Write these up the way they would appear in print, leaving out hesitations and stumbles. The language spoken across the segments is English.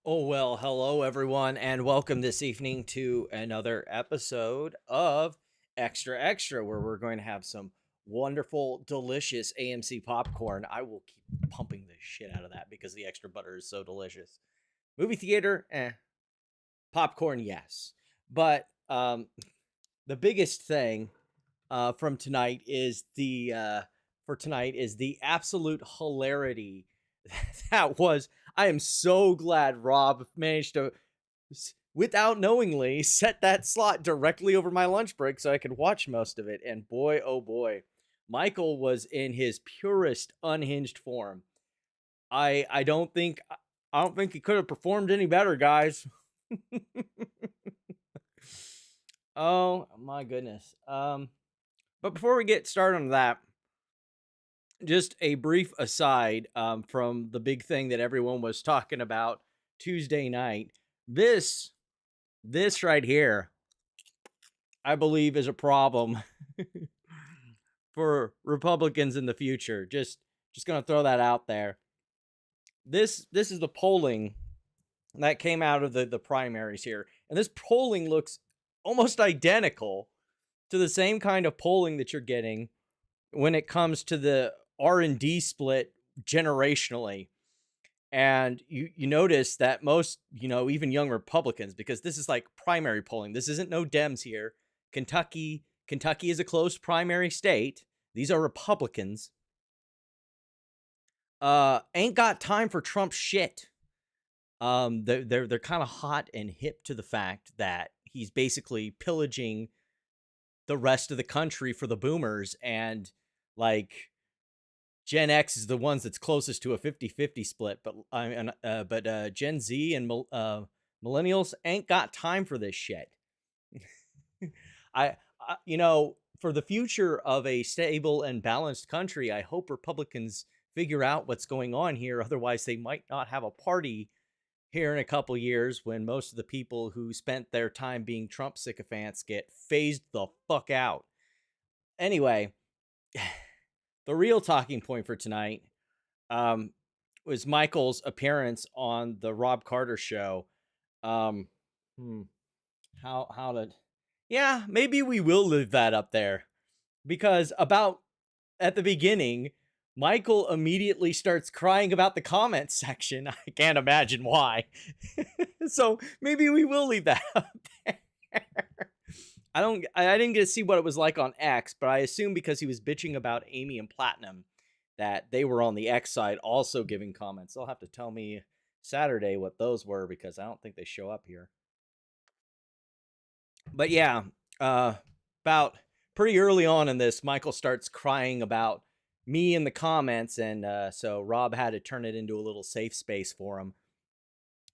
Oh, well, hello, everyone, and welcome this evening to another episode of Extra Extra, where we're going to have some wonderful, delicious AMC popcorn. I will keep pumping the shit out of that because the extra butter is so delicious. Movie theater, popcorn, yes. But the biggest thing from tonight is the absolute hilarity that was. I am so glad Rob managed to, without knowingly, set that slot directly over my lunch break so I could watch most of it. And boy, oh boy, Michael was in his purest unhinged form. I don't think he could have performed any better, guys. Oh my goodness. But before we get started on that, just a brief aside from the big thing that everyone was talking about Tuesday night. This this right here, I believe, is a problem for Republicans in the future. Just gonna throw that out there. This is the polling that came out of the primaries here, and this polling looks almost identical to the same kind of polling that you're getting when it comes to the R&D split generationally. And you notice that most, even young Republicans, because this is like primary polling. This isn't no Dems here. Kentucky is a close primary state. These are Republicans. Ain't got time for Trump shit. They're kind of hot and hip to the fact that he's basically pillaging the rest of the country for the boomers, and like Gen X is the ones that's closest to a 50-50 split, but Gen Z and millennials ain't got time for this shit. For the future of a stable and balanced country, I hope Republicans figure out what's going on here. Otherwise, they might not have a party here in a couple years when most of the people who spent their time being Trump sycophants get phased the fuck out. Anyway, the real talking point for tonight was Michael's appearance on the Rob Carter show. Um, how did? Yeah, maybe we will leave that up there, because about at the beginning, Michael immediately starts crying about the comments section. I can't imagine why. So maybe we will leave that up there. I didn't get to see what it was like on X, but I assume because he was bitching about Amy and Platinum that they were on the X side also giving comments. They'll have to tell me Saturday what those were, because I don't think they show up here. But yeah, about pretty early on in this, Michael starts crying about me in the comments, and so Rob had to turn it into a little safe space for him.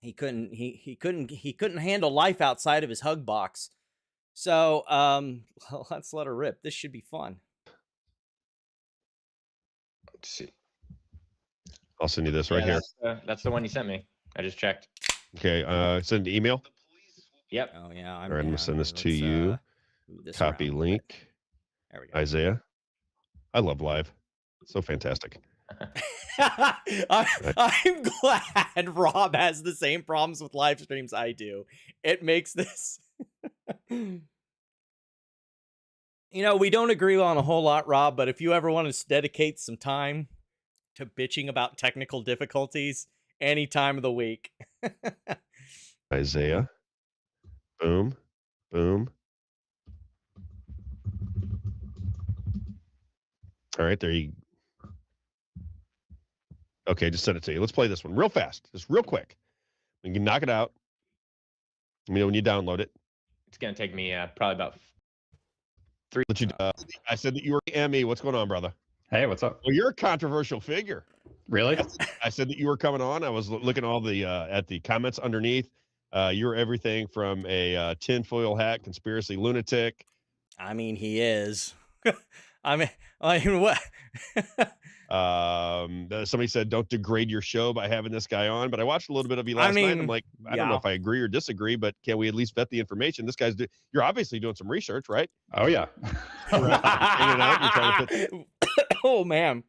He couldn't handle life outside of his hug box. So let's let her rip. This should be fun. Let's see. I'll send you this right here. That's the one you sent me. I just checked. Okay, send an email. Yep. Oh yeah. All right, I'm gonna send this to you. Copy link. There we go. Isaiah. I love live. So fantastic. I'm glad Rob has the same problems with live streams I do. It makes this. We don't agree on a whole lot, Rob, but if you ever want to dedicate some time to bitching about technical difficulties, any time of the week. Isaiah. Boom. Boom. All right, there you. Okay, just send it to you. Let's play this one real fast, just real quick. You can knock it out. When you download it. It's gonna take me probably about 3. I said that you were Emmy. What's going on, brother? Hey, what's up? Well, you're a controversial figure. Really? I said that you were coming on. I was looking all the at the comments underneath. You're everything from a tinfoil hat conspiracy lunatic. I mean, he is. I mean, what? Somebody said, "Don't degrade your show by having this guy on." But I watched a little bit of you last night. I'm like, I don't know if I agree or disagree, but can we at least vet the information? This guy's you're obviously doing some research, right? Oh yeah. Oh man,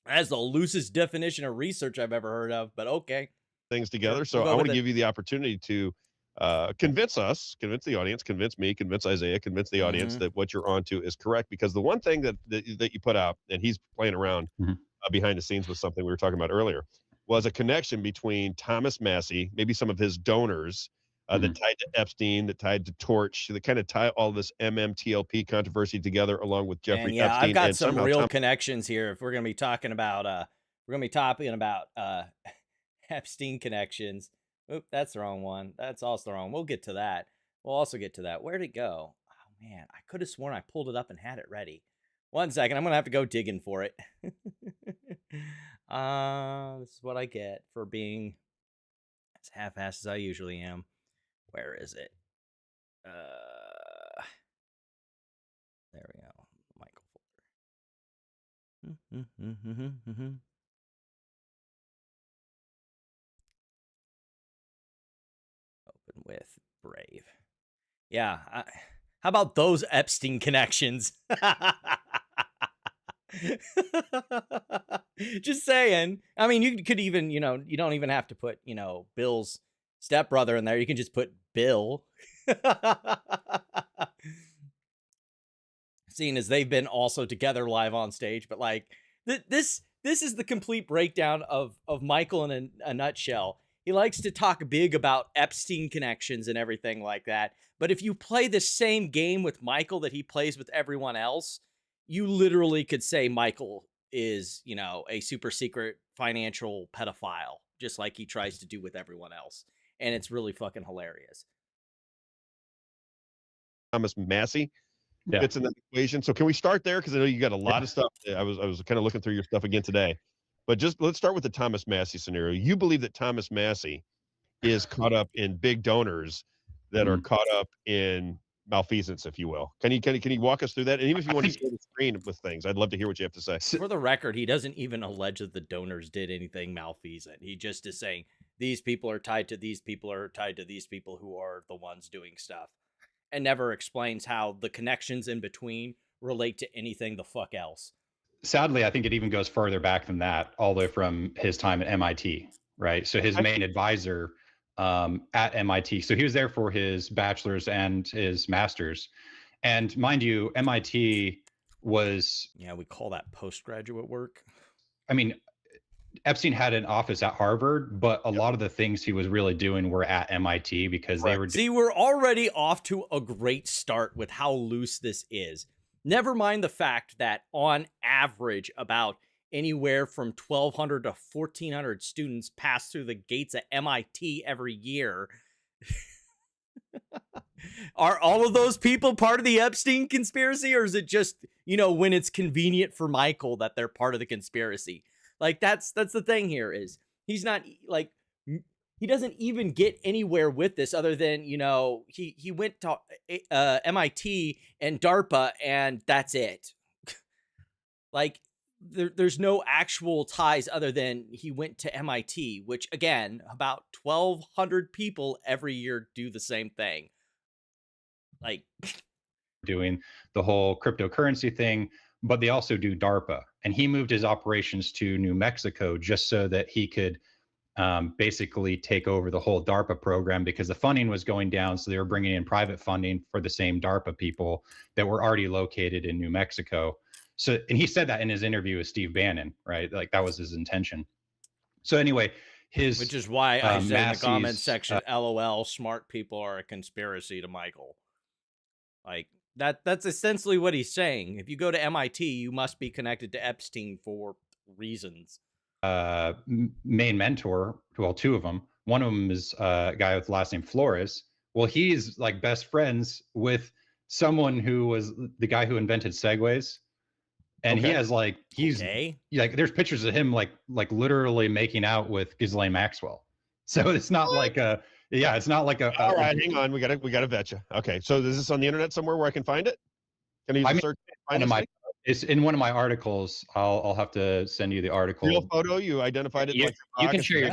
that's the loosest definition of research I've ever heard of. But okay. things together. Sure, So we'll I go want with to it. give you the opportunity to convince us, convince the audience, convince me, convince Isaiah, convince the audience Mhm. that what you're onto is correct. Because the one thing that you put out, and he's playing around behind the scenes with something we were talking about earlier, was a connection between Thomas Massie, maybe some of his donors that tied to Epstein, that tied to Torch, that kind of tie all this MMTLP controversy together, along with And Jeffrey yeah, I've Epstein, got and some somehow real Tom. connections here. If we're gonna be talking about Epstein connections. Oop, that's the wrong one. That's also wrong. We'll get to that. We'll also get to that. Where'd it go? Oh man, I could have sworn I pulled it up and had it ready. 1 second, I'm gonna have to go digging for it. This is what I get for being as half-assed as I usually am. Where is it? There we go. Michael folder. Open with Brave. Yeah. How about those Epstein connections? Just saying. I mean, you could even, you don't even have to put, Bill's stepbrother in there. You can just put Bill. Seeing as they've been also together live on stage, but like this is the complete breakdown of Michael in a nutshell. He likes to talk big about Epstein connections and everything like that. But if you play the same game with Michael that he plays with everyone else, you literally could say Michael is, a super secret financial pedophile, just like he tries to do with everyone else. And it's really fucking hilarious. Thomas Massie fits in that equation. So can we start there? Because I know you got a lot of stuff. I was kind of looking through your stuff again today, but just let's start with the Thomas Massie scenario. You believe that Thomas Massie is caught up in big donors that are caught up in malfeasance, if you will. Can you walk us through that? And even if you want to share the screen with things, I'd love to hear what you have to say. For the record, he doesn't even allege that the donors did anything malfeasant. He just is saying these people are tied to these people are tied to these people who are the ones doing stuff, and never explains how the connections in between relate to anything the fuck else. Sadly, I think it even goes further back than that, all the way from his time at MIT, right? So his main advisor at MIT, so he was there for his bachelor's and his master's. And mind you, MIT was... Yeah, we call that postgraduate work. I mean, Epstein had an office at Harvard, but a lot of the things he was really doing were at MIT because they were... See, we're already off to a great start with how loose this is. Never mind the fact that on average, about anywhere from 1,200 to 1,400 students pass through the gates at MIT every year. Are all of those people part of the Epstein conspiracy, or is it just, when it's convenient for Michael that they're part of the conspiracy? Like, that's the thing here is he's not like, he doesn't even get anywhere with this other than, he went to MIT and DARPA and that's it. Like, there's no actual ties other than he went to MIT, which again, about 1,200 people every year do the same thing. Like, doing the whole cryptocurrency thing, but they also do DARPA. And he moved his operations to New Mexico just so that he could basically take over the whole DARPA program because the funding was going down. So they were bringing in private funding for the same DARPA people that were already located in New Mexico. So, and he said that in his interview with Steve Bannon, right? Like that was his intention. So anyway, which is why I said in the comments section, uh, LOL, smart people are a conspiracy to Michael. Like that's essentially what he's saying. If you go to MIT, you must be connected to Epstein for reasons. Main mentor, well, two of them. One of them is a guy with the last name Flores. Well, he's like best friends with someone who was the guy who invented Segways. And he has like, like, there's pictures of him like literally making out with Ghislaine Maxwell. So it's not like a, it's not like a. All right, hang on. We gotta vet you. Okay, so is this on the internet somewhere where I can find it? Can you search? It's in one of my articles. I'll have to send you the article. Real photo. You identified it. You can share your.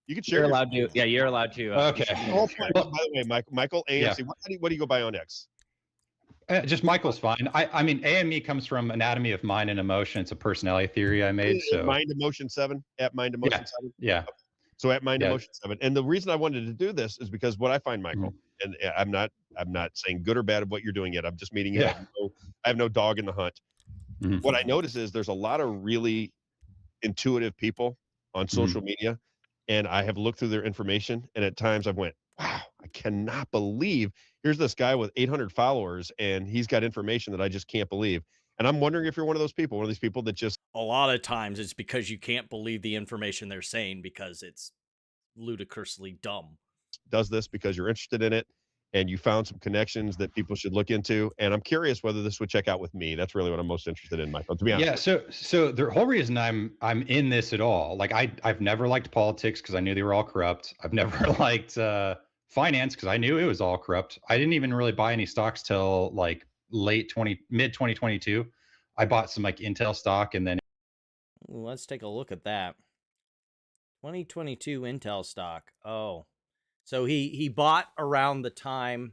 You can share. You're allowed to. Yeah, you're allowed to. Okay. By the way, Michael AMC. What do you go by on X? Just Michael's fine. I mean, AME comes from Anatomy of Mind and Emotion. It's a personality theory I made. So Mind Emotion 7 at Mind Emotion 7. Yeah. So at Mind Yeah. Emotion 7. And the reason I wanted to do this is because what I find, Michael, and I'm not saying good or bad of what you're doing yet. I'm just meeting you. Yeah. I have no dog in the hunt. Mhm. What I notice is there's a lot of really intuitive people on social media, and I have looked through their information, and at times I've went, wow, I cannot believe here's this guy with 800 followers, and he's got information that I just can't believe. And I'm wondering if you're one of those people, one of these people that just A lot of times it's because you can't believe the information they're saying because it's ludicrously dumb. does this because you're interested in it and you found some connections that people should look into. And I'm curious whether this would check out with me. That's really what I'm most interested in, Michael, to be honest. Yeah, so the whole reason I'm in this at all, like I've never liked politics because I knew they were all corrupt. I've never liked finance because I knew it was all corrupt. I didn't even really buy any stocks till like mid 2022. I bought some like Intel stock, and then Let's take a look at that. 2022 Intel stock. Oh, so he bought around the time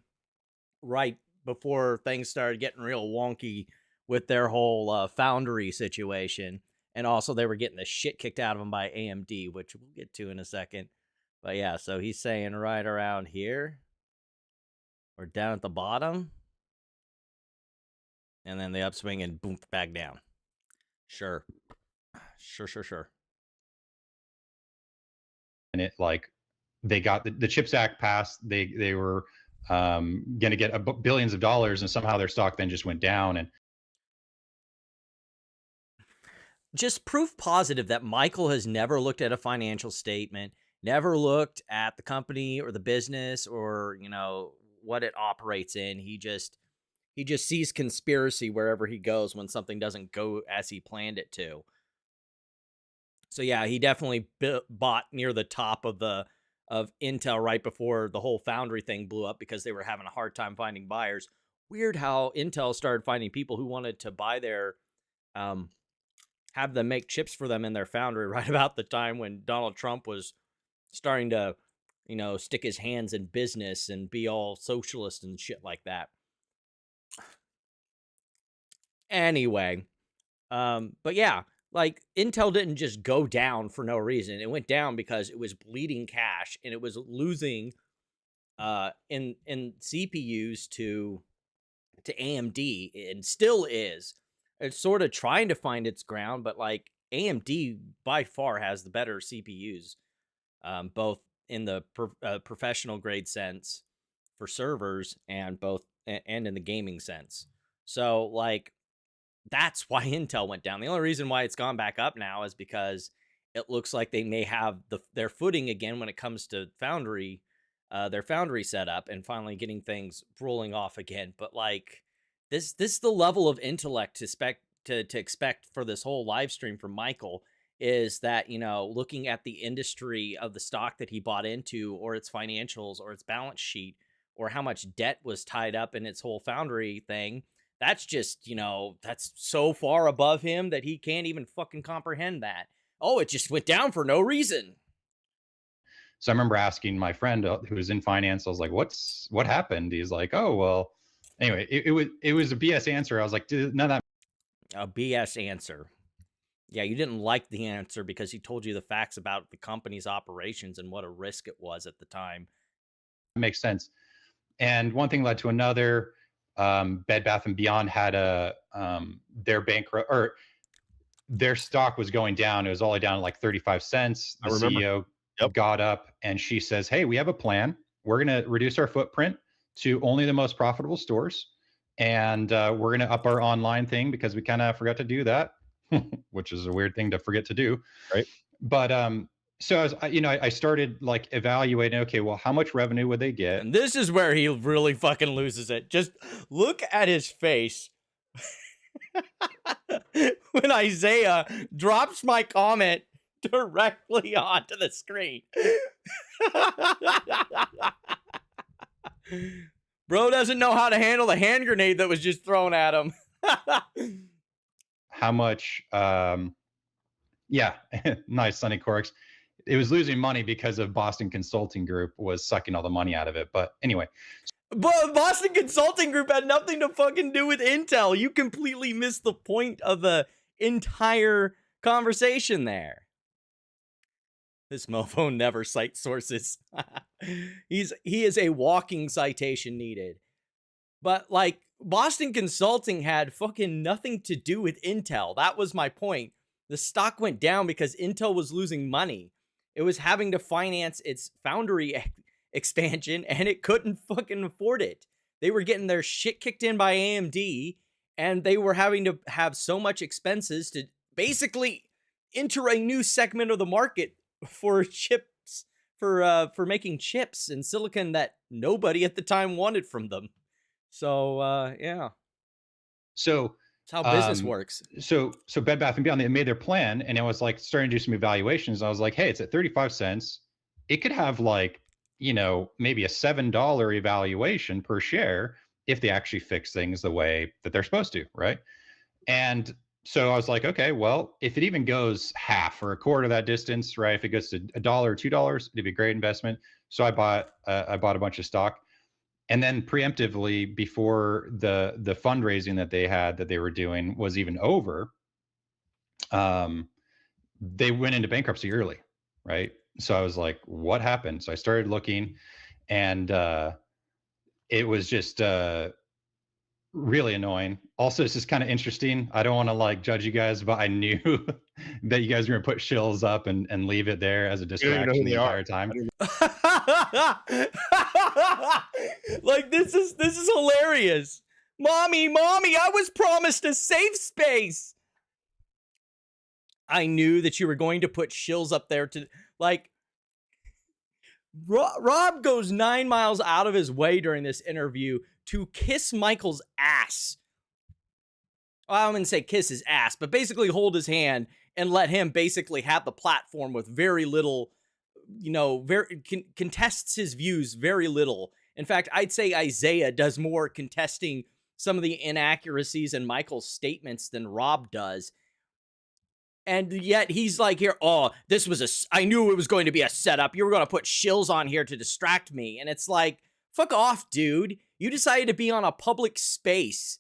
right before things started getting real wonky with their whole foundry situation. And also they were getting the shit kicked out of them by AMD, which we'll get to in a second. But yeah, so he's saying right around here. We're down at the bottom. And then the upswing and boom, back down. Sure. Sure. and it like they got the CHIPS Act passed. They were going to get billions of dollars, and somehow their stock then just went down. And just proof positive that Michael has never looked at a financial statement, never looked at the company or the business or, you know, what it operates in. He just sees conspiracy wherever he goes when something doesn't go as he planned it to. So yeah, he definitely bought near the top of Intel right before the whole foundry thing blew up because they were having a hard time finding buyers. Weird how Intel started finding people who wanted to buy their have them make chips for them in their foundry right about the time when Donald Trump was starting to, you know, stick his hands in business and be all socialist and shit like that. Anyway, but yeah, like Intel didn't just go down for no reason. It went down because it was bleeding cash and it was losing in CPUs to AMD, and still is. It's sort of trying to find its ground, but like AMD by far has the better CPUs, both in the professional grade sense for servers and in the gaming sense. So like that's why Intel went down. The only reason why it's gone back up now is because it looks like they may have their footing again when it comes to foundry, their foundry setup, and finally getting things rolling off again. But like this is the level of intellect to expect for this whole live stream from Michael, is that, you know, looking at the industry of the stock that he bought into, or its financials, or its balance sheet, or how much debt was tied up in its whole foundry thing. That's just, you know, that's so far above him that he can't even fucking comprehend that. Oh, it just went down for no reason. so I remember asking my friend who was in finance, I was like, what happened? He's like, oh, well, anyway, it was a BS answer. I was like, none of that. A BS answer. Yeah, you didn't like the answer because he told you the facts about the company's operations and what a risk it was at the time. Makes sense. And one thing led to another. Bed Bath and Beyond had their bankrupt, or their stock was going down. It was only down like 35 cents. The CEO got up and she says, hey, we have a plan. We're going to reduce our footprint to only the most profitable stores. And we're going to up our online thing because we kind of forgot to do that, which is a weird thing to forget to do. Right. But so I started like evaluating, okay, well, how much revenue would they get? And this is where he really fucking loses it. Just look at his face. When Isaiah drops my comment directly onto the screen. Bro doesn't know how to handle the hand grenade that was just thrown at him. How much, yeah, nice, Sunny Corks. It was losing money because of Boston Consulting Group was sucking all the money out of it. But anyway. But Boston Consulting Group had nothing to fucking do with Intel. You completely missed the point of the entire conversation there. This mofo never cites sources. He is a walking citation needed. But like Boston Consulting had fucking nothing to do with Intel. That was my point. The stock went down because Intel was losing money. It was having to finance its foundry expansion and it couldn't fucking afford it. They were getting their shit kicked in by AMD and they were having to have so much expenses to basically enter a new segment of the market for chips, for making chips and silicon that nobody at the time wanted from them. So yeah, So that's how business works. So Bed Bath and Beyond, they made their plan, and it was like starting to do some evaluations. I was like, hey, it's at 35 cents. It could have like, maybe a $7 evaluation per share if they actually fix things the way that they're supposed to, right? And so I was like, okay, well, if it even goes half or a quarter of that distance, right? If it goes to $1 or $2, it'd be a great investment. So I bought a bunch of stock. And then preemptively, before the fundraising that they had that they were doing was even over, they went into bankruptcy early, right? So I was like, what happened? So I started looking, and it was just really annoying. Also, it's just kind of interesting. I don't want to like judge you guys, but I knew that you guys were gonna put shills up and leave it there as a distraction the entire time. Like this is hilarious. Mommy, I was promised a safe space. I knew that you were going to put shills up there to like Robb goes 9 miles out of his way during this interview to kiss Michael's ass. Well, I wouldn't say kiss his ass, but basically hold his hand and let him basically have the platform with very little, contests his views very little. In fact, I'd say Isaiah does more contesting some of the inaccuracies in Michael's statements than Robb does. And yet he's like here, oh, I knew it was going to be a setup. You were going to put shills on here to distract me. And it's like, fuck off, dude. You decided to be on a public space,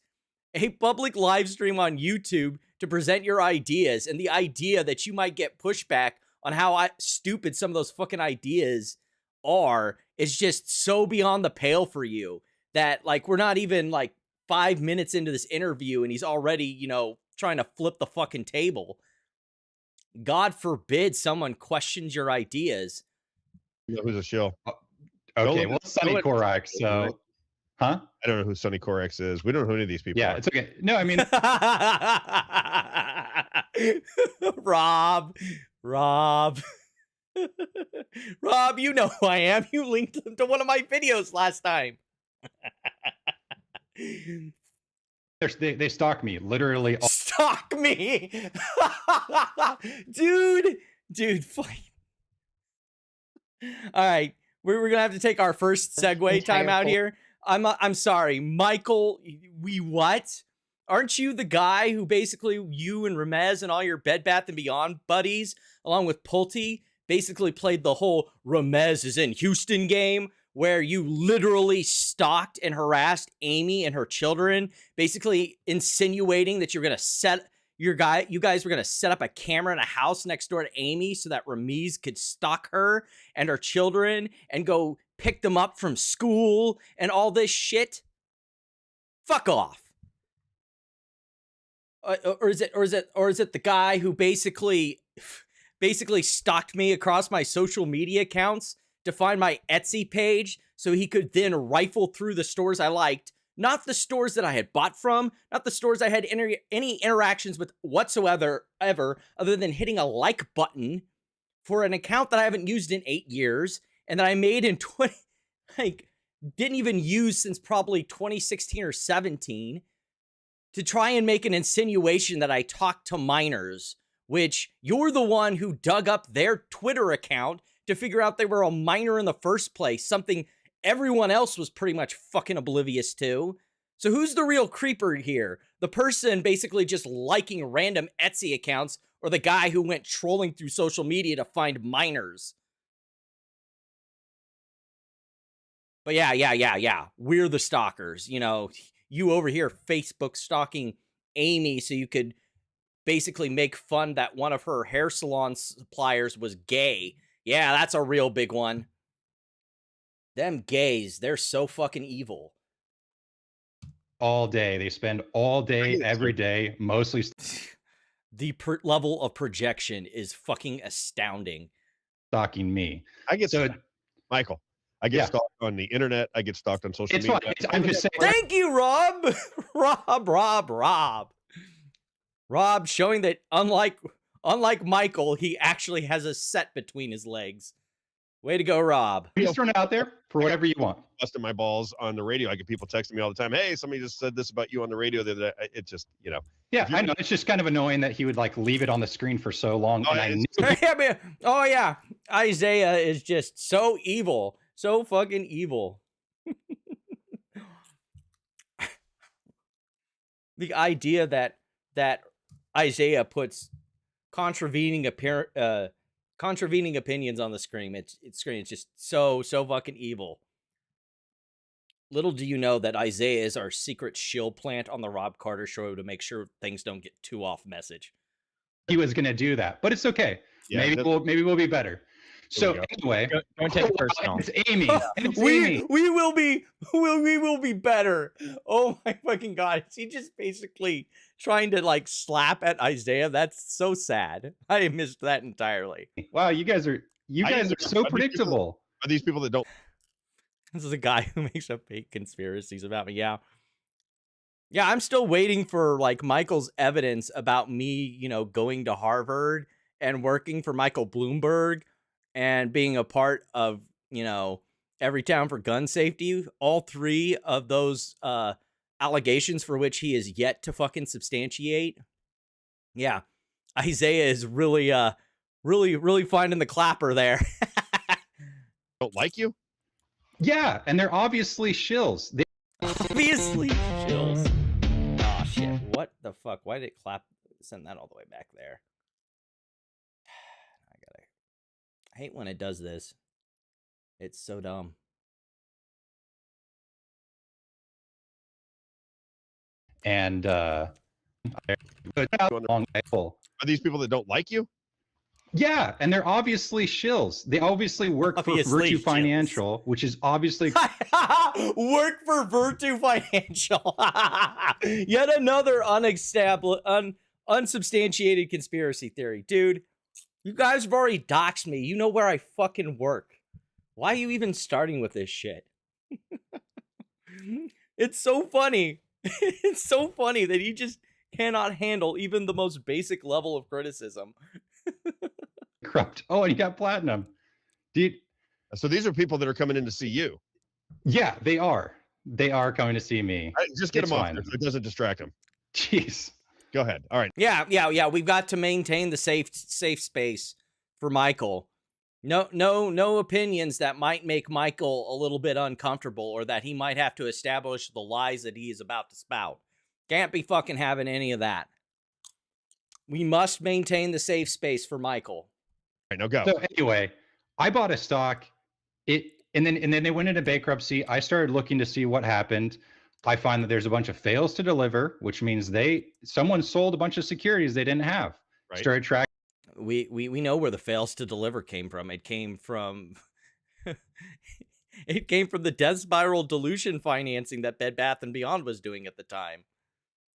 a public live stream on YouTube to present your ideas. And the idea that you might get pushback on how stupid some of those fucking ideas are is just so beyond the pale for you that like we're not even like 5 minutes into this interview and he's already, trying to flip the fucking table. God forbid someone questions your ideas. You know who's a shill? Okay, well, Sonny Korak, so... Huh? I don't know who Sonny Korak is. We don't know who any of these people are. Yeah, it's okay. No, I mean... Robb. Robb, you know who I am. You linked them to one of my videos last time. They stalk me, literally. Stalk me, dude. Fine. All right, we're gonna have to take our first segue time out here. I'm sorry, Michael. What? Aren't you the guy who basically you and Ramez and all your Bed Bath and Beyond buddies, along with Pulte, basically played the whole Ramez is in Houston game? Where you literally stalked and harassed Amy and her children, basically insinuating that you guys were gonna set up a camera in a house next door to Amy so that Ramez could stalk her and her children and go pick them up from school and all this shit. Fuck off. Or is it the guy who basically stalked me across my social media accounts to find my Etsy page so he could then rifle through the stores I liked, not the stores that I had bought from, not the stores I had any interactions with whatsoever, other than hitting a like button for an account that I haven't used in 8 years and that I made in didn't even use since probably 2016 or 17 to try and make an insinuation that I talked to minors, which you're the one who dug up their Twitter account to figure out they were a minor in the first place, something everyone else was pretty much fucking oblivious to. So who's the real creeper here? The person basically just liking random Etsy accounts or the guy who went trolling through social media to find minors? But yeah. We're the stalkers. You over here Facebook stalking Amy so you could basically make fun that one of her hair salon suppliers was gay. Yeah, that's a real big one. Them gays, they're so fucking evil. All day. They spend all day, every day, mostly. The level of projection is fucking astounding. Stalking me. I get so, Michael. I get stalked on the internet. I get stalked on social it's media. fine. I'm just saying. Thank you, Rob. Rob showing that unlike Michael, he actually has a set between his legs. Way to go, Rob. Just throw it out there for whatever you want. Busting my balls on the radio. I get people texting me all the time. Hey, somebody just said this about you on the radio the other day. It just, you know. Yeah, I know. It's just kind of annoying that he would like leave it on the screen for so long. Oh yeah, Isaiah is just so evil, so fucking evil. The idea that Isaiah puts contravening opinions on the screen, it's just so fucking evil. Little do you know that Isaiah is our secret shill plant on the Rob Carter show to make sure things don't get too off message. He was going to do that, but it's okay. Yeah, maybe we'll be better. So anyway, don't take it personal. It's Amy. It's we will be better. Oh my fucking god! Is he just basically trying to like slap at Isaiah? That's so sad. I missed that entirely. Wow, you guys are so predictable. Are these people that don't? This is a guy who makes up fake conspiracies about me. Yeah. Yeah, I'm still waiting for like Michael's evidence about me, you know, going to Harvard and working for Michael Bloomberg and being a part of, you know, Everytown for Gun Safety. All three of those allegations for which he is yet to fucking substantiate. Yeah. Isaiah is really finding the clapper there. Don't like you? Yeah, and they're obviously shills. Obviously shills. Oh shit! What the fuck? Why did it send that all the way back there? I hate when it does this. It's so dumb. And Are these people that don't like you? Yeah, and they're obviously shills. They obviously work for Virtue Financial, which is obviously work for Virtue Financial. Yet another unsubstantiated conspiracy theory. Dude, you guys have already doxed me. You know where I fucking work. Why are you even starting with this shit? It's so funny. It's so funny that he just cannot handle even the most basic level of criticism. corrupt. Oh, and you got platinum. Dude. So these are people that are coming in to see you. Yeah, they are. They are coming to see me. Just get them off there so it doesn't distract them. Jeez. Go ahead. All right. Yeah. We've got to maintain the safe space for Michael. No opinions that might make Michael a little bit uncomfortable or that he might have to establish the lies that he is about to spout. Can't be fucking having any of that. We must maintain the safe space for Michael. All right, now go. So anyway, I bought a stock. And then they went into bankruptcy. I started looking to see what happened. I find that there's a bunch of fails to deliver, which means someone sold a bunch of securities they didn't have. Right. Started tracking. We know where the fails to deliver came from. It came from the death spiral dilution financing that Bed Bath & Beyond was doing at the time.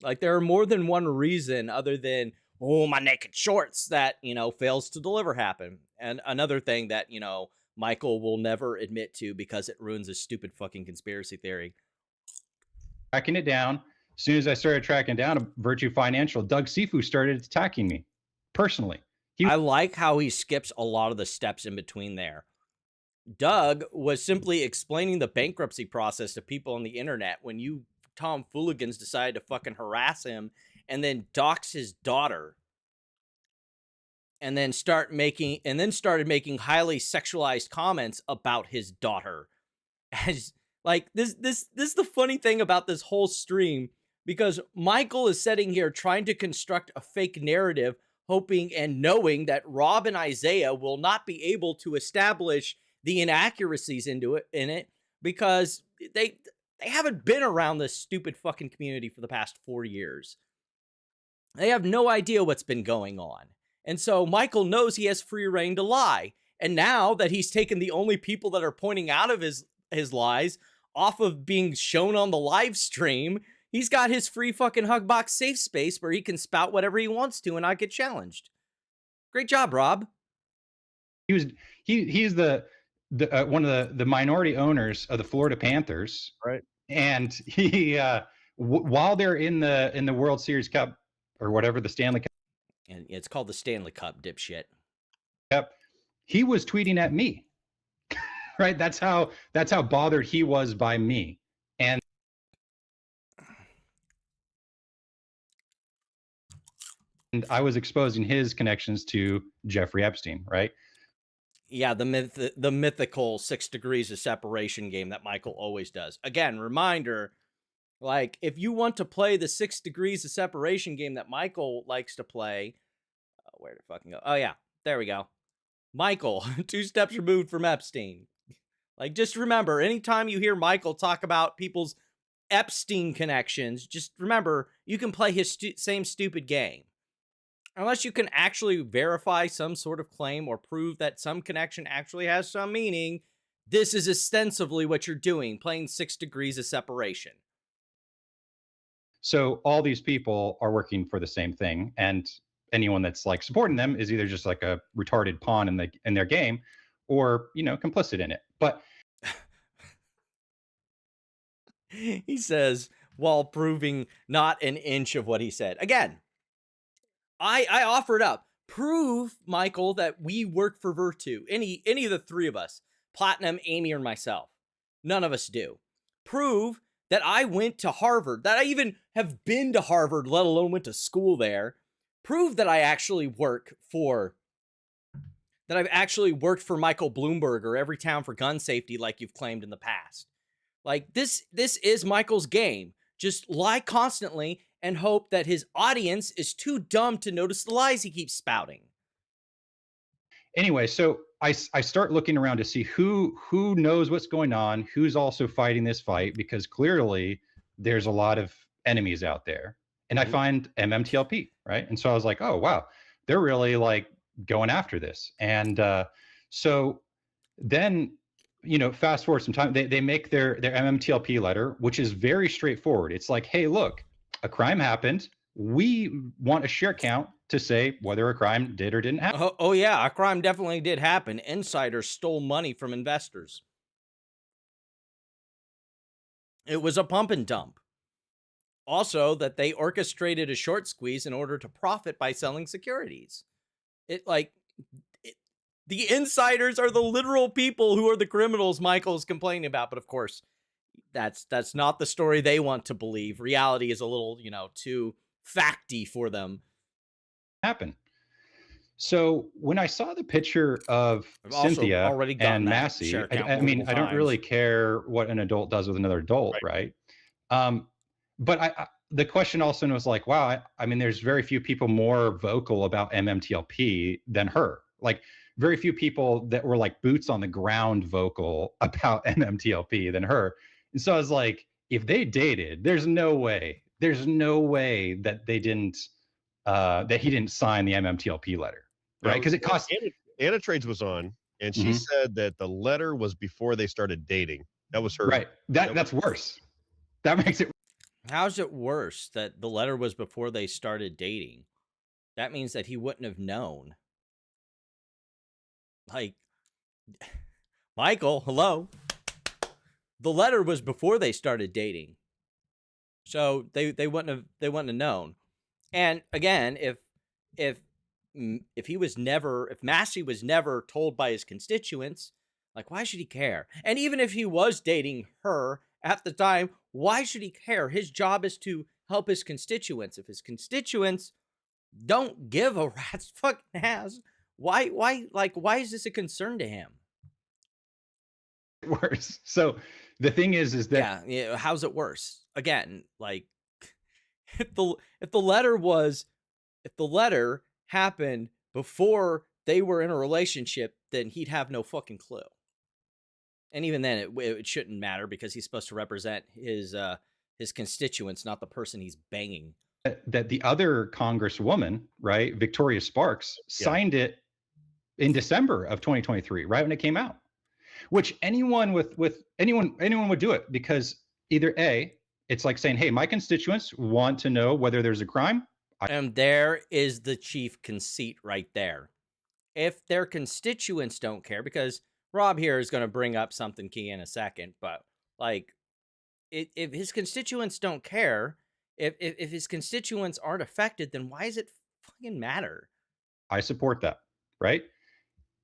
Like, there are more than one reason other than, oh, my naked shorts, that, you know, fails to deliver happen. And another thing that, you know, Michael will never admit to because it ruins his stupid fucking conspiracy theory. Tracking it down. As soon as I started tracking down Virtue Financial, Doug Sifu started attacking me personally. I like how he skips a lot of the steps in between there. Doug was simply explaining the bankruptcy process to people on the internet when you Tom Fooligans decided to fucking harass him and then dox his daughter. And then started making highly sexualized comments about his daughter. As like this is the funny thing about this whole stream, because Michael is sitting here trying to construct a fake narrative, hoping and knowing that Robb and Isaiah will not be able to establish the inaccuracies in it because they haven't been around this stupid fucking community for the past 4 years. They have no idea what's been going on. And so Michael knows he has free reign to lie. And now that he's taken the only people that are pointing out of his lies off of being shown on the live stream, he's got his free fucking Hugbox safe space where he can spout whatever he wants to and not get challenged. Great job, Rob. He's the one of the minority owners of the Florida Panthers, right? And he while they're in the World Series Cup or whatever, the Stanley Cup, and it's called the Stanley Cup, dipshit. Yep, he was tweeting at me. Right, that's how bothered he was by me, and I was exposing his connections to Jeffrey Epstein, right? Yeah, the mythical 6 degrees of separation game that Michael always does. Again, reminder, like, if you want to play the 6 degrees of separation game that Michael likes to play, where to fucking go? Oh yeah, there we go. Michael, 2 steps removed from Epstein. Like, just remember, anytime you hear Michael talk about people's Epstein connections, just remember, you can play his same stupid game. Unless you can actually verify some sort of claim or prove that some connection actually has some meaning, this is ostensibly what you're doing, playing 6 degrees of separation. So all these people are working for the same thing, and anyone that's like supporting them is either just like a retarded pawn in their game, or complicit in it. But he says, while proving not an inch of what he said. Again, I offered up, prove, Michael, that we work for Virtu. Any of the 3 of us, Platinum, Amy, or myself. None of us do. Prove that I went to Harvard, that I even have been to Harvard, let alone went to school there. Prove that I actually work for, that I've actually worked for Michael Bloomberg or Everytown for gun safety like you've claimed in the past. Like, this is Michael's game. Just lie constantly and hope that his audience is too dumb to notice the lies he keeps spouting. Anyway, so I start looking around to see who knows what's going on, who's also fighting this fight, because clearly there's a lot of enemies out there. And I find MMTLP, right? And so I was like, oh, wow, they're really like going after this. And so then, fast forward some time, they make their MMTLP letter, which is very straightforward. It's like, hey, look, a crime happened. We want a share count to say whether a crime did or didn't happen. Oh yeah, a crime definitely did happen. Insiders stole money from investors. It was a pump and dump. Also, that they orchestrated a short squeeze in order to profit by selling securities. The insiders are the literal people who are the criminals Michael's complaining about. But of course, that's not the story they want to believe. Reality is a little, too facty for them. Happen. So when I saw the picture of Cynthia and Massi, I mean, I don't really care what an adult does with another adult, right? But the question also was like, wow, I mean, there's very few people more vocal about MMTLP than her. Like, very few people that were like boots on the ground vocal about MMTLP than her. And so I was like, if they dated, there's no way that they didn't, that he didn't sign the MMTLP letter, right? Because it cost. Anna Trades was on, and she said that the letter was before they started dating. That was her. Right. That's worse. That makes it. How's it worse that the letter was before they started dating? That means that he wouldn't have known. Like, Michael, hello. The letter was before they started dating. So they wouldn't have known. And again, if Massi was never told by his constituents, like, why should he care? And even if he was dating her at the time, why should he care? His job is to help his constituents. If his constituents don't give a rat's fucking ass, why is this a concern to him? Worse. So the thing is that how's it worse? Again, like, if the letter happened before they were in a relationship, then he'd have no fucking clue. And even then, it shouldn't matter because he's supposed to represent his constituents, not the person he's banging. That the other congresswoman, right, Victoria Sparks, signed it in December of 2023, right when it came out, which anyone with anyone would do it, because either A, it's like saying, hey, my constituents want to know whether there's a crime. And there is the chief conceit right there. If their constituents don't care, because Rob here is going to bring up something key in a second, but like, if his constituents don't care, if his constituents aren't affected, then why does it fucking matter? I support that, right?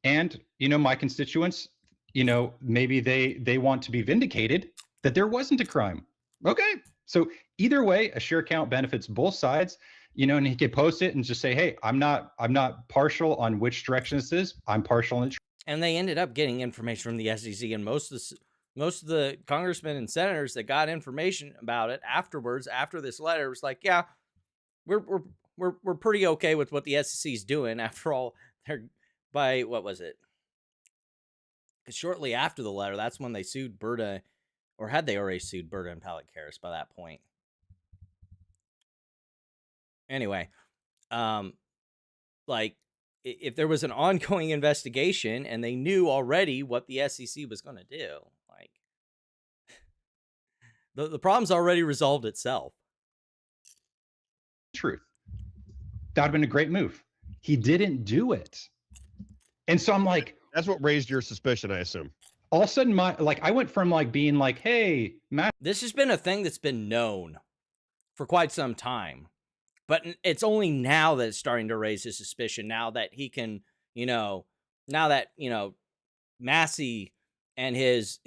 And, you know, my constituents, you know, maybe they want to be vindicated that there wasn't a crime. Okay. So either way, a share count benefits both sides, you know, and he could post it and just say, hey, I'm not partial on which direction this is. I'm partial in. And they ended up getting information from the SEC, and most of the congressmen and senators that got information about it afterwards, after this letter, was like, yeah, we're pretty okay with what the SEC is doing. After all, they're by, what was it? Because shortly after the letter, that's when they sued Berta, or had they already sued Berta and Pallet Karras by that point? Anyway, like, if there was an ongoing investigation and they knew already what the SEC was going to do, like, the problem's already resolved itself. Truth. That would have been a great move. He didn't do it. And so I'm like, that's what raised your suspicion, I assume. All of a sudden, I went from like being like, hey, Matt. This has been a thing that's been known for quite some time, but it's only now that it's starting to raise his suspicion. Now that he can, Massi and his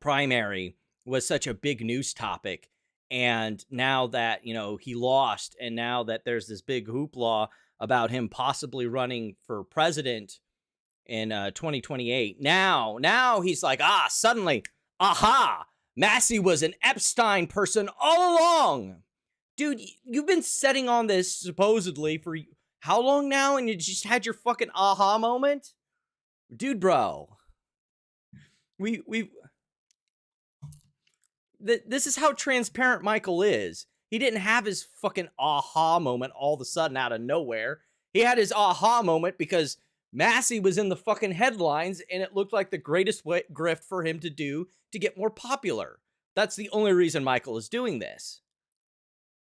primary was such a big news topic. And now that, he lost, and now that there's this big hoopla about him possibly running for president in 2028. Now he's like, suddenly, Massi was an Epstein person all along. Dude, you've been setting on this supposedly for how long now? And you just had your fucking aha moment? Dude, bro. This is how transparent Michael is. He didn't have his fucking aha moment all of a sudden out of nowhere. He had his aha moment because Massi was in the fucking headlines, and it looked like the greatest grift for him to do to get more popular. That's the only reason Michael is doing this.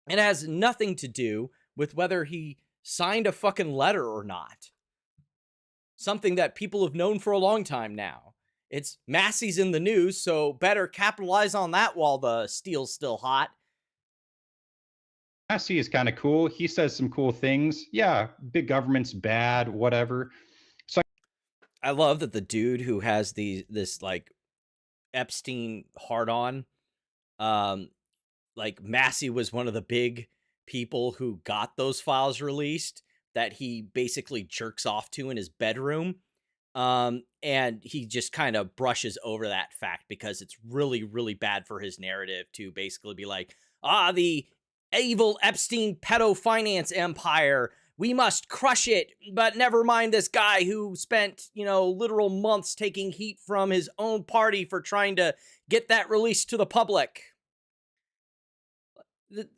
It has nothing to do with whether he signed a fucking letter or not. Something that people have known for a long time now. It's Massey's in the news, so better capitalize on that while the steel's still hot. Massi is kind of cool. He says some cool things. Yeah, big government's bad, whatever. So I love that the dude who has this like Epstein hard-on, like Massi was one of the big people who got those files released that he basically jerks off to in his bedroom. And he just kind of brushes over that fact because it's really, really bad for his narrative to basically be like, the evil Epstein pedo finance empire, we must crush it, but never mind this guy who spent, literal months taking heat from his own party for trying to get that released to the public.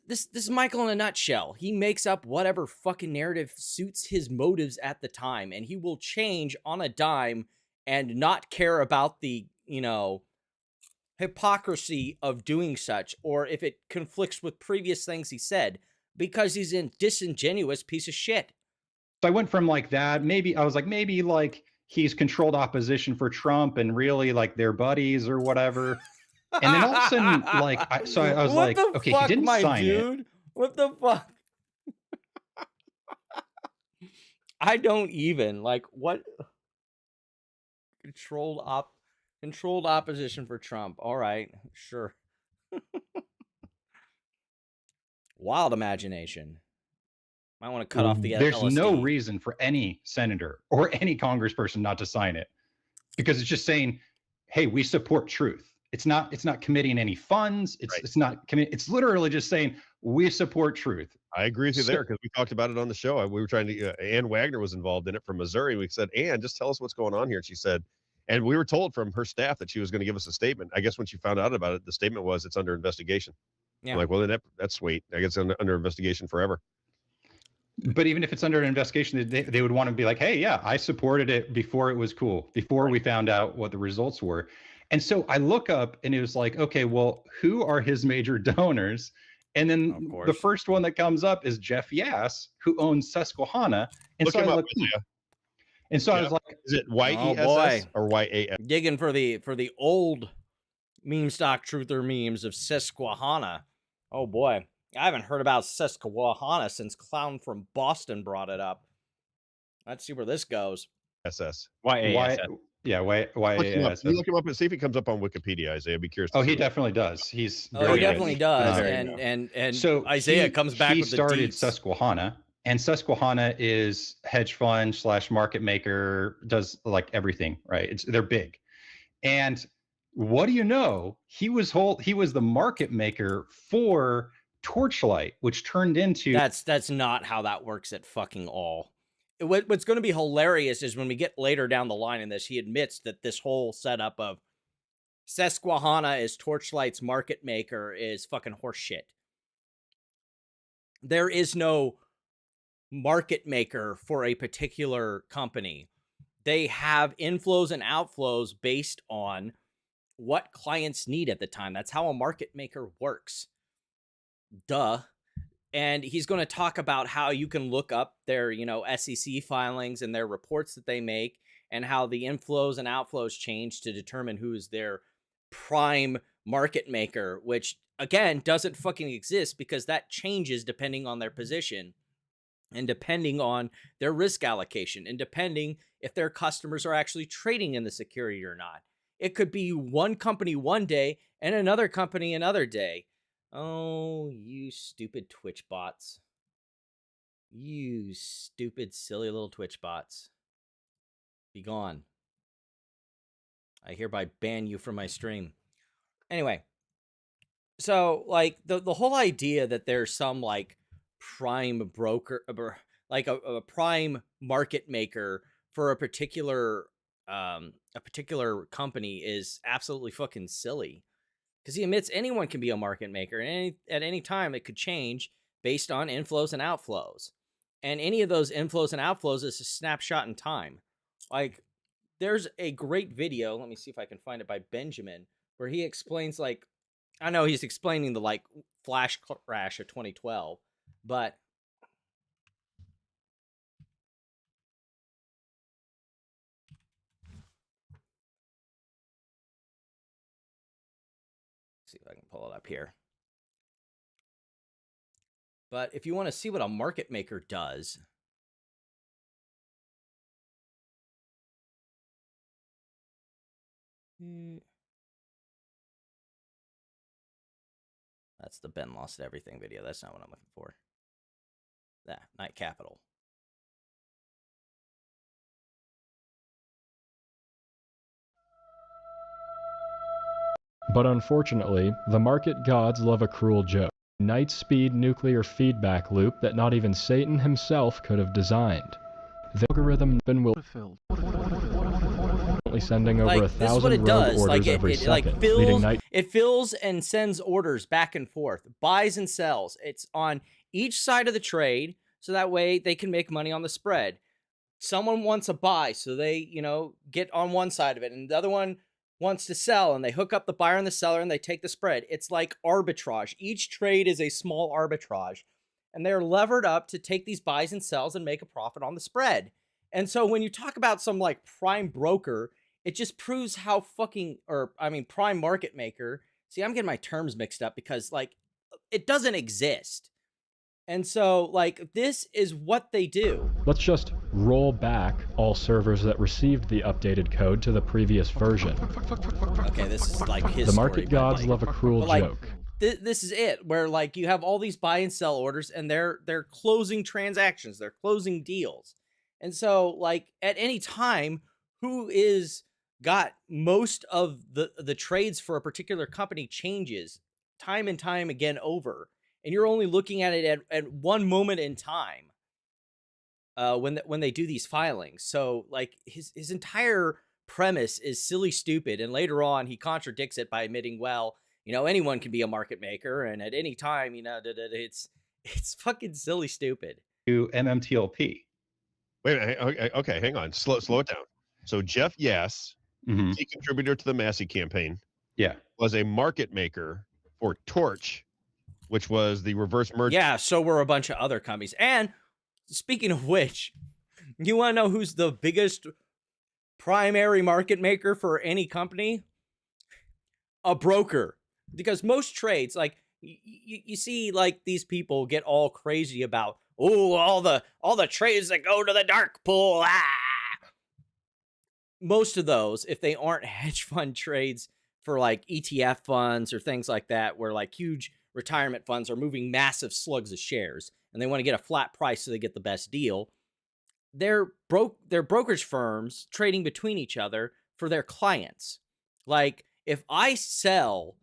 This is Michael in a nutshell. He makes up whatever fucking narrative suits his motives at the time, and he will change on a dime and not care about the, hypocrisy of doing such, or if it conflicts with previous things he said, because he's a disingenuous piece of shit. So I went from like that, maybe he's controlled opposition for Trump and really like they're buddies or whatever. And then all of a sudden, I was like, okay, he didn't sign it. What the fuck? I don't even what controlled opposition for Trump. All right, sure. Wild imagination. Might want to cut off the There's LSD. no reason for any senator or any congressperson not to sign it, because it's just saying, hey, we support truth. It's not committing any funds. It's not committing. It's literally just saying we support truth. I agree with you there, because we talked about it on the show. We were trying to, Ann Wagner was involved in it from Missouri. We said, Ann, just tell us what's going on here. And she said, and we were told from her staff that she was going to give us a statement. I guess when she found out about it, the statement was it's under investigation. Yeah. I'm like, well, then that's sweet. I guess it's under investigation forever. But even if it's under an investigation, they would want to be like, hey, yeah, I supported it before it was cool, before we found out what the results were. And so I look up and it was like, okay, well, who are his major donors? And then the first one that comes up is Jeff Yass, who owns Susquehanna. And Look so him I up, looked, Isaiah. and so I Jeff, was like, is it YESS boy. or YAS? Digging for the old meme stock truther memes of Susquehanna. Oh boy, I haven't heard about Susquehanna since Clown from Boston brought it up. Let's see where this goes. SS. YASS. Yeah, YAS. You look him up and see if he comes up on Wikipedia, Isaiah. I'd be curious. Oh, he definitely does. He's Oh, very he definitely good. does. Very And so Isaiah comes back he with the started deets. Susquehanna, and Susquehanna is hedge fund / market maker, does like everything, right? They're big. And what do you know? He was the market maker for Torchlight, which turned into That's not how that works at fucking all. What's going to be hilarious is when we get later down the line in this, he admits that this whole setup of Susquehanna as Torchlight's market maker is fucking horseshit. There is no market maker for a particular company. They have inflows and outflows based on what clients need at the time. That's how a market maker works. Duh. And he's going to talk about how you can look up their, SEC filings and their reports that they make, and how the inflows and outflows change to determine who is their prime market maker, which again doesn't fucking exist because that changes depending on their position and depending on their risk allocation and depending if their customers are actually trading in the security or not. It could be one company one day and another company another day. Oh, you stupid Twitch bots. You stupid, silly little Twitch bots. Be gone. I hereby ban you from my stream. Anyway, so, like, the whole idea that there's some, like, prime broker, like a prime market maker for a particular company is absolutely fucking silly. Because he admits anyone can be a market maker, and at any time it could change based on inflows and outflows. And any of those inflows and outflows is a snapshot in time. Like, there's a great video, let me see if I can find it, by Benjamin, where he explains, like, I know he's explaining the, like, flash crash of 2012, but see if I can pull it up here. But if you want to see what a market maker does, that's the Ben lost everything video. That's not what I'm looking for. Night Capital. But unfortunately, the market gods love a cruel joke. Night speed nuclear feedback loop that not even Satan himself could have designed. The algorithm will sending over 1,000 rogue orders every second, leading night. It fills and sends orders back and forth, buys and sells. It's on each side of the trade, so that way they can make money on the spread. Someone wants a buy, so they, get on one side of it, and the other one wants to sell, and they hook up the buyer and the seller, and they take the spread. It's like arbitrage. Each trade is a small arbitrage, and they're levered up to take these buys and sells and make a profit on the spread. And so when you talk about some, like, prime broker, it just proves how prime market maker. See, I'm getting my terms mixed up because, like, it doesn't exist. And so, like, this is what they do. Let's just roll back all servers that received the updated code to the previous version. Okay, this is like his The market story, gods love a cruel joke. This is it, where, like, you have all these buy and sell orders, and they're closing transactions, they're closing deals. And so, like, at any time, who is got most of the trades for a particular company changes time and time again over. And you're only looking at it at one moment in time when they do these filings. So, like, his entire premise is silly stupid. And later on, he contradicts it by admitting, well, anyone can be a market maker. And at any time, it's fucking silly stupid. to MMTLP. Wait a minute. Okay, hang on. Slow it down. So Jeff Yass, Mhm. key contributor to the Massi campaign, Yeah. was a market maker for Torch, which was the reverse merge. Yeah, so were a bunch of other companies. And speaking of which, you want to know who's the biggest primary market maker for any company? A broker. Because most trades, like you see, like these people get all crazy about, oh, all the trades that go to the dark pool. Most of those, if they aren't hedge fund trades for like ETF funds or things like that, where like huge retirement funds are moving massive slugs of shares and they want to get a flat price so they get the best deal, they're brokerage firms trading between each other for their clients. Like if I sell,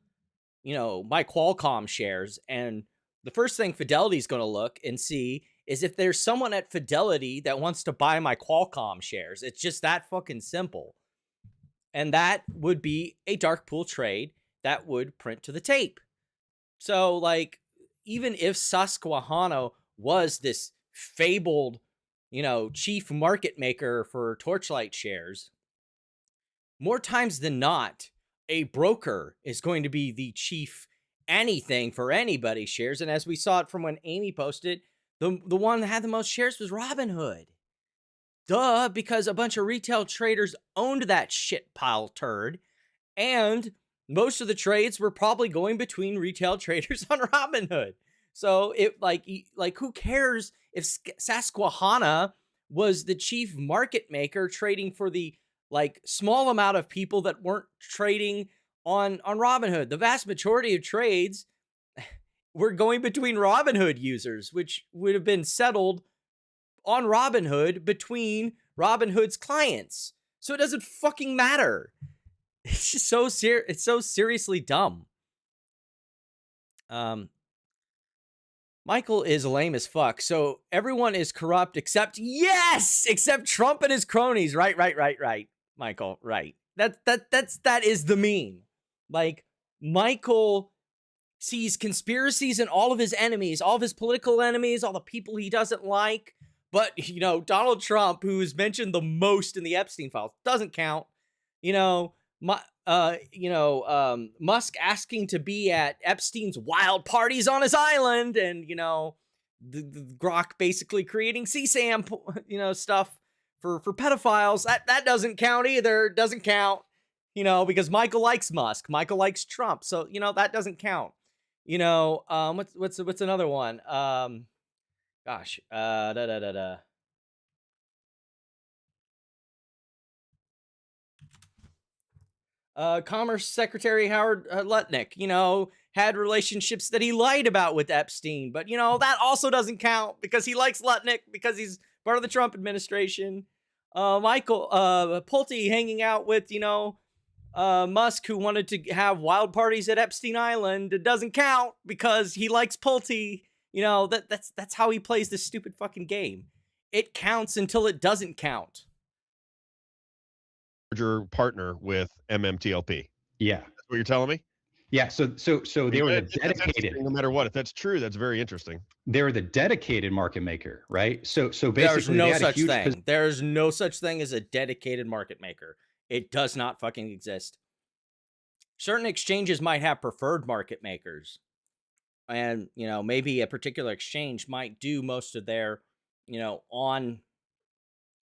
my Qualcomm shares, and the first thing Fidelity's going to look and see is if there's someone at Fidelity that wants to buy my Qualcomm shares. It's just that fucking simple. And that would be a dark pool trade that would print to the tape. So, like, even if Susquehanna was this fabled, chief market maker for Torchlight shares, more times than not, a broker is going to be the chief anything for anybody's shares. And as we saw it from when Amy posted, the one that had the most shares was Robinhood. Duh, because a bunch of retail traders owned that shit pile turd. And most of the trades were probably going between retail traders on Robinhood. So it like who cares if Susquehanna was the chief market maker trading for the like small amount of people that weren't trading on Robinhood. The vast majority of trades were going between Robinhood users, which would have been settled on Robinhood between Robinhood's clients. So it doesn't fucking matter. It's just it's so seriously dumb. Michael is lame as fuck. So everyone is corrupt except Trump and his cronies. Right. Michael, right. That is the meme. Like Michael sees conspiracies in all of his enemies, all of his political enemies, all the people he doesn't like. But, Donald Trump, who is mentioned the most in the Epstein files, doesn't count. Musk asking to be at Epstein's wild parties on his island, and the Grok basically creating CSAM, stuff for pedophiles. That doesn't count either. Doesn't count, because Michael likes Musk. Michael likes Trump, so that doesn't count. What's another one? Commerce Secretary Howard Lutnick, had relationships that he lied about with Epstein. But, that also doesn't count because he likes Lutnick because he's part of the Trump administration. Michael Pulte hanging out with, Musk, who wanted to have wild parties at Epstein Island. It doesn't count because he likes Pulte. That's how he plays this stupid fucking game. It counts until it doesn't count. Partner with MMTLP. Yeah. That's what you're telling me? Yeah. So they were the dedicated. No matter what, if that's true, that's very interesting. They were the dedicated market maker, right? So basically, there's no such thing. There's no such thing as a dedicated market maker. It does not fucking exist. Certain exchanges might have preferred market makers. And, maybe a particular exchange might do most of their, on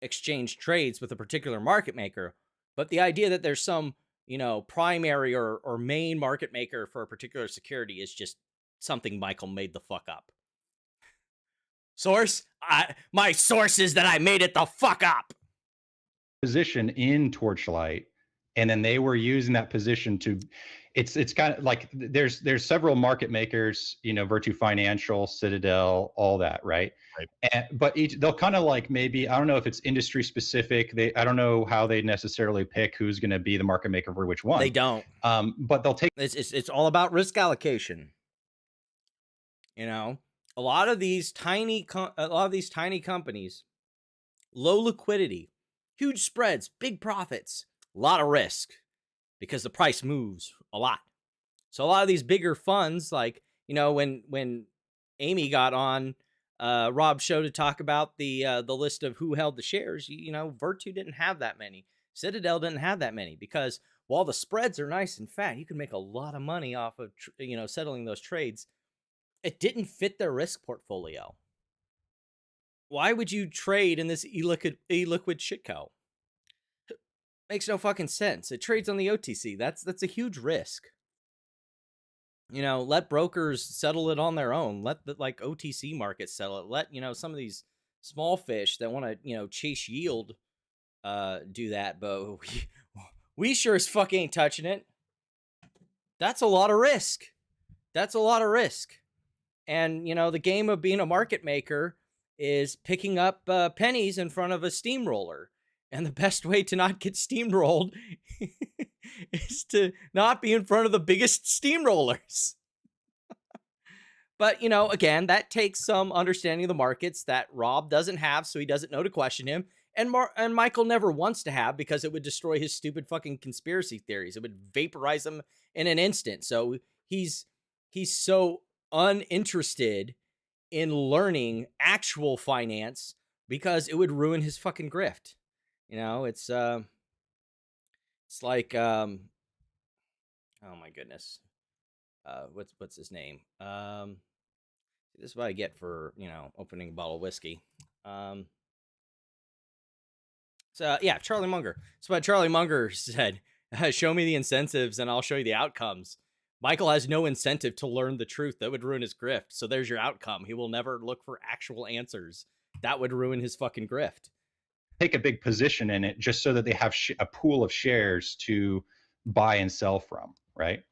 exchange trades with a particular market maker. But the idea that there's some, primary or main market maker for a particular security is just something Michael made the fuck up. Source? My source is that I made it the fuck up. Position in Torchlight, and then they were using that position to it's kind of like there's several market makers, Virtu Financial, Citadel, all that, right? But they'll kind of like, maybe, I don't know if it's industry specific. I don't know how they necessarily pick who's going to be the market maker for which one. They don't. But they'll take it's all about risk allocation. A lot of these tiny companies, low liquidity, huge spreads, big profits, a lot of risk because the price moves a lot. So a lot of these bigger funds, like, when Amy got on Rob show to talk about the list of who held the shares. You know, Virtu didn't have that many. Citadel didn't have that many, because while the spreads are nice and fat, you can make a lot of money off of settling those trades. It didn't fit their risk portfolio. Why would you trade in this illiquid shitco? Makes no fucking sense. It trades on the OTC. That's a huge risk. You know, let brokers settle it on their own. Let the OTC markets settle it. Let, some of these small fish that want to, chase yield do that, but we sure as fuck ain't touching it. That's a lot of risk. That's a lot of risk. And, the game of being a market maker is picking up pennies in front of a steamroller. And the best way to not get steamrolled is to not be in front of the biggest steamrollers. But, again, that takes some understanding of the markets that Robb doesn't have, so he doesn't know to question him. And Michael never wants to have, because it would destroy his stupid fucking conspiracy theories. It would vaporize him in an instant. So he's so uninterested in learning actual finance because it would ruin his fucking grift. It's like, oh my goodness. What's his name? This is what I get for, opening a bottle of whiskey. So yeah, Charlie Munger. So what Charlie Munger said, show me the incentives and I'll show you the outcomes. Michael has no incentive to learn the truth. That would ruin his grift. So there's your outcome. He will never look for actual answers. That would ruin his fucking grift. Take a big position in it just so that they have a pool of shares to buy and sell from, right?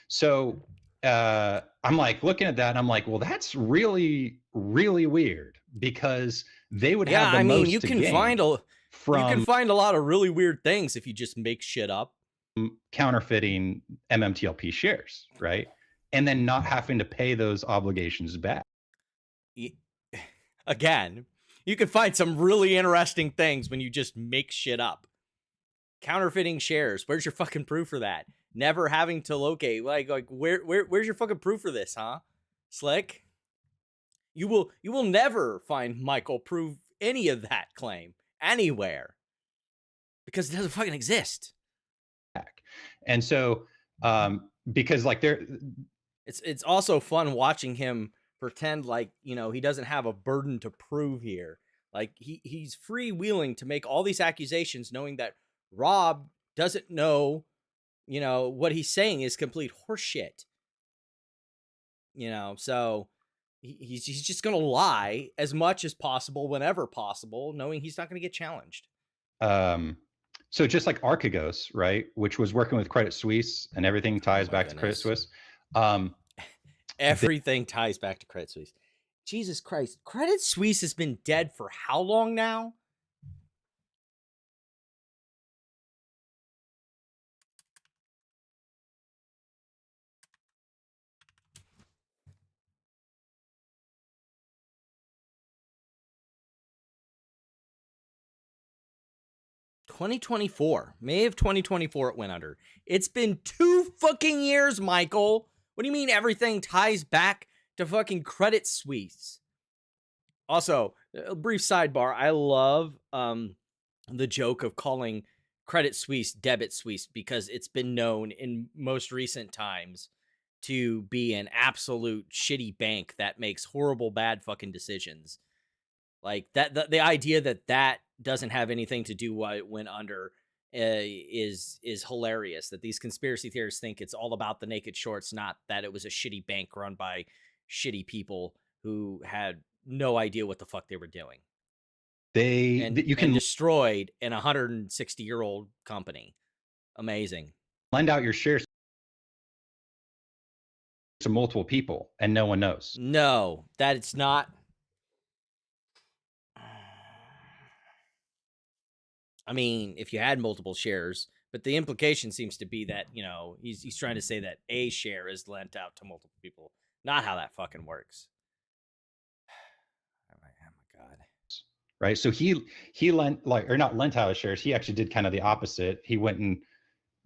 So I'm like looking at that and I'm like, well, that's really, really weird, because they would have the most you to can gain find you can from find a lot of really weird things if you just make shit up. counterfeiting MMTLP shares, right? And then not having to pay those obligations back. Again, you can find some really interesting things when you just make shit up. Counterfeiting shares. Where's your fucking proof for that? Never having to locate. Where's your fucking proof for this, huh? Slick? You will never find Michael prove any of that claim anywhere, because it doesn't fucking exist. And so because it's also fun watching him pretend like, he doesn't have a burden to prove here. Like he's freewheeling to make all these accusations, knowing that Robb doesn't know, what he's saying is complete horseshit. So he's just going to lie as much as possible, whenever possible, knowing he's not going to get challenged. So just like Archegos, right, which was working with Credit Suisse, and everything ties back to Credit Suisse. Everything ties back to Credit Suisse. Jesus Christ. Credit Suisse has been dead for how long now? $2024. May of 2024 it went under. It's been 2 fucking years, Michael. What do you mean everything ties back to fucking Credit Suisse? Also, a brief sidebar. I love the joke of calling Credit Suisse Debit Suisse, because it's been known in most recent times to be an absolute shitty bank that makes horrible, bad fucking decisions. Like that, the idea that doesn't have anything to do why it went under is hilarious. That these conspiracy theorists think it's all about the naked shorts, not that it was a shitty bank run by shitty people who had no idea what the fuck they were doing. And destroyed an 160-year-old company. Amazing. Lend out your shares to multiple people and no one knows. No, that it's not. I mean, if you had multiple shares, but the implication seems to be that, he's trying to say that a share is lent out to multiple people. Not how that fucking works. Oh my God. Right. So he lent not lent out his shares. He actually did kind of the opposite. He went and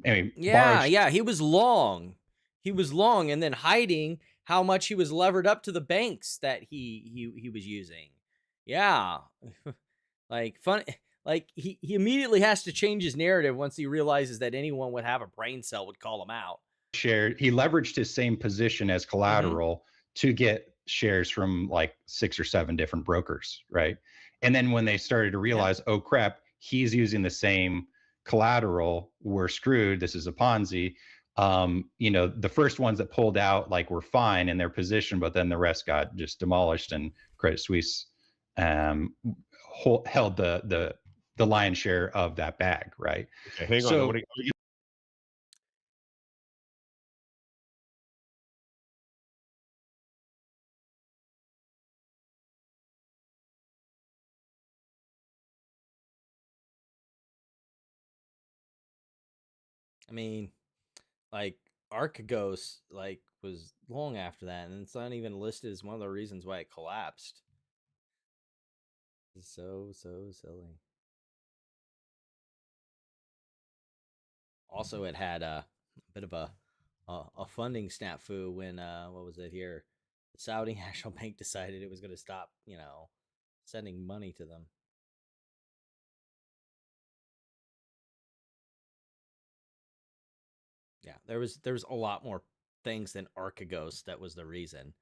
he was long. He was long and then hiding how much he was levered up to the banks that he was using. Yeah. Like fun. Like he immediately has to change his narrative once he realizes that anyone with have a brain cell would call him out. He leveraged his same position as collateral to get shares from like 6 or 7 different brokers, right? And then when they started to realize, oh crap, he's using the same collateral, we're screwed, this is a Ponzi. The first ones that pulled out like were fine in their position, but then the rest got just demolished, and Credit Suisse held the lion's share of that bag, right? Okay, hang on. What are you... I mean, like Archegos like was long after that, and it's not even listed as one of the reasons why it collapsed. It's so silly. Also, it had a bit of a funding snafu when what was it here? The Saudi National Bank decided it was going to stop, sending money to them. Yeah, there was a lot more things than Archegos that was the reason.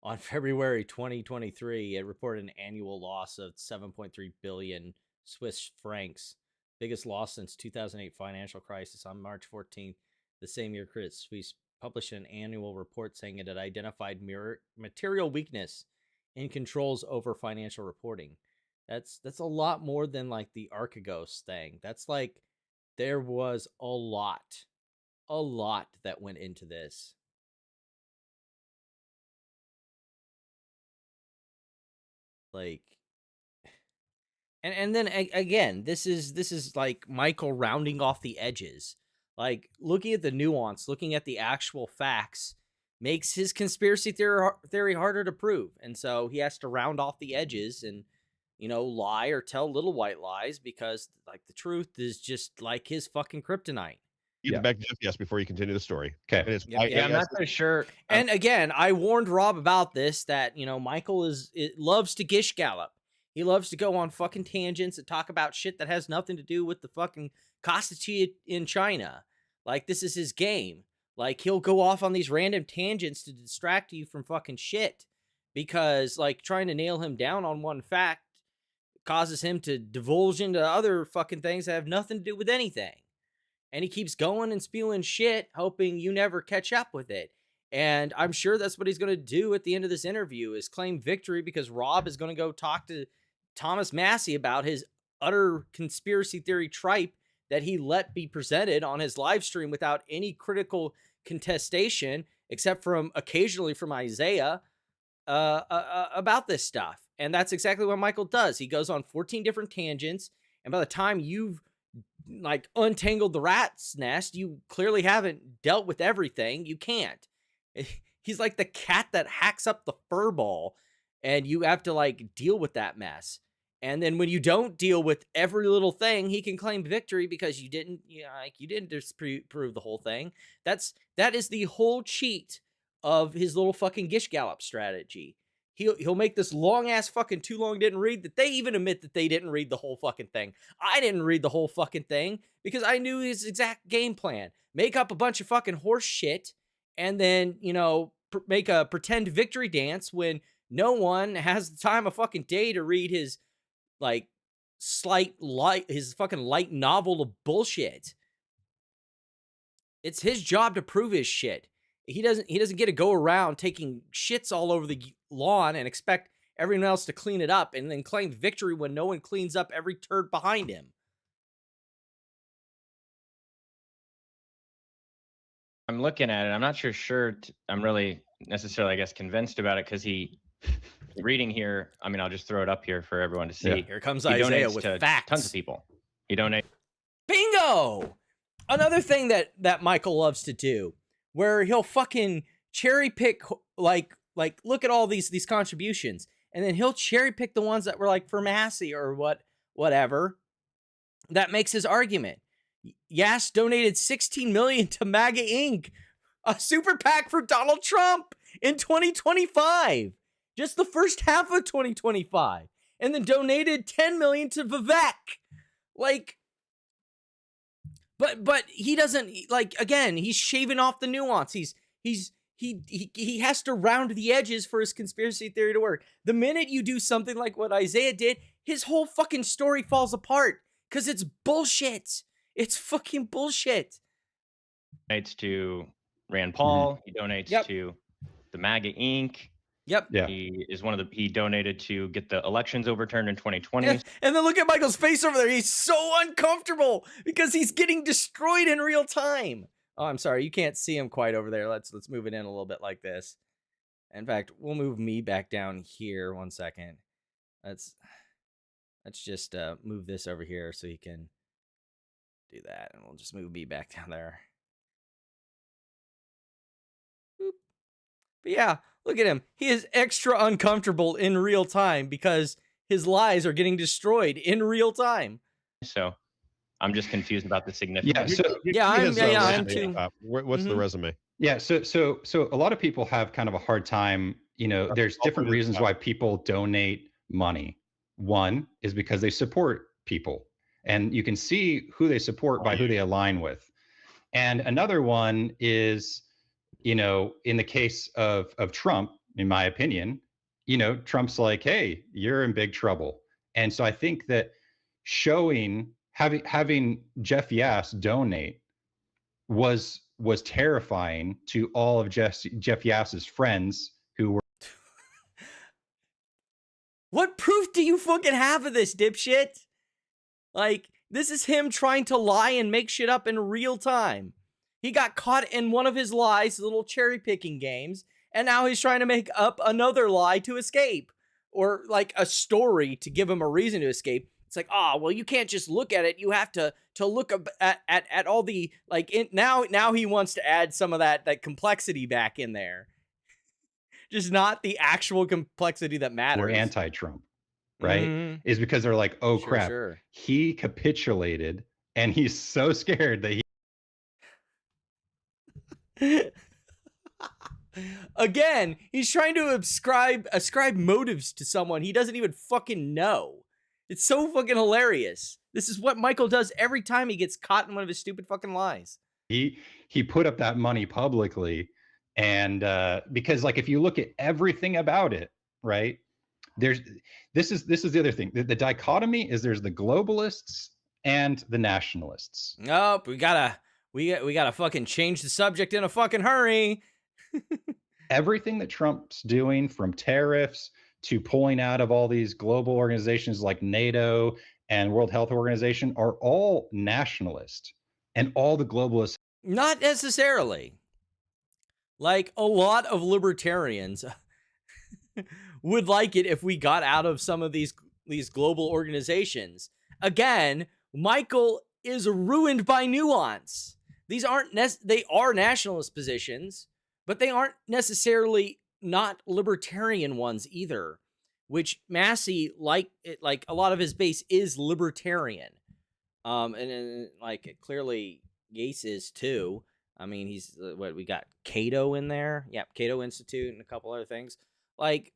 On February 2023, it reported an annual loss of 7.3 billion Swiss francs, biggest loss since 2008 financial crisis. On March 14th, the same year, Credit Suisse published an annual report saying it had identified material weakness in controls over financial reporting. That's a lot more than like the Archegos thing. That's like there was a lot that went into this. Like, and then again, this is like Michael rounding off the edges. Like looking at the nuance, looking at the actual facts makes his conspiracy theory harder to prove. And so he has to round off the edges and, lie or tell little white lies because like the truth is just like his fucking kryptonite. Get back to Jeff, yes, before you continue the story. Okay. I'm not so sure. And again, I warned Rob about this, that, Michael loves to gish gallop. He loves to go on fucking tangents and talk about shit that has nothing to do with the fucking Constitution in China. Like, this is his game. Like, he'll go off on these random tangents to distract you from fucking shit. Because, like, trying to nail him down on one fact causes him to divulge into other fucking things that have nothing to do with anything. And he keeps going and spewing shit, hoping you never catch up with it. And I'm sure that's what he's going to do at the end of this interview, is claim victory because Robb is going to go talk to Thomas Massie about his utter conspiracy theory tripe that he let be presented on his live stream without any critical contestation, except from occasionally from Isaiah, about this stuff. And that's exactly what Michael does. He goes on 14 different tangents. And by the time you've like untangled the rat's nest, you clearly haven't dealt with everything. You can't. He's like the cat that hacks up the fur ball, and you have to like deal with that mess. And then when you don't deal with every little thing, he can claim victory because you didn't disprove the whole thing. That is the whole cheat of his little fucking gish gallop strategy. He'll make this long ass fucking too long didn't read that they even admit that they didn't read the whole fucking thing. I didn't read the whole fucking thing because I knew his exact game plan. Make up a bunch of fucking horse shit and then, make a pretend victory dance when no one has the time of fucking day to read his like his fucking light novel of bullshit. It's his job to prove his shit. He doesn't get to go around taking shits all over the lawn and expect everyone else to clean it up and then claim victory when no one cleans up every turd behind him. I'm looking at it. I'm not sure. I'm really necessarily, I guess, convinced about it because reading here. I mean, I'll just throw it up here for everyone to see. Yeah. Here comes Isaiah with facts. Tons of people. He donates. Bingo! Another thing that Michael loves to do, where he'll fucking cherry pick, like look at all these contributions, and then he'll cherry pick the ones that were like for Massi or whatever. That makes his argument. Yas donated $16 million to MAGA Inc., a super PAC for Donald Trump, in 2025, just the first half of 2025, and then donated 10 million to Vivek. Like, but he doesn't, like, again, he's shaving off the nuance. He has to round the edges for his conspiracy theory to work. The minute you do something like what Isaiah did, his whole fucking story falls apart because it's bullshit. It's fucking bullshit. Donates to Rand Paul. He donates to the MAGA Inc. Yep. Yeah. He donated to get the elections overturned in 2020. Yeah. And then look at Michael's face over there. He's so uncomfortable because he's getting destroyed in real time. Oh, I'm sorry. You can't see him quite over there. Let's move it in a little bit like this. In fact, we'll move me back down here. 1 second. Let's just move this over here so he can do that. And we'll just move me back down there. Boop. But yeah, look at him. He is extra uncomfortable in real time because his lies are getting destroyed in real time. So I'm just confused about the significance. I'm too. What's the resume? Yeah, so a lot of people have kind of a hard time, there's different reasons why people donate money. One is because they support people, and you can see who they support by who they align with. And another one is, in the case of Trump, in my opinion, Trump's like, hey, you're in big trouble. And so I think that having Jeff Yass donate was terrifying to all of Jeff Yass's friends who were. What proof do you fucking have of this, dipshit? Like, this is him trying to lie and make shit up in real time. He got caught in one of his lies, little cherry picking games, and now he's trying to make up another lie to escape, or like a story to give him a reason to escape. It's like, well, you can't just look at it. You have to look at all the, like, now he wants to add some of that complexity back in there. Just not the actual complexity that matters. We're anti-Trump, right? Is because they're like, oh, crap. He capitulated, and he's so scared that he... Again, he's trying to ascribe motives to someone he doesn't even fucking know. It's so fucking hilarious. This is what Michael does every time he gets caught in one of his stupid fucking lies. He put up that money publicly, and because, like, if you look at everything about it, right? This is the other thing. The dichotomy is there's the globalists and the nationalists. Nope, we gotta fucking change the subject in a fucking hurry. Everything that Trump's doing, from tariffs to pulling out of all these global organizations like NATO and World Health Organization, are all nationalist, and all the globalists. Not necessarily. Like, a lot of libertarians would like it if we got out of some of these global organizations. Again, Michael is ruined by nuance. These aren't they are nationalist positions, but they aren't necessarily not libertarian ones either, which Massi, like a lot of his base is libertarian. And like, clearly Yates is too. I mean, he's we got Cato in there. Yep, Cato Institute and a couple other things. Like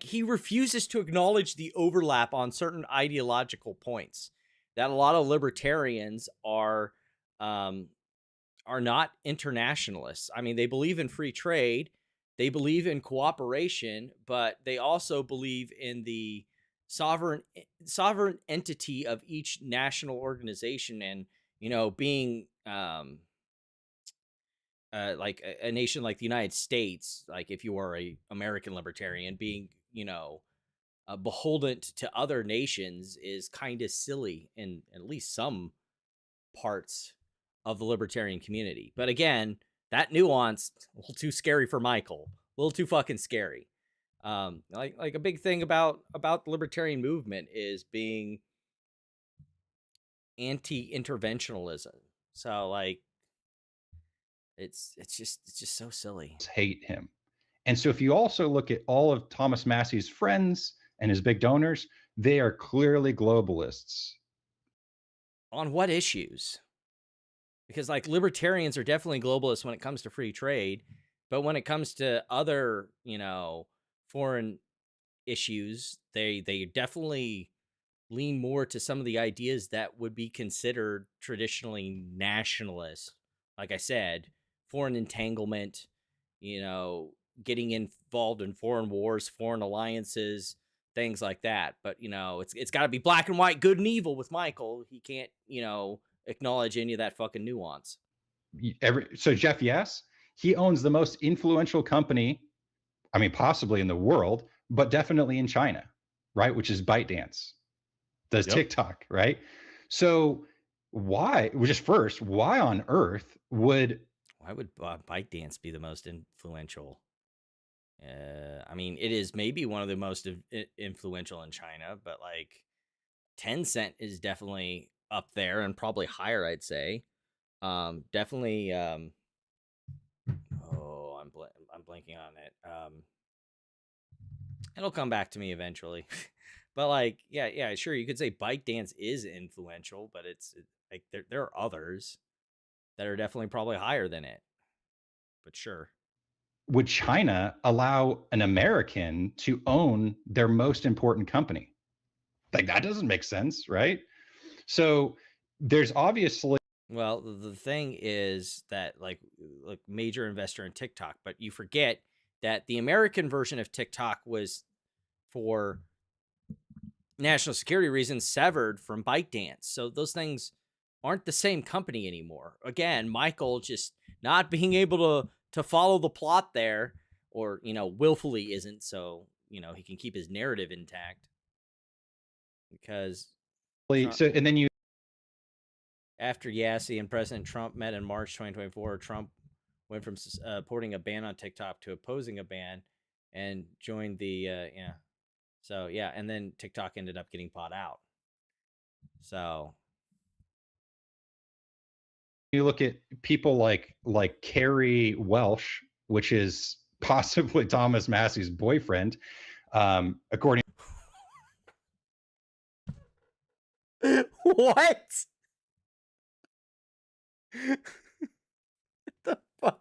he refuses to acknowledge the overlap on certain ideological points that a lot of libertarians are not internationalists. I mean, they believe in free trade, they believe in cooperation, but they also believe in the sovereign entity of each national organization, and being like a nation like the United States, like if you are a American libertarian, being beholden to other nations is kind of silly in at least some parts of the libertarian community. But again, that nuance, a little too scary for Michael, a little too fucking scary. Like a big thing about the libertarian movement is being anti-interventionalism. So like, it's just so silly. Hate him. And so if you also look at all of Thomas Massie's friends and his big donors, they are clearly globalists. On what issues? Because like libertarians are definitely globalists when it comes to free trade. But when it comes to other, foreign issues, they definitely lean more to some of the ideas that would be considered traditionally nationalist. Like I said, foreign entanglement, getting involved in foreign wars, foreign alliances, things like that. But it's got to be black and white, good and evil with Michael. He can't, acknowledge any of that fucking nuance. So Jeff, yes, he owns the most influential company, I mean, possibly in the world, but definitely in China, right? Which is ByteDance, does TikTok, right? So why on earth would ByteDance be the most influential? I mean, it is maybe one of the most influential in China, but like Tencent is definitely up there and probably higher, I'd say. Definitely. I'm blanking on it. It'll come back to me eventually. But like, yeah, sure. You could say ByteDance is influential, but it's like there are others that are definitely probably higher than it. But sure. Would China allow an American to own their most important company? Like, that doesn't make sense, right? So there's obviously. Well, the thing is that like major investor in TikTok, but you forget that the American version of TikTok was, for national security reasons, severed from ByteDance. So those things aren't the same company anymore. Again, Michael just not being able to follow the plot there, or willfully isn't, so he can keep his narrative intact. Because and then you, after Massi and President Trump met in March 2024, Trump went from supporting a ban on TikTok to opposing a ban and joined the So yeah, and then TikTok ended up getting bought out. So you look at people like Carrie Welsh, which is possibly Thomas Massie's boyfriend, according. What? The fuck?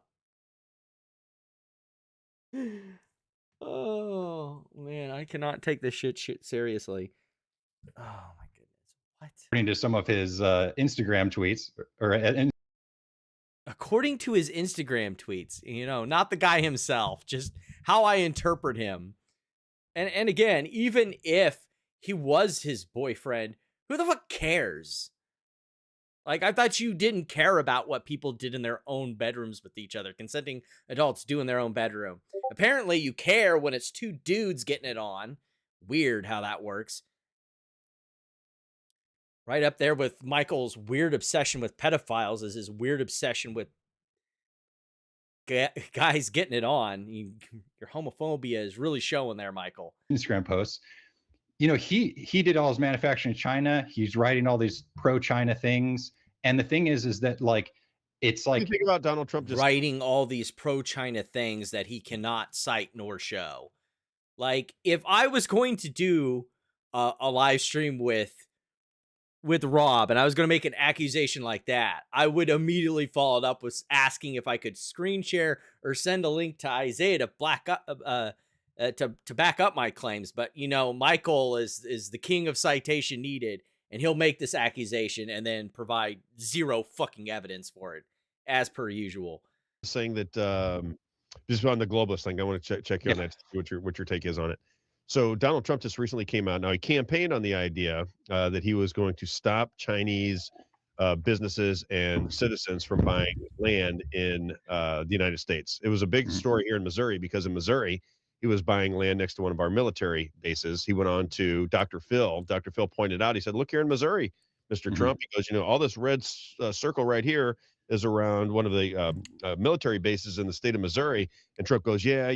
Oh man, I cannot take this shit seriously. Oh my goodness. What? According to some of his Instagram tweets, and according to his Instagram tweets, not the guy himself, just how I interpret him. And again, even if he was his boyfriend, who the fuck cares? Like, I thought you didn't care about what people did in their own bedrooms with each other. Consenting adults do in their own bedroom. Apparently, you care when it's two dudes getting it on. Weird how that works. Right up there with Michael's weird obsession with pedophiles is his weird obsession with guys getting it on. Your homophobia is really showing there, Michael. Instagram posts. He did all his manufacturing in China. He's writing all these pro-China things. And the thing is that like, it's like, you think about Donald Trump just writing all these pro-China things that he cannot cite nor show. Like, if I was going to do a live stream with Robb and I was going to make an accusation like that, I would immediately follow it up with asking if I could screen share or send a link to Isaiah to to back up my claims. But Michael is the king of citation needed, and he'll make this accusation and then provide zero fucking evidence for it, as per usual. saying that just on the globalist thing, I want to check you on that, what your take is on it. So Donald Trump just recently came out. Now, he campaigned on the idea that he was going to stop Chinese businesses and citizens from buying land in the United States. It was a big story here in Missouri because in Missouri, he was buying land next to one of our military bases. He went on to Dr. Phil. Dr. Phil pointed out, he said, look here in Missouri, Mr. Trump. He goes, all this red circle right here is around one of the military bases in the state of Missouri. And Trump goes, yeah,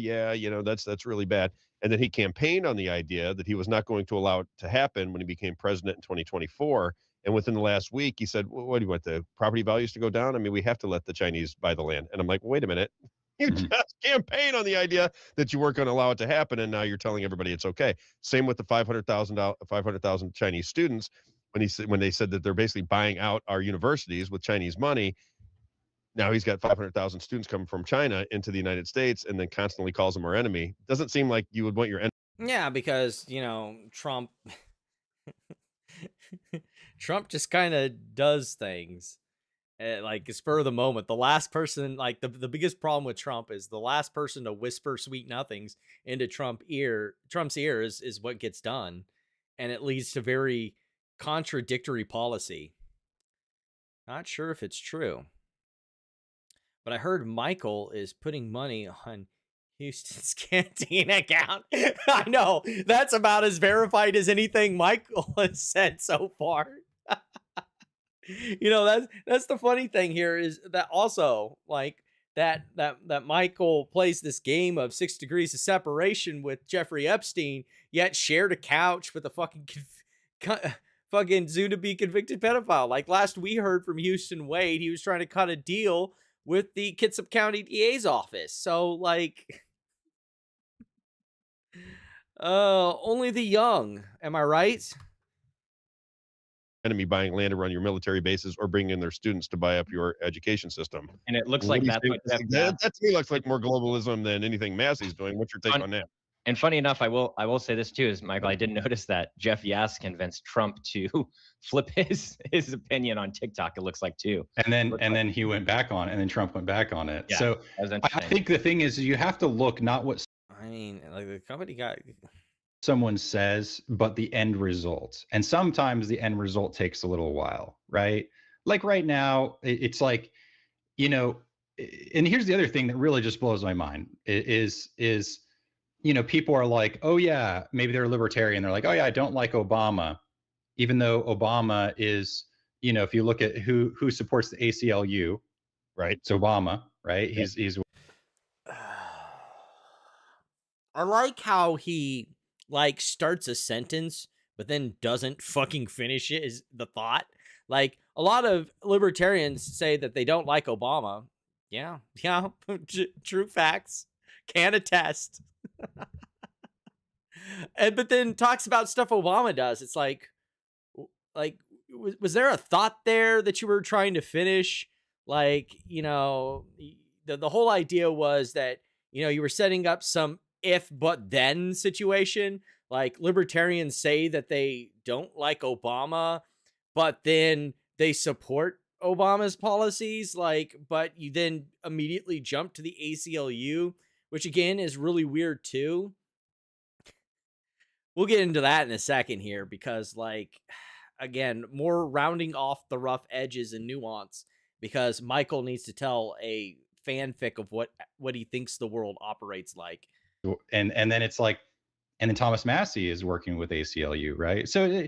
that's really bad. And then he campaigned on the idea that he was not going to allow it to happen when he became president in 2024. And within the last week, he said, well, what do you want, the property values to go down? I mean, we have to let the Chinese buy the land. And I'm like, wait a minute. You just campaigned on the idea that you weren't going to allow it to happen, and now you're telling everybody it's okay. Same with the 500,000 Chinese students when they said that they're basically buying out our universities with Chinese money. Now he's got 500,000 students coming from China into the United States and then constantly calls them our enemy. Doesn't seem like you would want your enemy. Yeah, because, Trump Trump just kind of does things like spur of the moment. The last person, like the biggest problem with Trump is the last person to whisper sweet nothings into Trump's ear is what gets done. And it leads to very contradictory policy. Not sure if it's true. But I heard Michael is putting money on Houston's canteen account. I know, that's about as verified as anything Michael has said so far. That's the funny thing here is that also like that Michael plays this game of 6 degrees of separation with Jeffrey Epstein, yet shared a couch with a fucking soon to be convicted pedophile. Like last we heard from Houston Wade, he was trying to cut a deal with the Kitsap County DA's office. So like, only the young, am I right? Enemy buying land to run your military bases or bringing in their students to buy up your education system. And it looks like that's what that to me looks like more globalism than anything Massey's doing. What's your take on that? And funny enough, I will say this too, is Michael, I didn't notice that Jeff Yass convinced Trump to flip his opinion on TikTok, it looks like too. And then he went back on it, and then Trump went back on it. Yeah, so I think the thing is you have to look not what like the company got someone says, but the end result. And sometimes the end result takes a little while, right? Like right now, it's like, and here's the other thing that really just blows my mind is people are like, oh yeah, maybe they're libertarian. They're like, oh yeah, I don't like Obama, even though Obama is, if you look at who supports the ACLU, right? It's Obama, right? Yeah. He's. I like how he like starts a sentence, but then doesn't fucking finish it is the thought. Like a lot of libertarians say that they don't like Obama. Yeah. True facts. Can attest. But then talks about stuff Obama does. It's like, was there a thought there that you were trying to finish? Like, the whole idea was that, you were setting up some if but then situation. Like libertarians say that they don't like Obama, but then they support Obama's policies. Like, but you then immediately jump to the ACLU, which again is really weird too. We'll get into that in a second here because, like, again, more rounding off the rough edges and nuance because Michael needs to tell a fanfic of what he thinks the world operates like. And then it's like, and then Thomas Massie is working with ACLU, right? So,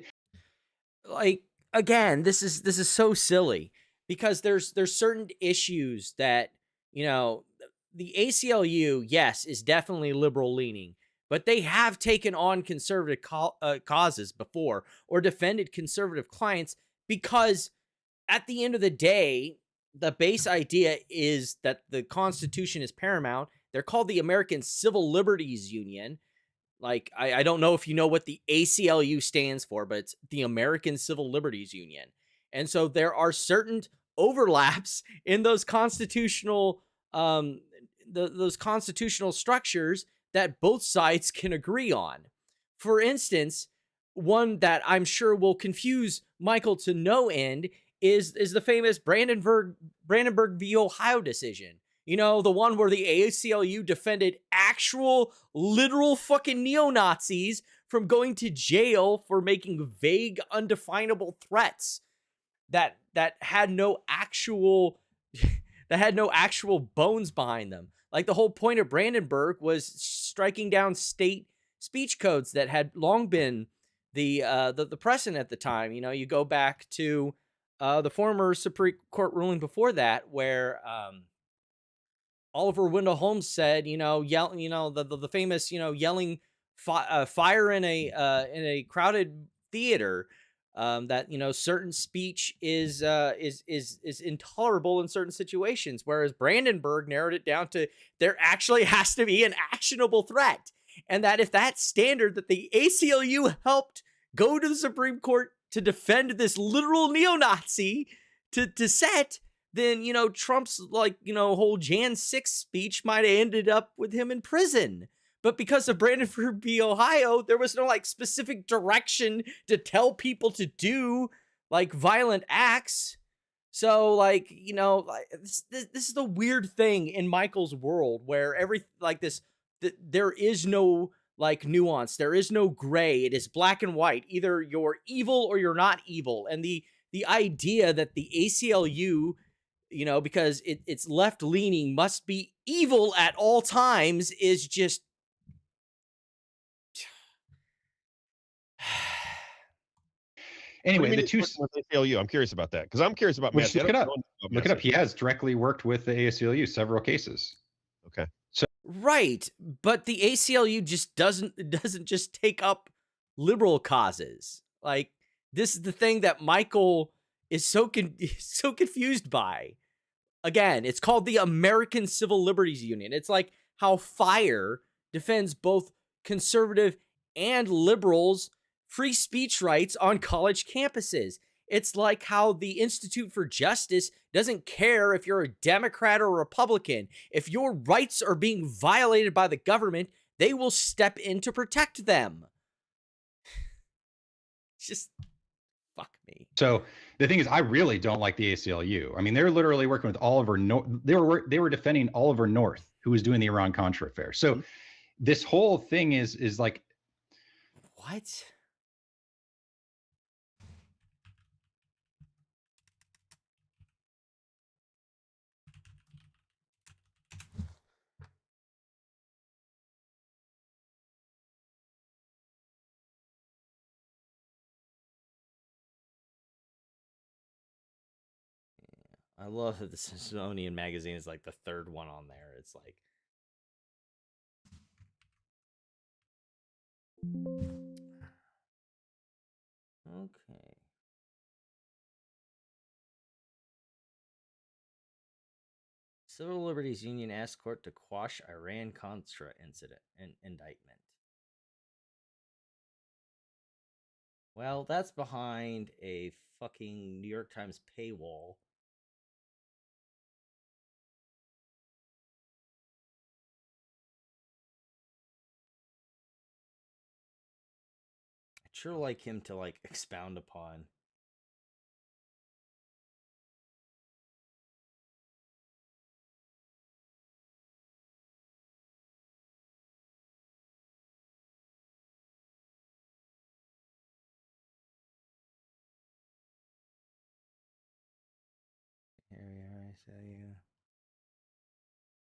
like, again, this is so silly because there's certain issues that the ACLU, yes, is definitely liberal leaning, but they have taken on conservative causes before or defended conservative clients because at the end of the day, the base idea is that the Constitution is paramount. They're called the American Civil Liberties Union. Like, I don't know if you know what the ACLU stands for, but it's the American Civil Liberties Union. And so there are certain overlaps in those constitutional those constitutional structures that both sides can agree on. For instance, one that I'm sure will confuse Michael to no end is the famous Brandenburg v. Ohio decision. The one where the ACLU defended actual literal fucking neo-Nazis from going to jail for making vague, undefinable threats that had no actual bones behind them. Like the whole point of Brandenburg was striking down state speech codes that had long been the precedent at the time. You go back to the former Supreme Court ruling before that, where Oliver Wendell Holmes said, the famous, yelling fire in a crowded theater, that certain speech is intolerable in certain situations, whereas Brandenburg narrowed it down to there actually has to be an actionable threat, and that if that standard that the ACLU helped go to the Supreme Court to defend this literal neo-Nazi to set then, you know, Trump's like, you know, whole Jan 6 speech might have ended up with him in prison. But because of Brandenburg v. Ohio, there was no like specific direction to tell people to do like violent acts. So like, you know, like this is the weird thing in Michael's world where there is no like nuance. There is no gray. It is black and white. Either you're evil or you're not evil. And the idea that the ACLU, you know, because it's left leaning, must be evil at all times is just. Anyway, the two ACLU. I'm curious about that because I'm curious about Massi. Look it up. Look it up. He has directly worked with the ACLU several cases. Okay. So right, but the ACLU just doesn't just take up liberal causes. Like this is the thing that Michael is so confused by. Again, it's called the American Civil Liberties Union. It's like how FIRE defends both conservative and liberals' free speech rights on college campuses. It's like how the Institute for Justice doesn't care if you're a Democrat or a Republican. If your rights are being violated by the government, they will step in to protect them. Just fuck me. So the thing is, I really don't like the ACLU. I mean, they're literally working with Oliver North. They were defending Oliver North, who was doing the Iran-Contra affair. So this whole thing is like, what? I love that the Smithsonian magazine is like the third one on there. It's like, okay. Civil Liberties Union asks court to quash Iran-Contra incident and indictment. Well, that's behind a fucking New York Times paywall. I'd sure like him to like expound upon.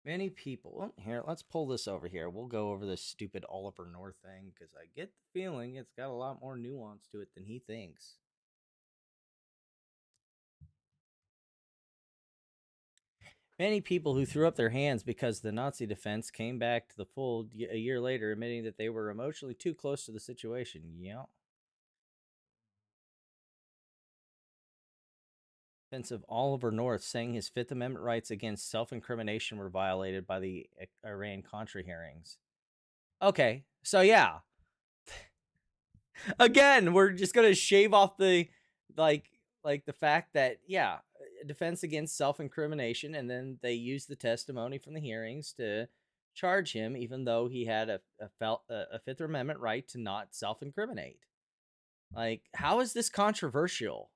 Many people. Well, here, let's pull this over here. We'll go over this stupid Oliver North thing because I get the feeling it's got a lot more nuance to it than he thinks. Many people who threw up their hands because the Nazi defense came back to the fold a year later, admitting that they were emotionally too close to the situation. Yeah. Defense of Oliver North saying his Fifth Amendment rights against self-incrimination were violated by the Iran-Contra hearings. Okay, so yeah. Again, we're just gonna shave off the like the fact that yeah, defense against self-incrimination, and then they use the testimony from the hearings to charge him, even though he had a Fifth Amendment right to not self-incriminate. Like, how is this controversial?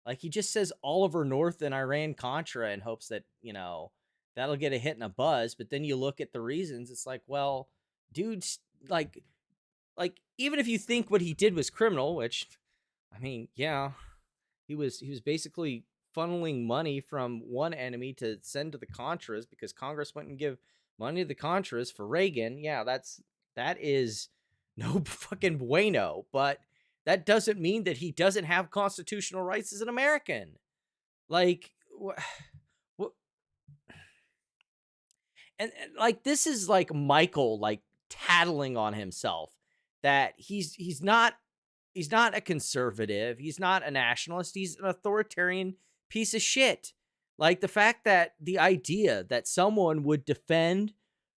Like, he just says Oliver North and Iran-Contra in hopes that, you know, that'll get a hit and a buzz. But then you look at the reasons, it's like, well, dude's like even if you think what he did was criminal, which, I mean, yeah, he was basically funneling money from one enemy to send to the Contras because Congress wouldn't give money to the Contras for Reagan. Yeah, that is no fucking bueno, but that doesn't mean that he doesn't have constitutional rights as an American. Like, what? And like, this is like Michael, like tattling on himself that he's not a conservative. He's not a nationalist. He's an authoritarian piece of shit. Like the fact that the idea that someone would defend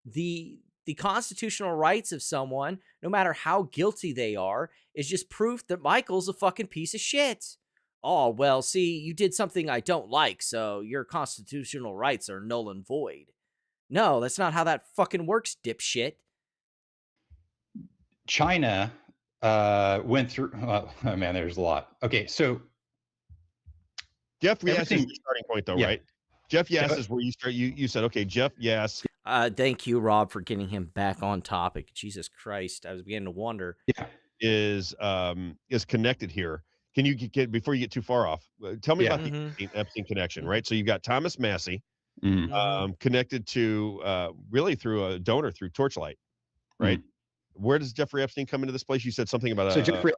the constitutional rights of someone, no matter how guilty they are, is just proof that Michael's a fucking piece of shit. oh, well, see, you did something I don't like, so your constitutional rights are null and void. No, that's not how that fucking works, dipshit. China went through. Oh man, there's a lot. Okay, so Jeff Yass is everything- the starting point, though, yeah. right? Jeff Yass is where you start. You said, okay, Jeff Yass Thank you, Rob, for getting him back on topic. Jesus Christ, I was beginning to wonder. Yeah. is connected here. Can you get before you get too far off? Tell me Yeah. about the Epstein connection, right? So you've got Thomas Massie Mhm. connected to really through a donor through Torchlight, right? Where does Jeffrey Epstein come into this place? You said something about So Jeffrey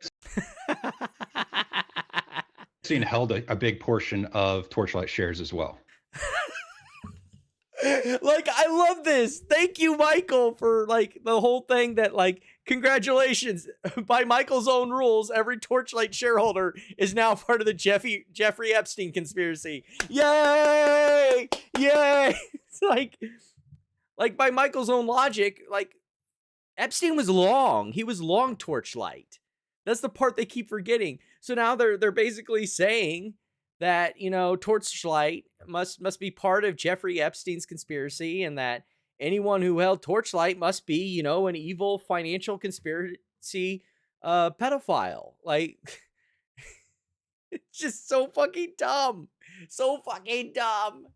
Epstein held a big portion of Torchlight shares as well. Like, I love this. Thank you, Michael, for like the whole thing that like, congratulations. By Michael's own rules, every Torchlight shareholder is now part of the Jeffrey Epstein conspiracy. Yay! Yay! It's like by Michael's own logic, like Epstein was long. He was long Torchlight. That's the part they keep forgetting. So now they're basically saying that, you know, Torchlight must be part of Jeffrey Epstein's conspiracy, and that anyone who held Torchlight must be, you know, an evil financial conspiracy pedophile. Like, it's just so fucking dumb. So fucking dumb.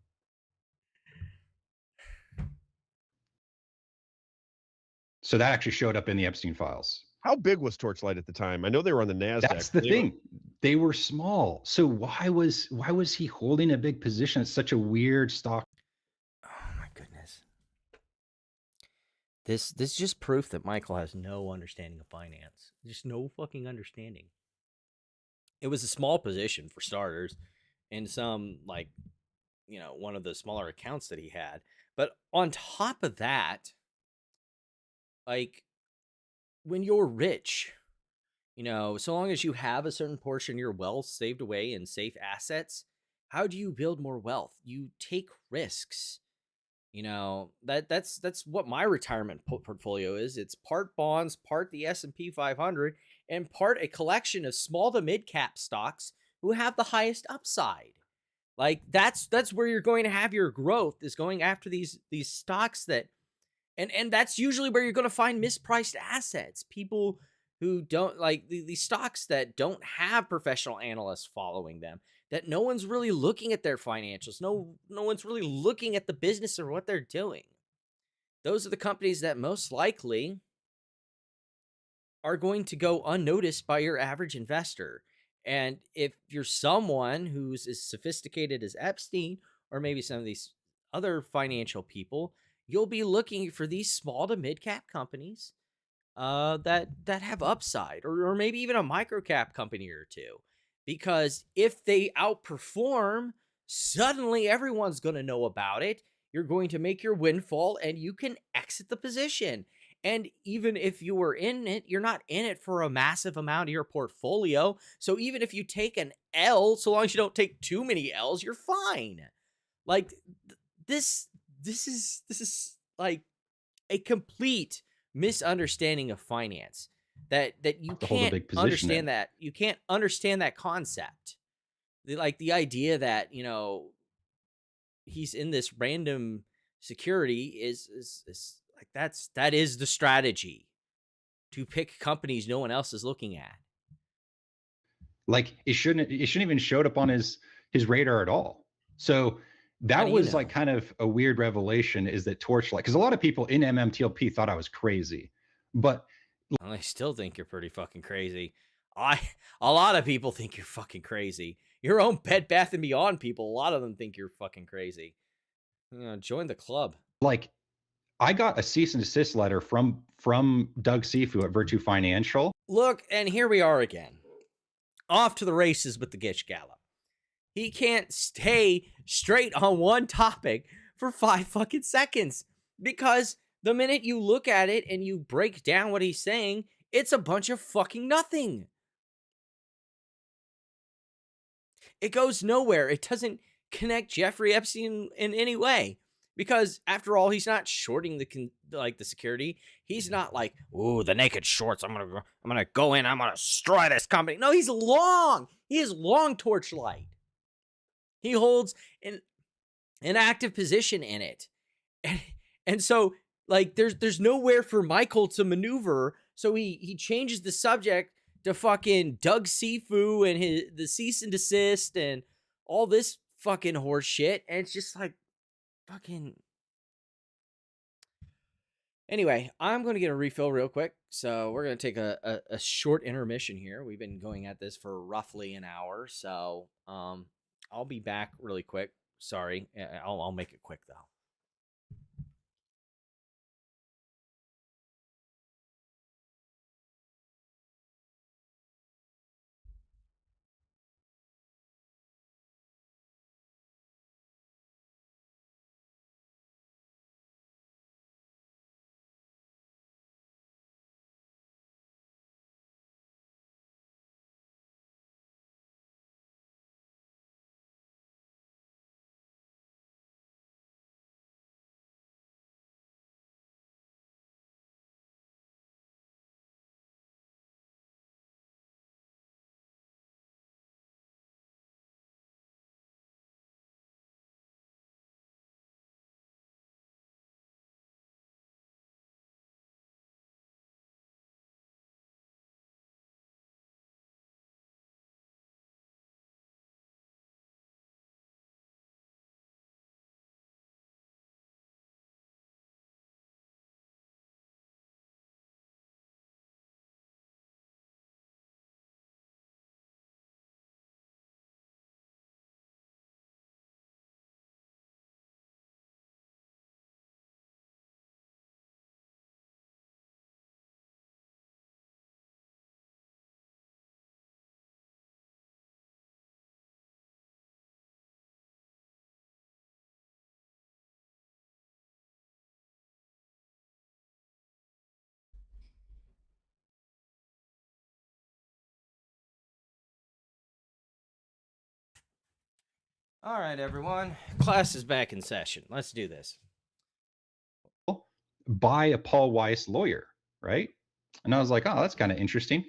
So that actually showed up in the Epstein files. How big was Torchlight at the time? I know they were on the NASDAQ. That's the thing. They were small. So why was he holding a big position? It's such a weird stock. Oh my goodness. This is just proof that Michael has no understanding of finance. Just no fucking understanding. It was a small position for starters, and some, like, you know, one of the smaller accounts that he had. But on top of that, like, when you're rich, you know, so long as you have a certain portion of your wealth saved away in safe assets, how do you build more wealth? You take risks. You know, that's what my retirement portfolio is. It's part bonds, part the S&P 500, and part a collection of small to mid cap stocks who have the highest upside. Like, that's where you're going to have your growth, is going after these stocks that, and that's usually where you're going to find mispriced assets. People who don't, like, these stocks that don't have professional analysts following them, that no one's really looking at their financials. No one's really looking at the business or what they're doing. Those are the companies that most likely are going to go unnoticed by your average investor. And if you're someone who's as sophisticated as Epstein, or maybe some of these other financial people, you'll be looking for these small to mid cap companies that have upside, or maybe even a micro cap company or two. Because if they outperform, suddenly everyone's going to know about it. You're going to make your windfall and you can exit the position. And even if you were in it, you're not in it for a massive amount of your portfolio. So even if you take an L, so long as you don't take too many L's, you're fine. Like, this is like a complete misunderstanding of finance. That you can't understand that. You can't understand that concept. Like, the idea that, you know, he's in this random security is like, that is the strategy, to pick companies no one else is looking at. Like, it shouldn't even showed up on his radar at all. So that was like kind of a weird revelation, is that Torchlight, because a lot of people in MMTLP thought I was crazy, but I still think you're pretty fucking crazy. A lot of people think you're fucking crazy. Your own Bed Bath & Beyond people, a lot of them think you're fucking crazy. You know, join the club. Like, I got a cease and desist letter from Doug Sifu at Virtue Financial. Look, and here we are again. Off to the races with the Gish Gallop. He can't stay straight on one topic for 5 fucking seconds, because the minute you look at it and you break down what he's saying, it's a bunch of fucking nothing. It goes nowhere. It doesn't connect Jeffrey Epstein in any way. Because after all, he's not shorting the security. He's not like, ooh, the naked shorts. I'm gonna go in. I'm gonna destroy this company. No, he's long. He is long torchlight. He holds an active position in it, and so like there's nowhere for Michael to maneuver. So he changes the subject to fucking Doug Sifu and the cease and desist and all this fucking horse shit, and it's just like fucking. Anyway, I'm going to get a refill real quick. So we're going to take a short intermission here. We've been going at this for roughly an hour. So I'll be back really quick. Sorry. I'll make it quick, though. All right, everyone. Class is back in session. Let's do this. By a Paul Weiss lawyer, right? And I was like, oh, that's kind of interesting.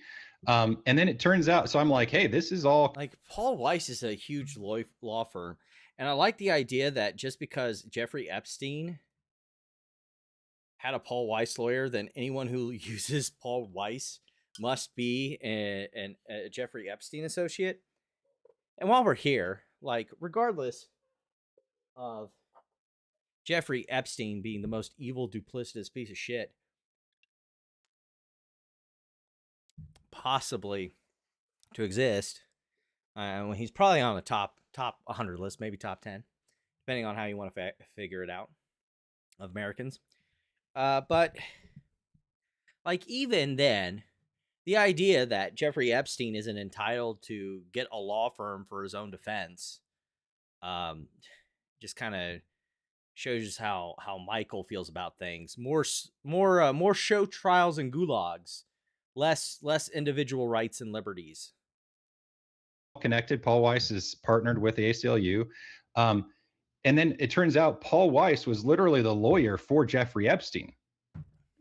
And then it turns out, so I'm like, hey, this is all like Paul Weiss is a huge law firm. And I like the idea that just because Jeffrey Epstein had a Paul Weiss lawyer, then anyone who uses Paul Weiss must be a Jeffrey Epstein associate. And while we're here, like, regardless of Jeffrey Epstein being the most evil, duplicitous piece of shit possibly to exist, he's probably on the top 100 list, maybe top 10, depending on how you want to figure it out, of Americans. But like, even then, the idea that Jeffrey Epstein isn't entitled to get a law firm for his own defense, just kind of shows us how Michael feels about things. More show trials and gulags, less individual rights and liberties. connected. Paul Weiss is partnered with the ACLU. And then it turns out Paul Weiss was literally the lawyer for Jeffrey Epstein,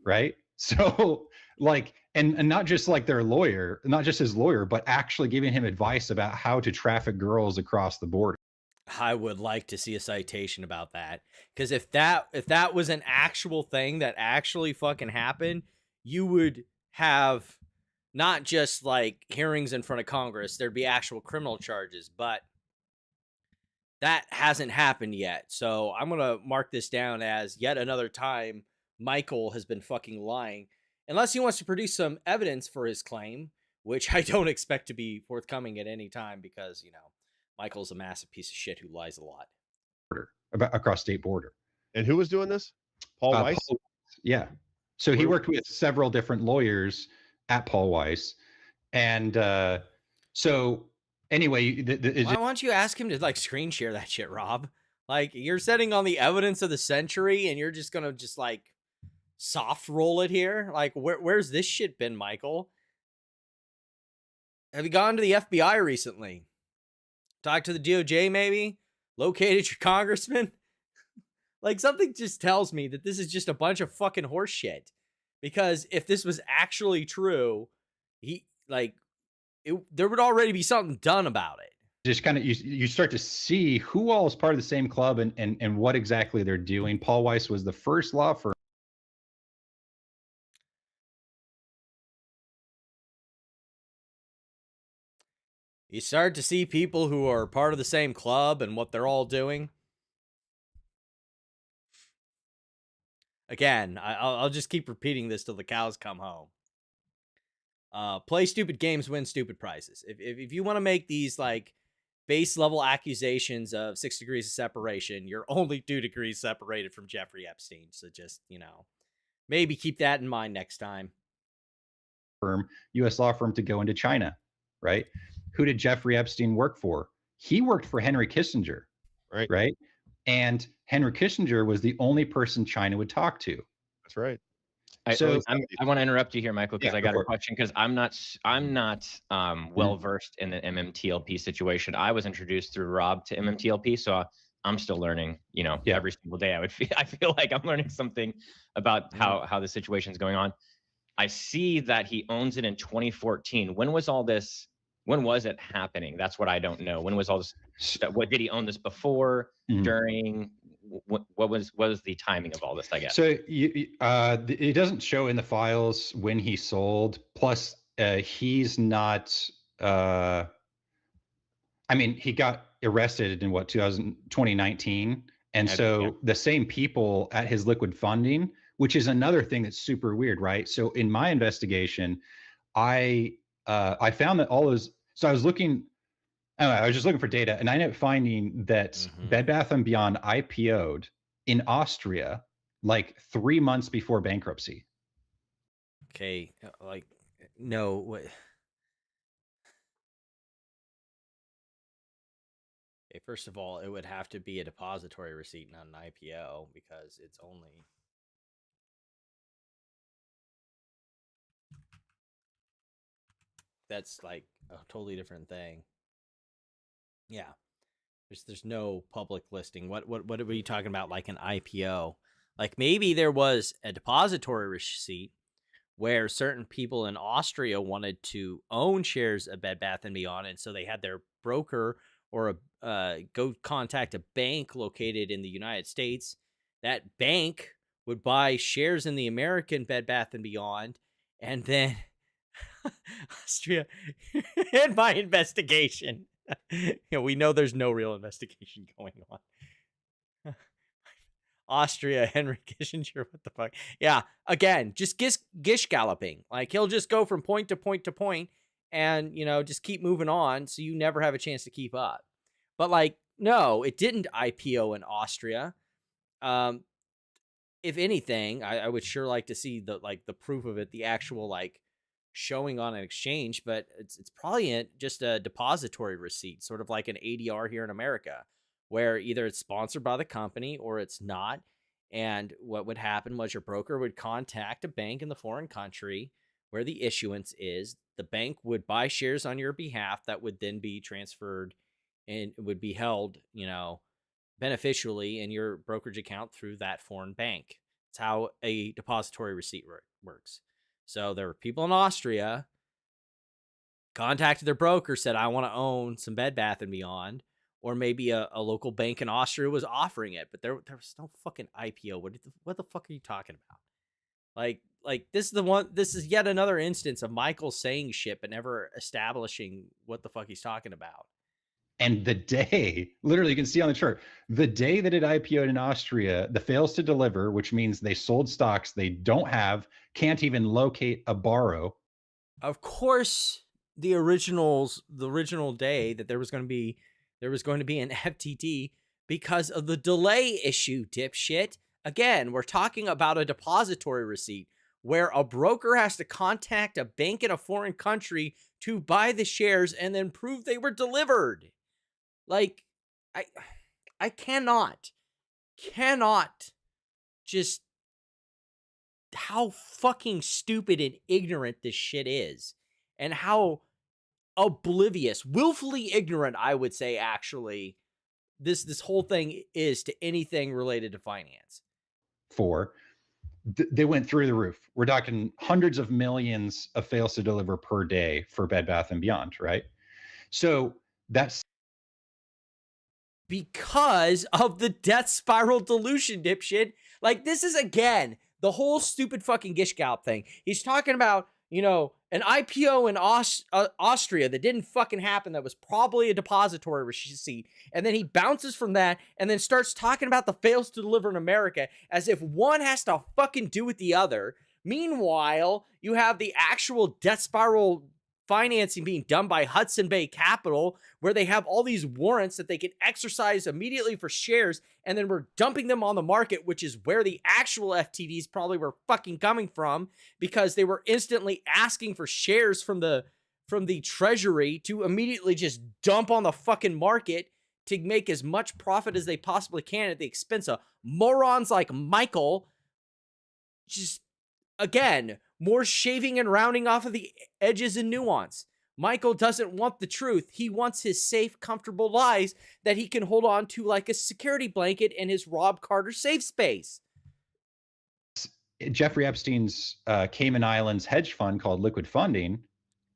right? So like, and not just like their lawyer, not just his lawyer, but actually giving him advice about how to traffic girls across the border. I would like to see a citation about that, because if that was an actual thing that actually fucking happened, you would have not just like hearings in front of Congress, there'd be actual criminal charges, but that hasn't happened yet. So I'm going to mark this down as yet another time Michael has been fucking lying, unless he wants to produce some evidence for his claim, which I don't expect to be forthcoming at any time, because, you know, Michael's a massive piece of shit who lies a lot. About across state border. And who was doing this? Paul Weiss? Yeah. So he worked with several different lawyers at Paul Weiss. And so anyway, why don't you ask him to like screen share that shit, Rob? Like, you're sitting on the evidence of the century and you're just going to just like soft roll it here. Like, where's this shit been, Michael? Have you gone to the FBI recently? Talked to the DOJ, maybe? Located your congressman? Like, something just tells me that this is just a bunch of fucking horse shit. Because if this was actually true, there would already be something done about it. Just kind of you start to see who all is part of the same club and what exactly they're doing. Paul Weiss was the first law firm. You start to see people who are part of the same club and what they're all doing. Again, I'll just keep repeating this till the cows come home. Play stupid games, win stupid prizes. If you want to make these like base level accusations of 6 degrees of separation, you're only 2 degrees separated from Jeffrey Epstein. So just, maybe keep that in mind next time. U.S. law firm to go into China, right? Who did Jeffrey Epstein work for? He worked for Henry Kissinger, right? And Henry Kissinger was the only person China would talk to. That's right. I want to interrupt you here, Michael, because I got a question. Because I'm not well versed in the MMTLP situation. I was introduced through Robb to MMTLP, so I'm still learning. Every single day I feel like I'm learning something about how the situation is going on. I see that he owns it in 2014. When was all this? When was it happening? That's what I don't know. When was all this? What did he own this before? During? What was the timing of all this? I guess. So it doesn't show in the files when he sold. Plus, he's not. I mean, he got arrested in 2019, and so the same people at his liquid funding, which is another thing that's super weird, right? So in my investigation, I found that all those. So I was looking. I was just looking for data, and I ended up finding that Bed Bath & Beyond IPO'd in Austria like 3 months before bankruptcy. Okay, no. What? Okay, first of all, it would have to be a depository receipt, not an IPO, because it's only. That's like a totally different thing. Yeah, there's no public listing. What are we talking about? Like an IPO? Like maybe there was a depository receipt where certain people in Austria wanted to own shares of Bed Bath & Beyond, and so they had their broker or go contact a bank located in the United States. That bank would buy shares in the American Bed Bath & Beyond, and then Austria, in my investigation, we know there's no real investigation going on. Austria, Henry Kissinger, what the fuck? Yeah, again, just gish galloping. Like, he'll just go from point to point to point and, just keep moving on, so you never have a chance to keep up. But, like, no, it didn't IPO in Austria. If anything, I would sure like to see the proof of it, the actual, showing on an exchange, but it's probably just a depository receipt, sort of like an ADR here in America, where either it's sponsored by the company or it's not. And what would happen was your broker would contact a bank in the foreign country where the issuance is. The bank would buy shares on your behalf that would then be transferred and would be held, beneficially in your brokerage account through that foreign bank. It's how a depository receipt works. So there were people in Austria contacted their broker, said, I want to own some Bed Bath & Beyond, or maybe a local bank in Austria was offering it, but there was no fucking IPO. What the fuck are you talking about? Like this is yet another instance of Michael saying shit, but never establishing what the fuck he's talking about. And the day, literally, you can see on the chart, the day that it IPO'd in Austria, the fails to deliver, which means they sold stocks they don't have, can't even locate a borrow. Of course, the original day that there was going to be an FTD because of the delay issue, dipshit. Again, we're talking about a depository receipt where a broker has to contact a bank in a foreign country to buy the shares and then prove they were delivered. Like, I cannot just how fucking stupid and ignorant this shit is, and how oblivious, willfully ignorant, I would say, actually, this whole thing is to anything related to finance. They went through the roof. We're talking hundreds of millions of fails to deliver per day for Bed Bath & Beyond, right? So that's because of the death spiral delusion, dipshit. Like, this is, again, the whole stupid fucking Gish Gallop thing. He's talking about, you know, an IPO in Austria that didn't fucking happen, that was probably a depository receipt. And then he bounces from that and then starts talking about the fails to deliver in America as if one has to fucking do with the other. Meanwhile, you have the actual death spiral financing being done by Hudson Bay Capital, where they have all these warrants that they can exercise immediately for shares, and then we're dumping them on the market, which is where the actual FTDs probably were fucking coming from, because they were instantly asking for shares from the treasury to immediately just dump on the fucking market to make as much profit as they possibly can at the expense of morons like Michael. Just, again, more shaving and rounding off of the edges and nuance. Michael doesn't want the truth. He wants his safe, comfortable lies that he can hold on to like a security blanket in his Robb Carter safe space. Jeffrey Epstein's Cayman Islands hedge fund called Liquid Funding.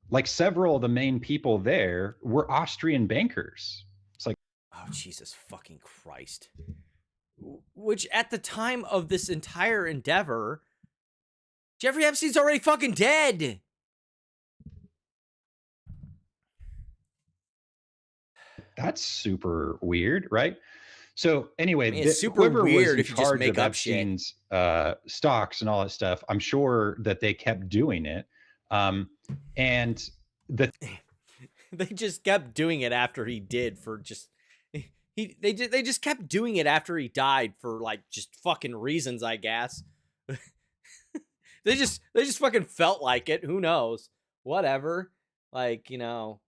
Like, several of the main people there were Austrian bankers. It's like, oh, Jesus fucking Christ. Which, at the time of this entire endeavor, Jeffrey Epstein's already fucking dead. That's super weird, right? So anyway, it's super weird if you just make up Epstein's stocks and all that stuff. I'm sure that they kept doing it, and they just kept doing it after he did for just they just kept doing it after he died for like just fucking reasons, I guess. They just fucking felt like it. Who knows? Whatever. Like, you know,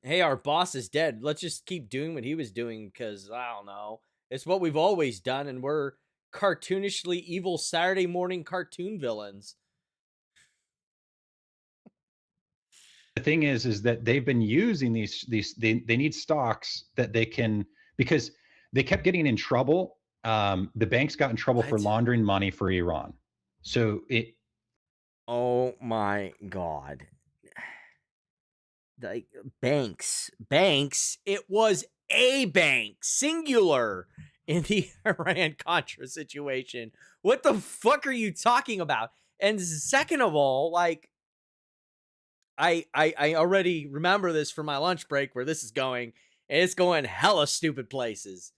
hey, our boss is dead. Let's just keep doing what he was doing because, I don't know, it's what we've always done, and we're cartoonishly evil Saturday morning cartoon villains. The thing is that they've been using these they need stocks that they can, because they kept getting in trouble. The banks got in trouble for laundering money for Iran. So oh my God. Like, banks, it was a bank, singular, in the Iran-Contra situation. What the fuck are you talking about? And second of all, like, I already remember this from my lunch break where this is going, and it's going hella stupid places.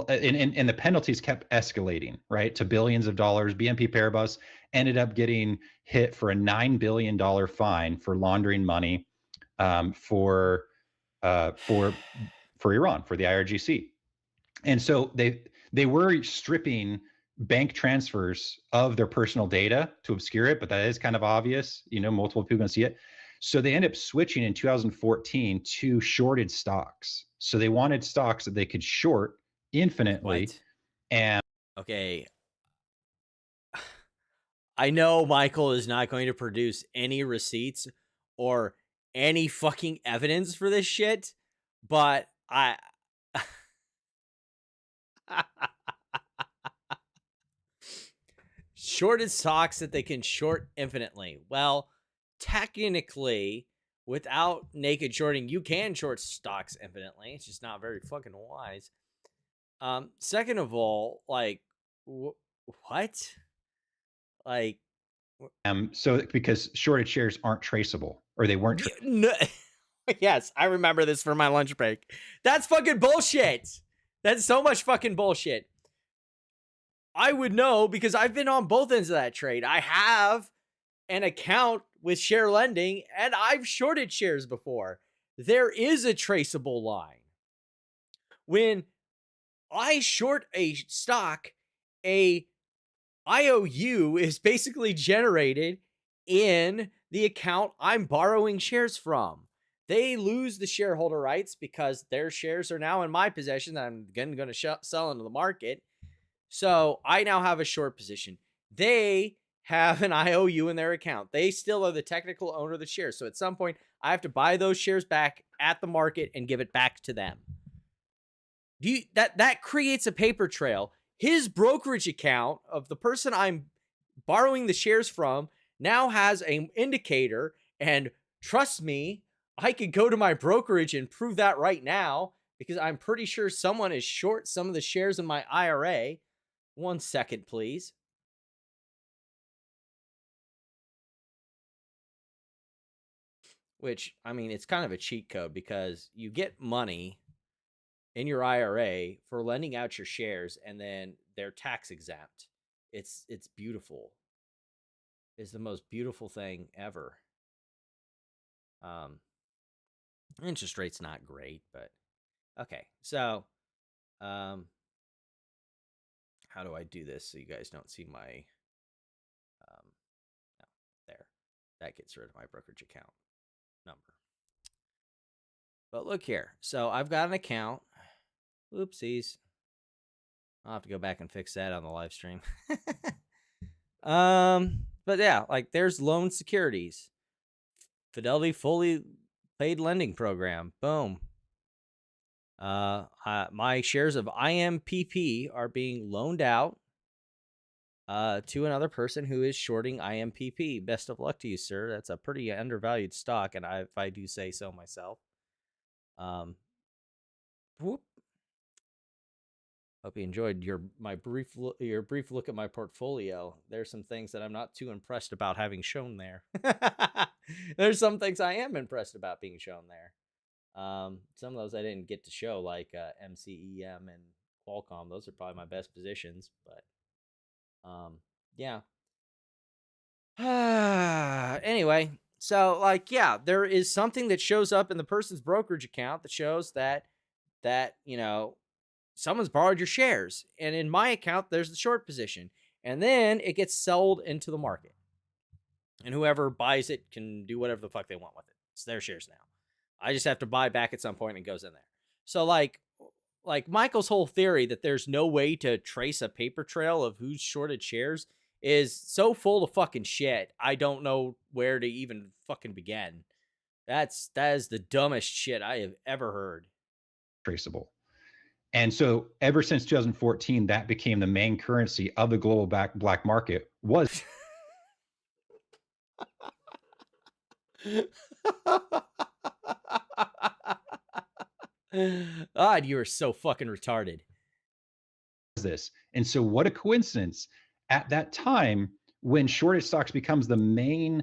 And the penalties kept escalating, right, to billions of dollars. BNP Paribas ended up getting hit for a $9 billion fine for laundering money for Iran, for the IRGC. And so they were stripping bank transfers of their personal data to obscure it, but that is kind of obvious. You know, multiple people can see it. So they end up switching in 2014 to shorted stocks. So they wanted stocks that they could short infinitely. What? And okay, I know Michael is not going to produce any receipts or any fucking evidence for this shit, but shorted stocks that they can short infinitely. Well, technically, without naked shorting, you can short stocks infinitely. It's just not very fucking wise. Second of all, like, what? Like, so because shorted shares aren't traceable, or they weren't. No, yes, I remember this from my lunch break. That's fucking bullshit. That's so much fucking bullshit. I would know because I've been on both ends of that trade. I have an account with share lending, and I've shorted shares before. There is a traceable line. When I short a stock, a IOU is basically generated in the account I'm borrowing shares from. They lose the shareholder rights because their shares are now in my possession that I'm again going to sell into the market. So I now have a short position. They have an IOU in their account. They still are the technical owner of the shares. So at some point, I have to buy those shares back at the market and give it back to them. that creates a paper trail. His brokerage account of the person I'm borrowing the shares from now has an indicator, and trust me, I could go to my brokerage and prove that right now because I'm pretty sure someone is short some of the shares in my IRA. 1 second, please. Which, I mean, it's kind of a cheat code because you get money in your IRA for lending out your shares, and then they're tax exempt. It's beautiful. It's the most beautiful thing ever. Interest rate's not great, but okay. So, how do I do this so you guys don't see my, no, there. That gets rid of my brokerage account number. But look here. So I've got an account. Oopsies. I'll have to go back and fix that on the live stream. But yeah, like there's loan securities. Fidelity fully paid lending program. Boom. My shares of IMPP are being loaned out to another person who is shorting IMPP. Best of luck to you, sir. That's a pretty undervalued stock, and if I do say so myself. Whoop. Hope you enjoyed your brief look at my portfolio. There's some things that I'm not too impressed about having shown there. There's some things I am impressed about being shown there. Some of those I didn't get to show, like MCEM and Qualcomm. Those are probably my best positions, but yeah. Anyway, so like, yeah, there is something that shows up in the person's brokerage account that shows that you know, someone's borrowed your shares, and in my account there's the short position, and then it gets sold into the market, and whoever buys it can do whatever the fuck they want with it. It's their shares now. I just have to buy back at some point and it goes in there. So like Michael's whole theory that there's no way to trace a paper trail of who's shorted shares is so full of fucking shit. I don't know where to even fucking begin. That is the dumbest shit I have ever heard. Traceable. And so ever since 2014, that became the main currency of the global black market was. God, you are so fucking retarded. This. And so what a coincidence. At that time, when shorted stocks becomes the main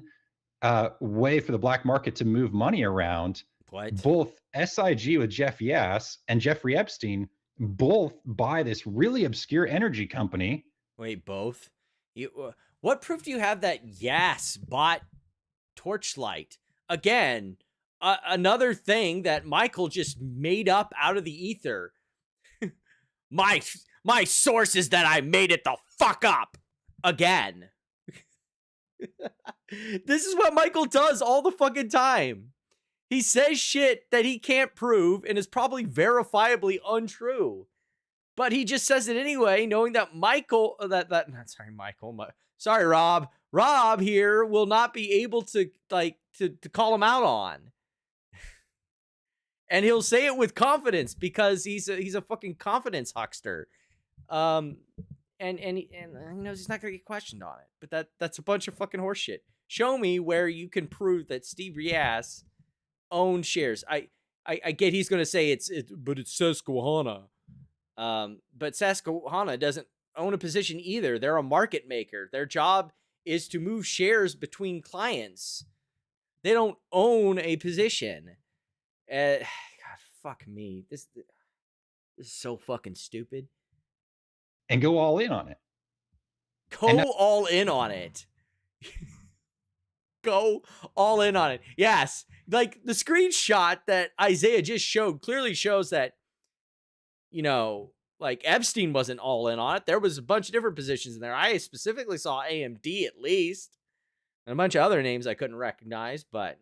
way for the black market to move money around, both SIG with Jeff Yass and Jeffrey Epstein both buy this really obscure energy company. Wait, both? What proof do you have that Yass bought Torchlight? Again, another thing that Michael just made up out of the ether. My source is that I made it the fuck up again. This is what Michael does all the fucking time. He says shit that he can't prove and is probably verifiably untrue, but he just says it anyway, knowing that Robb here will not be able to to call him out on. And he'll say it with confidence because he's a fucking confidence huckster. And he knows he's not gonna get questioned on it. But that's a bunch of fucking horseshit. Show me where you can prove that Steve Yass owned shares. I get he's gonna say but it's Susquehanna. But Susquehanna doesn't own a position either. They're a market maker. Their job is to move shares between clients. They don't own a position. God, fuck me. This is so fucking stupid. And go all in on it. All in on it. Go all in on it. Yes. Like the screenshot that Isaiah just showed clearly shows that, you know, like Epstein wasn't all in on it. There was a bunch of different positions in there. I specifically saw AMD at least, and a bunch of other names I couldn't recognize, but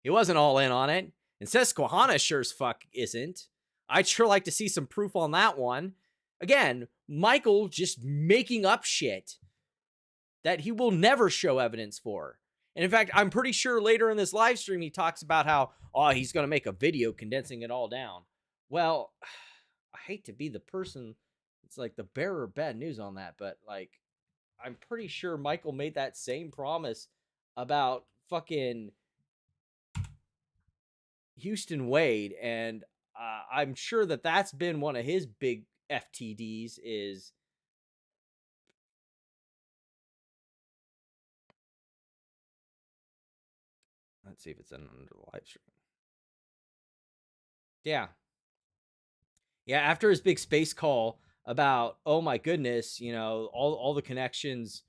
he wasn't all in on it. And Susquehanna sure as fuck isn't. I'd sure like to see some proof on that one. Again, Michael just making up shit that he will never show evidence for. And in fact, I'm pretty sure later in this live stream, he talks about how, he's going to make a video condensing it all down. Well, I hate to be the person, it's like the bearer of bad news on that, but like, I'm pretty sure Michael made that same promise about fucking Houston Wade, and I'm sure that that's been one of his big FTDs is let's see if it's under the live stream. Yeah. Yeah, after his big space call about, oh my goodness, you know, all the connections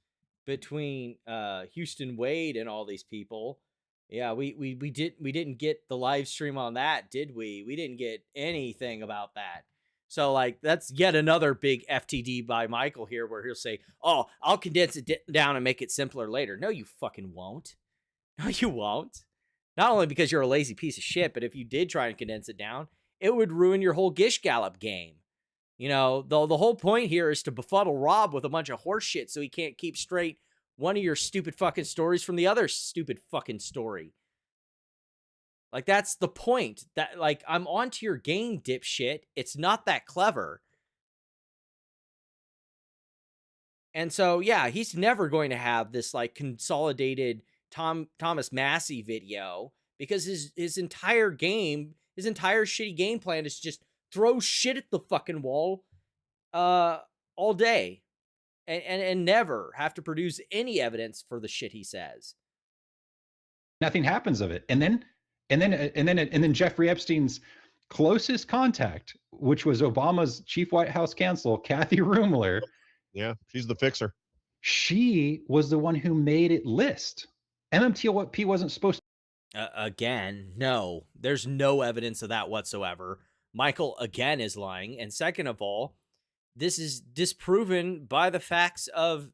between Houston Wade and all these people. Yeah, we didn't get the live stream on that, did we? We didn't get anything about that. So like that's yet another big FTD by Michael here where he'll say, "Oh, I'll condense it down and make it simpler later." No, you fucking won't. No, you won't. Not only because you're a lazy piece of shit, but if you did try and condense it down, it would ruin your whole Gish Gallop game. You know, the whole point here is to befuddle Robb with a bunch of horse shit so he can't keep straight one of your stupid fucking stories from the other stupid fucking story. Like, that's the point. That, like, I'm onto your game, dipshit. It's not that clever. And so, yeah, he's never going to have this, like, consolidated Thomas Massie video because his entire game, his entire shitty game plan is just throw shit at the fucking wall all day and never have to produce any evidence for the shit he says. Nothing happens of it. And then Jeffrey Epstein's closest contact, which was Obama's chief White House counsel, Kathy Rumler. Yeah, she's the fixer. She was the one who made it list. MMTLP wasn't supposed to. Again, no. There's no evidence of that whatsoever. Michael, again, is lying. And second of all, this is disproven by the facts of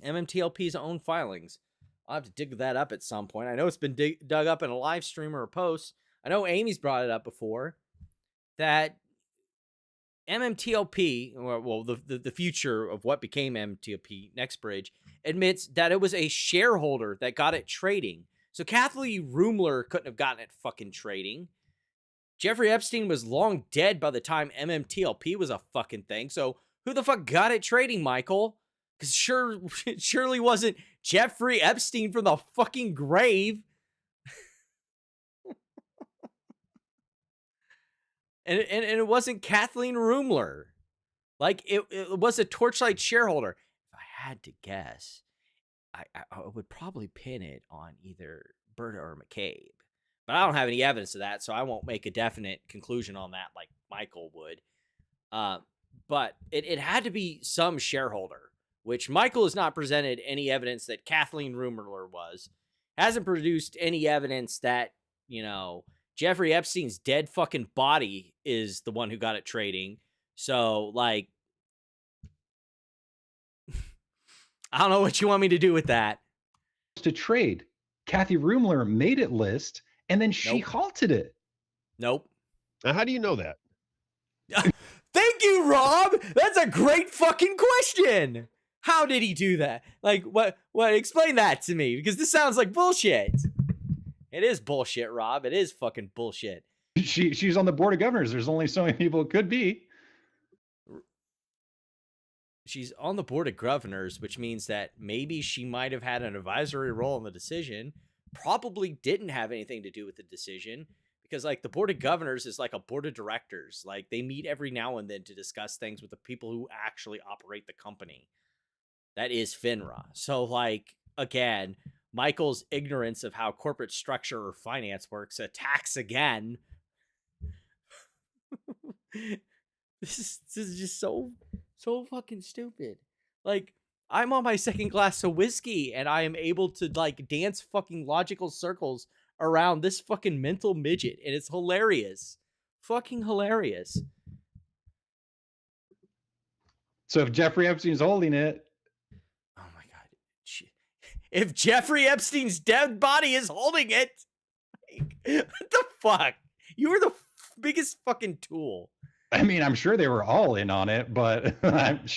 MMTLP's own filings. I'll have to dig that up at some point. I know it's been dug up in a live stream or a post. I know Amy's brought it up before, that MMTLP, well, the future of what became MMTLP, NextBridge, admits that it was a shareholder that got it trading. So Kathleen Rumler couldn't have gotten it fucking trading. Jeffrey Epstein was long dead by the time MMTLP was a fucking thing. So who the fuck got it trading, Michael? Because it surely wasn't Jeffrey Epstein from the fucking grave. and it wasn't Kathleen Rumler. Like, it was a Torchlight shareholder. If I had to guess, I would probably pin it on either Berta or McCabe. But I don't have any evidence of that, so I won't make a definite conclusion on that like Michael would. But it had to be some shareholder, which Michael has not presented any evidence that Kathleen Rumler was. Hasn't produced any evidence that, you know, Jeffrey Epstein's dead fucking body is the one who got it trading. So, like, I don't know what you want me to do with that. To trade. Kathy Rumler made it list, and then she halted it. Nope. Now, how do you know that? Thank you, Rob. That's a great fucking question. How did he do that? Like, what? Explain that to me, because this sounds like bullshit. It is bullshit, Rob. It is fucking bullshit. She's on the board of governors. There's only so many people it could be. She's on the board of governors, which means that maybe she might have had an advisory role in the decision. Probably didn't have anything to do with the decision, because like the board of governors is like a board of directors. Like, they meet every now and then to discuss things with the people who actually operate the company. That is FINRA. So, like, again, Michael's ignorance of how corporate structure or finance works attacks again. This is just so fucking stupid. Like, I'm on my second glass of whiskey and I am able to like dance fucking logical circles around this fucking mental midget, and it's hilarious. Fucking hilarious. So if Jeffrey Epstein's holding it, oh my god, if Jeffrey Epstein's dead body is holding it, like, what the fuck? You were the biggest fucking tool. I mean, I'm sure they were all in on it, but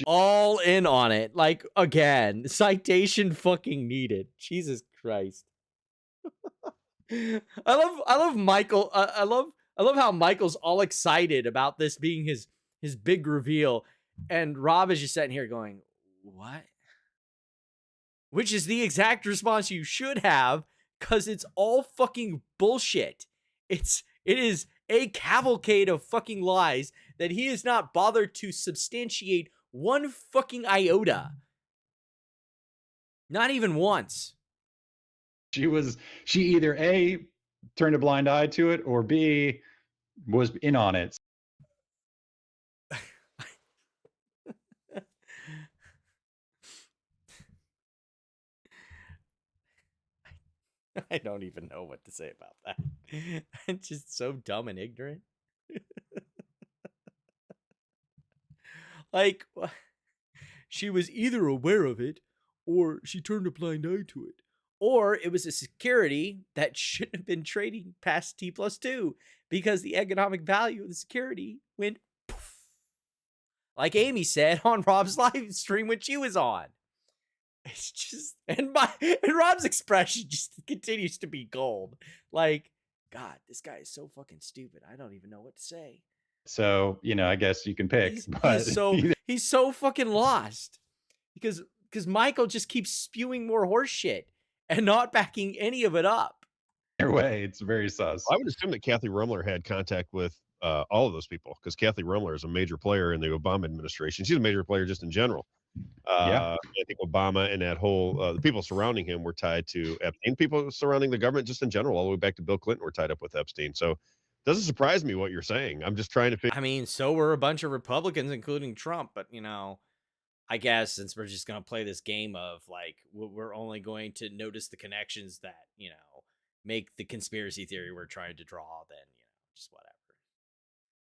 all in on it. Like, again, citation fucking needed. Jesus Christ. I love Michael. I love how Michael's all excited about this being his his big reveal. And Robb is just sitting here going, what? Which is the exact response you should have, because it's all fucking bullshit. It is a cavalcade of fucking lies that he has not bothered to substantiate one fucking iota. Not even once. She either A, turned a blind eye to it, or B, was in on it. I don't even know what to say about that. It's just so dumb and ignorant. Like, she was either aware of it, or she turned a blind eye to it, or it was a security that shouldn't have been trading past T+2 because the economic value of the security went poof. Like Amy said on Robb's live stream when she was on. It's just, and Robb's expression just continues to be gold. Like, God, this guy is so fucking stupid. I don't even know what to say. So, I guess you can pick. He's so fucking lost because Michael just keeps spewing more horse shit and not backing any of it up. Either way, it's very sus. I would assume that Kathy Rumler had contact with all of those people, because Kathy Rumler is a major player in the Obama administration. She's a major player just in general. I think Obama and that whole the people surrounding him were tied to Epstein. People surrounding the government just in general, all the way back to Bill Clinton, were tied up with Epstein. So it doesn't surprise me what you're saying. I'm just trying to figure. I mean, so were a bunch of Republicans, including Trump. But I guess since we're just gonna play this game of like we're only going to notice the connections that make the conspiracy theory we're trying to draw, then just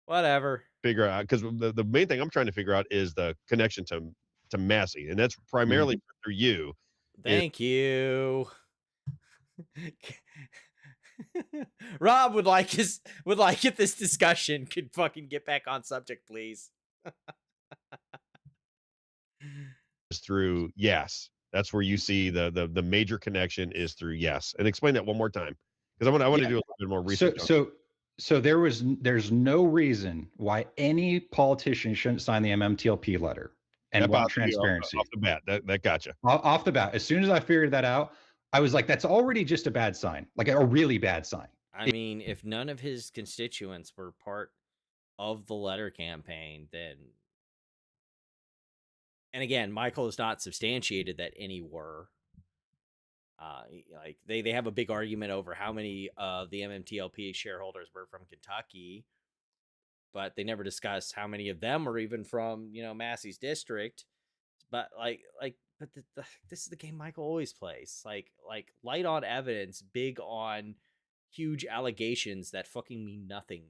whatever. Figure out, because the main thing I'm trying to figure out is the connection to Massi, and that's primarily through you. Thank you. Robb would like if this discussion could fucking get back on subject, please. Through yes, that's where you see the major connection is through yes. And explain that one more time, because I want to do a little bit more research. So there's no reason why any politician shouldn't sign the MMTLP letter and want transparency. Off the bat, that gotcha. Off the bat, as soon as I figured that out, I was like, that's already just a bad sign, like a really bad sign. I mean, if none of his constituents were part of the letter campaign, then, and again, Michael has not substantiated that any were. Like they have a big argument over how many of the MMTLP shareholders were from Kentucky, but they never discussed how many of them were even from Massey's district. But this is the game Michael always plays. Like light on evidence, big on huge allegations that fucking mean nothing.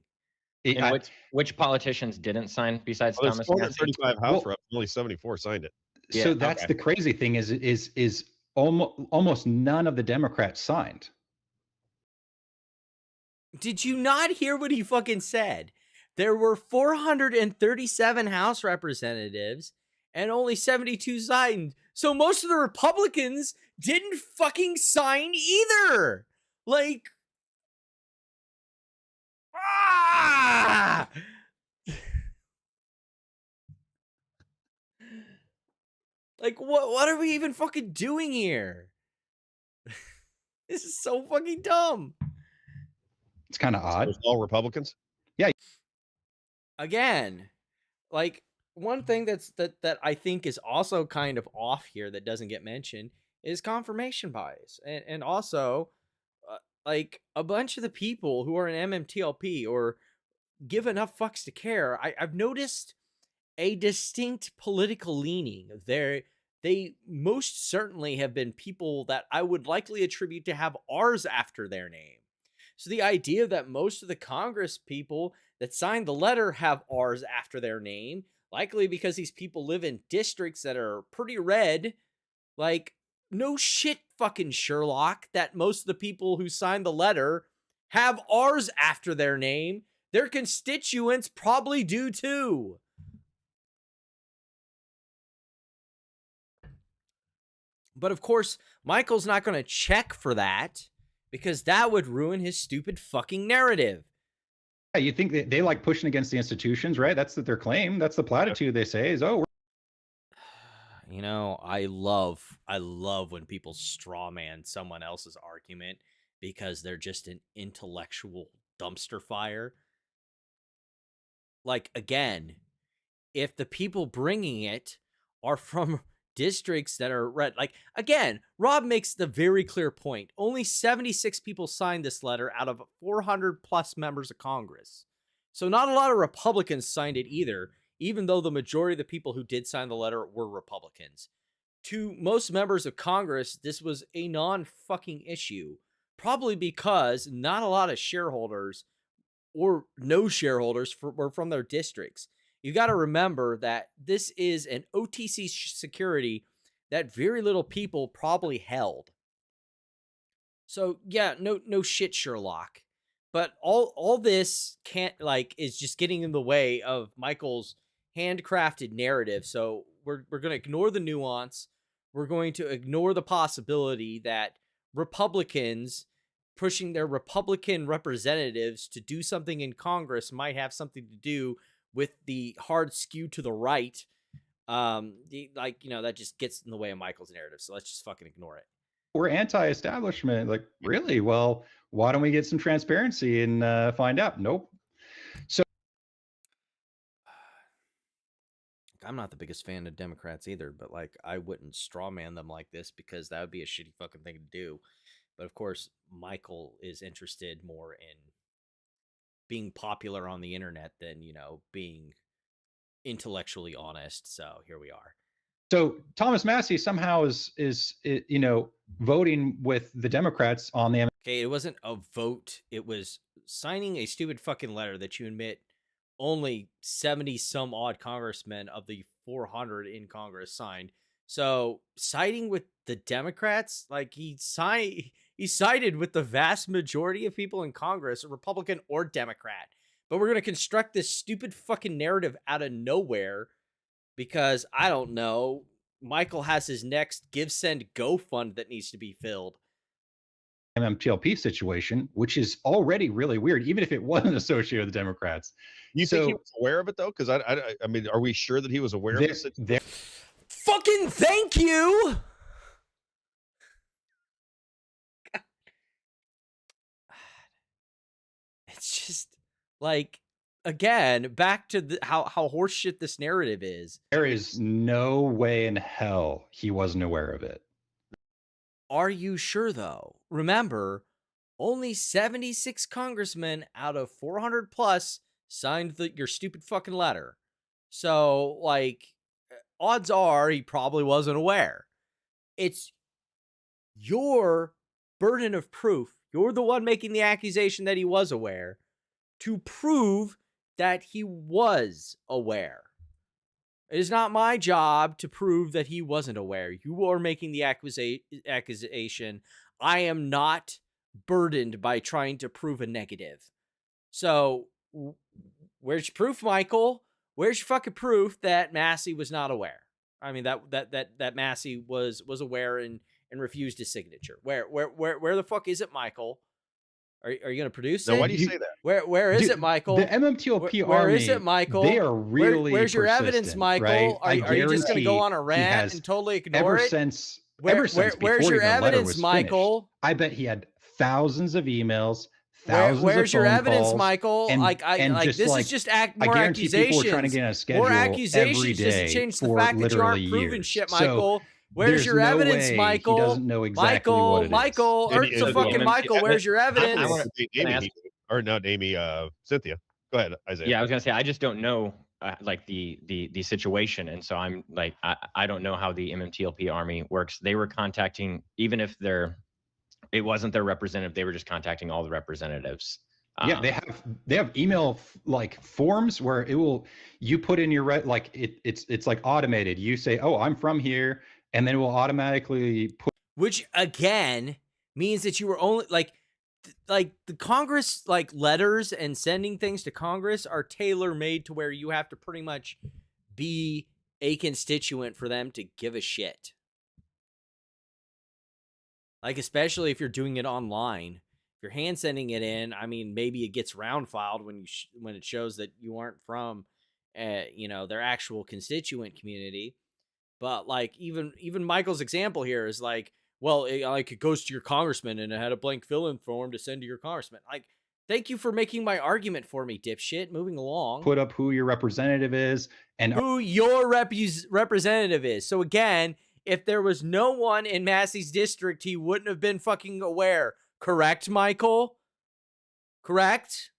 And which politicians didn't sign besides Thomas Massie? 35 House reps, only 74 signed it. So that's the crazy thing is almost none of the Democrats signed. Did you not hear what he fucking said? There were 437 House representatives and only 72 signed. So most of the Republicans didn't fucking sign either. Like, like what are we even fucking doing here? This is so fucking dumb. It's kind of odd. So it's all Republicans? Yeah. Again, like one thing that I think is also kind of off here that doesn't get mentioned is confirmation bias. And also like a bunch of the people who are in MMTLP or give enough fucks to care, I've noticed a distinct political leaning. They most certainly have been people that I would likely attribute to have R's after their name. So the idea that most of the Congress people that signed the letter have R's after their name, likely because these people live in districts that are pretty red, like, no shit, fucking Sherlock, that most of the people who signed the letter have R's after their name. Their constituents probably do too. But of course, Michael's not going to check for that because that would ruin his stupid fucking narrative. Yeah, you think they like pushing against the institutions, right? That's their claim. That's the platitude they say is, oh, You know, I love when people straw man someone else's argument because they're just an intellectual dumpster fire. Like, again, if the people bringing it are from districts that are red, like, again, Robb makes the very clear point. Only 76 people signed this letter out of 400 plus members of Congress. So not a lot of Republicans signed it either, even though the majority of the people who did sign the letter were Republicans. To most members of Congress, this was a non-fucking issue, probably because not a lot of shareholders or no shareholders were from their districts. You got to remember that this is an OTC security that very little people probably held. So yeah, no shit, Sherlock. But all this can't is just getting in the way of Michael's handcrafted narrative. So we're going to ignore the nuance. We're going to ignore the possibility that Republicans pushing their Republican representatives to do something in Congress might have something to do with the hard skew to the right. That just gets in the way of Michael's narrative. So let's just fucking ignore it. We're anti-establishment. Like, really? Well, why don't we get some transparency and find out? Nope. So I'm not the biggest fan of Democrats either, but I wouldn't strawman them like this because that would be a shitty fucking thing to do. But of course, Michael is interested more in being popular on the internet than, being intellectually honest. So here we are. So Thomas Massie somehow is voting with the Democrats on the. Okay, it wasn't a vote. It was signing a stupid fucking letter that you admit only 70 some odd congressmen of the 400 in Congress signed. So siding with the Democrats, he sided with the vast majority of people in Congress, Republican or Democrat. But we're going to construct this stupid fucking narrative out of nowhere because, I don't know, Michael has his next Give, Send, Go fund that needs to be filled. MMTLP situation, which is already really weird, even if it wasn't associated with the Democrats. You think he was aware of it, though? Because I mean, are we sure that he was aware of this? Fucking thank you! God. It's just, again, back to how horseshit this narrative is. There is no way in hell he wasn't aware of it. Are you sure, though? Remember, only 76 congressmen out of 400 plus signed your stupid fucking letter. So, odds are he probably wasn't aware. It's your burden of proof. You're the one making the accusation that he was aware to prove that he was aware. It is not my job to prove that he wasn't aware. You are making the accusation. I am not burdened by trying to prove a negative. So, where's your proof, Michael? Where's your fucking proof that Massi was not aware? I mean, that Massi was aware and refused his signature. Where the fuck is it, Michael? Are you going to produce it? Why do you say that? Where is it, Michael? The MMTLP where army, is it, Michael? They are really where's your evidence, Michael? Right? Are you just going to go on a rant and totally ignore it? Where's your evidence, Michael? I bet he had thousands of emails. Where's your evidence, calls, Michael? This is just more accusations. Trying to get on a schedule more accusations doesn't change the fact that you aren't proving shit, Michael. So, where's your evidence, Michael? He doesn't know exactly what it is. Michael, Michael, where's your evidence? Not Amy, Cynthia. Go ahead, Isaiah. Yeah, I was gonna say I just don't know the situation, and so I'm I don't know how the MMTLP army works. They were contacting, even if it wasn't their representative, they were just contacting all the representatives. Yeah, they have email forms where you put in your it's like automated. You say, oh, I'm from here, and then it will automatically put. Which again means that you were only the Congress letters and sending things to Congress are tailor made to where you have to pretty much be a constituent for them to give a shit. Especially if you're doing it online. If you're hand sending it in, I mean, maybe it gets round filed when when it shows that you aren't from, their actual constituent community. But like even Michael's example here is like, well, it goes to your congressman and it had a blank fill-in form to send to your congressman. Like, thank you for making my argument for me, dipshit. Moving along. Put up who your representative is and who your representative is. So again, if there was no one in Massie's district, he wouldn't have been fucking aware. Correct, Michael? Correct?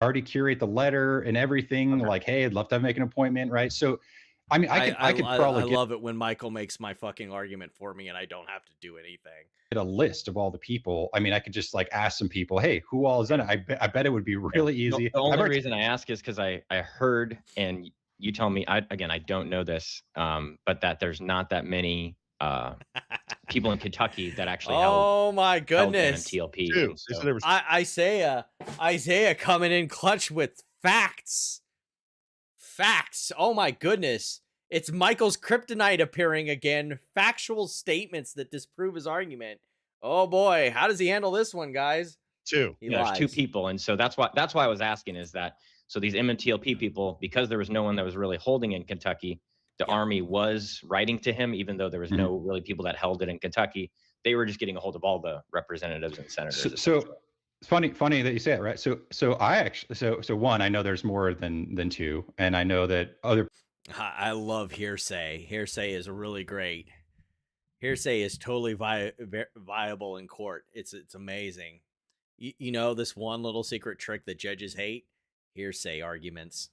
already curate the letter and everything. Okay. Like, hey, I'd love to make an appointment, right? So, I mean, I could probably love it when Michael makes my fucking argument for me and I don't have to do anything. Get a list of all the people. I mean, I could just like ask some people, hey, who all is in it? I bet it would be really easy. The only reason I ask is because I heard, and you tell me, I don't know this, but that there's not that many people in Kentucky that actually held my goodness MMTLP. So. Isaiah coming in clutch with facts. Oh my goodness. It's Michael's kryptonite appearing again. Factual statements that disprove his argument. Oh boy, how does he handle this one, guys? There's two people, and so that's why I was asking is that so these MMTLP people, because there was no one that was really holding in Kentucky, the Army was writing to him, even though there was no really people that held it in Kentucky. They were just getting a hold of all the representatives and senators. So it's funny that you say it, right? So I actually so one, I know there's more than two, and I know that other. I love hearsay. Hearsay is really great. Hearsay is totally viable in court. It's amazing. You know this one little secret trick that judges hate? Hearsay arguments.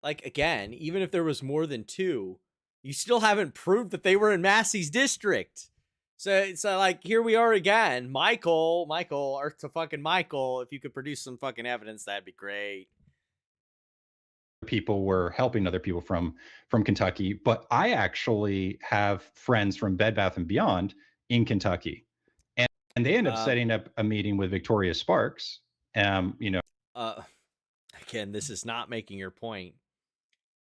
Like, again, even if there was more than two, you still haven't proved that they were in Massie's district. So like, here we are again. Michael, or to fucking Michael, if you could produce some fucking evidence, that'd be great. People were helping other people from Kentucky, but I actually have friends from Bed Bath & Beyond in Kentucky. And they end up setting up a meeting with Victoria Sparks. Again, this is not making your point.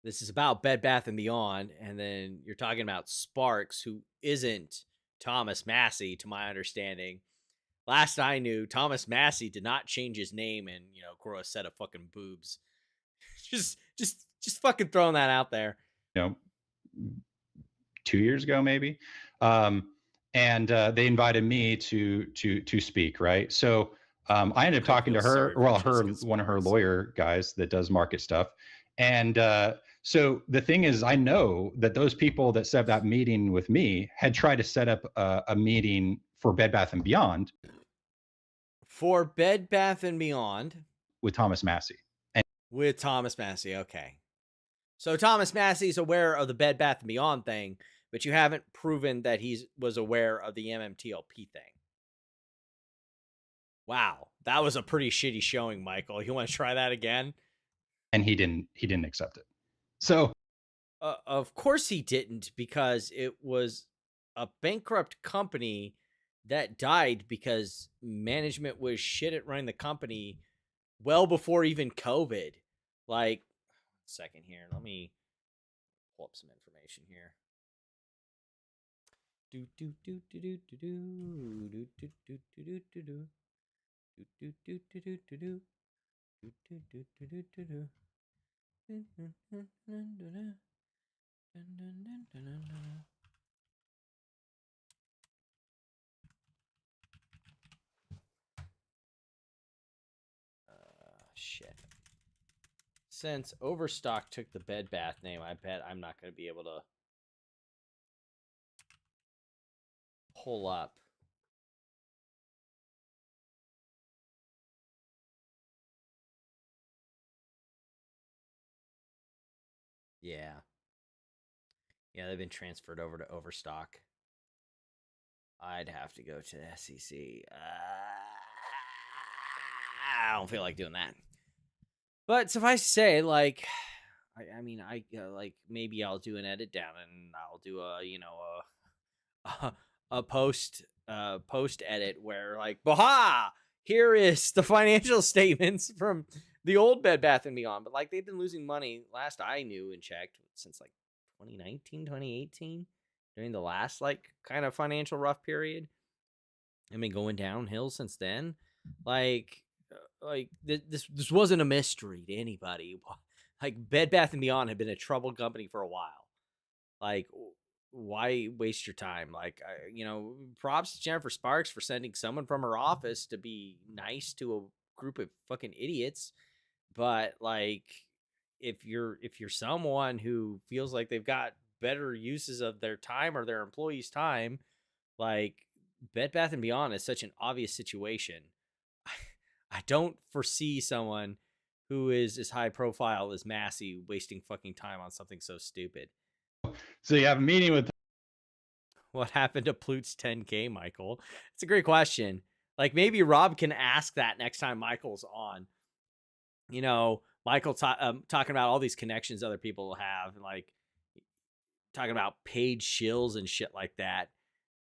This is about Bed Bath & Beyond, and then you're talking about Sparks, who isn't Thomas Massie, to my understanding. Last I knew, Thomas Massie did not change his name and, grow a set of fucking boobs. just fucking throwing that out there. 2 years ago, maybe. And they invited me to speak, right? So I ended up talking to her, one of her lawyer guys that does market stuff. And so the thing is, I know that those people that set up that meeting with me had tried to set up a meeting for Bed Bath & Beyond. For Bed Bath & Beyond? With Thomas Massie. With Thomas Massie, okay. So Thomas Massie's aware of the Bed Bath & Beyond thing, but you haven't proven that he was aware of the MMTLP thing. Wow, that was a pretty shitty showing, Michael. You want to try that again? And he didn't accept it. So, of course he didn't, because it was a bankrupt company that died because management was shit at running the company well before even COVID. Like, second here, let me pull up some information here. Shit. Since Overstock took the Bed Bath name, I bet I'm not going to be able to pull up. Yeah, they've been transferred over to Overstock. I'd have to go to the SEC. I don't feel like doing that. But suffice to say, like, I mean, maybe I'll do an edit down and I'll do a post edit where, like, baha, here is the financial statements from the old Bed Bath & Beyond. But like, they've been losing money last I knew and checked since like 2019, 2018. during the last like kind of financial rough period. I mean, going downhill since then. Like this wasn't a mystery to anybody. Like Bed Bath and Beyond had been a troubled company for a while. Like, why waste your time? Like, props to Jennifer Sparks for sending someone from her office to be nice to a group of fucking idiots. But like, if you're someone who feels like they've got better uses of their time or their employees' time, like Bed Bath and Beyond is such an obvious situation. I don't foresee someone who is as high profile as Massi wasting fucking time on something so stupid. So you have a meeting with. What happened to Plute's 10K, Michael? It's a great question. Like, maybe Robb can ask that next time Michael's on. You know, Michael talking about all these connections other people have, and like talking about paid shills and shit like that.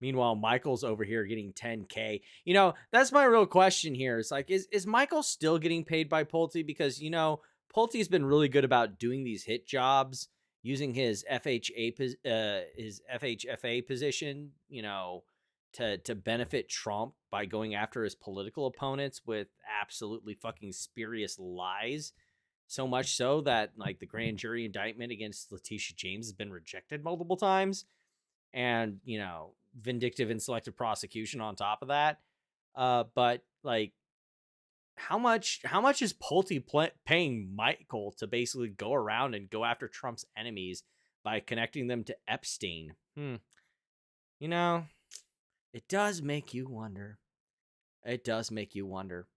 Meanwhile, Michael's over here getting 10K. You know, that's my real question here. It's like, is Michael still getting paid by Pulte? Because, you know, Pulte's been really good about doing these hit jobs, using his FHFA position, you know, to benefit Trump by going after his political opponents with absolutely fucking spurious lies. So much so that like the grand jury indictment against Letitia James has been rejected multiple times. And, you know, vindictive and selective prosecution on top of that. But like, how much is Pulte paying Michael to basically go around and go after Trump's enemies by connecting them to Epstein? You know, it does make you wonder. It does make you wonder.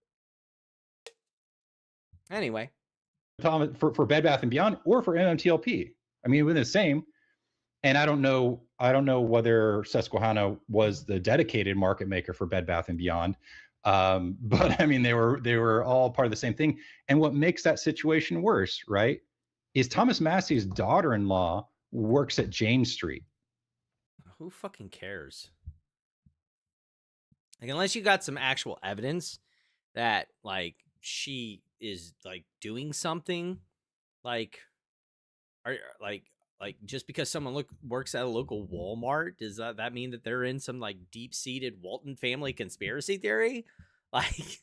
Anyway, Tom, for Bed Bath and Beyond or for MMTLP. I mean, within the same. And I don't know whether Susquehanna was the dedicated market maker for Bed Bath and Beyond, but I mean they were all part of the same thing. And what makes that situation worse, right, is Thomas Massie's daughter-in-law works at Jane Street. Who fucking cares? Like, unless you got some actual evidence that like she is like doing something, like, like just because someone works at a local Walmart, does that mean that they're in some like deep-seated Walton family conspiracy theory? Like,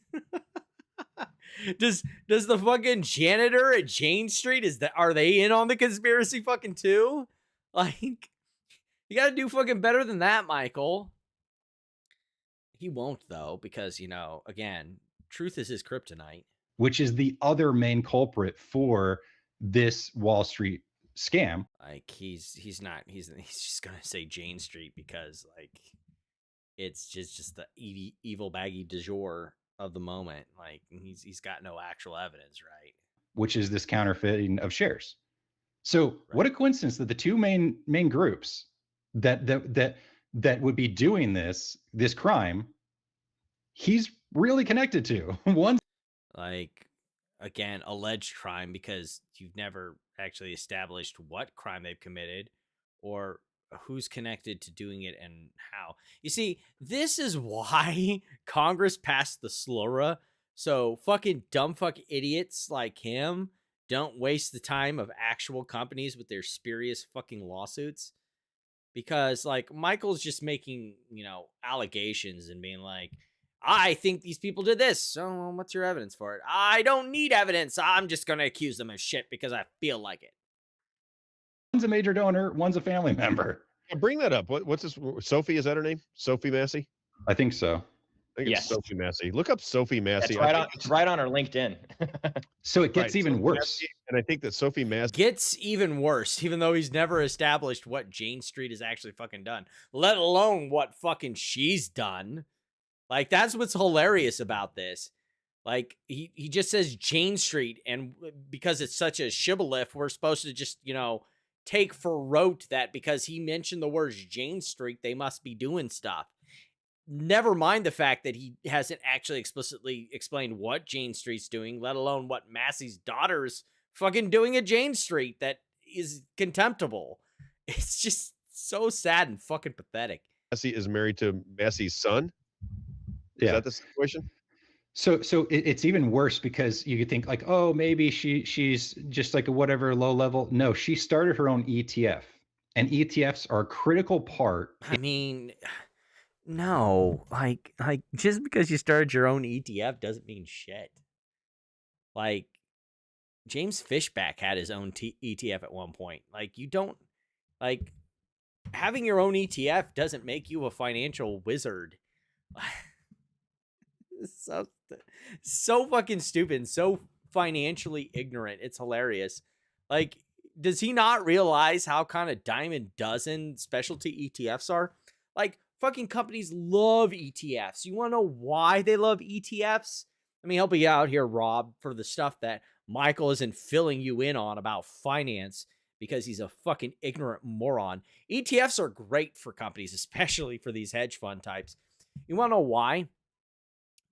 does the fucking janitor at Jane Street, are they in on the conspiracy fucking too? Like, you gotta do fucking better than that, Michael. He won't though, because, you know, again, truth is his kryptonite. Which is the other main culprit for this Wall Street scam. Like, he's just gonna say Jane Street because like it's just the evil baggy du jour of the moment. Like, he's got no actual evidence, right? Which is this counterfeiting of shares. So right. What a coincidence that the two main groups that would be doing this crime, he's really connected to. One, like, again, alleged crime, because you've never actually established what crime they've committed or who's connected to doing it and how. You see, this is why Congress passed the SLURA, so fucking dumb fuck idiots like him don't waste the time of actual companies with their spurious fucking lawsuits. Because like Michael's just making, you know, allegations and being like, I think these people did this. So what's your evidence for it? I don't need evidence. I'm just going to accuse them of shit because I feel like it. One's a major donor. One's a family member. Bring that up. What's this? Sophie, is that her name? Sophie Massie? I think so. I think it's Sophie Massie. Look up Sophie Massie. It's right on her LinkedIn. So it gets even worse. And I think that Sophie Massie gets even worse, even though he's never established what Jane Street has actually fucking done, let alone what fucking she's done. Like, that's what's hilarious about this. Like, he just says Jane Street, and because it's such a shibboleth, we're supposed to just, you know, take for rote that because he mentioned the words Jane Street, they must be doing stuff. Never mind the fact that he hasn't actually explicitly explained what Jane Street's doing, let alone what Massie's daughter's fucking doing at Jane Street that is contemptible. It's just so sad and fucking pathetic. Massie is married to Massie's son. Is that the situation? So it's even worse because you could think like, oh, maybe she's just like a whatever low level. No, she started her own ETF, and ETFs are a critical part. I mean, no, like just because you started your own ETF doesn't mean shit. Like James Fishback had his own ETF at one point. Like you don't like having your own ETF doesn't make you a financial wizard. so fucking stupid, so financially ignorant. It's hilarious. Like, does he not realize how kind of dime a dozen specialty ETFs are? Like, fucking companies love ETFs. You want to know why they love ETFs? Let me help you out here, Rob, for the stuff that Michael isn't filling you in on about finance because he's a fucking ignorant moron. ETFs are great for companies, especially for these hedge fund types. You want to know why?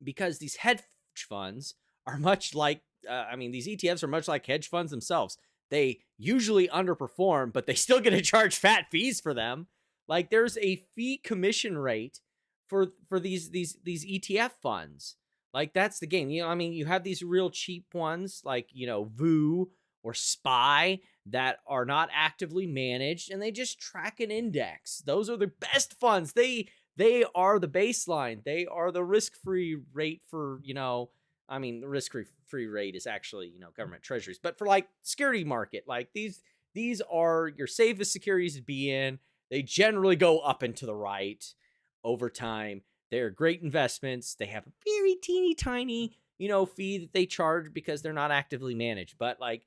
Because these hedge funds are much like, these ETFs are much like hedge funds themselves. They usually underperform, but they still get to charge fat fees for them. Like there's a fee commission rate for these ETF funds. Like that's the game. You have these real cheap ones like, VOO or SPY that are not actively managed and they just track an index. Those are the best funds. They are the baseline. They are the risk-free rate for, the risk-free rate is actually, government treasuries. But for like security market, like these are your safest securities to be in. They generally go up and to the right over time. They're great investments. They have a very teeny tiny, fee that they charge because they're not actively managed. But like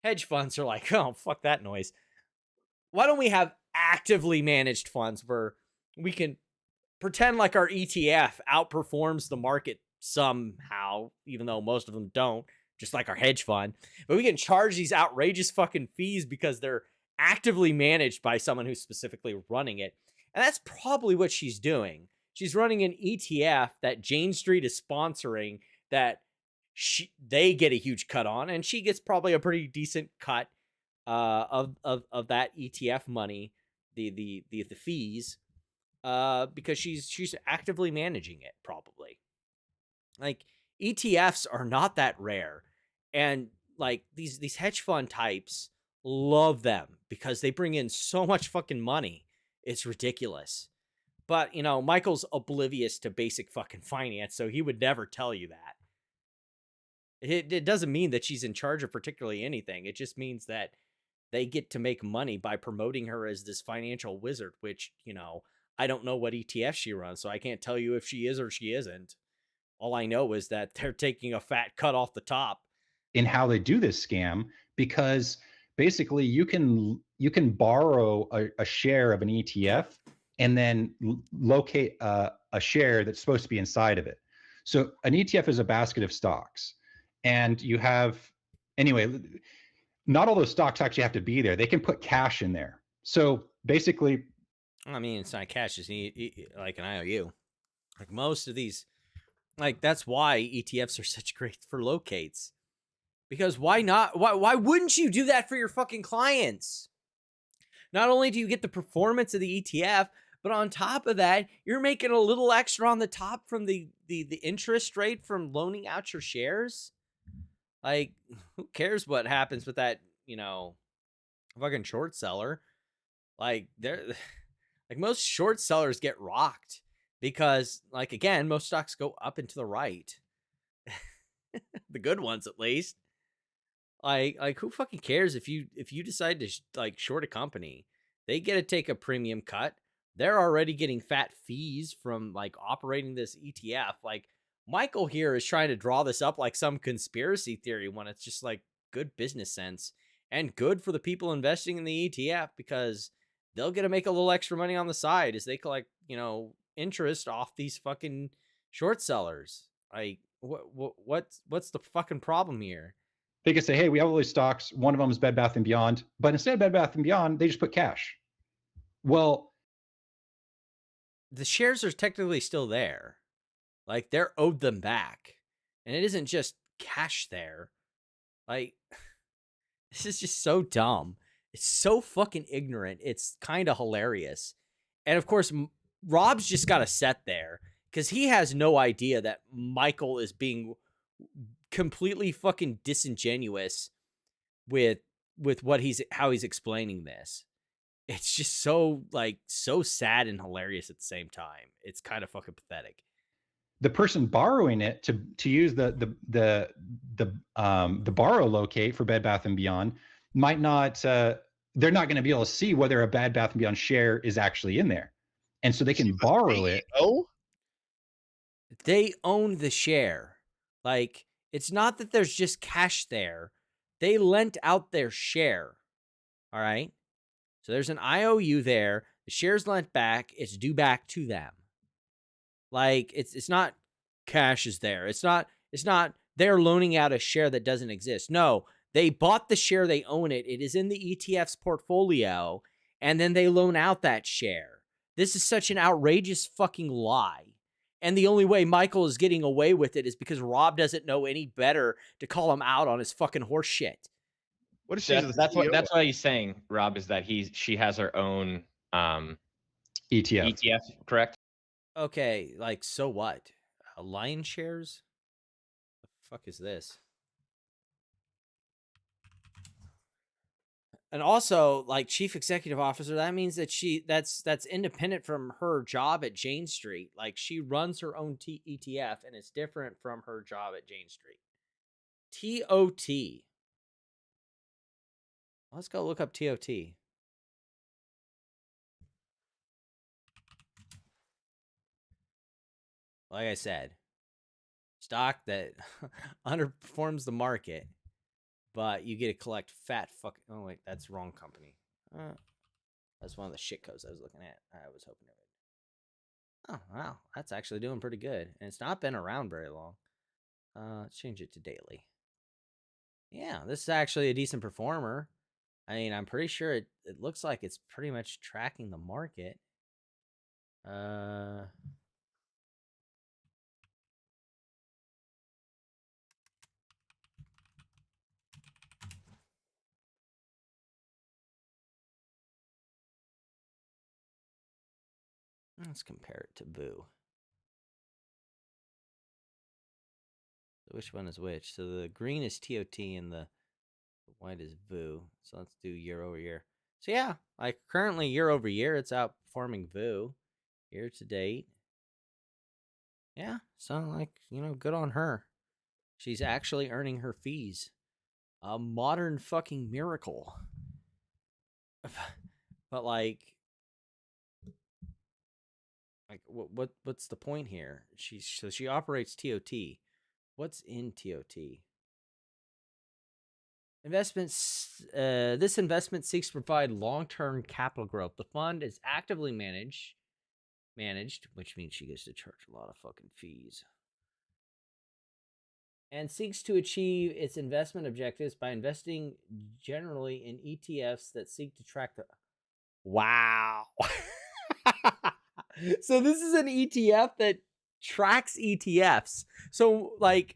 hedge funds are like, oh, fuck that noise. Why don't we have actively managed funds where we can pretend like our ETF outperforms the market somehow, even though most of them don't, just like our hedge fund. But we can charge these outrageous fucking fees because they're actively managed by someone who's specifically running it. And that's probably what she's doing. She's running an ETF that Jane Street is sponsoring that they get a huge cut on, and she gets probably a pretty decent cut of that ETF money, the fees, because she's actively managing it probably. Like ETFs are not that rare, and like these hedge fund types love them because they bring in so much fucking money. It's ridiculous. But, Michael's oblivious to basic fucking finance, so he would never tell you that. It doesn't mean that she's in charge of particularly anything. It just means that they get to make money by promoting her as this financial wizard, which, I don't know what ETF she runs, so I can't tell you if she is or she isn't. All I know is that they're taking a fat cut off the top. In how they do this scam, because basically you can borrow a share of an ETF and then locate a share that's supposed to be inside of it. So an ETF is a basket of stocks, and you have, anyway, not all those stocks actually have to be there. They can put cash in there. So basically, it's not cash, it's like an IOU. Like most of these, like that's why ETFs are such great for locates. Because why not? Why wouldn't you do that for your fucking clients? Not only do you get the performance of the ETF, but on top of that, you're making a little extra on the top from the interest rate from loaning out your shares. Like, who cares what happens with that, fucking short seller? Like, most short sellers get rocked because, like, again, most stocks go up and to the right. The good ones, at least. Like who fucking cares if you decide to short a company? They get to take a premium cut. They're already getting fat fees from like operating this ETF. Like Michael here is trying to draw this up like some conspiracy theory when it's just like good business sense and good for the people investing in the ETF because they'll get to make a little extra money on the side as they collect, interest off these fucking short sellers. Like what's the fucking problem here? They could say, hey, we have all these stocks. One of them is Bed Bath & Beyond. But instead of Bed Bath & Beyond, they just put cash. Well, the shares are technically still there. Like, they're owed them back. And it isn't just cash there. Like, this is just so dumb. It's so fucking ignorant. It's kind of hilarious. And, of course, Robb's just got to sit there because he has no idea that Michael is being completely fucking disingenuous with how he's explaining this. it's just so like so sad and hilarious at the same time. It's kind of fucking pathetic. The person borrowing it to use the borrow locate for Bed Bath and Beyond might not they're not going to be able to see whether a Bed Bath and Beyond share is actually in there, and so they can borrow it. Oh, They own the share. Like, it's not that there's just cash there. They lent out their share. All right. So there's an IOU there. The share's lent back. It's due back to them. Like, it's not cash is there. It's not they're loaning out a share that doesn't exist. No, they bought the share. They own it. It is in the ETF's portfolio. And then they loan out that share. This is such an outrageous fucking lie. And the only way Michael is getting away with it is because Robb doesn't know any better to call him out on his fucking horse shit. what is she? That's what he's saying, Robb, is that she has her own ETF, correct? Okay, like, so what? Lion shares? The fuck is this? And also, like, chief executive officer, that means that that's independent from her job at Jane Street. Like, she runs her own ETF, and it's different from her job at Jane Street. TOT. Let's go look up TOT. Like I said, stock that underperforms the market, but you get to collect fat fuck. Oh wait, that's wrong company. That's one of the shit codes I was looking at. I was hoping it would. Oh wow, that's actually doing pretty good, and it's not been around very long. Let's change it to daily. Yeah, this is actually a decent performer. I mean, I'm pretty sure it looks like it's pretty much tracking the market. Let's compare it to VU. So which one is which? So the green is TOT and the white is VU. So let's do year over year. So yeah, like currently year over year, it's outperforming VU. Year to date. Yeah, so like, good on her. She's actually earning her fees. A modern fucking miracle. But like what's the point here? She operates TOT. What's in TOT? Investments. This investment seeks to provide long-term capital growth. The fund is actively managed, which means she gets to charge a lot of fucking fees, and seeks to achieve its investment objectives by investing generally in ETFs that seek to track the. Wow. So this is an ETF that tracks ETFs. So like,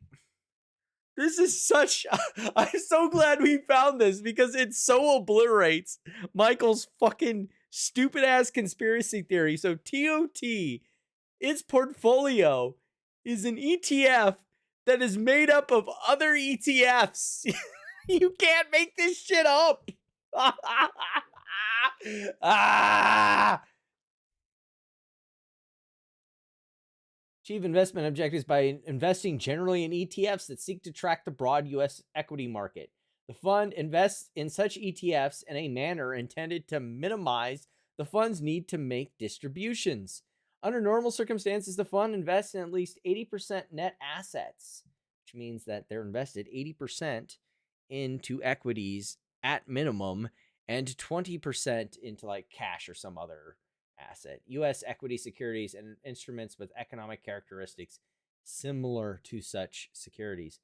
this is such. I'm so glad we found this because it so obliterates Michael's fucking stupid ass conspiracy theory. So TOT, its portfolio is an ETF that is made up of other ETFs. You can't make this shit up. Achieve investment objectives by investing generally in ETFs that seek to track the broad U.S. equity market. The fund invests in such ETFs in a manner intended to minimize the fund's need to make distributions. Under normal circumstances, the fund invests in at least 80% net assets, which means that they're invested 80% into equities at minimum and 20% into like cash or some other asset. U.S. equity securities and instruments with economic characteristics similar to such securities.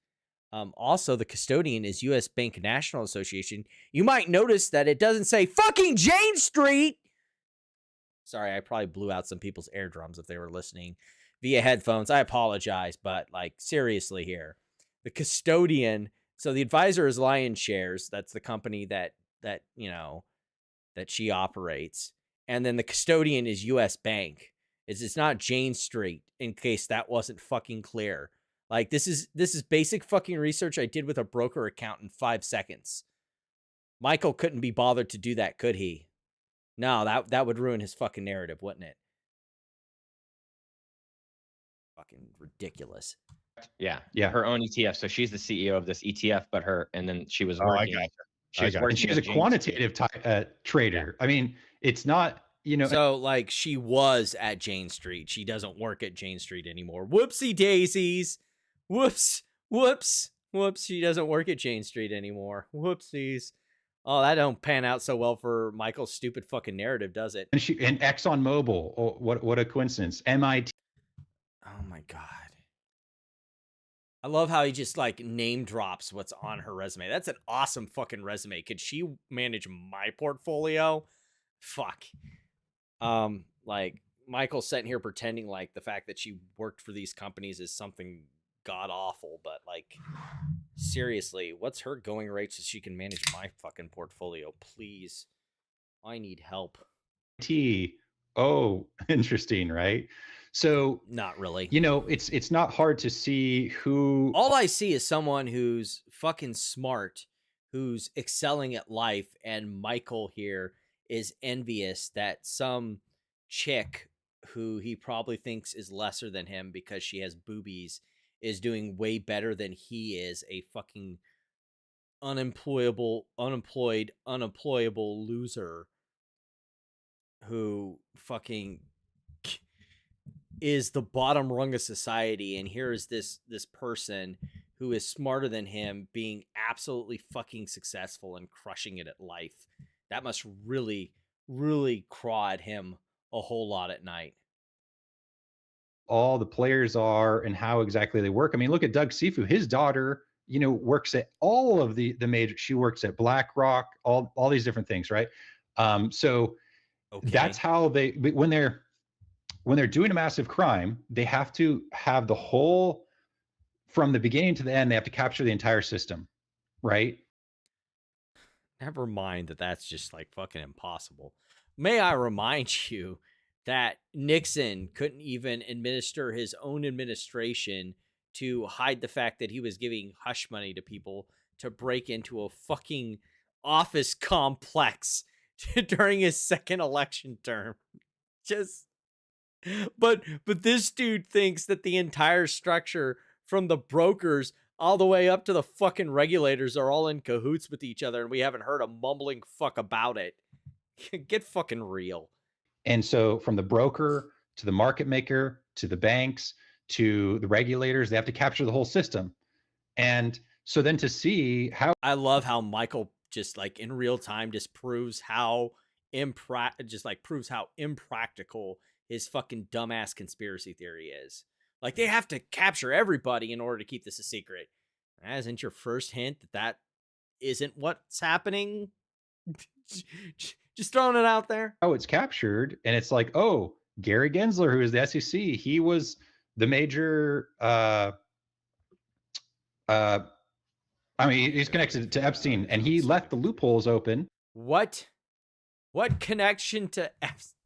Also, the custodian is U.S. Bank National Association. You might notice that it doesn't say fucking Jane Street. Sorry, I probably blew out some people's eardrums if they were listening via headphones. I apologize, but like seriously here. The custodian, so the advisor is Lion Shares. That's the company that she operates. And then the custodian is U.S. Bank. It's not Jane Street, in case that wasn't fucking clear. Like, this is basic fucking research I did with a broker account in 5 seconds. Michael couldn't be bothered to do that, could he? No, that would ruin his fucking narrative, wouldn't it? Fucking ridiculous. Yeah. Yeah. Her own ETF. So she's the CEO of this ETF, but and then she was working. She was working. And she's a quantitative trader. Yeah. I mean, it's not, you know. So like she was at Jane Street. She doesn't work at Jane Street anymore. Whoopsie daisies. Whoops. She doesn't work at Jane Street anymore. Whoopsies. Oh, that don't pan out so well for Michael's stupid fucking narrative, does it? And ExxonMobil. Oh, what a coincidence. MIT. Oh my God. I love how he just like name drops what's on her resume. That's an awesome fucking resume. Could she manage my portfolio? Fuck. Like Michael's sitting here pretending like the fact that she worked for these companies is something god awful, but like seriously, what's her going rate so she can manage my fucking portfolio? Please. I need help. Oh, interesting, right? So not really. You know, it's not hard to see who. All I see is someone who's fucking smart, who's excelling at life, and Michael here is envious that some chick who he probably thinks is lesser than him because she has boobies is doing way better than he is, a fucking unemployable loser who fucking is the bottom rung of society. And here is this person who is smarter than him being absolutely fucking successful and crushing it at life. That must really, really craw at him a whole lot at night. All the players are and how exactly they work. I mean, look at Doug Sifu. His daughter, you know, works at all of the major. She works at BlackRock, all these different things, right? So that's how when they're doing a massive crime, they have to have the whole, from the beginning to the end, they have to capture the entire system, right? Never mind that that's just like fucking impossible. May I remind you that Nixon couldn't even administer his own administration to hide the fact that he was giving hush money to people to break into a fucking office complex during his second election term. But this dude thinks that the entire structure, from the brokers all the way up to the fucking regulators, are all in cahoots with each other, and we haven't heard a mumbling fuck about it. Get fucking real. And so from the broker to the market maker to the banks to the regulators, they have to capture the whole system. And so then to see how... I love how Michael just like in real time just proves how impractical his fucking dumbass conspiracy theory is. Like, they have to capture everybody in order to keep this a secret. That isn't your first hint that isn't what's happening? Just throwing it out there. Oh, it's captured, and it's like, oh, Gary Gensler, who is the SEC, he was the major. I mean, he's connected to Epstein, and he left the loopholes open. What connection to Epstein?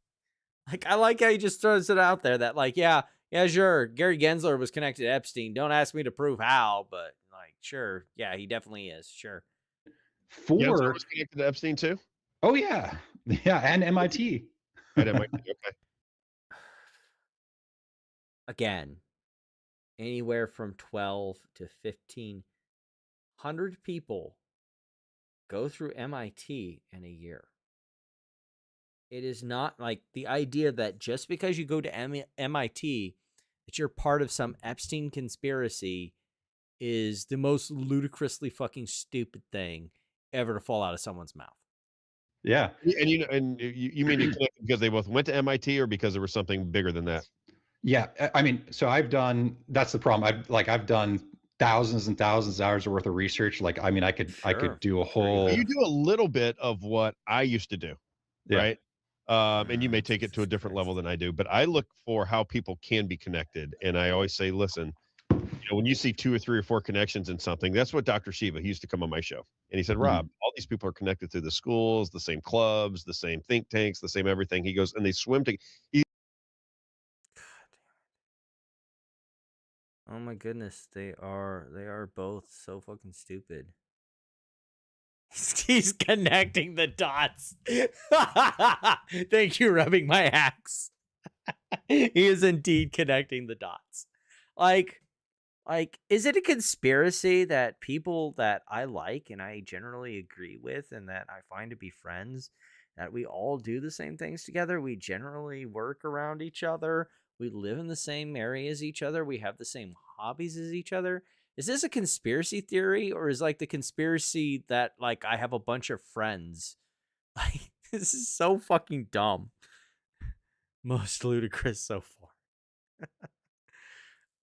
Like, I like how he just throws it out there that, like, yeah, sure, Gary Gensler was connected to Epstein. Don't ask me to prove how, but like, sure, yeah, he definitely is. Sure. Gensler was connected to Epstein too? Oh yeah, and MIT. At MIT, okay. Again, anywhere from 12 to 1,500 people go through MIT in a year. It is not like the idea that just because you go to MIT, that you're part of some Epstein conspiracy is the most ludicrously fucking stupid thing ever to fall out of someone's mouth. Yeah. And you mean you connected because they both went to MIT or because there was something bigger than that? Yeah. I mean, so that's the problem. I've done thousands and thousands of hours worth of research. Like, I mean, I could do a whole... You do a little bit of what I used to do, right? And you may take it to a different level than I do, but I look for how people can be connected. And I always say, listen, when you see 2 or 3 or 4 connections in something, that's what Dr. Shiva, he used to come on my show. And he said, Rob, all these people are connected through the schools, the same clubs, the same think tanks, the same everything. He goes, and they swim together. Oh my goodness, they are both so fucking stupid. He's connecting the dots. Thank you, rubbing my axe. He is indeed connecting the dots. Like, is it a conspiracy that people that I like and I generally agree with and that I find to be friends, that we all do the same things together? We generally work around each other. We live in the same area as each other. We have the same hobbies as each other. Is this a conspiracy theory, or is like the conspiracy that like I have a bunch of friends? Like, this is so fucking dumb. Most ludicrous so far.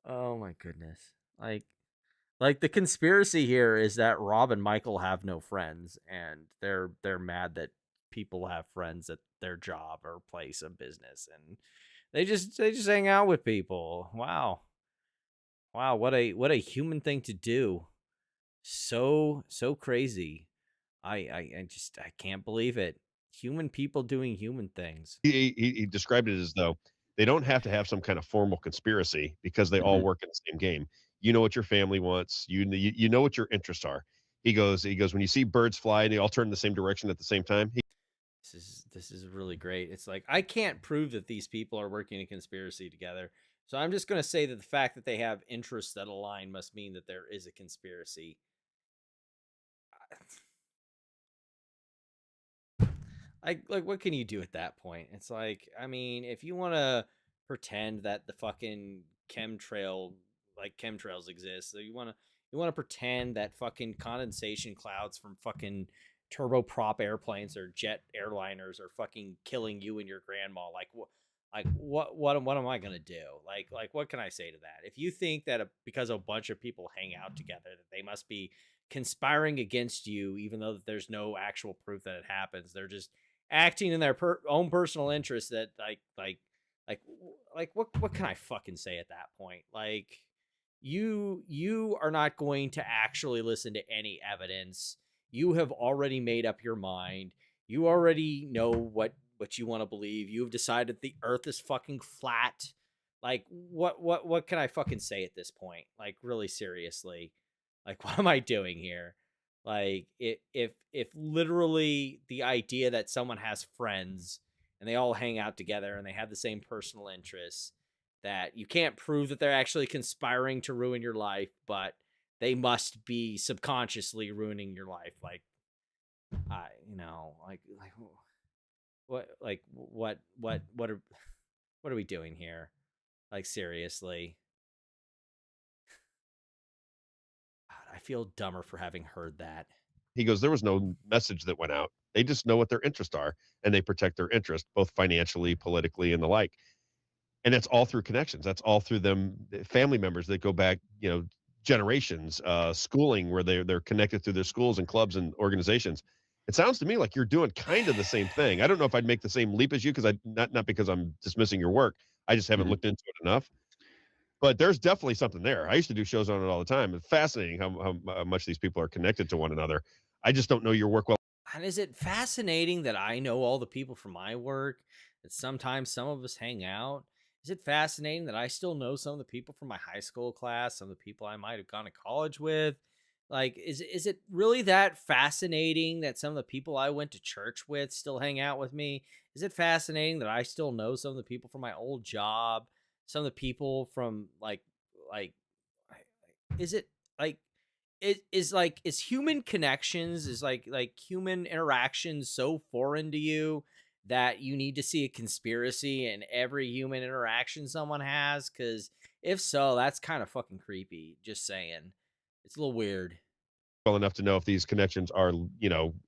Oh my goodness. Like the conspiracy here is that Rob and Michael have no friends, and they're mad that people have friends at their job or place of business, and they just hang out with people. Wow, what a human thing to do. So crazy. I can't believe it. Human people doing human things. He described it as though they don't have to have some kind of formal conspiracy because they all work in the same game. You know what your family wants. You know what your interests are. He goes, when you see birds fly and they all turn in the same direction at the same time. This is really great. It's like, I can't prove that these people are working a conspiracy together. So I'm just going to say that the fact that they have interests that align must mean that there is a conspiracy. Like what can you do at that point? It's like, I mean, if you want to pretend that the fucking chemtrails exist, so you want to pretend that fucking condensation clouds from fucking turboprop airplanes or jet airliners are fucking killing you and your grandma, what am I gonna do? Like what can I say to that? If you think that because a bunch of people hang out together that they must be conspiring against you, even though there's no actual proof that it happens, they're just acting in their own personal interest, that what can I fucking say at that point? Like, you are not going to actually listen to any evidence. You have already made up your mind. You already know what you want to believe. You've decided the earth is fucking flat. Like, what can I fucking say at this point? Like, really seriously, like, what am I doing here? Like, if literally the idea that someone has friends and they all hang out together and they have the same personal interests, that you can't prove that they're actually conspiring to ruin your life, but they must be subconsciously ruining your life. Like, what are we doing here? Like, seriously. I feel dumber for having heard that. He goes, there was no message that went out. They just know what their interests are, and they protect their interests, both financially, politically, and the like. And that's all through connections. That's all through them, family members that go back, generations, schooling where they're connected through their schools and clubs and organizations. It sounds to me like you're doing kind of the same thing. I don't know if I'd make the same leap as you, because not because I'm dismissing your work. I just haven't looked into it enough. But there's definitely something there. I used to do shows on it all the time. It's fascinating how much these people are connected to one another. I just don't know your work well. And is it fascinating that I know all the people from my work, that sometimes some of us hang out? Is it fascinating that I still know some of the people from my high school class, some of the people I might have gone to college with? Like, is it really that fascinating that some of the people I went to church with still hang out with me? Is it fascinating that I still know some of the people from my old job? Some of the people from is it like is human connections, is like human interactions so foreign to you that you need to see a conspiracy in every human interaction someone has? Because if so, that's kind of fucking creepy. Just saying, it's a little weird. Well enough to know if these connections are,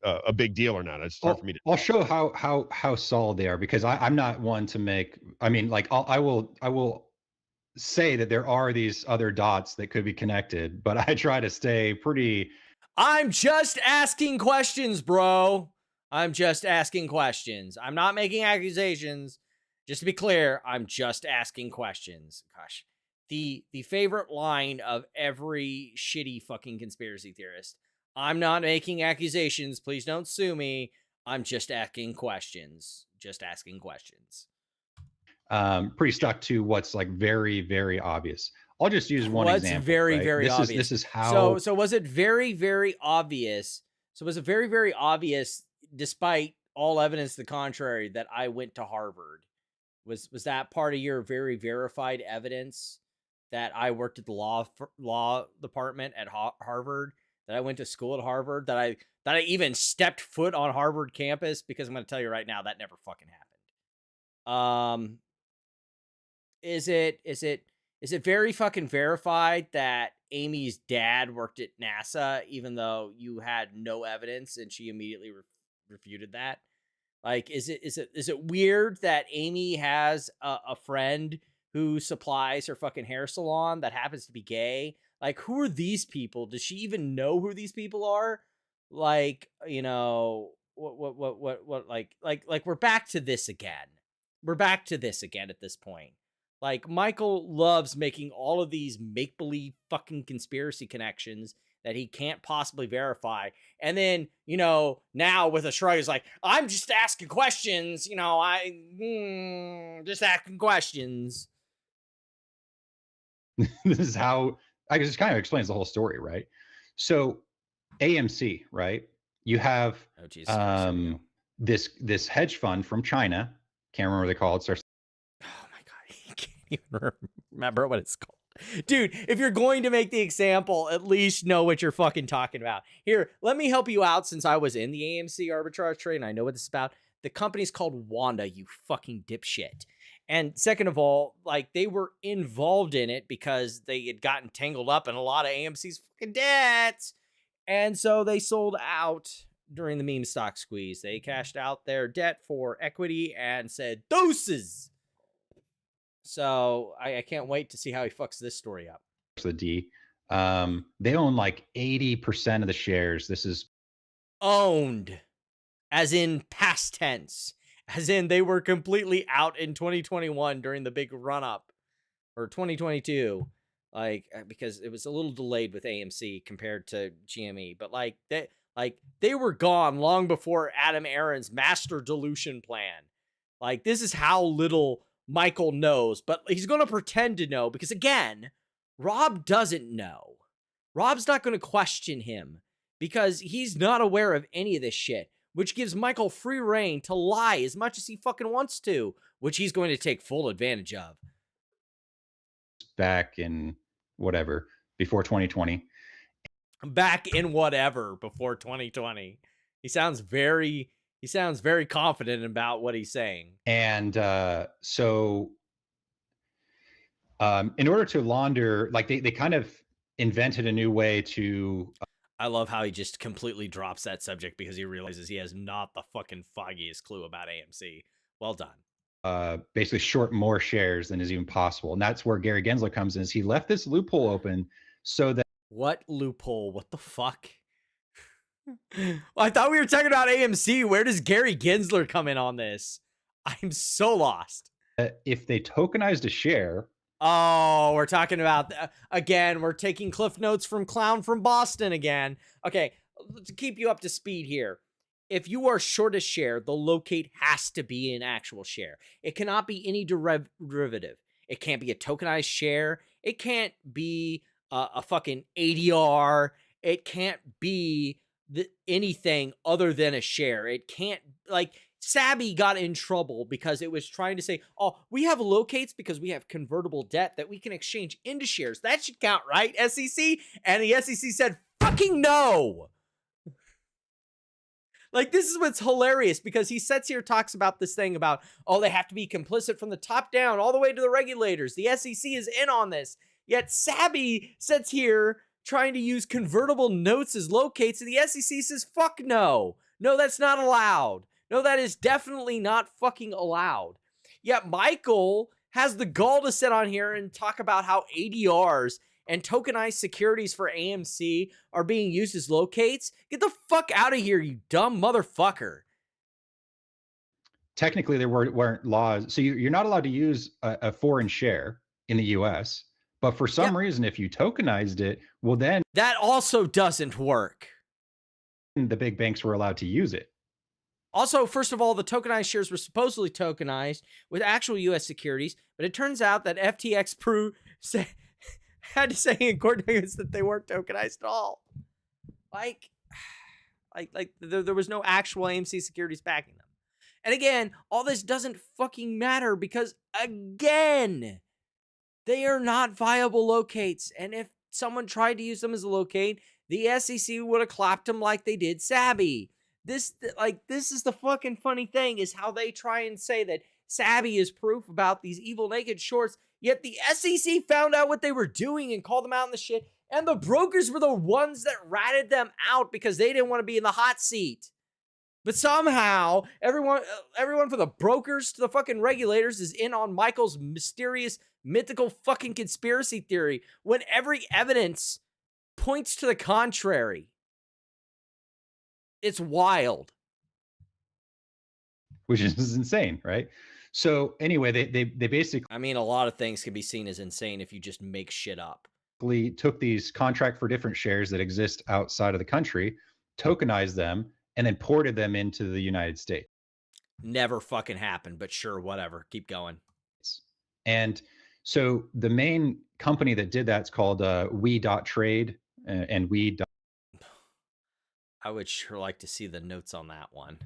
a big deal or not. It's hard for me to. I'll show how solid they are, because I'm not one to make. I mean, like, I will say that there are these other dots that could be connected, but I try to stay pretty. I'm just asking questions, bro. I'm just asking questions. I'm not making accusations. Just to be clear, I'm just asking questions. Gosh. The favorite line of every shitty fucking conspiracy theorist. I'm not making accusations. Please don't sue me. I'm just asking questions. Just asking questions. Pretty stuck to what's like very, very obvious. I'll just use one example. What's very, right? very obvious? This is how. So was it very, very obvious? So it was very, very obvious, despite all evidence to the contrary, that I went to Harvard. Was that part of your very verified evidence that I worked at the law department at Harvard, that I went to school at Harvard, that I even stepped foot on Harvard campus? Because I'm going to tell you right now, that never fucking happened. Is it very fucking verified that Amy's dad worked at NASA, even though you had no evidence and she immediately refuted that? Like, is it weird that Amy has a friend who supplies her fucking hair salon that happens to be gay? Like, who are these people? Does she even know who these people are? Like, you know, what, like we're back to this again. We're back to this again at this point. Like, Michael loves making all of these make-believe fucking conspiracy connections that he can't possibly verify. And then, you know, now with a shrug, he's like, I'm just asking questions. You know, just asking questions. This is how, I guess, it kind of explains the whole story, right? So AMC, right? You have this hedge fund from China. Can't remember what they call it. Starts. Oh my God. He can't even remember what it's called. Dude, if you're going to make the example, at least know what you're fucking talking about. Here, let me help you out, since I was in the AMC arbitrage trade and I know what this is about. The company's called Wanda, you fucking dipshit. And second of all, like, they were involved in it because they had gotten tangled up in a lot of AMC's fucking debts. And so they sold out during the meme stock squeeze. They cashed out their debt for equity and said, doses. So I can't wait to see how he fucks this story up. The D. They own like 80% of the shares. This is owned, as in past tense, as in they were completely out in 2021 during the big run up, or 2022, like, because it was a little delayed with AMC compared to GME, but like they were gone long before Adam Aaron's master dilution plan. Like, this is how little Michael knows, but he's going to pretend to know because, again, Robb doesn't know. Robb's not going to question him because he's not aware of any of this shit, which gives Michael free reign to lie as much as he fucking wants to, which he's going to take full advantage of. Back in whatever, before 2020. Back in whatever before 2020. He sounds very confident about what he's saying. And so in order to launder, like they kind of invented a new way to... I love how he just completely drops that subject because he realizes he has not the fucking foggiest clue about AMC. Well done. Basically short more shares than is even possible. And that's where Gary Gensler comes in, is he left this loophole open so that... What loophole? What the fuck? Well, I thought we were talking about AMC. Where does Gary Gensler come in on this? I'm so lost. If they tokenized a share... Oh, we're talking about, again, we're taking cliff notes from Clown from Boston again. Okay, to keep you up to speed here. If you are short a share, the locate has to be an actual share. It cannot be any derivative. It can't be a tokenized share. It can't be a fucking ADR. It can't be anything other than a share. It can't, like... Sabby got in trouble because it was trying to say, oh, we have locates because we have convertible debt that we can exchange into shares. That should count, right, SEC? And the SEC said, fucking no. Like, this is what's hilarious because he sits here, talks about this thing about, oh, they have to be complicit from the top down all the way to the regulators. The SEC is in on this. Yet Sabby sits here trying to use convertible notes as locates, and the SEC says, fuck no. No, that's not allowed. No, that is definitely not fucking allowed. Yet Michael has the gall to sit on here and talk about how ADRs and tokenized securities for AMC are being used as locates. Get the fuck out of here, you dumb motherfucker. Technically, there weren't laws. So you're not allowed to use a foreign share in the US. But for some reason, if you tokenized it, well, then... That also doesn't work. The big banks were allowed to use it. Also, first of all, the tokenized shares were supposedly tokenized with actual U.S. securities, but it turns out that FTX had to say in court documents that they weren't tokenized at all. Like, Like there was no actual AMC securities backing them. And again, all this doesn't fucking matter because, again, they are not viable locates. And if someone tried to use them as a locate, the SEC would have clapped them like they did Sabby. This is the fucking funny thing, is how they try and say that Sabby is proof about these evil naked shorts, yet the SEC found out what they were doing and called them out in the shit, and the brokers were the ones that ratted them out because they didn't want to be in the hot seat. But somehow, everyone from the brokers to the fucking regulators is in on Michael's mysterious, mythical fucking conspiracy theory when every evidence points to the contrary. It's wild. Which is insane, right? So anyway, they basically... I mean, a lot of things can be seen as insane if you just make shit up. Took these contract for different shares that exist outside of the country, tokenized them, and then ported them into the United States. Never fucking happened, but sure, whatever. Keep going. And so the main company that did that's called We.Trade and We. I would sure like to see the notes on that one.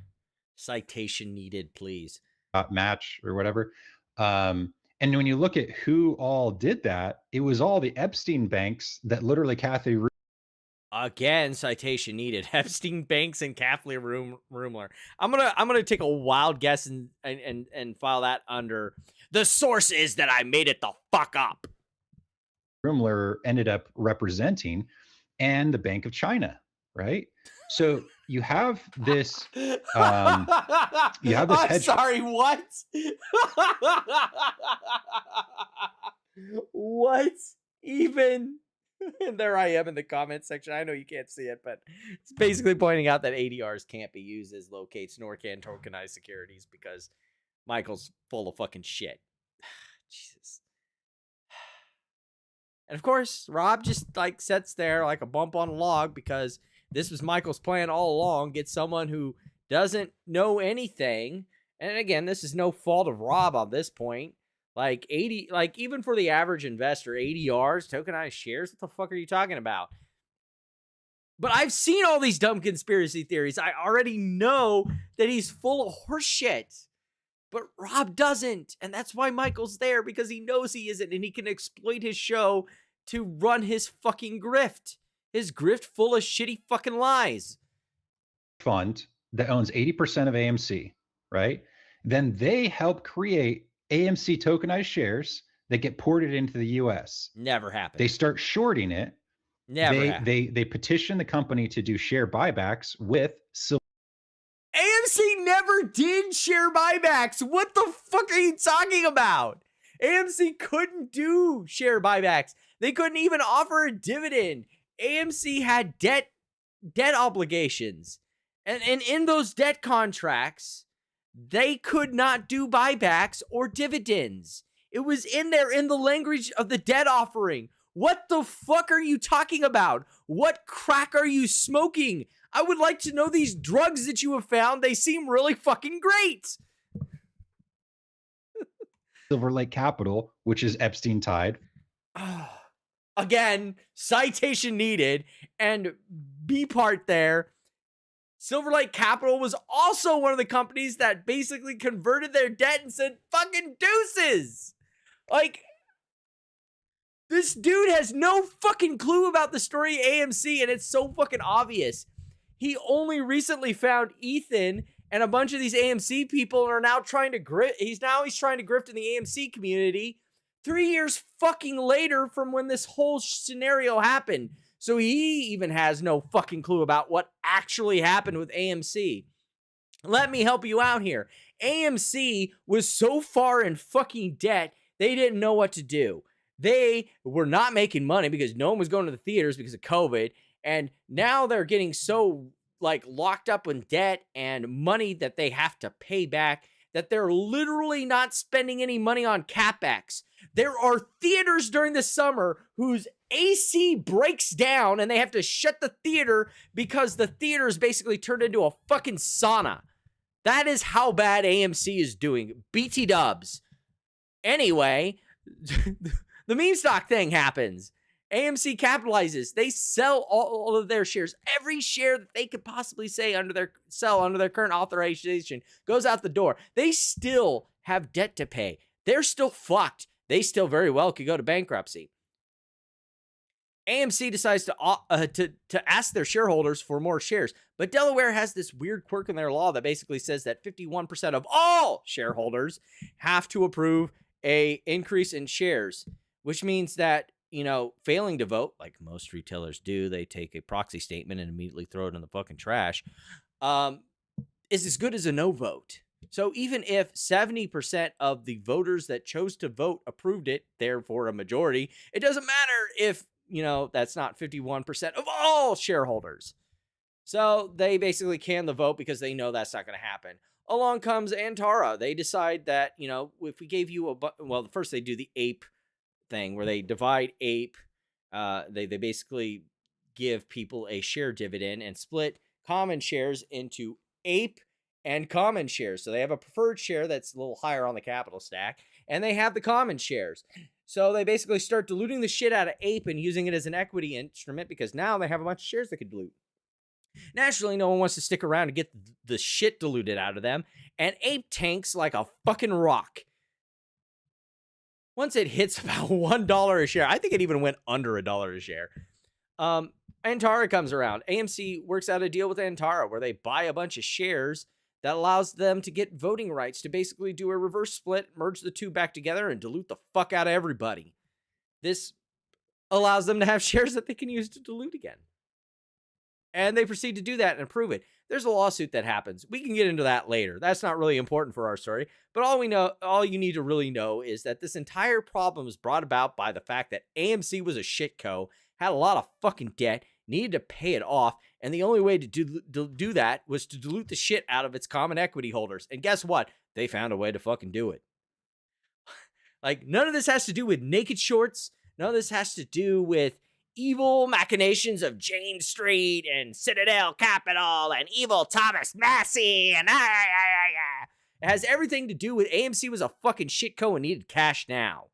Citation needed, please. Match or whatever. And when you look at who all did that, it was all the Epstein banks that literally Kathy... Again, citation needed. Epstein, Banks, and Kathleen Rumler. I'm gonna take a wild guess and file that under the source is that I made it the fuck up. Rumler ended up representing, and the Bank of China, right? So you have this. You have this. I'm sorry. What? What even? And there I am in the comment section. I know you can't see it, but it's basically pointing out that ADRs can't be used as locates, nor can tokenized securities because Michael's full of fucking shit. Jesus. And of course, Robb just like sits there like a bump on a log because this was Michael's plan all along. Get someone who doesn't know anything. And again, this is no fault of Robb on this point. Like even for the average investor, ADRs, tokenized shares, what the fuck are you talking about? But I've seen all these dumb conspiracy theories. I already know that he's full of horseshit. But Robb doesn't. And that's why Michael's there, because he knows he isn't, and he can exploit his show to run his fucking grift. His grift full of shitty fucking lies. Fund that owns 80% of AMC, right? Then they help create AMC tokenized shares that get ported into the US. Never happened. They start shorting it. Never happened. They petition the company to do share buybacks with AMC never did share buybacks. What the fuck are you talking about? AMC couldn't do share buybacks. They couldn't even offer a dividend. AMC had debt obligations. And in those debt contracts, they could not do buybacks or dividends. It was in there in the language of the debt offering. What the fuck are you talking about? What crack are you smoking? I would like to know these drugs that you have found. They seem really fucking great. Silver Lake Capital, which is Epstein tied. Again, citation needed. And B part there. Silver Lake Capital was also one of the companies that basically converted their debt and said, fucking deuces. Like, this dude has no fucking clue about the story of AMC, and it's so fucking obvious. He only recently found Ethan and a bunch of these AMC people are now trying to grift. He's trying to grift in the AMC community 3 years fucking later from when this whole scenario happened. So he even has no fucking clue about what actually happened with AMC. Let me help you out here. AMC was so far in fucking debt, they didn't know what to do. They were not making money because no one was going to the theaters because of COVID. And now they're getting so like locked up in debt and money that they have to pay back that they're literally not spending any money on CapEx. There are theaters during the summer whose AC breaks down and they have to shut the theater because the theater is basically turned into a fucking sauna. That is how bad AMC is doing. BT dubs. Anyway, the meme stock thing happens. AMC capitalizes. They sell all of their shares. Every share that they could possibly under their current authorization goes out the door. They still have debt to pay. They're still fucked. They still very well could go to bankruptcy. AMC decides to ask their shareholders for more shares, but Delaware has this weird quirk in their law that basically says that 51% of all shareholders have to approve a increase in shares, which means that, failing to vote, like most retailers do, they take a proxy statement and immediately throw it in the fucking trash, is as good as a no vote. So even if 70% of the voters that chose to vote approved it, therefore a majority, it doesn't matter if, that's not 51% of all shareholders. So they basically can the vote because they know that's not going to happen. Along comes Antara. They decide that, if we gave you first they do the ape thing where they divide ape. They basically give people a share dividend and split common shares into ape and common shares. So they have a preferred share that's a little higher on the capital stack, and they have the common shares. So they basically start diluting the shit out of ape and using it as an equity instrument because now they have a bunch of shares they could dilute. Naturally, no one wants to stick around to get the shit diluted out of them, and ape tanks like a fucking rock. Once it hits about $1 a share, I think it even went under $1 a share. Antara comes around. AMC works out a deal with Antara where they buy a bunch of shares that allows them to get voting rights to basically do a reverse split, merge the two back together, and dilute the fuck out of everybody. This allows them to have shares that they can use to dilute again. And they proceed to do that and approve it. There's a lawsuit that happens. We can get into that later. That's not really important for our story. But all you need to really know is that this entire problem is brought about by the fact that AMC was a shitco, had a lot of fucking debt, needed to pay it off, and the only way to do that was to dilute the shit out of its common equity holders. And guess what? They found a way to fucking do it. Like, none of this has to do with naked shorts. None of this has to do with evil machinations of Jane Street and Citadel Capital and evil Thomas Massie and It has everything to do with AMC was a fucking shitco and needed cash now.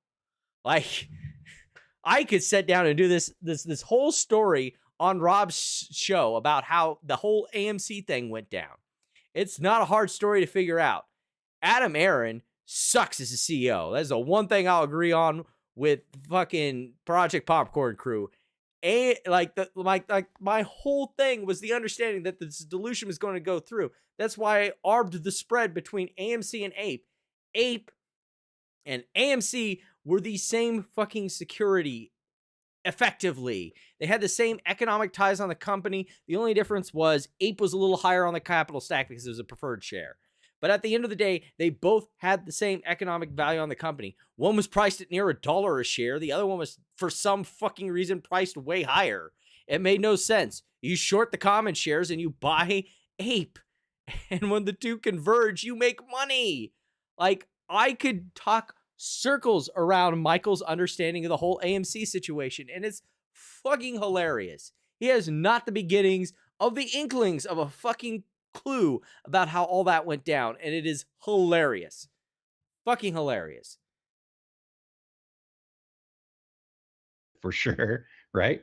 Like, I could sit down and do this whole story on Robb's show about how the whole AMC thing went down. It's not a hard story to figure out. Adam Aaron sucks as a CEO. That's the one thing I'll agree on with fucking Project Popcorn Crew. My whole thing was the understanding that this dilution was going to go through. That's why I arbed the spread between AMC and Ape. Ape and AMC were the same fucking security, effectively. They had the same economic ties on the company. The only difference was Ape was a little higher on the capital stack because it was a preferred share. But at the end of the day, they both had the same economic value on the company. One was priced at near $1 a share. The other one was, for some fucking reason, priced way higher. It made no sense. You short the common shares and you buy Ape. And when the two converge, you make money. Like, I could talk circles around Michael's understanding of the whole AMC situation, and it's fucking hilarious. He has not the beginnings of the inklings of a fucking clue about how all that went down, and it is hilarious. Fucking hilarious. For sure, right?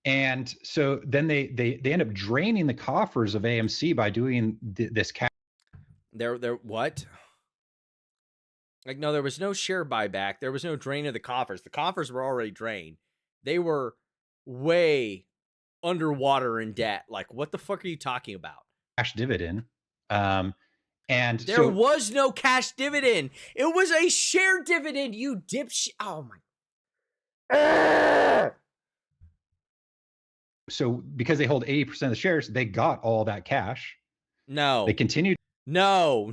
And so then they end up draining the coffers of AMC by doing this cash. There what? Like, no, there was no share buyback. There was no drain of the coffers. The coffers were already drained. They were way underwater in debt. Like, what the fuck are you talking about? Cash dividend. And there was no cash dividend. It was a share dividend, you dipshit. Oh my. So because they hold 80% of the shares, they got all that cash. No. They continued. No.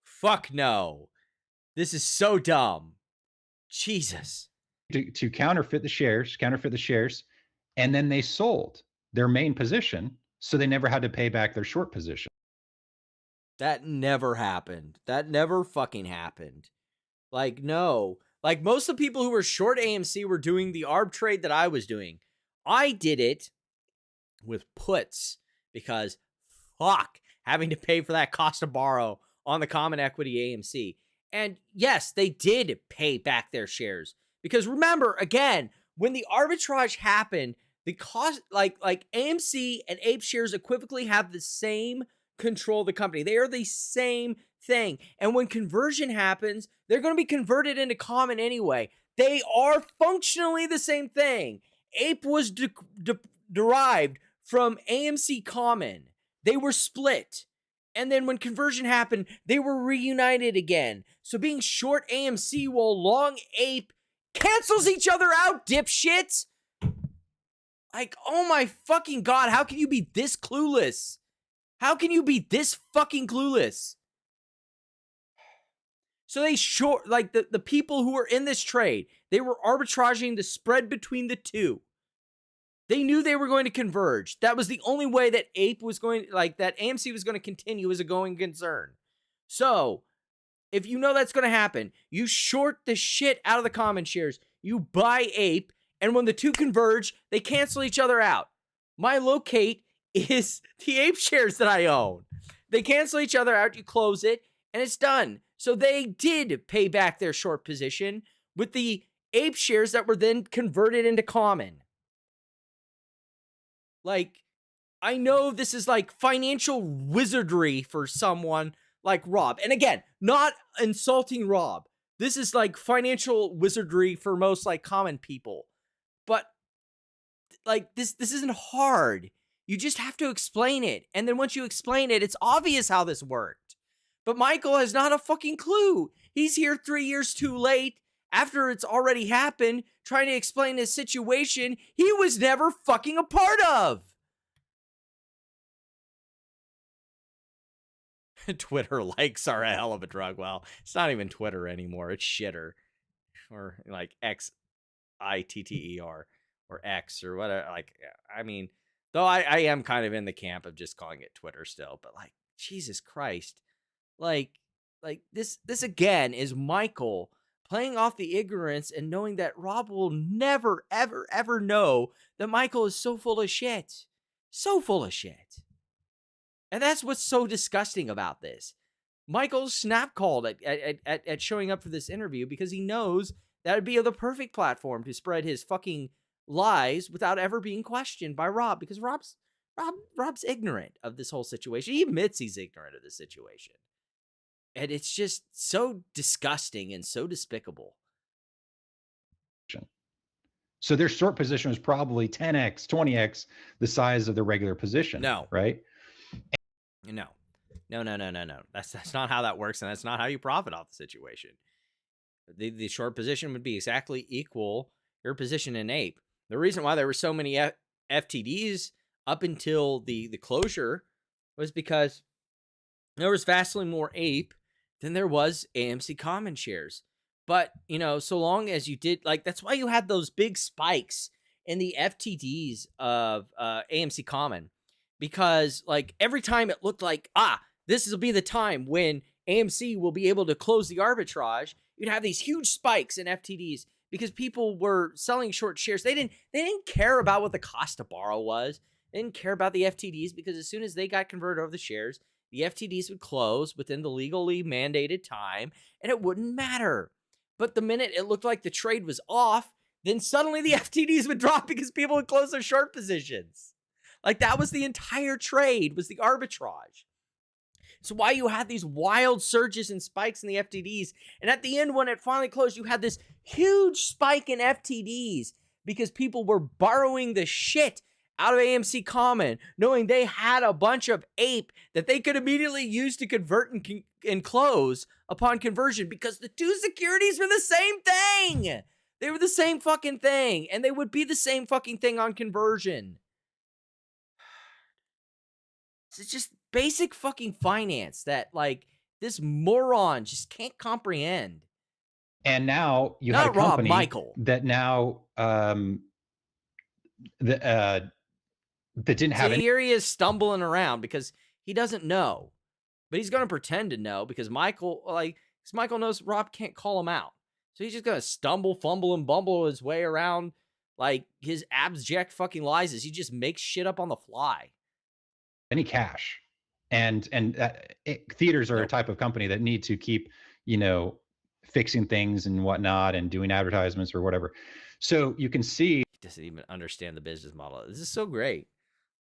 Fuck no. This is so dumb. Jesus. To counterfeit the shares, and then they sold their main position, so they never had to pay back their short position. That never happened. That never fucking happened. Like, no. Like, most of the people who were short AMC were doing the arb trade that I was doing. I did it with puts because fuck having to pay for that cost to borrow on the common equity AMC. And yes, they did pay back their shares. Because remember, again, when the arbitrage happened, the cost, like AMC and Ape shares equivocally have the same control of the company. They are the same thing. And when conversion happens, they're going to be converted into common anyway. They are functionally the same thing. Ape was derived from AMC common. They were split. And then when conversion happened, they were reunited again. So being short AMC while long Ape cancels each other out, dipshits. Like, oh my fucking God, how can you be this clueless? How can you be this fucking clueless? So they short, like the people who were in this trade, they were arbitraging the spread between the two. They knew they were going to converge. That was the only way that Ape was going, like that AMC was going to continue as a going concern. So if you know that's going to happen, you short the shit out of the common shares. You buy Ape, and when the two converge, they cancel each other out. My locate is the Ape shares that I own. They cancel each other out, you close it, and it's done. So they did pay back their short position with the Ape shares that were then converted into common. Like, I know this is like financial wizardry for someone like Robb. And again, not insulting Robb. This is like financial wizardry for most like common people. But like this isn't hard. You just have to explain it. And then once you explain it, it's obvious how this worked. But Michael has not a fucking clue. He's here 3 years too late after it's already happened, trying to explain his situation he was never fucking a part of. Twitter likes are a hell of a drug. Well, it's not even Twitter anymore. It's shitter. Or like Xitter or X or whatever. Like, I mean, though I am kind of in the camp of just calling it Twitter still, but like, Jesus Christ. Like this again is Michael playing off the ignorance and knowing that Robb will never, ever, ever know that Michael is so full of shit. So full of shit. And that's what's so disgusting about this. Michael's snap called at showing up for this interview because he knows that would be the perfect platform to spread his fucking lies without ever being questioned by Robb, because Robb's ignorant of this whole situation. He admits he's ignorant of this situation. And it's just so disgusting and so despicable. So their short position was probably 10x, 20x the size of the regular position. No. Right? No. That's not how that works, and that's not how you profit off the situation. The short position would be exactly equal your position in Ape. The reason why there were so many FTDs up until the closure was because there was vastly more Ape than there was AMC common shares. But, you know, so long as you did, like, that's why you had those big spikes in the FTDs of AMC common. Because, like, every time it looked like, this will be the time when AMC will be able to close the arbitrage, you'd have these huge spikes in FTDs because people were selling short shares. They didn't care about what the cost to borrow was. They didn't care about the FTDs because as soon as they got converted over the shares, the FTDs would close within the legally mandated time, and it wouldn't matter. But the minute it looked like the trade was off, then suddenly the FTDs would drop because people would close their short positions. Like, that was the entire trade, was the arbitrage. So why you had these wild surges and spikes in the FTDs, and at the end when it finally closed, you had this huge spike in FTDs because people were borrowing the shit out of AMC Common, knowing they had a bunch of Ape that they could immediately use to convert and close upon conversion because the two securities were the same thing. They were the same fucking thing, and they would be the same fucking thing on conversion. It's just basic fucking finance that, like, this moron just can't comprehend. And now you have a company Robb, Michael. that now that didn't have any. Here he is stumbling around because he doesn't know, but he's going to pretend to know because Michael knows Robb can't call him out. So he's just going to stumble, fumble, and bumble his way around like his abject fucking lies as he just makes shit up on the fly. Any cash. And theaters are a type of company that need to keep, fixing things and whatnot and doing advertisements or whatever. So you can see he doesn't even understand the business model. This is so great.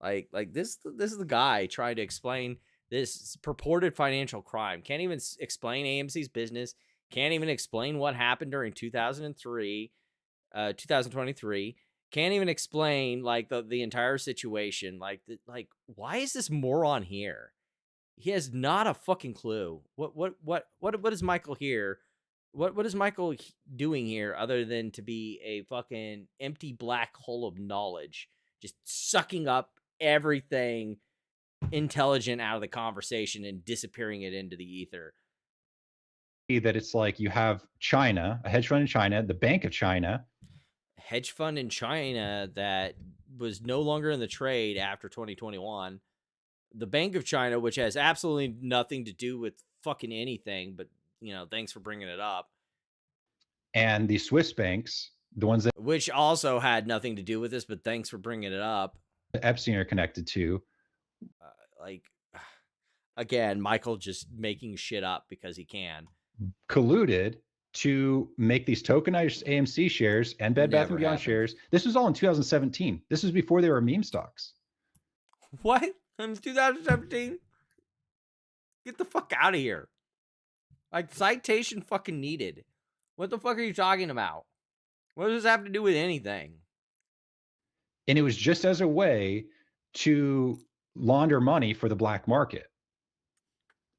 Like this is the guy trying to explain this purported financial crime. Can't even explain AMC's business. Can't even explain what happened during 2023, 2023. Can't even explain like the entire situation. Like why is this moron here? He has not a fucking clue. What is Michael here? What is Michael doing here other than to be a fucking empty black hole of knowledge, just sucking up everything intelligent out of the conversation and disappearing it into the ether? that it's like you have China, a hedge fund in China, the Bank of China, hedge fund in China that was no longer in the trade after 2021. The Bank of China, which has absolutely nothing to do with fucking anything, but thanks for bringing it up. And the Swiss banks, the ones that which also had nothing to do with this, but thanks for bringing it up. Epstein are connected to. Again, Michael just making shit up because he can. Colluded to make these tokenized AMC shares and Bed Bath & Beyond shares. This was all in 2017. This was before they were meme stocks. What? In 2017? Get the fuck out of here. Like, citation fucking needed. What the fuck are you talking about? What does this have to do with anything? And it was just as a way to launder money for the black market.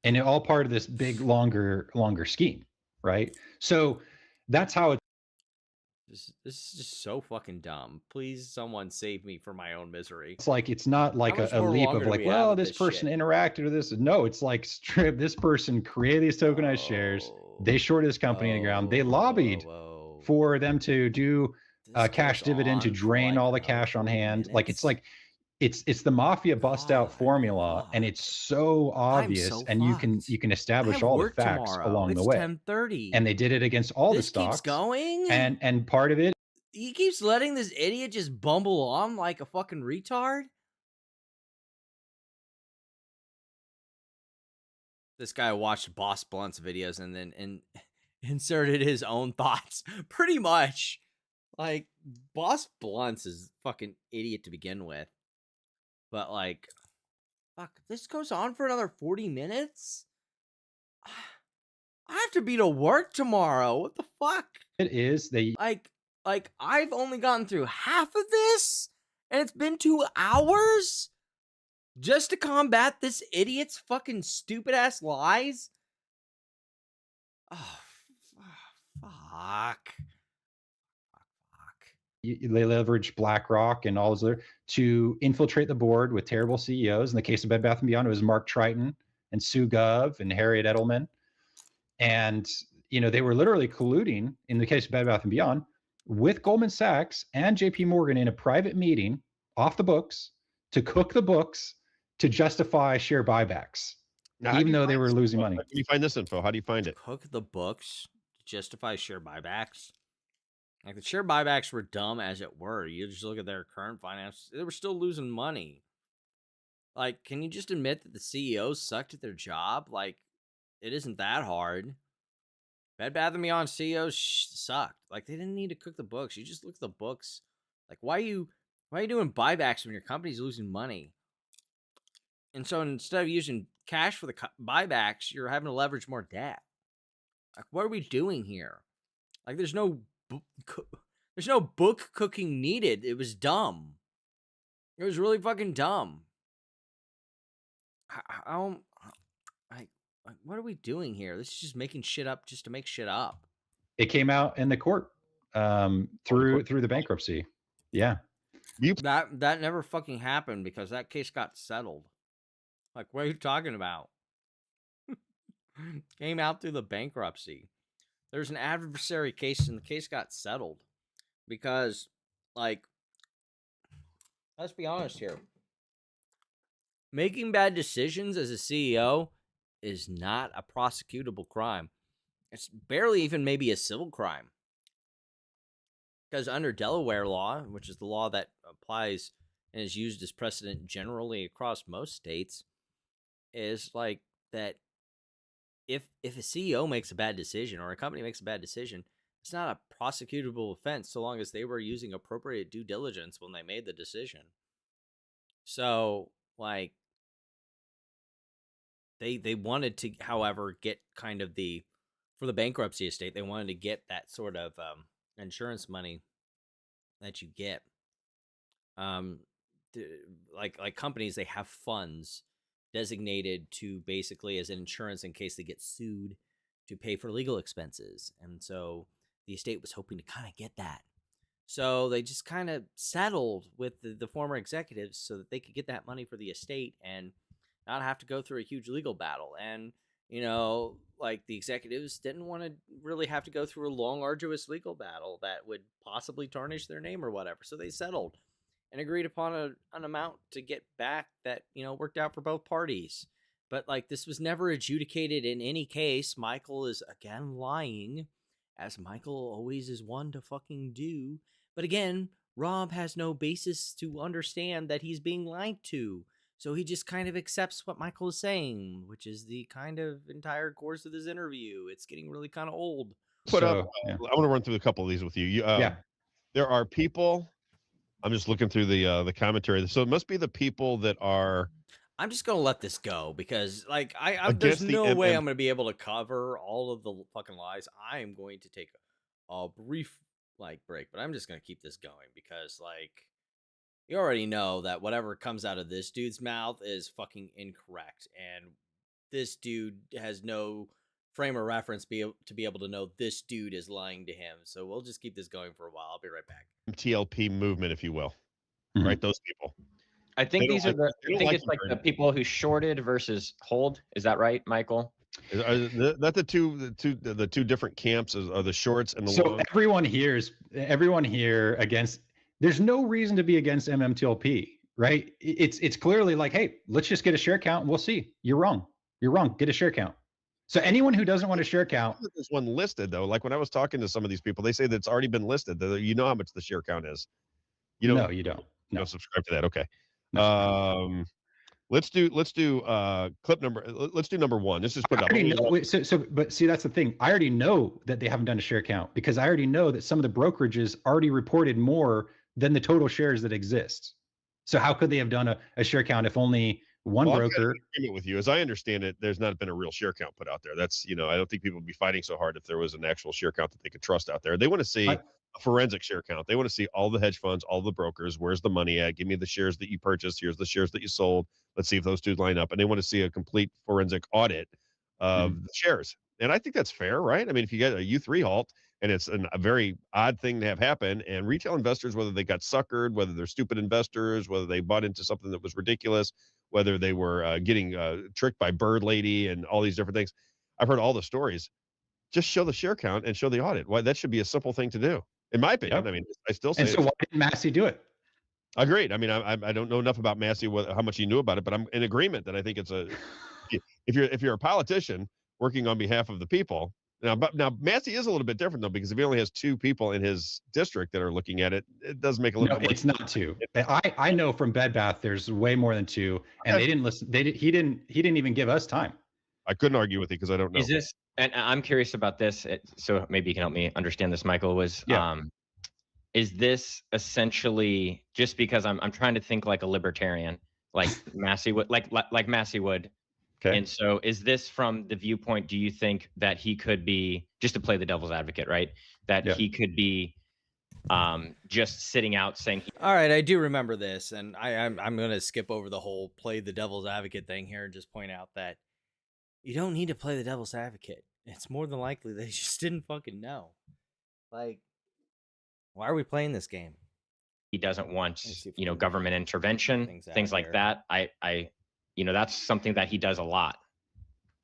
And it all part of this big, longer scheme, right? So that's how it. This is just so fucking dumb. Please, someone save me from my own misery. It's like, it's not like a leap of like, well, this person interacted with this. No, it's like, this person created these tokenized shares. They shorted this company in the ground. They lobbied for them to do a cash dividend to drain all the cash on hand. Like, it's like, it's the mafia bust out formula, and it's so obvious, and you can establish all the facts along the way. 10:30, and they did it against all the stocks. Keeps going, and part of it, he keeps letting this idiot just bumble on like a fucking retard. This guy watched Boss Blunt's videos and then inserted his own thoughts. Pretty much, like, Boss Blunt's is fucking idiot to begin with. But, like, fuck, this goes on for another 40 minutes? I have to be to work tomorrow. What the fuck? It is. Like, I've only gotten through half of this, and it's been 2 hours just to combat this idiot's fucking stupid-ass lies? Oh, fuck. They leverage BlackRock and all those other to infiltrate the board with terrible CEOs. In the case of Bed Bath & Beyond, it was Mark Triton and Sue Gov and Harriet Edelman. And, they were literally colluding, in the case of Bed Bath & Beyond, with Goldman Sachs and JP Morgan in a private meeting off the books to cook the books to justify share buybacks, even though they were losing money. How do you find this info? How do you find it? Cook the books to justify share buybacks? Like, the share buybacks were dumb as it were. You just look at their current finances. They were still losing money. Like, can you just admit that the CEOs sucked at their job? Like, it isn't that hard. Bed Bath & Beyond CEOs sucked. Like, they didn't need to cook the books. You just look at the books. Like, why are you doing buybacks when your company's losing money? And so instead of using cash for the buybacks, you're having to leverage more debt. Like, what are we doing here? Like, there's no book cooking needed. It was dumb. It was really fucking dumb. What are we doing here? This is just making shit up just to make shit up. It came out in the court through the bankruptcy. Yeah. That never fucking happened because that case got settled. Like, what are you talking about? Came out through the bankruptcy. There's an adversary case and the case got settled because, like, let's be honest here. Making bad decisions as a CEO is not a prosecutable crime. It's barely even maybe a civil crime. Because under Delaware law, which is the law that applies and is used as precedent generally across most states, is like that if a CEO makes a bad decision or a company makes a bad decision, it's not a prosecutable offense so long as they were using appropriate due diligence when they made the decision. So, like, they wanted to, however, get kind of for the bankruptcy estate, they wanted to get that sort of insurance money that you get. Like companies, they have funds designated to basically as insurance in case they get sued to pay for legal expenses. And so the estate was hoping to kind of get that. So they just kind of settled with the former executives so that they could get that money for the estate and not have to go through a huge legal battle. And, like the executives didn't want to really have to go through a long, arduous legal battle that would possibly tarnish their name or whatever. So they settled and agreed upon an amount to get back that, worked out for both parties. But like this was never adjudicated in any case. Michael is again lying, as Michael always is one to fucking do. But again, Robb has no basis to understand that he's being lied to. So he just kind of accepts what Michael is saying, which is the kind of entire course of this interview. It's getting really kind of old. I want to run through a couple of these with you. There are people. I'm just looking through the commentary. So it must be the people that are. I'm just gonna let this go because, like, there's no way I'm gonna be able to cover all of the fucking lies. I am going to take a brief break, but I'm just gonna keep this going because, like, you already know that whatever comes out of this dude's mouth is fucking incorrect, and this dude has no frame of reference to be able to know this dude is lying to him. So we'll just keep this going for a while. I'll be right back. MTLP movement, if you will, right? Those people. I think it's like the people who shorted versus hold. Is that right, Michael? That the two different camps are the shorts and the so long. everyone here against. There's no reason to be against MMTLP, right? It's clearly like, hey, let's just get a share count and we'll see. You're wrong. Get a share count. So anyone who doesn't want a share count. There's one listed though. Like when I was talking to some of these people, they say that it's already been listed. You know how much the share count is. No, you don't. You don't subscribe to that. Okay. No. Let's do clip number. Let's do number one. Let's just put it up. But see, that's the thing. I already know that they haven't done a share count because I already know that some of the brokerages already reported more than the total shares that exist. So how could they have done a share count if only one broker? I'm with you. As I understand it, there's not been a real share count put out there. That's, I don't think people would be fighting so hard if there was an actual share count that they could trust out there. They want to see a forensic share count. They want to see all the hedge funds, all the brokers. Where's the money at? Give me the shares that you purchased. Here's the shares that you sold. Let's see if those two line up. And they want to see a complete forensic audit of the shares. And I think that's fair, right? I mean, if you get a U3 halt, and it's a very odd thing to have happen. And retail investors, whether they got suckered, whether they're stupid investors, whether they bought into something that was ridiculous, whether they were getting tricked by Bird Lady and all these different things. I've heard all the stories. Just show the share count and show the audit. Why that should be a simple thing to do, in my opinion. Yep. I mean, I still say. And so why didn't Massi do it? Agreed. I mean, I don't know enough about Massi, how much he knew about it, but I'm in agreement that I think it's if you're a politician working on behalf of the people. Now Massi is a little bit different though, because if he only has two people in his district that are looking at it, it does make a little bit more. It's not two. I know from Bed Bath there's way more than two, and they didn't listen. He didn't even give us time. I couldn't argue with you because I don't know. Is this, and I'm curious about this, so maybe you can help me understand this, Michael, is this essentially just because I'm trying to think like a libertarian, like Massi would, like Massi would. Okay. And so is this from the viewpoint, do you think that he could be, just to play the devil's advocate, right? That he could be just sitting out saying. All right, I do remember this, and I'm going to skip over the whole play the devil's advocate thing here and just point out that you don't need to play the devil's advocate. It's more than likely they just didn't fucking know. Like, why are we playing this game? He doesn't want, government intervention, things like that. That's something that he does a lot.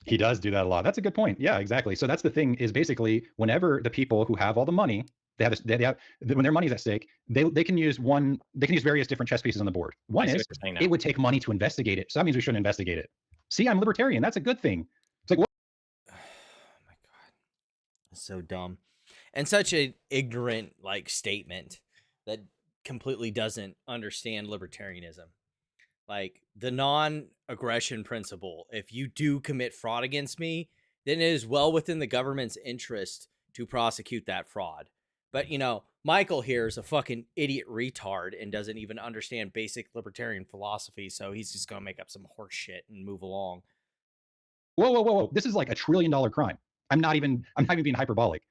He does do that a lot. That's a good point. Yeah, exactly. So that's the thing is basically whenever the people who have all the money, when their money's at stake, they can use various different chess pieces on the board. One is it would take money to investigate it. So that means we shouldn't investigate it. See, I'm libertarian. That's a good thing. It's like, what? Oh my God. That's so dumb. And such an ignorant statement that completely doesn't understand libertarianism. Like the non-aggression principle. If you do commit fraud against me, then it is well within the government's interest to prosecute that fraud. But, you know, Michael here is a fucking idiot retard and doesn't even understand basic libertarian philosophy, so he's just going to make up some horse shit and move along. Whoa. This is like $1 trillion crime. I'm not even being hyperbolic.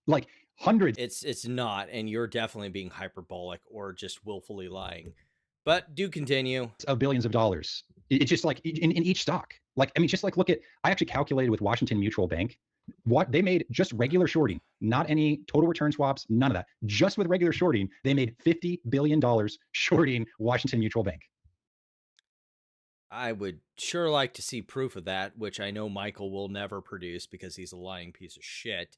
Like hundreds. It's not, and you're definitely being hyperbolic or just willfully lying. But do continue. Of billions of dollars. It's just like in each stock. Like, I mean, just like look at, I actually calculated with Washington Mutual Bank what they made just regular shorting, not any total return swaps, none of that. Just with regular shorting, they made $50 billion shorting Washington Mutual Bank. I would sure like to see proof of that, which I know Michael will never produce because he's a lying piece of shit.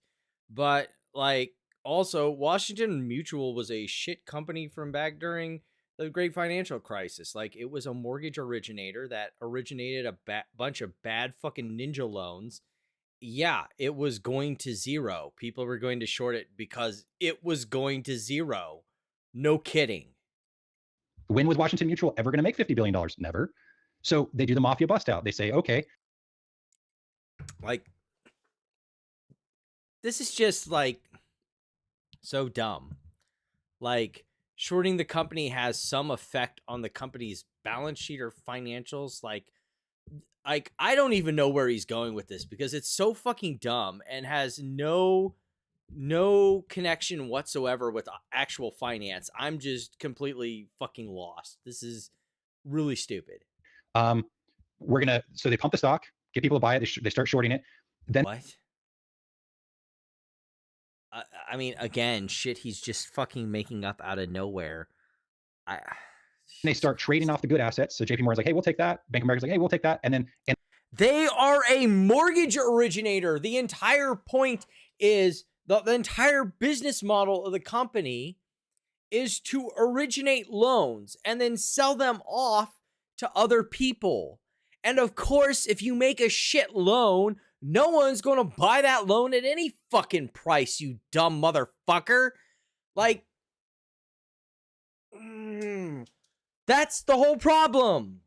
But, like, also, Washington Mutual was a shit company from back during the great financial crisis. Like, it was a mortgage originator that originated a bunch of bad fucking ninja loans. Yeah, it was going to zero. People were going to short it because it was going to zero. No kidding. When was Washington Mutual ever going to make $50 billion? Never. So they do the mafia bust out. They say, okay. Like, this is just, like, so dumb. Like, shorting the company has some effect on the company's balance sheet or financials. Like, I don't even know where he's going with this because it's so fucking dumb and has no connection whatsoever with actual finance. I'm just completely fucking lost. This is really stupid. So they pump the stock, get people to buy it. They start shorting it. Then what? I mean, again, shit he's just fucking making up out of nowhere. They start trading off the good assets. So JP Morgan's like, hey, we'll take that. Bank of America's like, hey, we'll take that. And they are a mortgage originator. The entire point is the entire business model of the company is to originate loans and then sell them off to other people. And of course, if you make a shit loan, no one's going to buy that loan at any fucking price, you dumb motherfucker. Like, that's the whole problem.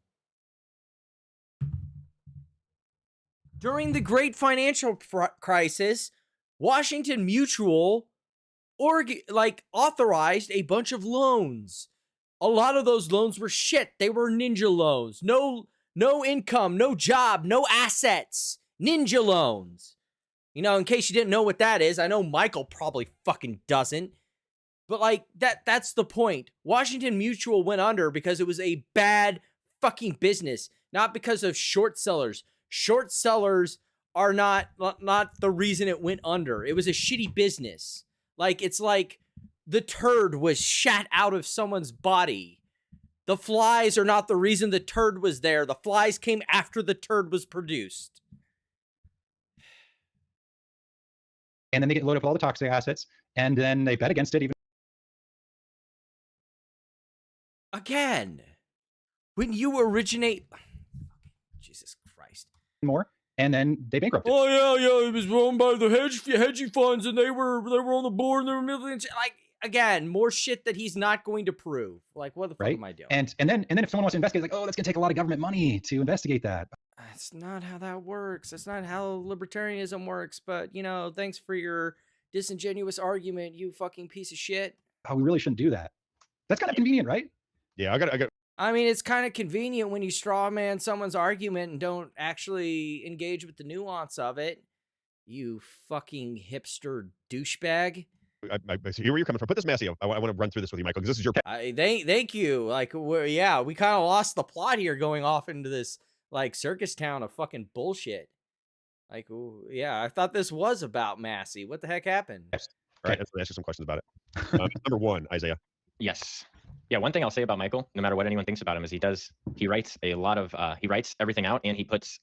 During the great financial crisis, Washington Mutual authorized a bunch of loans. A lot of those loans were shit. They were ninja loans. No income, no job, no assets. Ninja loans. You know, in case you didn't know what that is, I know Michael probably fucking doesn't. But like that's the point. Washington Mutual went under because it was a bad fucking business, not because of short sellers. Short sellers are not the reason it went under. It was a shitty business. Like, it's like the turd was shat out of someone's body. The flies are not the reason the turd was there. The flies came after the turd was produced. And then they get loaded up with all the toxic assets, and then they bet against it even. Again, when you originate... Jesus Christ. More, and then they bankrupt it. Oh yeah, it was run by the hedging funds, and they were on the board, and they were millions. Like, again, more shit that he's not going to prove. Like, what the fuck am I doing? And then if someone wants to investigate, like, oh, that's gonna take a lot of government money to investigate that. That's not how that works. That's not how libertarianism works. But, you know, thanks for your disingenuous argument, you fucking piece of shit. Oh, we really shouldn't do that. That's kind of convenient, right? Yeah, I got. I mean, it's kind of convenient when you straw man someone's argument and don't actually engage with the nuance of it. You fucking hipster douchebag. I see where you're coming from. Put this Massi up. I want to run through this with you, Michael, because this is your. Thank you. Like, we kind of lost the plot here, going off into this like circus town of fucking bullshit. Like, yeah, I thought this was about Massi. What the heck happened? Yes. All right, let's ask you some questions about it. Number one, Isaiah. Yes. Yeah, one thing I'll say about Michael, no matter what anyone thinks about him, is he writes a lot of, he writes everything out, and he puts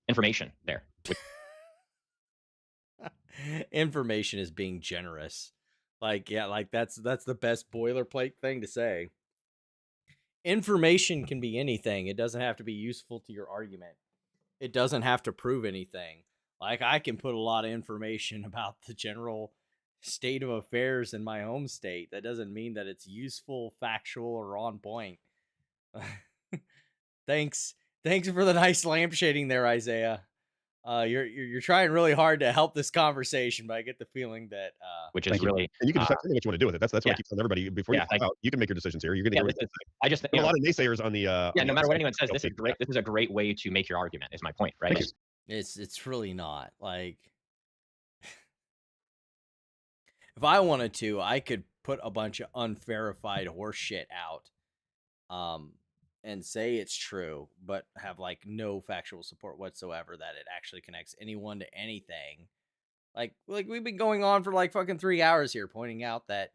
information there. Information is being generous. Like, yeah, like that's the best boilerplate thing to say. Information can be anything. It doesn't have to be useful to your argument. It doesn't have to prove anything. Like, I can put a lot of information about the general state of affairs in my home state. That doesn't mean that it's useful, factual, or on point. Thanks for the nice lampshading there, Isaiah. You're trying really hard to help this conversation, but I get the feeling that which is really, and you can decide what you want to do with it. That's why I keep telling everybody before you Yeah, come out, you can make your decisions here. You're going to hear what this is- I just There are a lot of naysayers on the yeah, on no the matter what anyone outside. says, this is a great way to make your argument. Is my point, right? Thank you. it's really not. Like, if I wanted to, I could put a bunch of unverified horse shit out, and say it's true, but have like no factual support whatsoever that it actually connects anyone to anything. Like we've been going on for like fucking 3 hours here, pointing out that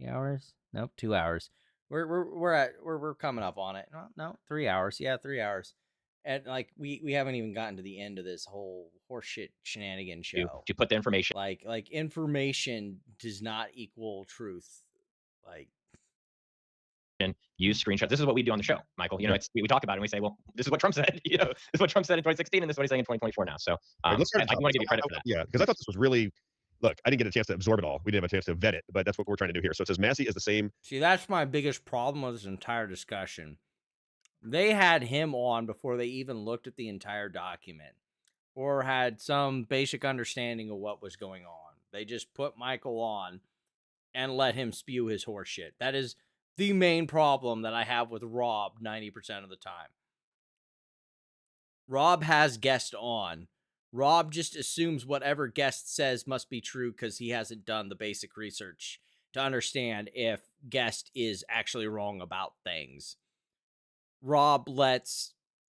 3 hours? Nope, 2 hours. We're coming up on it. No, 3 hours. Yeah, 3 hours. And like we haven't even gotten to the end of this whole horseshit shenanigan show. To put the information, Like information does not equal truth. Like, use screenshots. This is what we do on the show, Michael. You know, we talk about it and we say, well, this is what Trump said. You know, this is what Trump said in 2016, and this is what he's saying in 2024 now. So I want to give you credit for that. Yeah, because I thought this was really. Look, I didn't get a chance to absorb it all. We didn't have a chance to vet it, but that's what we're trying to do here. So it says Massi is the same. See, that's my biggest problem with this entire discussion. They had him on before they even looked at the entire document or had some basic understanding of what was going on. They just put Michael on and let him spew his horse shit. That is the main problem that I have with Robb 90% of the time. Robb has guest on. Robb just assumes whatever guest says must be true because he hasn't done the basic research to understand if guest is actually wrong about things. Robb lets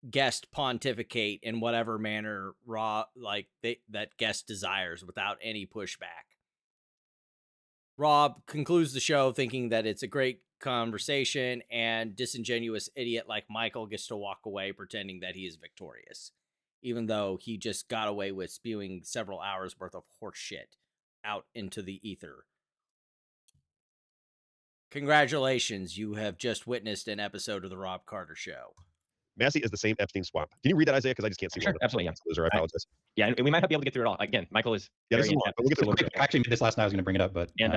guest pontificate in whatever manner that guest desires without any pushback. Robb concludes the show thinking that it's a great conversation, and disingenuous idiot like Michael gets to walk away pretending that he is victorious, even though he just got away with spewing several hours worth of horse shit out into the ether. Congratulations, you have just witnessed an episode of the Robb Carter Show. Massi is the same Epstein swamp. Can you read that, Isaiah? Because I just can't see. Sure, absolutely. Yeah. Loser, I apologize. Yeah, and we might not be able to get through it all. Again, Michael is. Yeah, this is long, but we'll get through I actually made this last night. I was going to bring it up, but and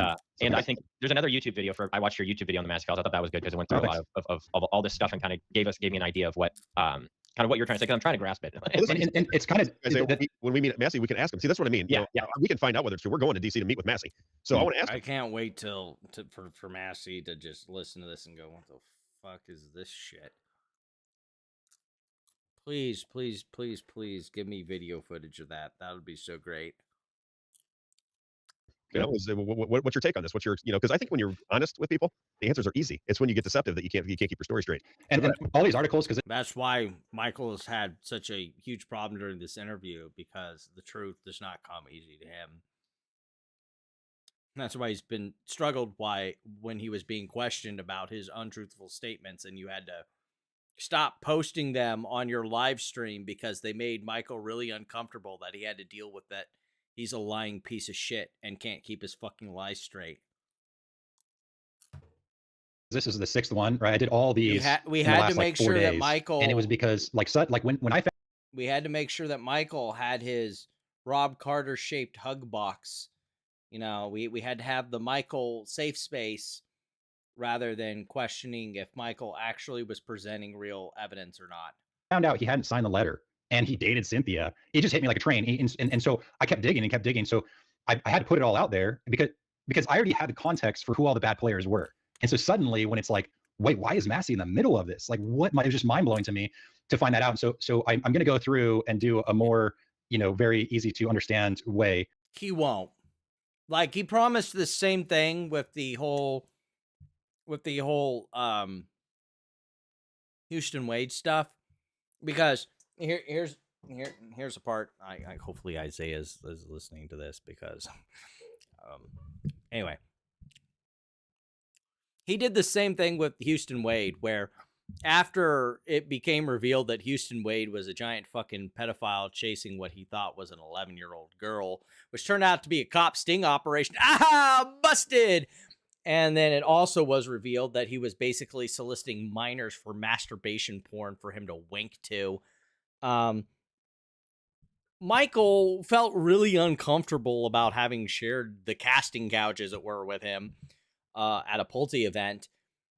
I think there's another YouTube video I watched your YouTube video on the Massi files. I thought that was good because it went through a lot of all this stuff and kind of gave me an idea of what kind of what you're trying to say. Because I'm trying to grasp it. and it's kind of when we meet Massi, we can ask him. See, that's what I mean. Yeah, we can find out whether it's true. We're going to DC to meet with Massi, so I want to ask. I can't wait for Massi to just listen to this and go, "What the fuck is this shit?" Please, please, please, please give me video footage of that. That would be so great. You know, what's your take on this? What's your, because I think when you're honest with people, the answers are easy. It's when you get deceptive that you can't keep your story straight. And all these articles, because that's why Michael has had such a huge problem during this interview, because the truth does not come easy to him. And that's why he's been struggled when he was being questioned about his untruthful statements, and you had to stop posting them on your live stream because they made Michael really uncomfortable that he had to deal with that. He's a lying piece of shit and can't keep his fucking lies straight. This is the sixth one, right? I did all these. We had to make sure that Michael, and it was because when I found, we had to make sure that Michael had his Robb Carter shaped hug box. You know, we had to have the Michael safe space rather than questioning if Michael actually was presenting real evidence or not. Found out he hadn't signed the letter and he dated Cynthia. It just hit me like a train. And so I kept digging and kept digging. So I had to put it all out there because I already had the context for who all the bad players were. And so suddenly when it's like, wait, why is Massi in the middle of this? Like what? It was just mind blowing to me to find that out. And so I'm going to go through and do a more, very easy to understand way. He won't. Like he promised the same thing with the whole Houston Wade stuff, because here's a part. I hopefully Isaiah is listening to this, because anyway, he did the same thing with Houston Wade, where after it became revealed that Houston Wade was a giant fucking pedophile chasing what he thought was an 11-year-old girl, which turned out to be a cop sting operation. Ah, busted. And then it also was revealed that he was basically soliciting minors for masturbation porn for him to wink to. Michael felt really uncomfortable about having shared the casting couch, as it were, with him at a Pulte event.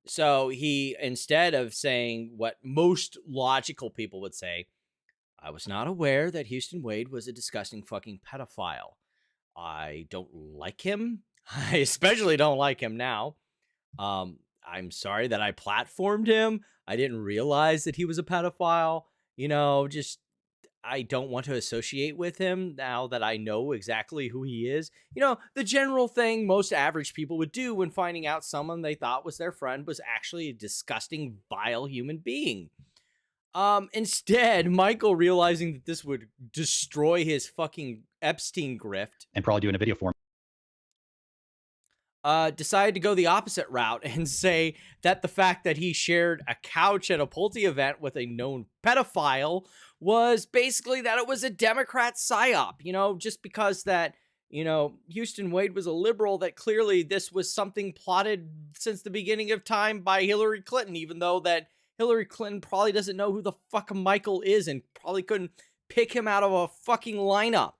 So he, instead of saying what most logical people would say, I was not aware that Houston Wade was a disgusting fucking pedophile. I don't like him. I especially don't like him now. I'm sorry that I platformed him. I didn't realize that he was a pedophile. Just I don't want to associate with him now that I know exactly who he is. The general thing most average people would do when finding out someone they thought was their friend was actually a disgusting, vile human being. Instead, Michael, realizing that this would destroy his fucking Epstein grift, and probably doing a video form, decided to go the opposite route and say that the fact that he shared a couch at a Pulte event with a known pedophile was basically that it was a Democrat psyop, just because that, Houston Wade was a liberal, that clearly this was something plotted since the beginning of time by Hillary Clinton, even though that Hillary Clinton probably doesn't know who the fuck Michael is and probably couldn't pick him out of a fucking lineup.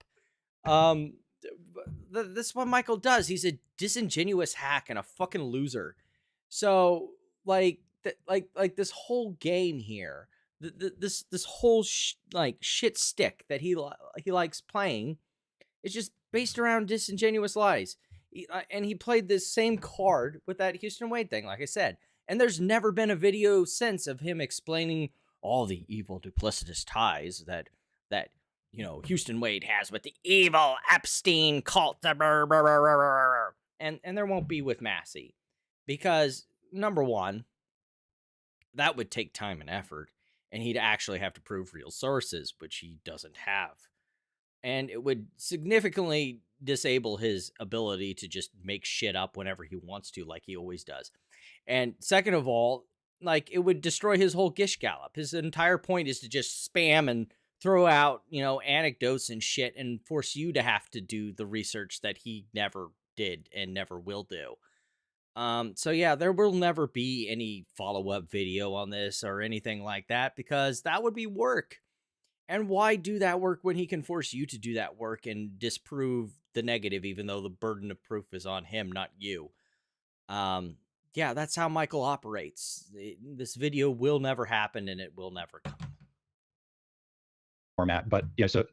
This is what Michael does. He's a disingenuous hack and a fucking loser. So like this whole game here, this whole shit stick that he likes playing, is just based around disingenuous lies. And he played this same card with that Houston Wade thing, like I said. And there's never been a video since of him explaining all the evil, duplicitous ties that Houston Wade has with the evil Epstein cult. And there won't be with Massi. Because, number one, that would take time and effort. And he'd actually have to prove real sources, which he doesn't have. And it would significantly disable his ability to just make shit up whenever he wants to, like he always does. And second of all, it would destroy his whole Gish Gallop. His entire point is to just spam and throw out, anecdotes and shit and force you to have to do the research that he never did and never will do. So yeah, there will never be any follow-up video on this or anything like that, because that would be work. And why do that work when he can force you to do that work and disprove the negative, even though the burden of proof is on him, not you? Yeah, that's how Michael operates. This video will never happen, and it will never come. Format, but so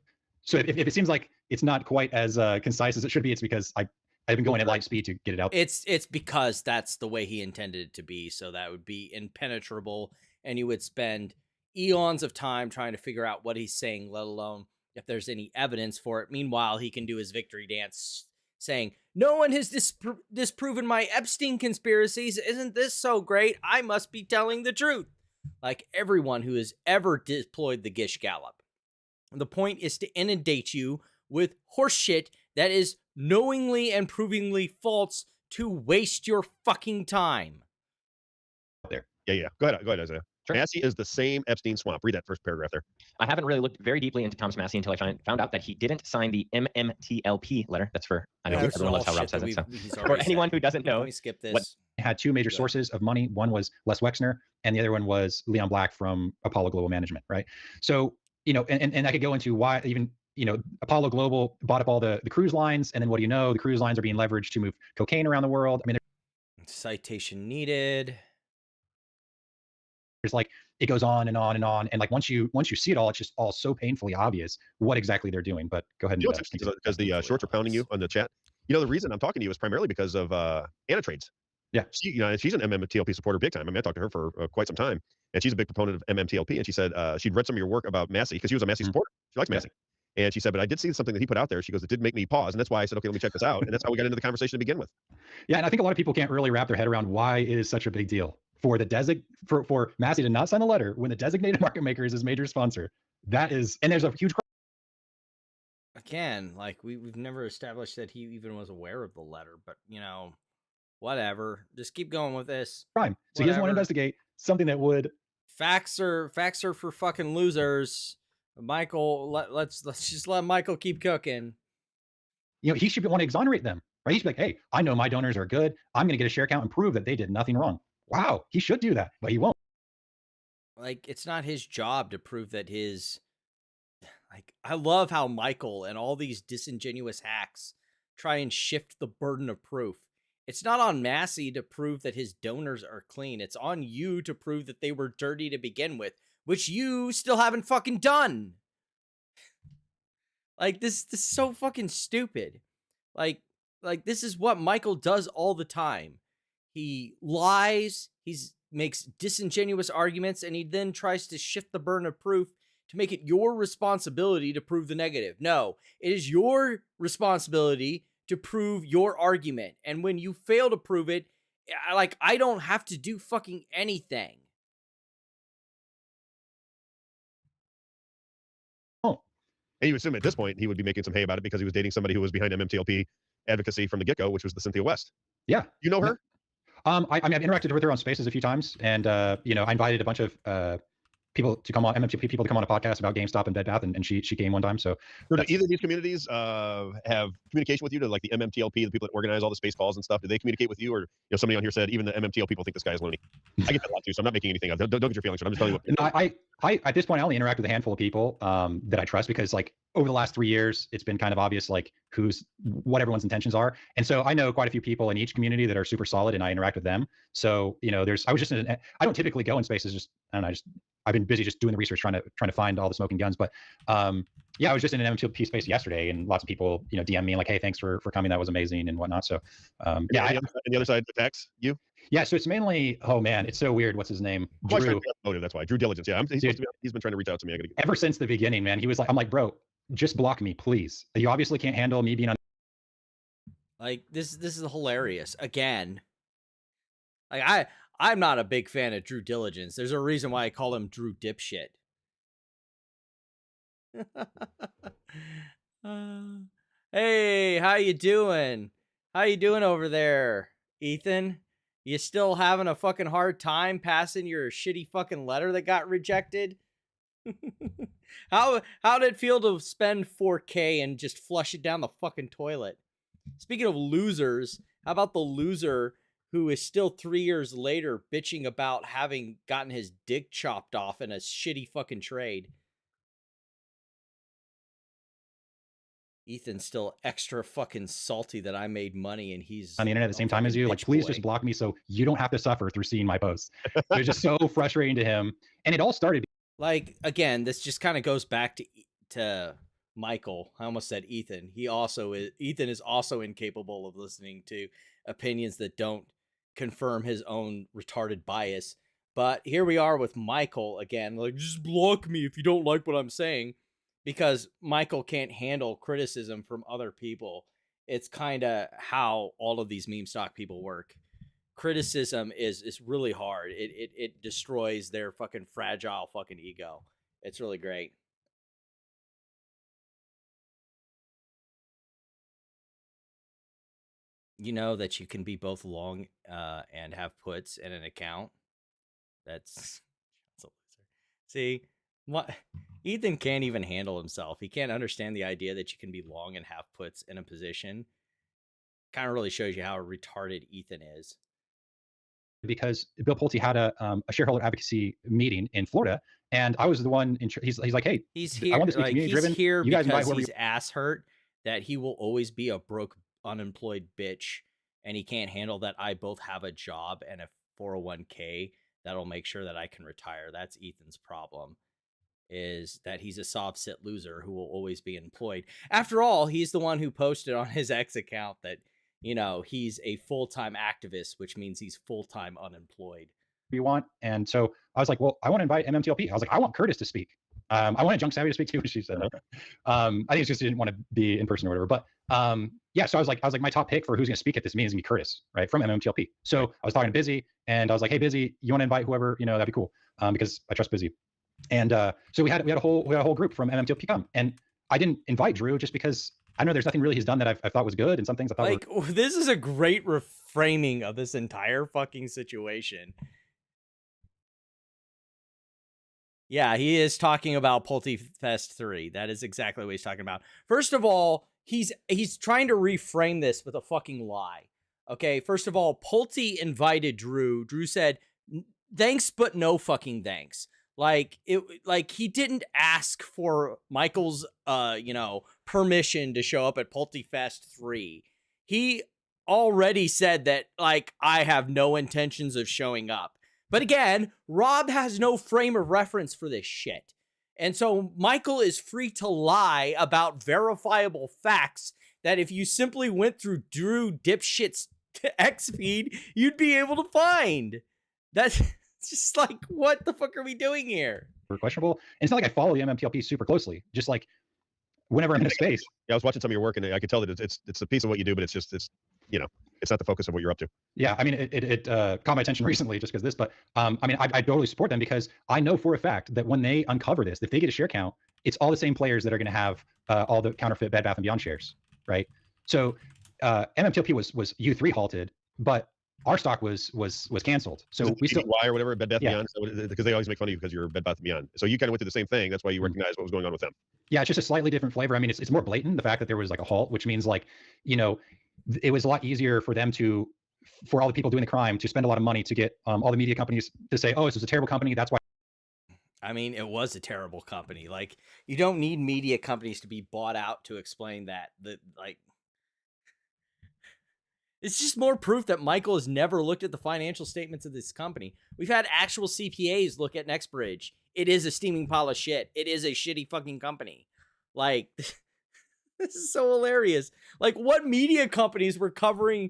if it seems like it's not quite as concise as it should be, it's because I've been going at light speed to get it out. It's because that's the way he intended it to be, so that would be impenetrable, and you would spend eons of time trying to figure out what he's saying, let alone if there's any evidence for it. Meanwhile, he can do his victory dance saying, "No one has disproven my Epstein conspiracies. Isn't this so great? I must be telling the truth." Like everyone who has ever deployed the Gish Gallop. The point is to inundate you with horseshit that is knowingly and provingly false to waste your fucking time. There. Yeah. Go ahead, Isaiah. Sure. Massie is the same Epstein swamp. Read that first paragraph there. I haven't really looked very deeply into Thomas Massie until I found out that he didn't sign the MMTLP letter. That's for, I know everyone loves how Rob says it. So. For anyone who doesn't know, we skip this. Had two major sources of money. One was Les Wexner, and the other one was Leon Black from Apollo Global Management, right? So, and I could go into why even, Apollo Global bought up all the cruise lines, and then what do you know? The cruise lines are being leveraged to move cocaine around the world. I mean, citation needed. There's it goes on and on and on, and once you see it all, it's just all so painfully obvious what exactly they're doing. But go ahead. Because the shorts are pounding you on the chat. The reason I'm talking to you is primarily because of Anna Trades. Yeah, she's an MMTLP supporter big time. I mean, I talked to her for quite some time, and she's a big proponent of MMTLP. And she said she'd read some of your work about Massie because she was a Massie supporter. She likes Massie. And she said, but I did see something that he put out there. She goes, it did make me pause. And that's why I said, okay, let me check this out. And that's how we got into the conversation to begin with. Yeah. And I think a lot of people can't really wrap their head around why it is such a big deal for for Massie to not sign the letter when the designated market maker is his major sponsor. That is, and there's a huge. Again, we've never established that he even was aware of the letter, but whatever. Just keep going with this. Crime. So he doesn't want to investigate something that would. Facts are for fucking losers. Michael, let's just let Michael keep cooking. He should want to exonerate them, right? He should be like, hey, I know my donors are good. I'm going to get a share count and prove that they did nothing wrong. Wow, he should do that, but he won't. It's not his job to prove that his. I love how Michael and all these disingenuous hacks try and shift the burden of proof. It's not on Massie to prove that his donors are clean. It's on you to prove that they were dirty to begin with, which you still haven't fucking done. Like this is so fucking stupid. Like this is what Michael does all the time. He lies, makes disingenuous arguments, and he then tries to shift the burden of proof to make it your responsibility to prove the negative. No, it is your responsibility to prove your argument. And when you fail to prove it, I don't have to do fucking anything. Oh. And you assume at this point he would be making some hay about it because he was dating somebody who was behind MMTLP advocacy from the get-go, which was the Cynthia West. Yeah. You know her? I mean, I've interacted with her on Spaces a few times, and I invited a bunch of people to come on, MMTLP people to come on a podcast about GameStop and Bed Bath, and she came one time. So do either of these communities have communication with you, to like the MMTLP, the people that organize all the space calls and stuff? Do they communicate with you, or somebody on here said even the MMTL people think this guy is loony? I get that a lot too, so I'm not making anything up. Don't get your feelings hurt. I'm just telling you what. No, I at this point I only interact with a handful of people that I trust, because like over the last 3 years it's been kind of obvious like what everyone's intentions are, and so I know quite a few people in each community that are super solid, and I interact with them. So I don't typically go in Spaces, just I don't know, I've been busy just doing the research, trying to find all the smoking guns. But yeah, I was just in an MMTLP space yesterday, and lots of people DM me like, hey, thanks for coming, that was amazing and whatnot. So yeah. And the other side attacks you. Yeah, so it's mainly, oh man, it's so weird. What's his name? Drew. Motive, that's why. Drew Diligence. Yeah, he's been trying to reach out to me. Ever since the beginning, man. He was like, I'm like, bro, just block me, please. You obviously can't handle me being on. Like this is hilarious. Again, like I'm not a big fan of Drew Diligence. There's a reason why I call him Drew Dipshit. Hey, how you doing? How you doing over there, Ethan? You still having a fucking hard time passing your shitty fucking letter that got rejected? How did it feel to spend $4K and just flush it down the fucking toilet? Speaking of losers, how about the loser who is still 3 years later bitching about having gotten his dick chopped off in a shitty fucking trade? Ethan's still extra fucking salty that I made money and he's on the internet at the same time as you. Like, please just block me so you don't have to suffer through seeing my posts. It was just so frustrating to him. And it all started. Like, again, this just kind of goes back to Michael. I almost said Ethan. Ethan is also incapable of listening to opinions that don't confirm his own retarded bias. But here we are with Michael again, like, just block me if you don't like what I'm saying, because Michael can't handle criticism from other people. It's kind of how all of these meme stock people work. Criticism is really hard. It destroys their fucking fragile fucking ego. It's really great. You know that you can be both long and have puts in an account. That's a loser. See, what Ethan can't even handle himself. He can't understand the idea that you can be long and have puts in a position. Kind of really shows you how retarded Ethan is. Because Bill Pulte had a shareholder advocacy meeting in Florida, and I was the one. He's like, hey, he's here. I want this to be community driven. He's here because he's ass hurt that he will always be a broke, unemployed bitch, and he can't handle that I both have a job and a 401k that'll make sure that I can retire. That's Ethan's problem, is that he's a soft sit loser who will always be employed. After all, he's the one who posted on his X account that, you know, he's a full-time activist, which means he's full-time unemployed. You want? And so I was like, well, I want to invite MMTLP. I was like, I want Curtis to speak. I wanted Junk Savvy to speak too, and she said no. I think it's just he didn't want to be in person or whatever. But yeah, so I was like, my top pick for who's going to speak at this meeting is going to be Curtis, right, from MMTLP. So I was talking to Busy, and I was like, hey, Busy, you want to invite whoever, you know, that'd be cool, because I trust Busy. And so we had a whole group from MMTLP come, and I didn't invite Drew just because I know there's nothing really he's done that I thought was good, and some things I thought this is a great reframing of this entire fucking situation. Yeah, he is talking about Pulte Fest 3. That is exactly what he's talking about. First of all, he's trying to reframe this with a fucking lie. Okay, first of all, Pulte invited Drew. Drew said, thanks, but no fucking thanks. Like he didn't ask for Michael's permission to show up at Pulte Fest 3. He already said that, like, I have no intentions of showing up. But again, Robb has no frame of reference for this shit. And so Michael is free to lie about verifiable facts that if you simply went through Drew Dipshit's X feed, you'd be able to find. That's just like, what the fuck are we doing here? Questionable. And it's not like I follow the MMTLP super closely. Just like whenever I'm in a space. Yeah, I was watching some of your work, and I could tell that it's a piece of what you do, but it's you know, it's not the focus of what you're up to. Yeah, I mean, it caught my attention recently just because this, but I mean, I totally support them because I know for a fact that when they uncover this, if they get a share count, it's all the same players that are going to have all the counterfeit Bed Bath & Beyond shares, right? So MMTLP was U3 halted, but our stock was canceled. So we still why or whatever Bed Bath & Beyond, because they always make fun of you because you're Bed Bath & Beyond. So you kind of went through the same thing. That's why you recognized what was going on with them. Yeah, it's just a slightly different flavor. I mean, it's more blatant, the fact that there was like a halt, which means like, you know, it was a lot easier for them for all the people doing the crime to spend a lot of money to get all the media companies to say, oh, this is a terrible company. That's why. I mean, it was a terrible company. Like, you don't need media companies to be bought out to explain that. Like, it's just more proof that Michael has never looked at the financial statements of this company. We've had actual CPAs look at NextBridge. It is a steaming pile of shit. It is a shitty fucking company. Like, this is so hilarious. Like, what media companies were covering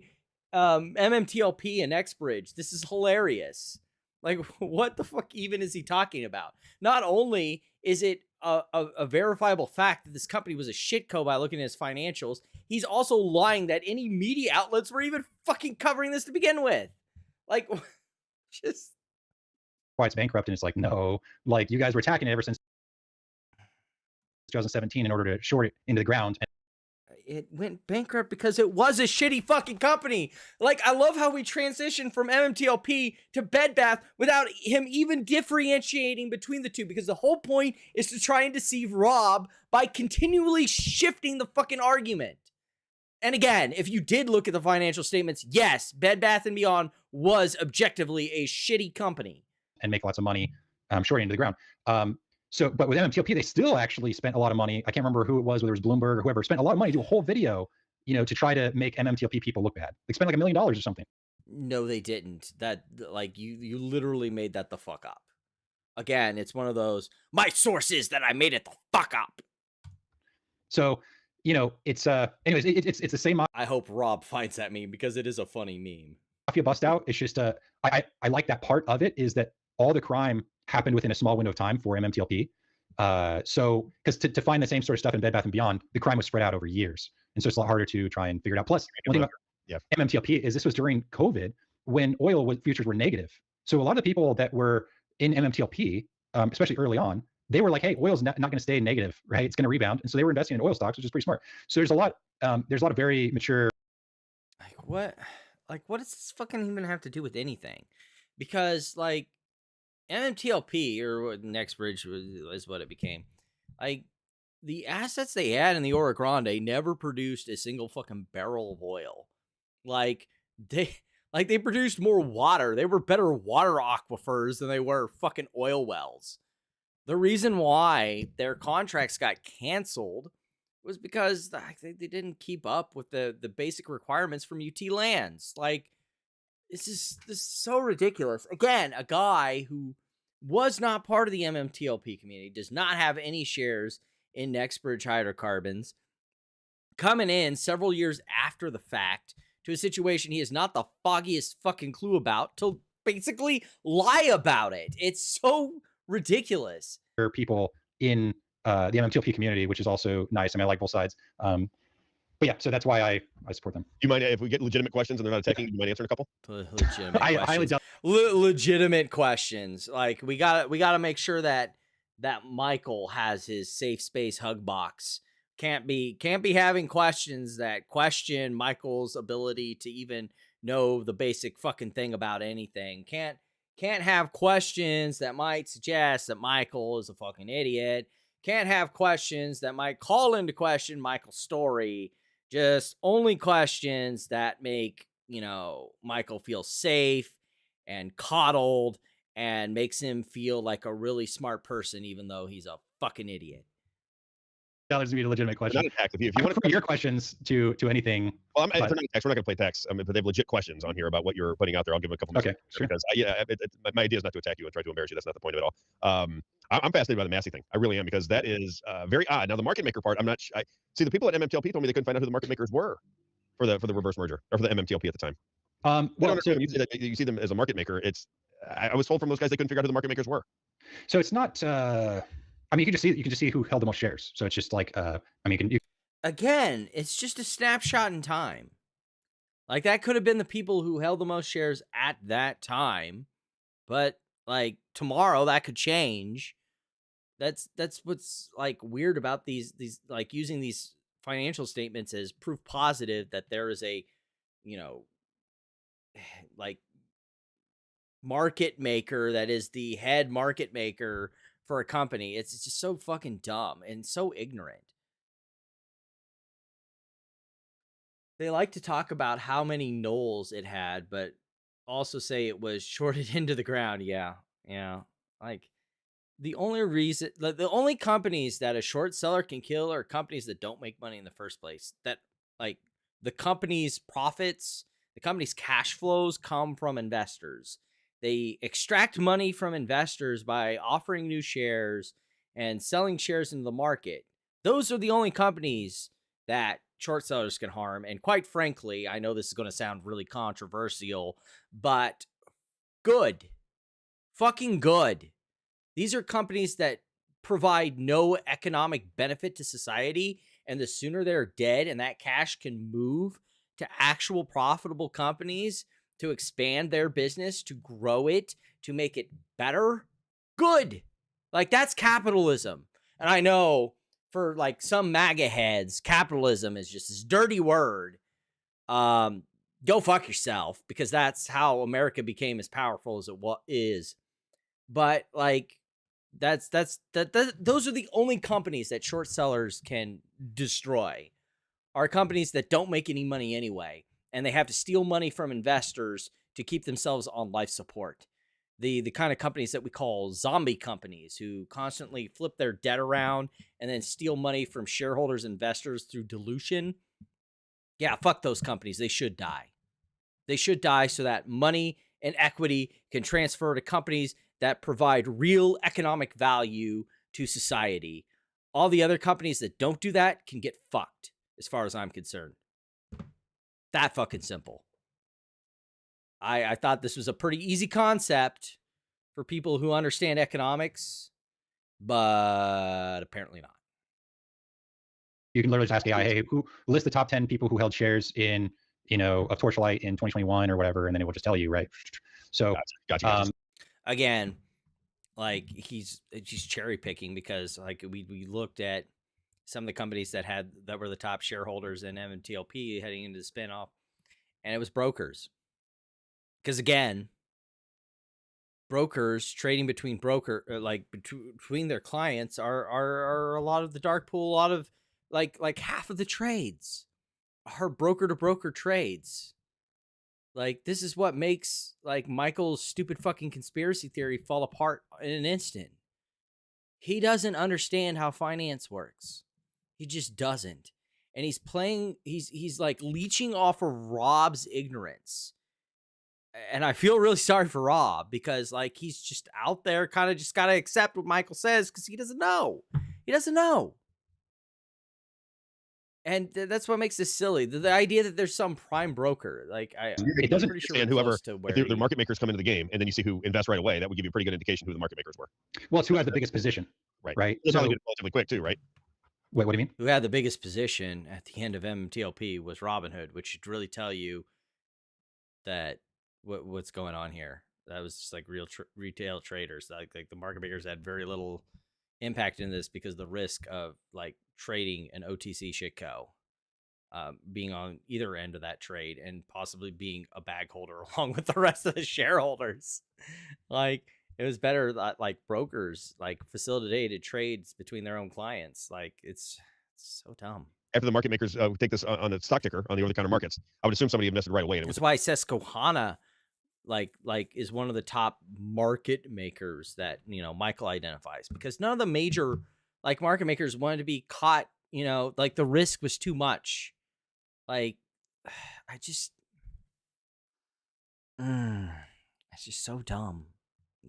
MMTLP and NextBridge? This is hilarious. Like, what the fuck even is he talking about? Not only is it a verifiable fact that this company was a shitco by looking at his financials, he's also lying that any media outlets were even fucking covering this to begin with. Like, just why it's bankrupt. And it's like, no, like you guys were attacking it ever since 2017 in order to short it into the ground. It went bankrupt because it was a shitty fucking company. Like, I love how we transitioned from MMTLP to Bed Bath without him even differentiating between the two, because the whole point is to try and deceive Robb by continually shifting the fucking argument. And again, if you did look at the financial statements, yes, Bed Bath & Beyond was objectively a shitty company. And make lots of money shorting into the ground. But with MMTLP, they still actually spent a lot of money. I can't remember who it was, whether it was Bloomberg or whoever, spent a lot of money to do a whole video, you know, to try to make MMTLP people look bad. They spent like $1 million or something. No, they didn't. That, like, you literally made that the fuck up. Again, it's one of those, my source is that I made it the fuck up. So, you know, it's anyways, it's the same. I hope Robb finds that meme because it is a funny meme. Mafia bust out. It's just I like that part of it, is that all the crime happened within a small window of time for MMTLP. So, because to find the same sort of stuff in Bed Bath & Beyond, the crime was spread out over years. And so it's a lot harder to try and figure it out. Plus, one thing about MMTLP is this was during COVID when oil futures were negative. So a lot of the people that were in MMTLP, especially early on, they were like, hey, oil's not going to stay negative, right? It's going to rebound. And so they were investing in oil stocks, which is pretty smart. So there's a lot of very mature. Like, what does this fucking even have to do with anything? Because, like, MMTLP, or what NextBridge is what it became, like, the assets they had in the Oro Grande never produced a single fucking barrel of oil. Like, they produced more water. They were better water aquifers than they were fucking oil wells. The reason why their contracts got canceled was because they didn't keep up with the basic requirements from UT Lands. Like, this is so ridiculous. Again, a guy who was not part of the MMTLP community, does not have any shares in NextBridge Hydrocarbons, coming in several years after the fact to a situation he has not the foggiest fucking clue about, to basically lie about it. It's so ridiculous. There are people in the MMTLP community, which is also nice. I mean, I like both sides. But yeah, so that's why I support them. Do you mind if we get legitimate questions and they're not attacking? Do you mind answering a couple? Legitimate questions. Legitimate questions. Like, we gotta make sure that Michael has his safe space hug box. Can't be having questions that question Michael's ability to even know the basic fucking thing about anything. Can't have questions that might suggest that Michael is a fucking idiot. Can't have questions that might call into question Michael's story. Just only questions that make, you know, Michael feel safe and coddled and makes him feel like a really smart person, even though he's a fucking idiot. That would be a legitimate question. Not attack. If you want to put your questions to anything. Well, if they're not text, we're not going to play text. I mean, but they have legit questions on here about what you're putting out there. I'll give them a couple minutes. Okay, sure. Because my idea is not to attack you and try to embarrass you. That's not the point of it all. I'm fascinated by the Massi thing. I really am, because that is very odd. Now the market maker part, I'm not. I see the people at MMTLP told me they couldn't find out who the market makers were for the reverse merger, or for the MMTLP at the time. Well, so you see them as a market maker. It's I was told from those guys they couldn't figure out who the market makers were. So it's not. I mean, you can just see who held the most shares. So it's just like I mean, again, it's just a snapshot in time. Like, that could have been the people who held the most shares at that time, but like tomorrow that could change. That's what's like weird about these like using these financial statements as proof positive that there is a, you know, like market maker that is the head market maker for a company. It's just so fucking dumb and so ignorant. They like to talk about how many nulls it had, but also say it was shorted into the ground. Yeah. Like, the only companies that a short seller can kill are companies that don't make money in the first place. That, like, the company's profits, the company's cash flows come from investors. They extract money from investors by offering new shares and selling shares into the market. Those are the only companies that short sellers can harm. And quite frankly, I know this is going to sound really controversial, but good. Fucking good. These are companies that provide no economic benefit to society, and the sooner they're dead and that cash can move to actual profitable companies to expand their business, to grow it, to make it better, good. Like, that's capitalism. And I know for like some MAGA heads, capitalism is just this dirty word. Go fuck yourself, because that's how America became as powerful as it is. But like, those are the only companies that short sellers can destroy, are companies that don't make any money anyway, and they have to steal money from investors to keep themselves on life support. The kind of companies that we call zombie companies, who constantly flip their debt around and then steal money from shareholders, investors through dilution. Yeah, fuck those companies. They should die. They should die so that money and equity can transfer to companies that provide real economic value to society. All the other companies that don't do that can get fucked, as far as I'm concerned. That fucking simple. I thought this was a pretty easy concept for people who understand economics, but apparently not. You can literally just ask AI, hey, who list the top 10 people who held shares in, of Torchlight in 2021 or whatever, and then it will just tell you, right? So, gotcha. Again, like, he's cherry picking, because like we looked at some of the companies that were the top shareholders in MMTLP heading into the spinoff, and it was brokers. Because again, brokers trading between between their clients are a lot of the dark pool. A lot of like half of the trades are broker to broker trades. Like, this is what makes like Michael's stupid fucking conspiracy theory fall apart in an instant. He doesn't understand how finance works. He just doesn't. And he's like leeching off of Robb's ignorance. And I feel really sorry for Robb, because like, he's just out there kind of just got to accept what Michael says, because he doesn't know. He doesn't know. And that's what makes this silly. The idea that there's some prime broker, like it doesn't pretty sure whoever if the market makers come into the game, and then you see who invests right away, that would give you a pretty good indication who the market makers were. Well, it's who had the biggest position, right? It's probably relatively quick too, right? Wait, what do you mean? Who had the biggest position at the end of MMTLP was Robinhood, which should really tell you that what's going on here. That was just like real retail traders. Like the market makers had very little impact in this, because the risk of like trading an OTC shitco, being on either end of that trade, and possibly being a bag holder along with the rest of the shareholders. Like, it was better that like brokers like facilitated trades between their own clients. Like, it's so dumb. After the market makers take this on the stock ticker on the over-the-counter markets, I would assume somebody invested right away. And that's why Susquehanna like is one of the top market makers that Michael identifies, because none of the major like market makers wanted to be caught. Like, the risk was too much. Like, it's just so dumb.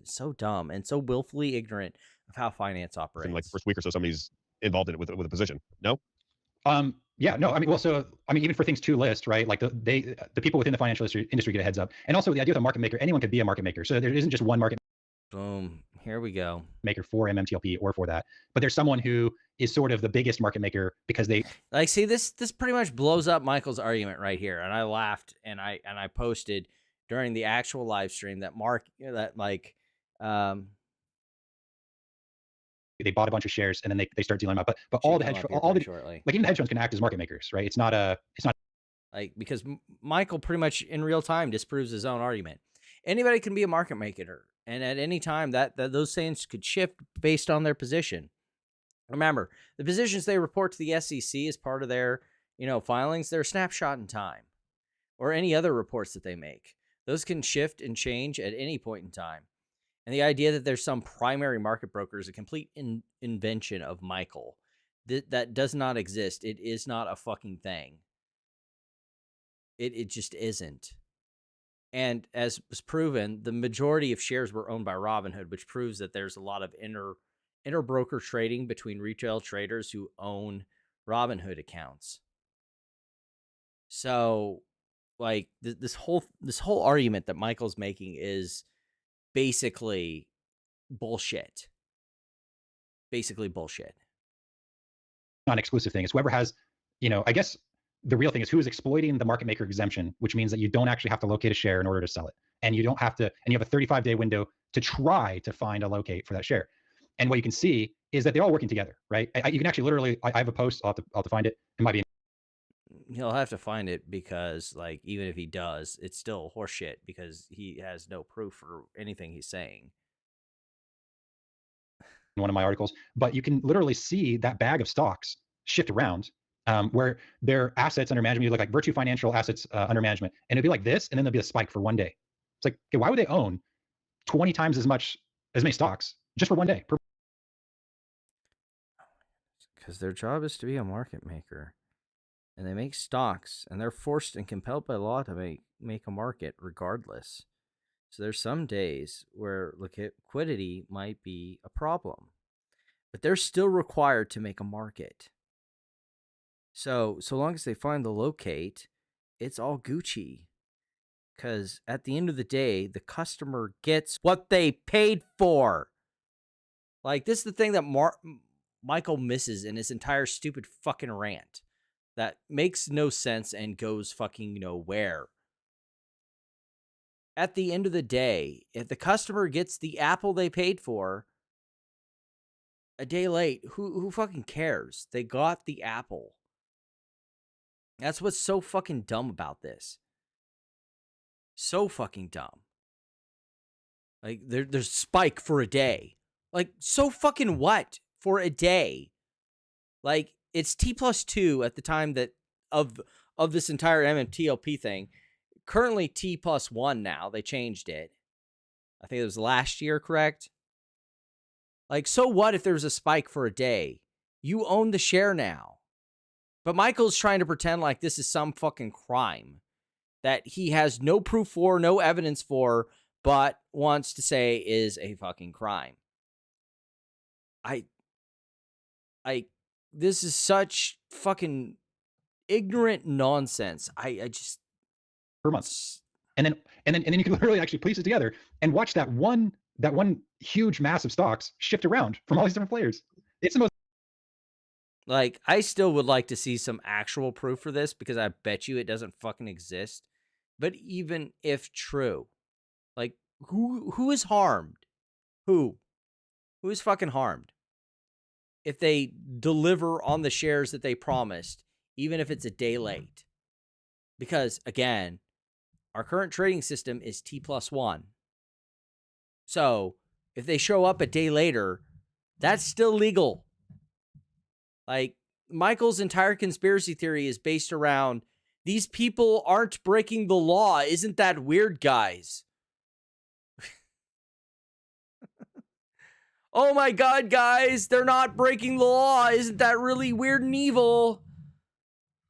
So dumb and so willfully ignorant of how finance operates. In like the first week or so, somebody's involved in it with a position. No. Yeah, no, I mean, well, so I mean, even for things to list, right? Like the people within the financial industry get a heads up, and also the idea of a market maker, anyone could be a market maker. So there isn't just one market. Boom. Here we go. Maker for MMTLP or for that, but there's someone who is sort of the biggest market maker because they like see this pretty much blows up Michael's argument right here, and I laughed and I posted during the actual live stream that they bought a bunch of shares and then they start dealing them out. But all the like even the hedge funds can act as market makers, right? It's not like because Michael pretty much in real time disproves his own argument. Anybody can be a market maker, and at any time that those things could shift based on their position. Remember, the positions they report to the SEC as part of their filings, they're a snapshot in time, or any other reports that they make. Those can shift and change at any point in time. And the idea that there's some primary market broker is a complete invention of Michael. That does not exist. It is not a fucking thing. It just isn't. And as was proven, the majority of shares were owned by Robinhood, which proves that there's a lot of inter broker trading between retail traders who own Robinhood accounts. So, like this whole argument that Michael's making is basically bullshit. Basically bullshit. Not an exclusive thing. It's whoever has, I guess the real thing is who is exploiting the market maker exemption, which means that you don't actually have to locate a share in order to sell it. And you don't have to, and you have a 35-day window to try to find a locate for that share. And what you can see is that they're all working together, right? You can actually literally, I have a post, I'll have to find it. It might be. He'll have to find it because, like, even if he does, it's still horseshit because he has no proof for anything he's saying. In one of my articles, but you can literally see that bag of stocks shift around where their assets under management, you look like Virtue Financial assets under management, and it'd be like this, and then there'll be a spike for one day. It's like, okay, why would they own 20 times as many stocks just for one day? Because their job is to be a market maker. And they make stocks, and they're forced and compelled by law to make a market regardless. So there's some days where liquidity might be a problem, but they're still required to make a market. So long as they find the locate, it's all Gucci. Because at the end of the day, the customer gets what they paid for. Like, this is the thing that Michael misses in his entire stupid fucking rant. That makes no sense and goes fucking nowhere. At the end of the day, if the customer gets the apple they paid for a day late, who fucking cares? They got the apple. That's what's so fucking dumb about this. So fucking dumb. Like, there's spike for a day. Like, so fucking what? For a day. Like, it's T+2 at the time that of this entire MMTLP thing. Currently T+1 now. They changed it. I think it was last year, correct? Like, so what if there was a spike for a day? You own the share now. But Michael's trying to pretend like this is some fucking crime that he has no proof for, no evidence for, but wants to say is a fucking crime. This is such fucking ignorant nonsense. I just per month, and then you can literally actually piece it together and watch that one huge mass of stocks shift around from all these different players. It's the most. Like, I still would like to see some actual proof for this because I bet you it doesn't fucking exist. But even if true, like, who is harmed? Who is fucking harmed? If they deliver on the shares that they promised, even if it's a day late. Because, again, our current trading system is T+1. So, if they show up a day later, that's still legal. Like, Michael's entire conspiracy theory is based around these people aren't breaking the law. Isn't that weird, guys? Oh my God, guys, they're not breaking the law. Isn't that really weird and evil?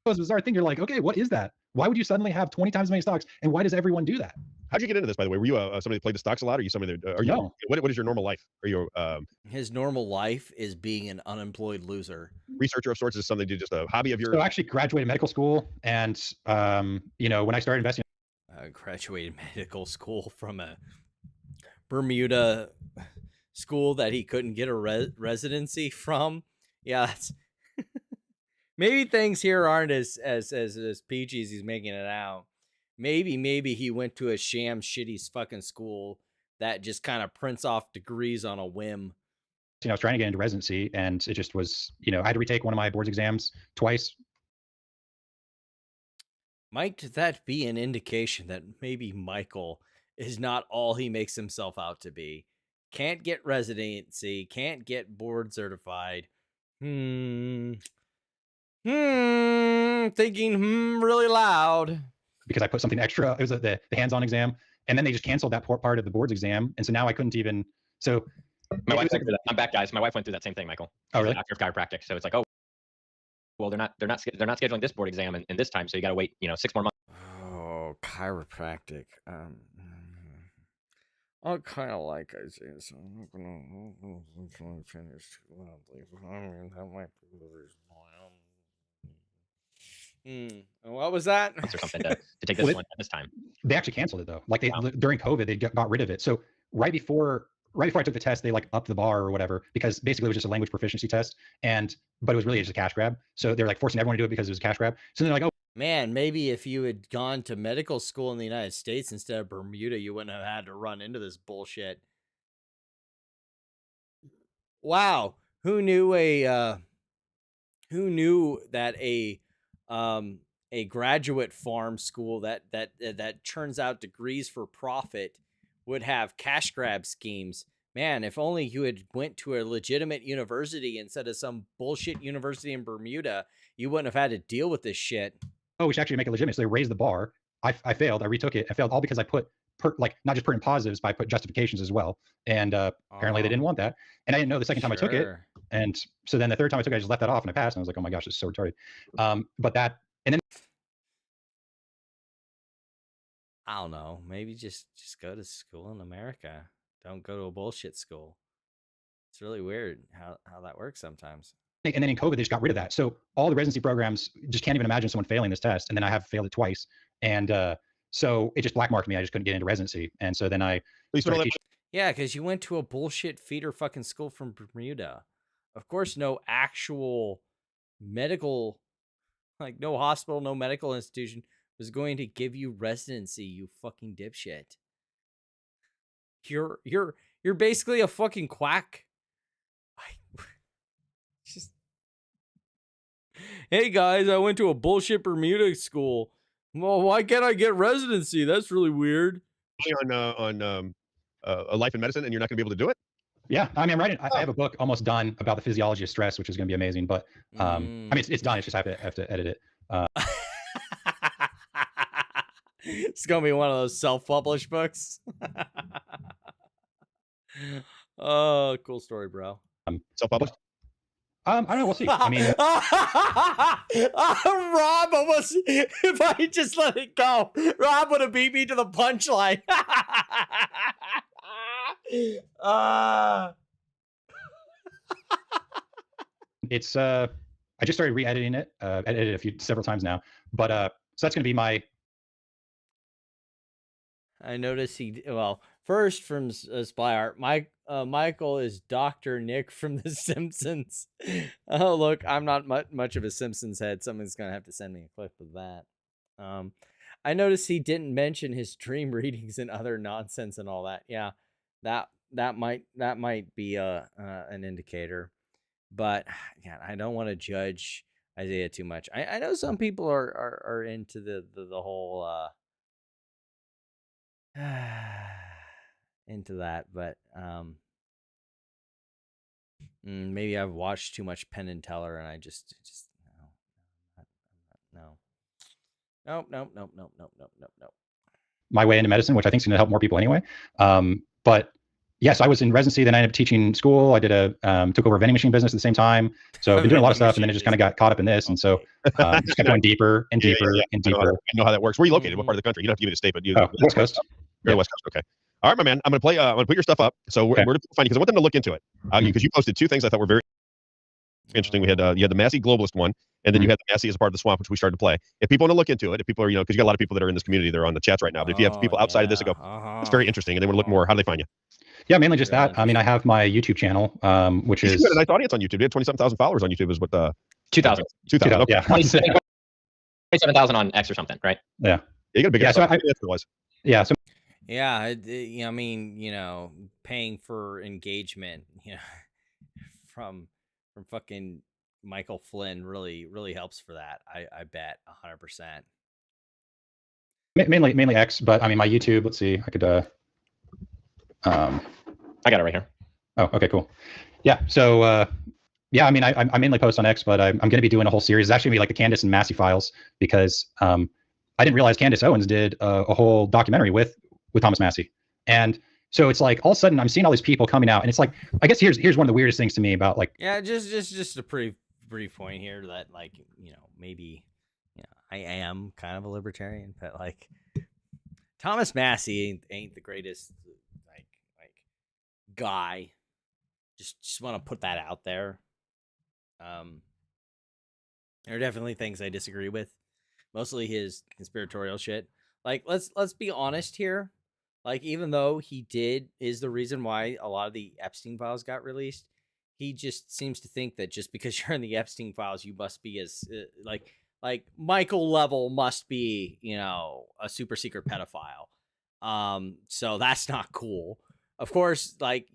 It was a bizarre thing. You're like, okay, what is that? Why would you suddenly have 20 times as many stocks? And why does everyone do that? How'd you get into this, by the way? Were you somebody that played the stocks a lot? Or are you somebody that, are you, No. what is your normal life? Are you His normal life is being an unemployed loser. researcher of sorts? Is something to just a hobby of yours? So I actually graduated medical school, and you know, when I started investing, Graduated medical school from a Bermuda school that he couldn't get a residency from. Yeah, that's maybe things here aren't as peachy as he's making it out. Maybe he went to a sham shitty fucking school that just kind of prints off degrees on a whim. you know, I was trying to get into residency, and it just was, you know, I had to retake one of my boards exams twice. Might that be an indication that maybe Michael is not all he makes himself out to be? Can't get residency, can't get board certified. Thinking really loud. Because I put something extra. It was the hands-on exam, and then they just canceled that part of the boards exam, and so now I couldn't even. So my wife went through that. I'm back, guys. My wife went through that same thing, Michael. Oh, really? After chiropractic, so it's like, oh, well, they're not scheduling this board exam in this time, so you got to wait, 6 more months. Oh, chiropractic. I kind of like Isaiah, so I'm not gonna finish too loudly. I mean, that might be the reason why. What was that? Or something to take this one at this time. They actually canceled it though. Like during COVID, they got rid of it. So right before I took the test, they like upped the bar or whatever, because basically it was just a language proficiency test, but it was really just a cash grab. So they're like forcing everyone to do it because it was a cash grab. So they're like, oh man, maybe if you had gone to medical school in the United States instead of Bermuda, you wouldn't have had to run into this bullshit. Wow, who knew that a graduate farm school that churns out degrees for profit would have cash grab schemes? Man, if only you had went to a legitimate university instead of some bullshit university in Bermuda, you wouldn't have had to deal with this shit. Oh, we should actually make it legitimate. So they raised the bar. I failed. I retook it. I failed all because I put not just pertinent positives, but I put justifications as well. And apparently they didn't want that. And I didn't know the second time I took it. And so then the third time I took it, I just left that off and I passed. And I was like, oh my gosh, this is so retarded. But that, and then I don't know. Maybe just go to school in America. Don't go to a bullshit school. It's really weird how that works sometimes. And then in COVID, they just got rid of that. So all the residency programs just can't even imagine someone failing this test. And then I have failed it twice. And so it just blackmarked me. I just couldn't get into residency. And so then yeah, because you went to a bullshit feeder fucking school from Bermuda. Of course, no actual medical, like no hospital, no medical institution was going to give you residency, you fucking dipshit. You're basically a fucking quack. Just, hey guys, I went to a bullshit Bermuda school. Well, why can't I get residency? That's really weird. On a life in medicine, and you're not going to be able to do it? Yeah, I mean, I'm writing. I have a book almost done about the physiology of stress, which is going to be amazing. But I mean, it's done. It's just I have to edit it. It's gonna be one of those self-published books. Oh, cool story, bro. Self-published? I don't know. We'll see. I mean, Rob almost, if I just let it go, Rob would have beat me to the punchline. It's I just started re-editing it. Edited it several times now, but so that's going to be my. I noticed first from Spy Art, Michael is Dr. Nick from The Simpsons. Oh, look, I'm not much of a Simpsons head. Someone's going to have to send me a clip of that. I noticed he didn't mention his dream readings and other nonsense and all that. Yeah, that might be an indicator. But yeah, I don't want to judge Isaiah too much. I know some people are into the whole into that, but maybe I've watched too much Penn and Teller, and I just no. Nope. My way into medicine, which I think is going to help more people anyway. But yes, I was in residency. Then I ended up teaching school. I did took over a vending machine business at the same time. So I've been doing a lot of stuff, and then it just kind of got caught up in this. And so just kept going deeper and deeper and deeper. I know how that works. Where are you located? What part of the country? You don't have to give me the state, but West Coast. You're on the West Coast. Okay. All right, my man. I'm gonna play. I'm gonna put your stuff up. So where do people find you? Because I want them to look into it. Because you posted two things I thought were very interesting. We had you had the Massi globalist one, and then you had the Massi as a part of the swamp, which we started to play. If people want to look into it, if people are because you got a lot of people that are in this community, they're on the chats right now. But if you have people outside of this that go, it's very interesting, and they want to look more, how do they find you? Yeah, mainly just that. I mean, I have my YouTube channel, which is you got a nice audience on YouTube. You had 27,000 followers on YouTube. Is what the 2,000. 2,000. Okay. Yeah. 27,000 on X or something, right? Yeah. You got a big. Yeah. So yeah. So yeah, I mean, paying for engagement, from fucking Michael Flynn really helps for that. I bet 100%. Mainly X, but I mean my YouTube. Let's see, I could. I got it right here. Oh, okay, cool. Yeah. So yeah, I mean I mainly post on X, but I'm going to be doing a whole series. It's actually going to be like the Candace and Massi files because I didn't realize Candace Owens did a whole documentary with Thomas Massie, and so it's like all of a sudden I'm seeing all these people coming out, and it's like I guess here's one of the weirdest things to me about like just a pretty brief point here that like maybe I am kind of a libertarian, but like Thomas Massie ain't the greatest like guy. Just want to put that out there. There are definitely things I disagree with. Mostly his conspiratorial shit. Like let's be honest here. Like even though he is the reason why a lot of the Epstein files got released, he just seems to think that just because you're in the Epstein files, you must be as like Michael level must be, a super secret pedophile. So that's not cool. Of course, like,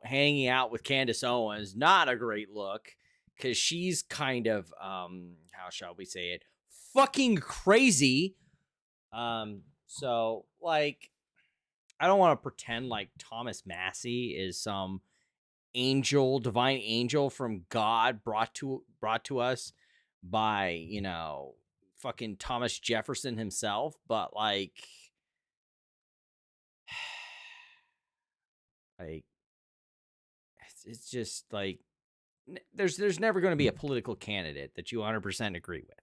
hanging out with Candace Owens, not a great look because she's kind of, how shall we say it, fucking crazy. So like, I don't want to pretend like Thomas Massie is some divine angel from God brought to us by, fucking Thomas Jefferson himself, but like it's just like there's never going to be a political candidate that you 100% agree with.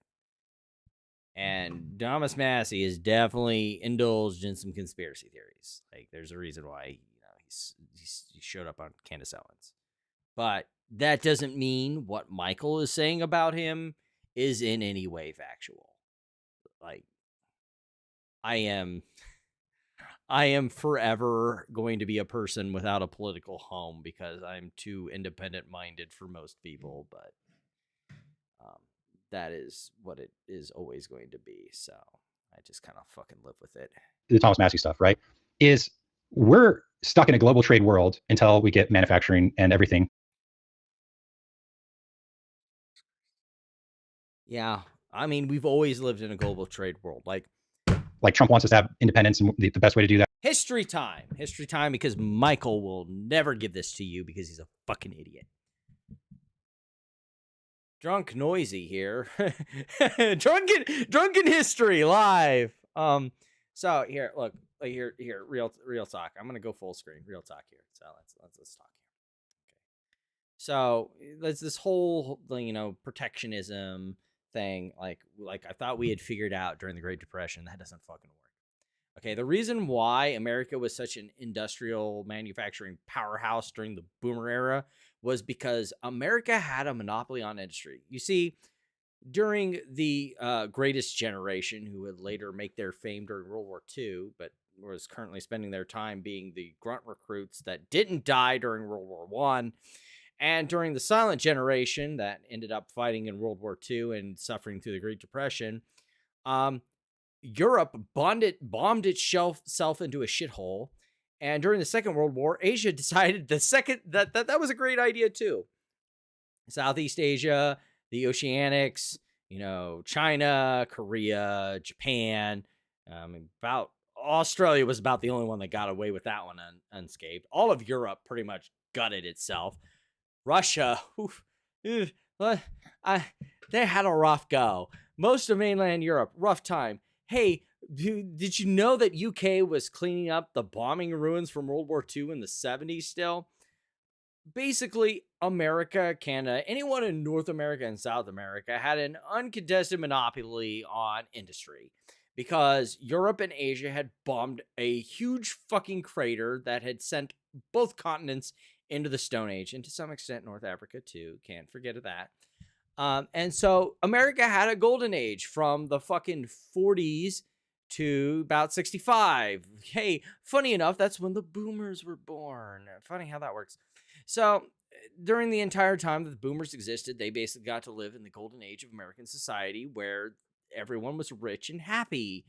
And Thomas Massie is definitely indulged in some conspiracy theories. Like there's a reason why he showed up on Candace Owens. But that doesn't mean what Michael is saying about him is in any way factual. Like I am forever going to be a person without a political home because I'm too independent-minded for most people, but that is what it is always going to be. So I just kind of fucking live with it. The Thomas Massie stuff, right? Is we're stuck in a global trade world until we get manufacturing and everything. Yeah. I mean, we've always lived in a global trade world. Like Trump wants us to have independence, and the best way to do that. History time, because Michael will never give this to you because he's a fucking idiot. Drunk Noisy here. Drunken History live. So here, look, here, real talk. I'm gonna go full screen, real talk here. So let's talk here. Okay. So there's this whole, protectionism thing. Like I thought we had figured out during the Great Depression. That doesn't fucking work. Okay, the reason why America was such an industrial manufacturing powerhouse during the boomer era was because America had a monopoly on industry. You see, during the greatest generation, who would later make their fame during World War II, but was currently spending their time being the grunt recruits that didn't die during World War I, and during the silent generation that ended up fighting in World War II and suffering through the Great Depression, Europe bombed itself into a shithole. And during the Second World War, Asia decided that was a great idea too. Southeast Asia, the Oceanics, China, Korea, Japan, about Australia was about the only one that got away with that one unscathed. All of Europe pretty much gutted itself. Russia, they had a rough go. Most of mainland Europe, rough time. Hey, did you know that UK was cleaning up the bombing ruins from World War II in the 70s still? Basically, America, Canada, anyone in North America and South America had an uncontested monopoly on industry. because Europe and Asia had bombed a huge fucking crater that had sent both continents into the Stone Age, and to some extent North Africa too. Can't forget that. And so America had a golden age from the fucking 40s to about 65. Hey, funny enough, that's when the boomers were born. Funny how that works. So during the entire time that the boomers existed, they basically got to live in the golden age of American society where everyone was rich and happy.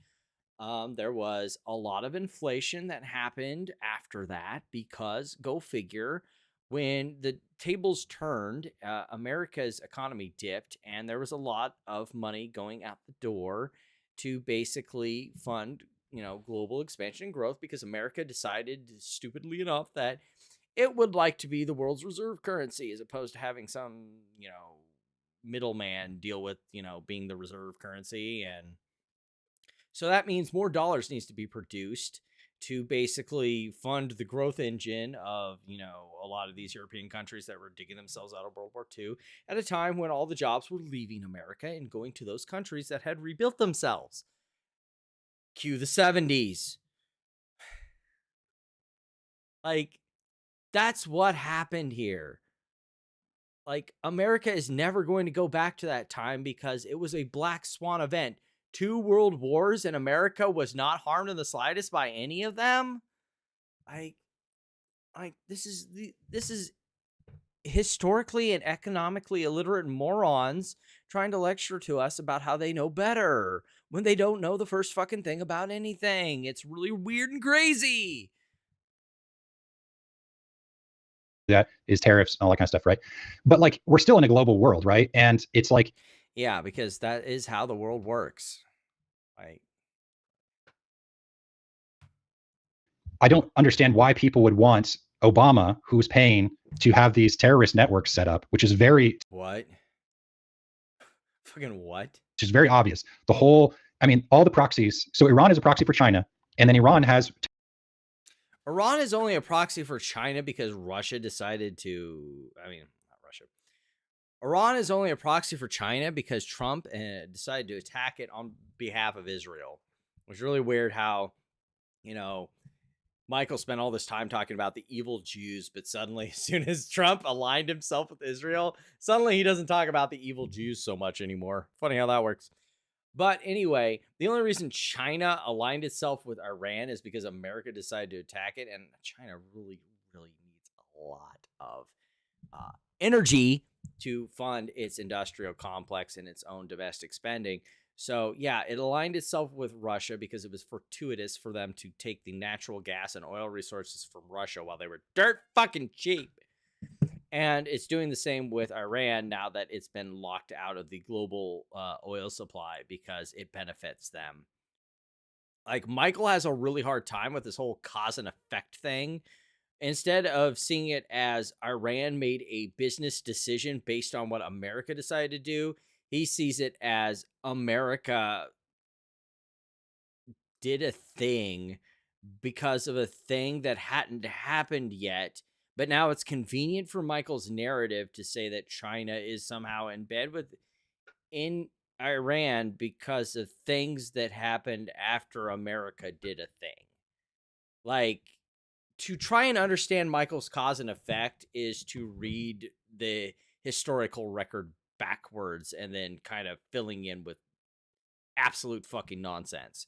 There was a lot of inflation that happened after that because, go figure, when the tables turned, America's economy dipped, and there was a lot of money going out the door to basically fund, global expansion and growth, because America decided, stupidly enough, that it would like to be the world's reserve currency as opposed to having some, middleman deal with, being the reserve currency. And so that means more dollars needs to be produced to basically fund the growth engine of, a lot of these European countries that were digging themselves out of World War II at a time when all the jobs were leaving America and going to those countries that had rebuilt themselves. Cue the 70s. Like, that's what happened here. Like, America is never going to go back to that time because it was a black swan event. 2 world wars, and America was not harmed in the slightest by any of them. This is historically and economically illiterate morons trying to lecture to us about how they know better when they don't know the first fucking thing about anything. It's really weird and crazy. That is tariffs and all that kind of stuff, right? But like, we're still in a global world, right? And it's like, yeah, because that is how the world works. I don't understand why people would want Obama, who's paying, to have these terrorist networks set up, which is very... What? Fucking what? Which is very obvious. The whole, all the proxies. So Iran is a proxy for China, and then Iran has... Iran is only a proxy for China because Russia decided to... not Russia. Iran is only a proxy for China because Trump decided to attack it on behalf of Israel. It was really weird how, Michael spent all this time talking about the evil Jews, but suddenly, as soon as Trump aligned himself with Israel, suddenly he doesn't talk about the evil Jews so much anymore. Funny how that works. But anyway, the only reason China aligned itself with Iran is because America decided to attack it, and China really, really needs a lot of energy to fund its industrial complex and its own domestic spending. So yeah, it aligned itself with Russia because it was fortuitous for them to take the natural gas and oil resources from Russia while they were dirt fucking cheap. And it's doing the same with Iran now that it's been locked out of the global oil supply because it benefits them. Like, Michael has a really hard time with this whole cause and effect thing. Instead of seeing it as Iran made a business decision based on what America decided to do, he sees it as America did a thing because of a thing that hadn't happened yet. But now it's convenient for Michael's narrative to say that China is somehow in bed in Iran because of things that happened after America did a thing. Like, to try and understand Michael's cause and effect is to read the historical record backwards and then kind of filling in with absolute fucking nonsense.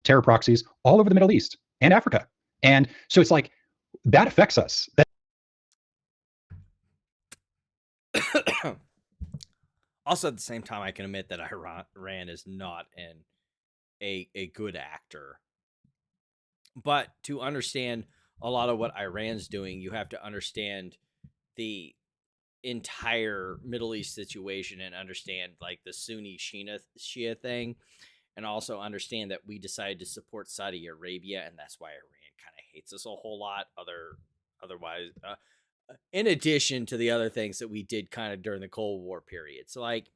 Terror proxies all over the Middle East and Africa. And so it's like, that affects us. Also, at the same time, I can admit that Iran is not a good actor. But to understand a lot of what Iran's doing, you have to understand the entire Middle East situation and understand like the Sunni Shia thing, and also understand that we decided to support Saudi Arabia, and that's why Iran kind of hates us a whole lot. Otherwise, in addition to the other things that we did kind of during the Cold War period. So, like,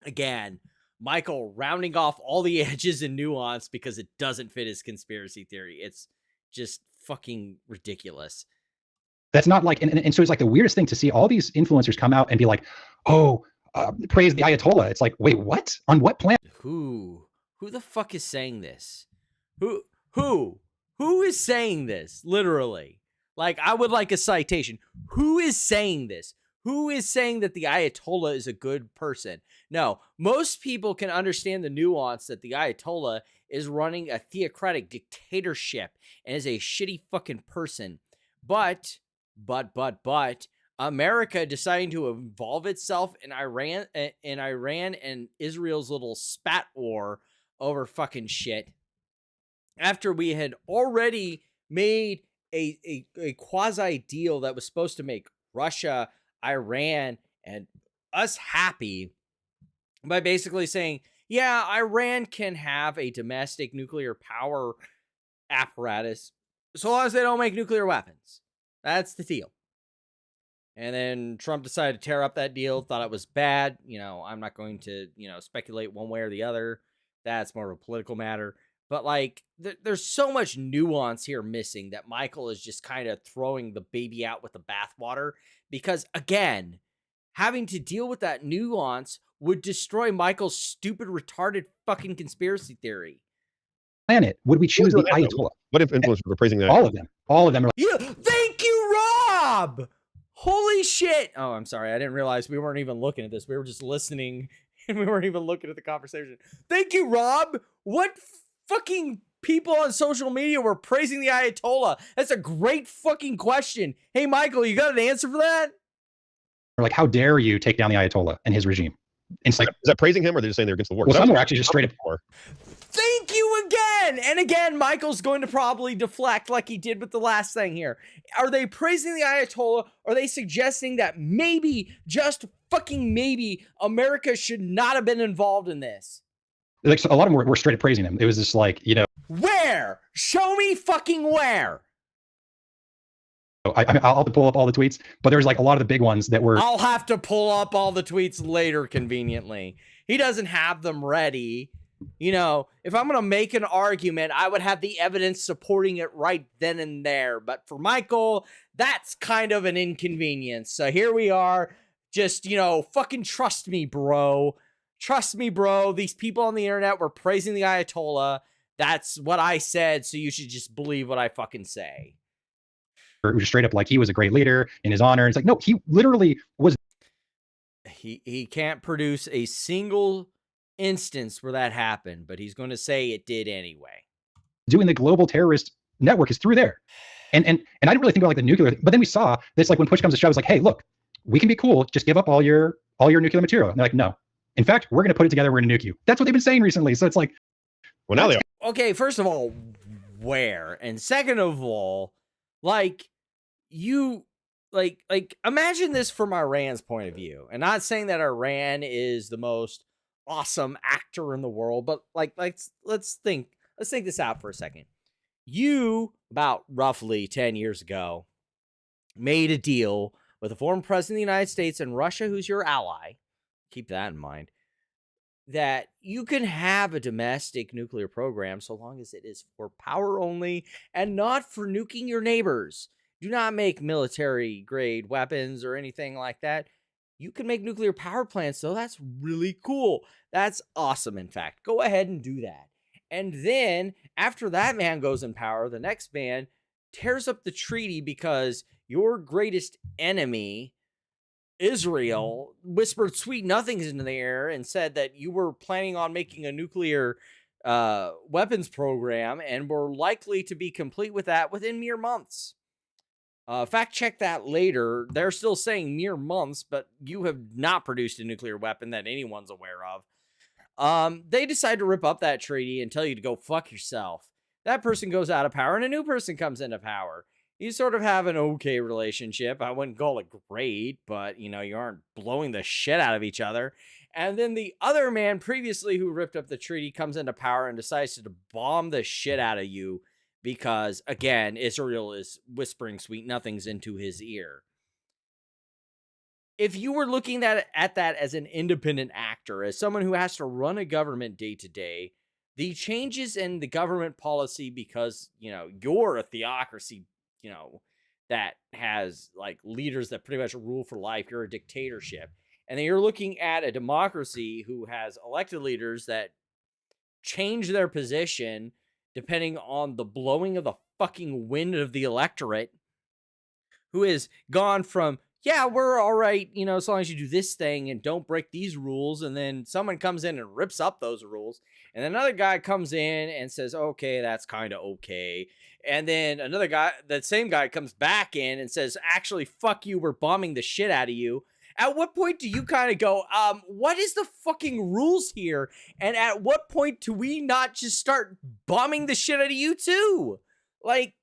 again, Michael rounding off all the edges and nuance because it doesn't fit his conspiracy theory. It's just fucking ridiculous. That's not like, and so it's like the weirdest thing to see all these influencers come out and be like, oh, praise the Ayatollah. It's like, wait, what? On what planet? Who who the fuck is saying this? Who is saying this? Literally. Like, I would like a citation. Who is saying this? Who is saying that the Ayatollah is a good person? No, most people can understand the nuance that the Ayatollah is running a theocratic dictatorship and is a shitty fucking person. But America deciding to involve itself in Iran and Israel's little spat war over fucking shit after we had already made a quasi deal that was supposed to make Russia, Iran, and us happy by basically saying, yeah, Iran can have a domestic nuclear power apparatus so long as they don't make nuclear weapons. That's the deal. And then Trump decided to tear up that deal, thought it was bad. You know, I'm not going to, speculate one way or the other. That's more of a political matter. But, like, there's so much nuance here missing that Michael is just kind of throwing the baby out with the bathwater. Because, again, having to deal with that nuance would destroy Michael's stupid, retarded fucking conspiracy theory. Planet, would we choose the Ayatollah? What if influencers were praising that? All of them. All of them are like, Yeah, thank you, Rob! Holy shit! Oh, I'm sorry. I didn't realize we weren't even looking at this. We were just listening, and we weren't even looking at the conversation. Thank you, Rob! What fucking people on social media were praising the Ayatollah? That's a great fucking question. Hey, Michael, you got an answer for that? how dare you take down the Ayatollah and his regime? And it's like, Is that praising him, or are they just saying they're against the war? well, some were actually just straight up. Thank you again! And again, Michael's going to probably deflect like he did with the last thing here. Are they praising the Ayatollah? Or are they suggesting that maybe, just fucking maybe, America should not have been involved in this? Like, so a lot of them were straight up praising him. It was just like, Where? Show me fucking where. I'll have to pull up all the tweets, but there was like a lot of the big ones that were. I'll have to pull up all the tweets later conveniently. He doesn't have them ready. If I'm going to make an argument, I would have the evidence supporting it right then and there. But for Michael, that's kind of an inconvenience. So here we are. Just, fucking trust me, bro. Trust me, bro. These people on the internet were praising the Ayatollah. That's what I said. So you should just believe what I fucking say. It was straight up like he was a great leader in his honor. It's like, no, he literally was. He can't produce a single instance where that happened, but he's going to say it did anyway. Doing the global terrorist network is through there. And I didn't really think about like the nuclear, but then we saw this, like when push comes to shove, it's like, hey, look, we can be cool. Just give up all your nuclear material. And they're like, no. In fact, we're going to put it together. We're going to nuke you. That's what they've been saying recently. So it's like, well, now they are. Okay, first of all, where? And second of all, like, you imagine this from Iran's point of view. And not saying that Iran is the most awesome actor in the world, but let's think this out for a second. You, about roughly 10 years ago, made a deal with the former president of the United States and Russia, who's your ally. Keep that in mind. That you can have a domestic nuclear program so long as it is for power only and not for nuking your neighbors. Do not make military grade weapons or anything like that. You can make nuclear power plants, so that's really cool. That's awesome, in fact. Go ahead and do that. And then, after that man goes in power, the next man tears up the treaty because your greatest enemy, Israel, whispered sweet nothings into the air and said that you were planning on making a nuclear weapons program and were likely to be complete with that within mere months. Fact check that later. They're still saying mere months, but you have not produced a nuclear weapon that anyone's aware of. They decide to rip up that treaty and tell you to go fuck yourself. That person goes out of power and a new person comes into power. You sort of have an okay relationship. I wouldn't call it great, but you aren't blowing the shit out of each other. And then the other man previously who ripped up the treaty comes into power and decides to bomb the shit out of you. Because, again, Israel is whispering sweet nothings into his ear. If you were looking at that as an independent actor, as someone who has to run a government day to day, the changes in the government policy because, you're a theocracy, that has, like, leaders that pretty much rule for life. You're a dictatorship. And then you're looking at a democracy who has elected leaders that change their position depending on the blowing of the fucking wind of the electorate, who has gone from, yeah, we're all right, you know, as long as you do this thing and don't break these rules. And then someone comes in and rips up those rules. And another guy comes in and says, okay, that's kind of okay. And then another guy, that same guy comes back in and says, actually, fuck you, we're bombing the shit out of you. At what point do you kind of go, what is the fucking rules here? And at what point do we not just start bombing the shit out of you too? Like,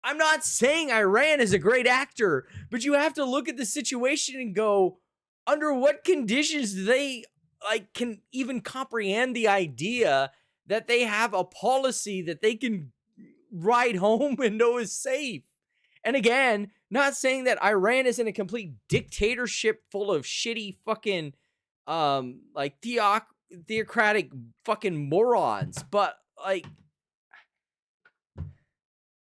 I'm not saying Iran is a great actor, but you have to look at the situation and go, under what conditions do they can even comprehend the idea that they have a policy that they can ride home and know is safe? And again, not saying that Iran isn't a complete dictatorship full of shitty fucking theocratic fucking morons, but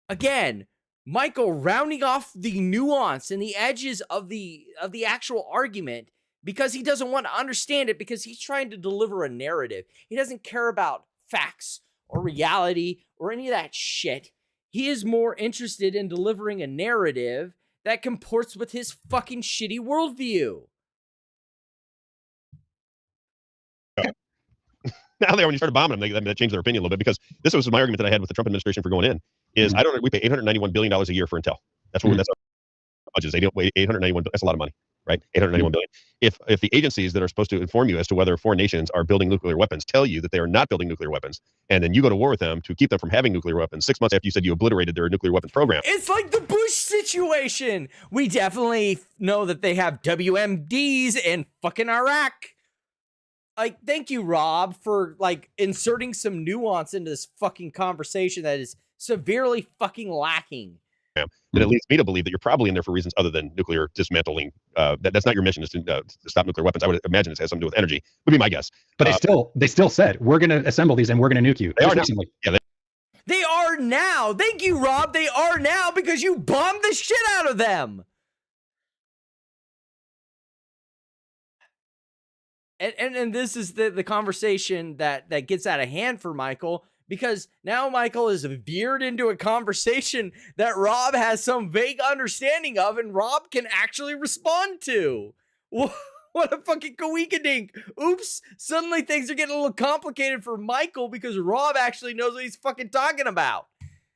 again, Michael rounding off the nuance and the edges of the actual argument because he doesn't want to understand it, because he's trying to deliver a narrative. He doesn't care about facts or reality or any of that shit. He is more interested in delivering a narrative that comports with his fucking shitty worldview. Now when you started bombing them, they changed their opinion a little bit, because this was my argument that I had with the Trump administration for going in. Is we pay $891 billion a year for intel. That's what that's our budget is. They don't wait $891. That's a lot of money, right? $891 billion. If the agencies that are supposed to inform you as to whether foreign nations are building nuclear weapons tell you that they are not building nuclear weapons, and then you go to war with them to keep them from having nuclear weapons 6 months after you said you obliterated their nuclear weapons program. It's like the Bush situation. We definitely know that they have WMDs in fucking Iraq. Thank you, Rob, for inserting some nuance into this fucking conversation that is severely fucking lacking. That it leads me to believe that you're probably in there for reasons other than nuclear dismantling. That's not your mission, is to stop nuclear weapons. I would imagine it has something to do with energy. Would be my guess. But they still said, we're going to assemble these and we're going to nuke you. They are now. Yeah, they are now. Thank you, Rob. They are now, because you bombed the shit out of them. And this is the conversation that gets out of hand for Michael, because now Michael is veered into a conversation that Rob has some vague understanding of, and Rob can actually respond to. What a fucking coinkydink. Oops, suddenly things are getting a little complicated for Michael because Rob actually knows what he's fucking talking about.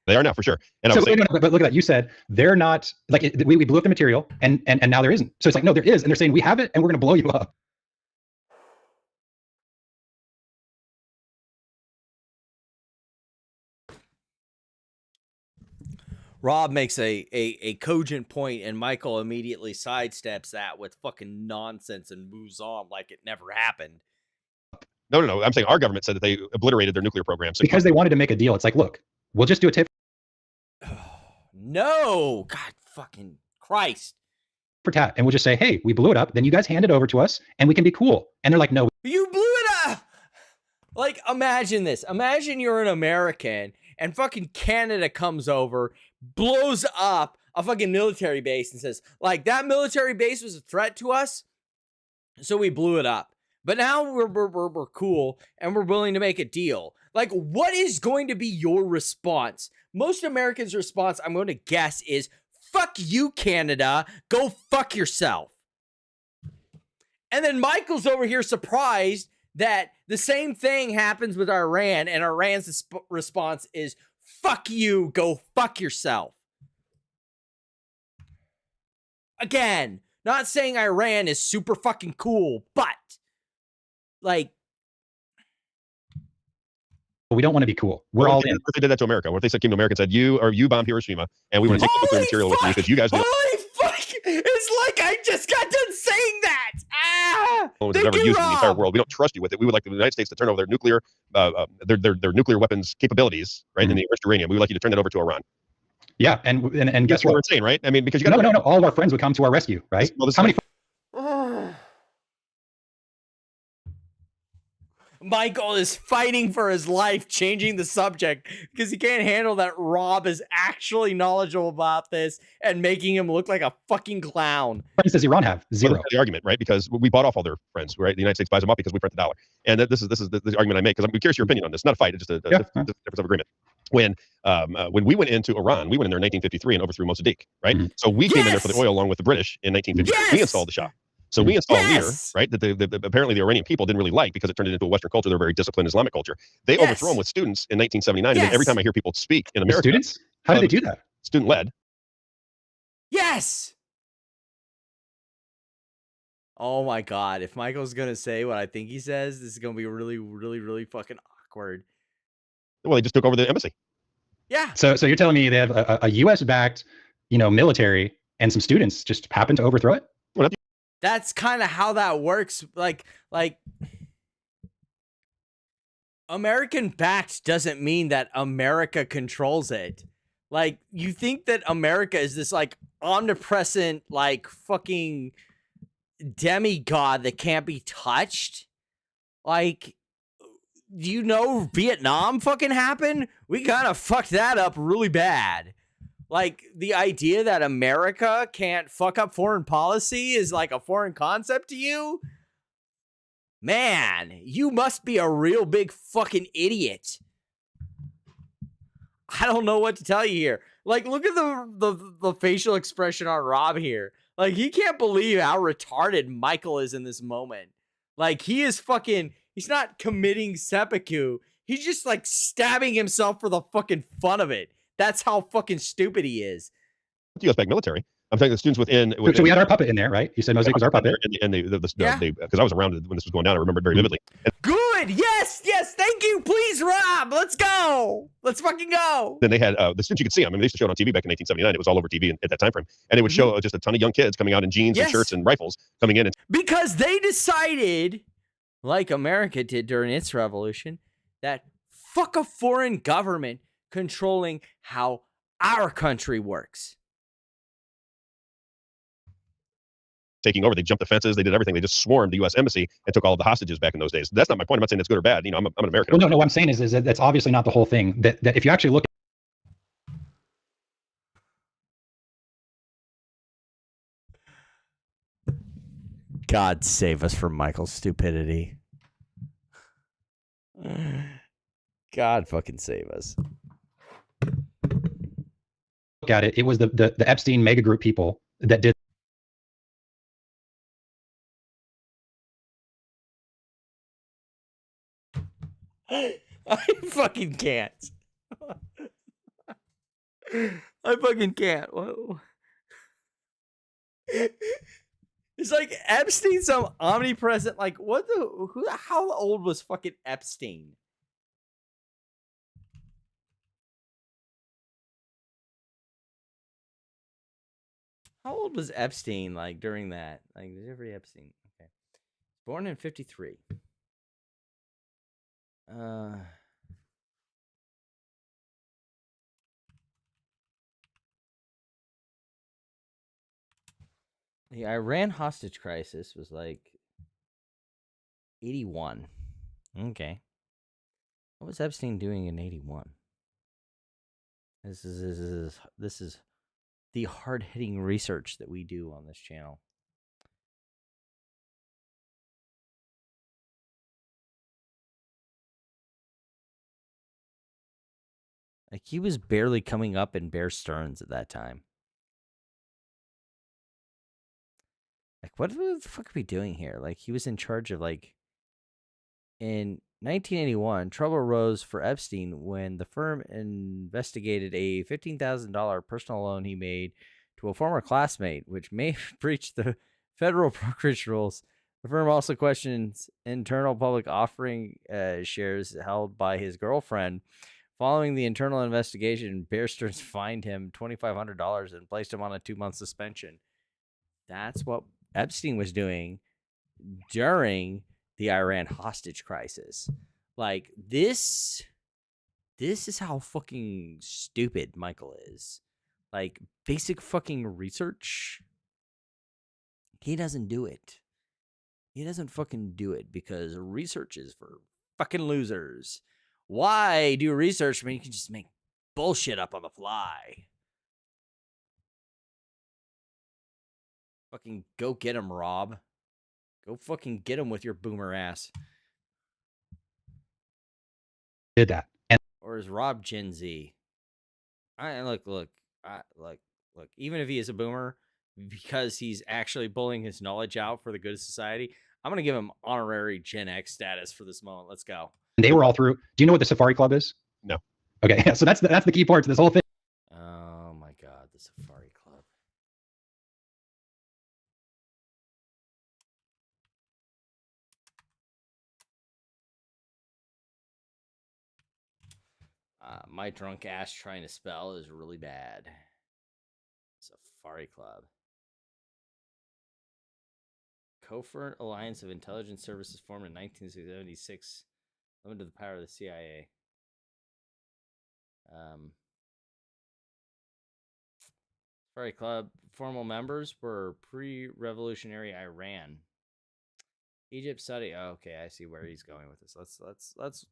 They are now, for sure. And but look at that. You said they're not, we blew up the material, and now there isn't. So it's no, there is, and they're saying we have it and we're going to blow you up. Rob makes a cogent point, and Michael immediately sidesteps that with fucking nonsense and moves on like it never happened. No. I'm saying our government said that they obliterated their nuclear program. Because they wanted to make a deal. It's look, we'll just do a tip. No, God fucking Christ. For tat, and we'll just say, hey, we blew it up. Then you guys hand it over to us and we can be cool. And they're like, no. You blew it up. Imagine this. Imagine you're an American and fucking Canada comes over, blows up a fucking military base and says, that military base was a threat to us, so we blew it up. But now we're cool and we're willing to make a deal. What is going to be your response? Most Americans' response, I'm going to guess, is, fuck you, Canada. Go fuck yourself. And then Michael's over here surprised that the same thing happens with Iran, and Iran's response is, fuck you, go fuck yourself. Again, not saying Iran is super fucking cool, but we don't want to be cool. We're all in. What if they did that to America? What if they came to America and said, you bombed Hiroshima, and we want to take the nuclear material with you because you guys know. Holy fuck! It's like I just got done saying that. No one's ever used in the entire world. We don't trust you with it. We would like the United States to turn over their nuclear, their nuclear weapons capabilities, right? And the enriched uranium. We would like you to turn that over to Iran. Yeah, and guess what? We're insane, right? I mean, because you got no. All of our friends would come to our rescue, right? How many? Michael is fighting for his life, changing the subject because he can't handle that Robb is actually knowledgeable about this and making him look like a fucking clown. What does Iran have? Zero. Well, the argument, right? Because we bought off all their friends, right? The United States buys them up because we print the dollar. And this is the argument I make, because I'm curious your opinion on this. It's not a fight, it's just a difference of agreement. When we went into Iran, we went in there in 1953 and overthrew Mossadegh, right? Mm-hmm. So we came in there for the oil along with the British in 1953. Yes! We installed the Shah. So we installed a leader, right, that apparently the Iranian people didn't really like because it turned it into a Western culture. They're a very disciplined Islamic culture. They overthrew them with students in 1979. And every time I hear people speak in America. Students? How did they do that? Student-led. Yes! Oh my God. If Michael's going to say what I think he says, this is going to be really, really, really fucking awkward. Well, they just took over the embassy. Yeah. So you're telling me they have a U.S.-backed, military and some students just happened to overthrow it? Well, that's kind of how that works. Like American backed doesn't mean that America controls it. Like, you think that America is this like omnipresent, like fucking demigod that can't be touched? Like, do you know Vietnam fucking happened? We kind of fucked that up really bad. Like, the idea that America can't fuck up foreign policy is like a foreign concept to you? Man, you must be a real big fucking idiot. I don't know what to tell you here. Like, look at the facial expression on Robb here. Like, he can't believe how retarded Michael is in this moment. Like, he is fucking, he's not committing seppuku. He's just like stabbing himself for the fucking fun of it. That's how fucking stupid he is. U.S. backed military. I'm saying the students within. So we had our puppet in there, right? You said Mosaic was our puppet. And because I was around when this was going down, I remember it very vividly. Good. Yes. Thank you. Please, Robb. Let's go. Let's fucking go. Then they had the students, you could see them. I mean, they used to show it on TV back in 1979. It was all over TV at that time frame. And it would show just a ton of young kids coming out in jeans and shirts and rifles coming in. Because they decided, like America did during its revolution, that fuck a foreign government controlling how our country works. Taking over, they jumped the fences, they did everything. They just swarmed the U.S. embassy and took all of the hostages back in those days. That's not my point. I'm not saying it's good or bad. I'm an American. Well, no. What I'm saying is that that's obviously not the whole thing. That if you actually look. God save us from Michael's stupidity. God fucking save us. Look at it. It was the Epstein mega group people that did. I fucking can't. I fucking can't. Whoa. It's like Epstein, some omnipresent, like, how old was fucking Epstein? How old was Epstein, like, during that? Like, Jeffrey Epstein. Okay. Born in 53. The Iran hostage crisis was like 81. Okay. What was Epstein doing in 81? This is the hard-hitting research that we do on this channel. Like, he was barely coming up in Bear Stearns at that time. Like, what the fuck are we doing here? Like, he was in charge of, like, in 1981, trouble arose for Epstein when the firm investigated a $15,000 personal loan he made to a former classmate, which may have breached the federal brokerage rules. The firm also questions internal public offering shares held by his girlfriend. Following the internal investigation, Bear Stearns fined him $2,500 and placed him on a 2-month suspension. That's what Epstein was doing during the Iran hostage crisis. Like, this is how fucking stupid Michael is. Like, basic fucking research, he doesn't do it. He doesn't fucking do it because research is for fucking losers. Why do research when you can just make bullshit up on the fly? Fucking go get him, Robb. Go fucking get him with your boomer ass. Did that. And or is Robb Gen Z? Look. Even if he is a boomer, because he's actually bullying his knowledge out for the good of society, I'm gonna give him honorary Gen X status for this moment. Let's go. they were all through. Do you know what the Safari Club is? No. Okay, yeah, so that's the key part to this whole thing. Oh my God, the Safari Club. My drunk ass trying to spell is really bad. Safari Club. Covert Alliance of Intelligence Services formed in 1976, limited to the power of the CIA. Safari Club formal members were pre-revolutionary Iran, Egypt, Saudi. Oh, okay, I see where he's going with this.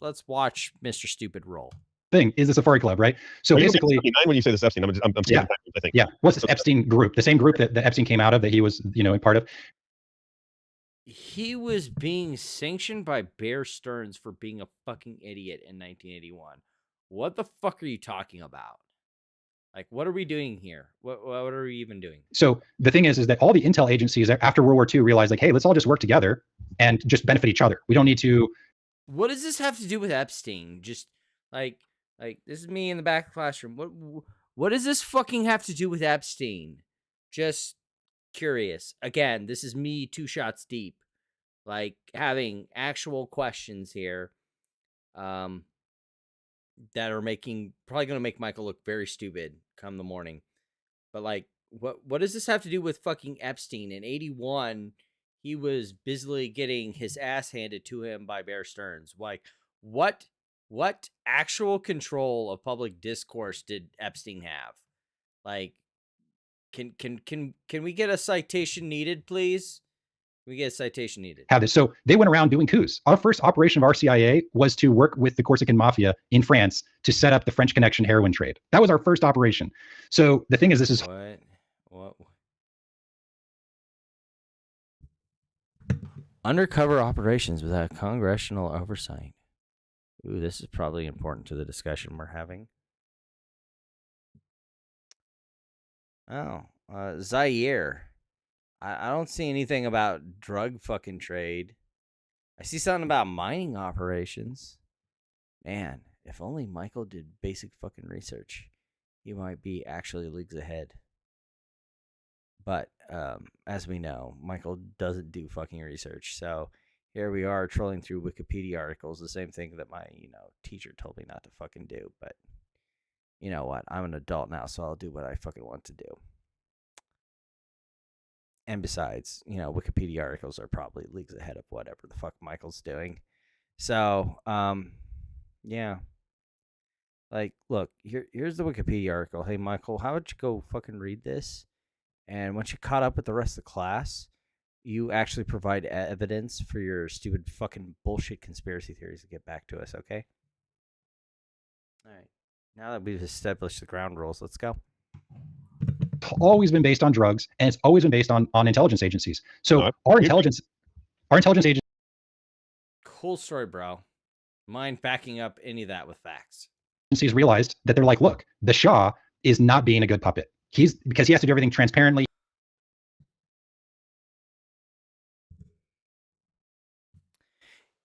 Let's watch Mr. Stupid roll. Thing is the Safari Club, right? So basically, when you say this Epstein, I'm yeah, I think. Yeah. What's this Epstein group? The same group that Epstein came out of, that he was, a part of. He was being sanctioned by Bear Stearns for being a fucking idiot in 1981. What the fuck are you talking about? Like, what are we doing here? What are we even doing? So the thing is that all the intel agencies after World War II realized, like, hey, let's all just work together and just benefit each other. We don't need to. What does this have to do with Epstein? Just like this is me in the back of the classroom. What does this fucking have to do with Epstein? Just curious. Again, this is me 2 shots deep, like having actual questions here, that are probably going to make Michael look very stupid come the morning. But like, what does this have to do with fucking Epstein? In 81, he was busily getting his ass handed to him by Bear Stearns. Like, what actual control of public discourse did Epstein have? Like, can we get a citation needed, please? Can we get a citation needed? Have this. So they went around doing coups. Our first operation of our CIA was to work with the Corsican mafia in France to set up the French Connection heroin trade. That was our first operation. So the thing is, this is what undercover operations without congressional oversight. Ooh, this is probably important to the discussion we're having. Oh, Zaire. I don't see anything about drug fucking trade. I see something about mining operations. Man, if only Michael did basic fucking research, he might be actually leagues ahead. But as we know, Michael doesn't do fucking research. So here we are trolling through Wikipedia articles, the same thing that my, teacher told me not to fucking do. But you know what? I'm an adult now, so I'll do what I fucking want to do. And besides, Wikipedia articles are probably leagues ahead of whatever the fuck Michael's doing. So, yeah. Like, look, here's the Wikipedia article. Hey, Michael, how about you go fucking read this? And once you caught up with the rest of the class, you actually provide evidence for your stupid fucking bullshit conspiracy theories to get back to us, okay? All right. Now that we've established the ground rules, let's go. Always been based on drugs, and it's always been based on intelligence agencies. So our intelligence agencies. Cool story, bro. Mind backing up any of that with facts. Agencies realized that they're like, look, the Shah is not being a good puppet. Because he has to do everything transparently.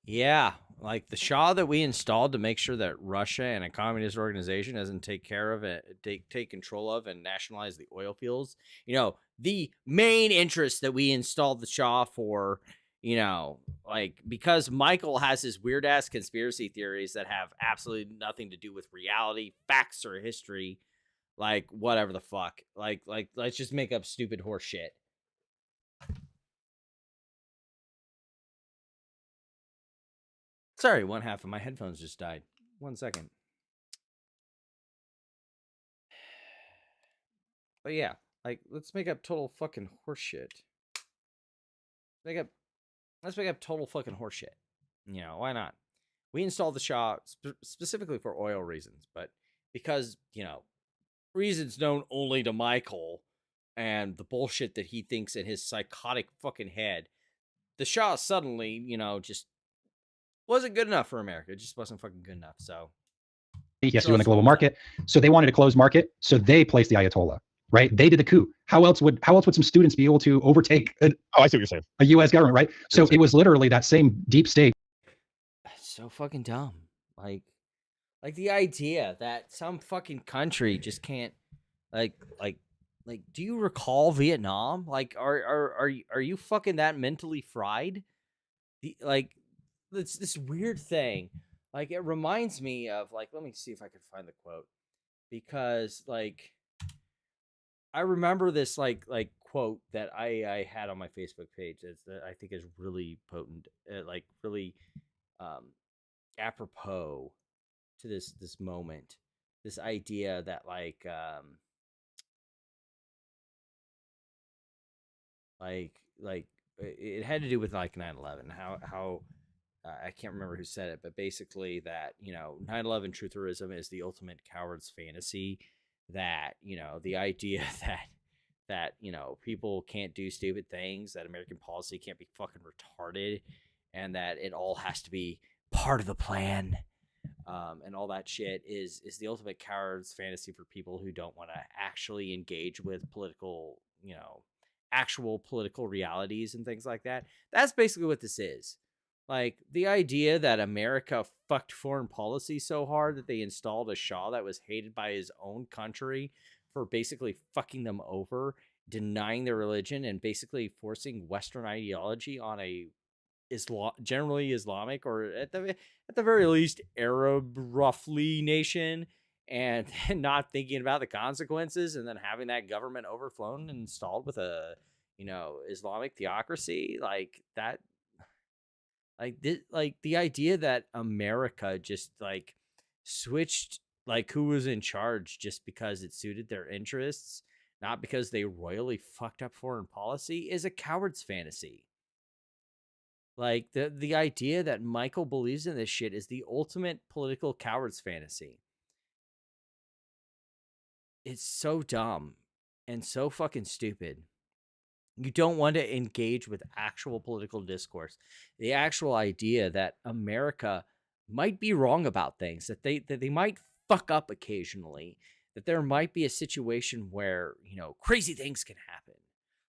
Yeah, like the Shah that we installed to make sure that Russia and a communist organization doesn't take care of it, take control of and nationalize the oil fields. The main interest that we installed the Shah for, because Michael has his weird ass conspiracy theories that have absolutely nothing to do with reality, facts, or history. Like, whatever the fuck. Like, let's just make up stupid horse shit. Sorry, one half of my headphones just died. 1 second. But yeah, let's make up total fucking horse shit. Let's make up total fucking horse shit. Why not? We installed the Shah specifically for oil reasons, but because, reasons known only to Michael and the bullshit that he thinks in his psychotic fucking head, the Shah suddenly, just wasn't good enough for America. It just wasn't fucking good enough. So he has to do in the global market. So they wanted a closed market. So they placed the Ayatollah, right? They did the coup. How else would some students be able to overtake I see what you're saying. A U.S. government, right? So it was literally that same deep state. That's so fucking dumb. Like the idea that some fucking country just can't, like, do you recall Vietnam? Like, are you fucking that mentally fried? Like, it's this weird thing. Like, it reminds me of, like, let me see if I can find the quote, because, like, I remember this like quote that I had on my Facebook page that I think is really potent, like really apropos to this moment. This idea that like it had to do with like 9/11. How I can't remember who said it, but basically that 9/11 trutherism is the ultimate coward's fantasy. That the idea that people can't do stupid things, that American policy can't be fucking retarded, and that it all has to be part of the plan, and all that shit is the ultimate coward's fantasy for people who don't want to actually engage with political, actual political realities and things like that. That's basically what this is. Like, the idea that America fucked foreign policy so hard that they installed a Shah that was hated by his own country for basically fucking them over, denying their religion, and basically forcing Western ideology on a generally Islamic, or at the very least Arab roughly nation, and not thinking about the consequences, and then having that government overflown and installed with a Islamic theocracy like that. Like the idea that America just like switched like who was in charge just because it suited their interests, not because they royally fucked up foreign policy, is a coward's fantasy. Like the idea that Michael believes in this shit is the ultimate political coward's fantasy. It's so dumb and so fucking stupid. You don't want to engage with actual political discourse. The actual idea that America might be wrong about things, that they might fuck up occasionally, that there might be a situation where, crazy things can happen.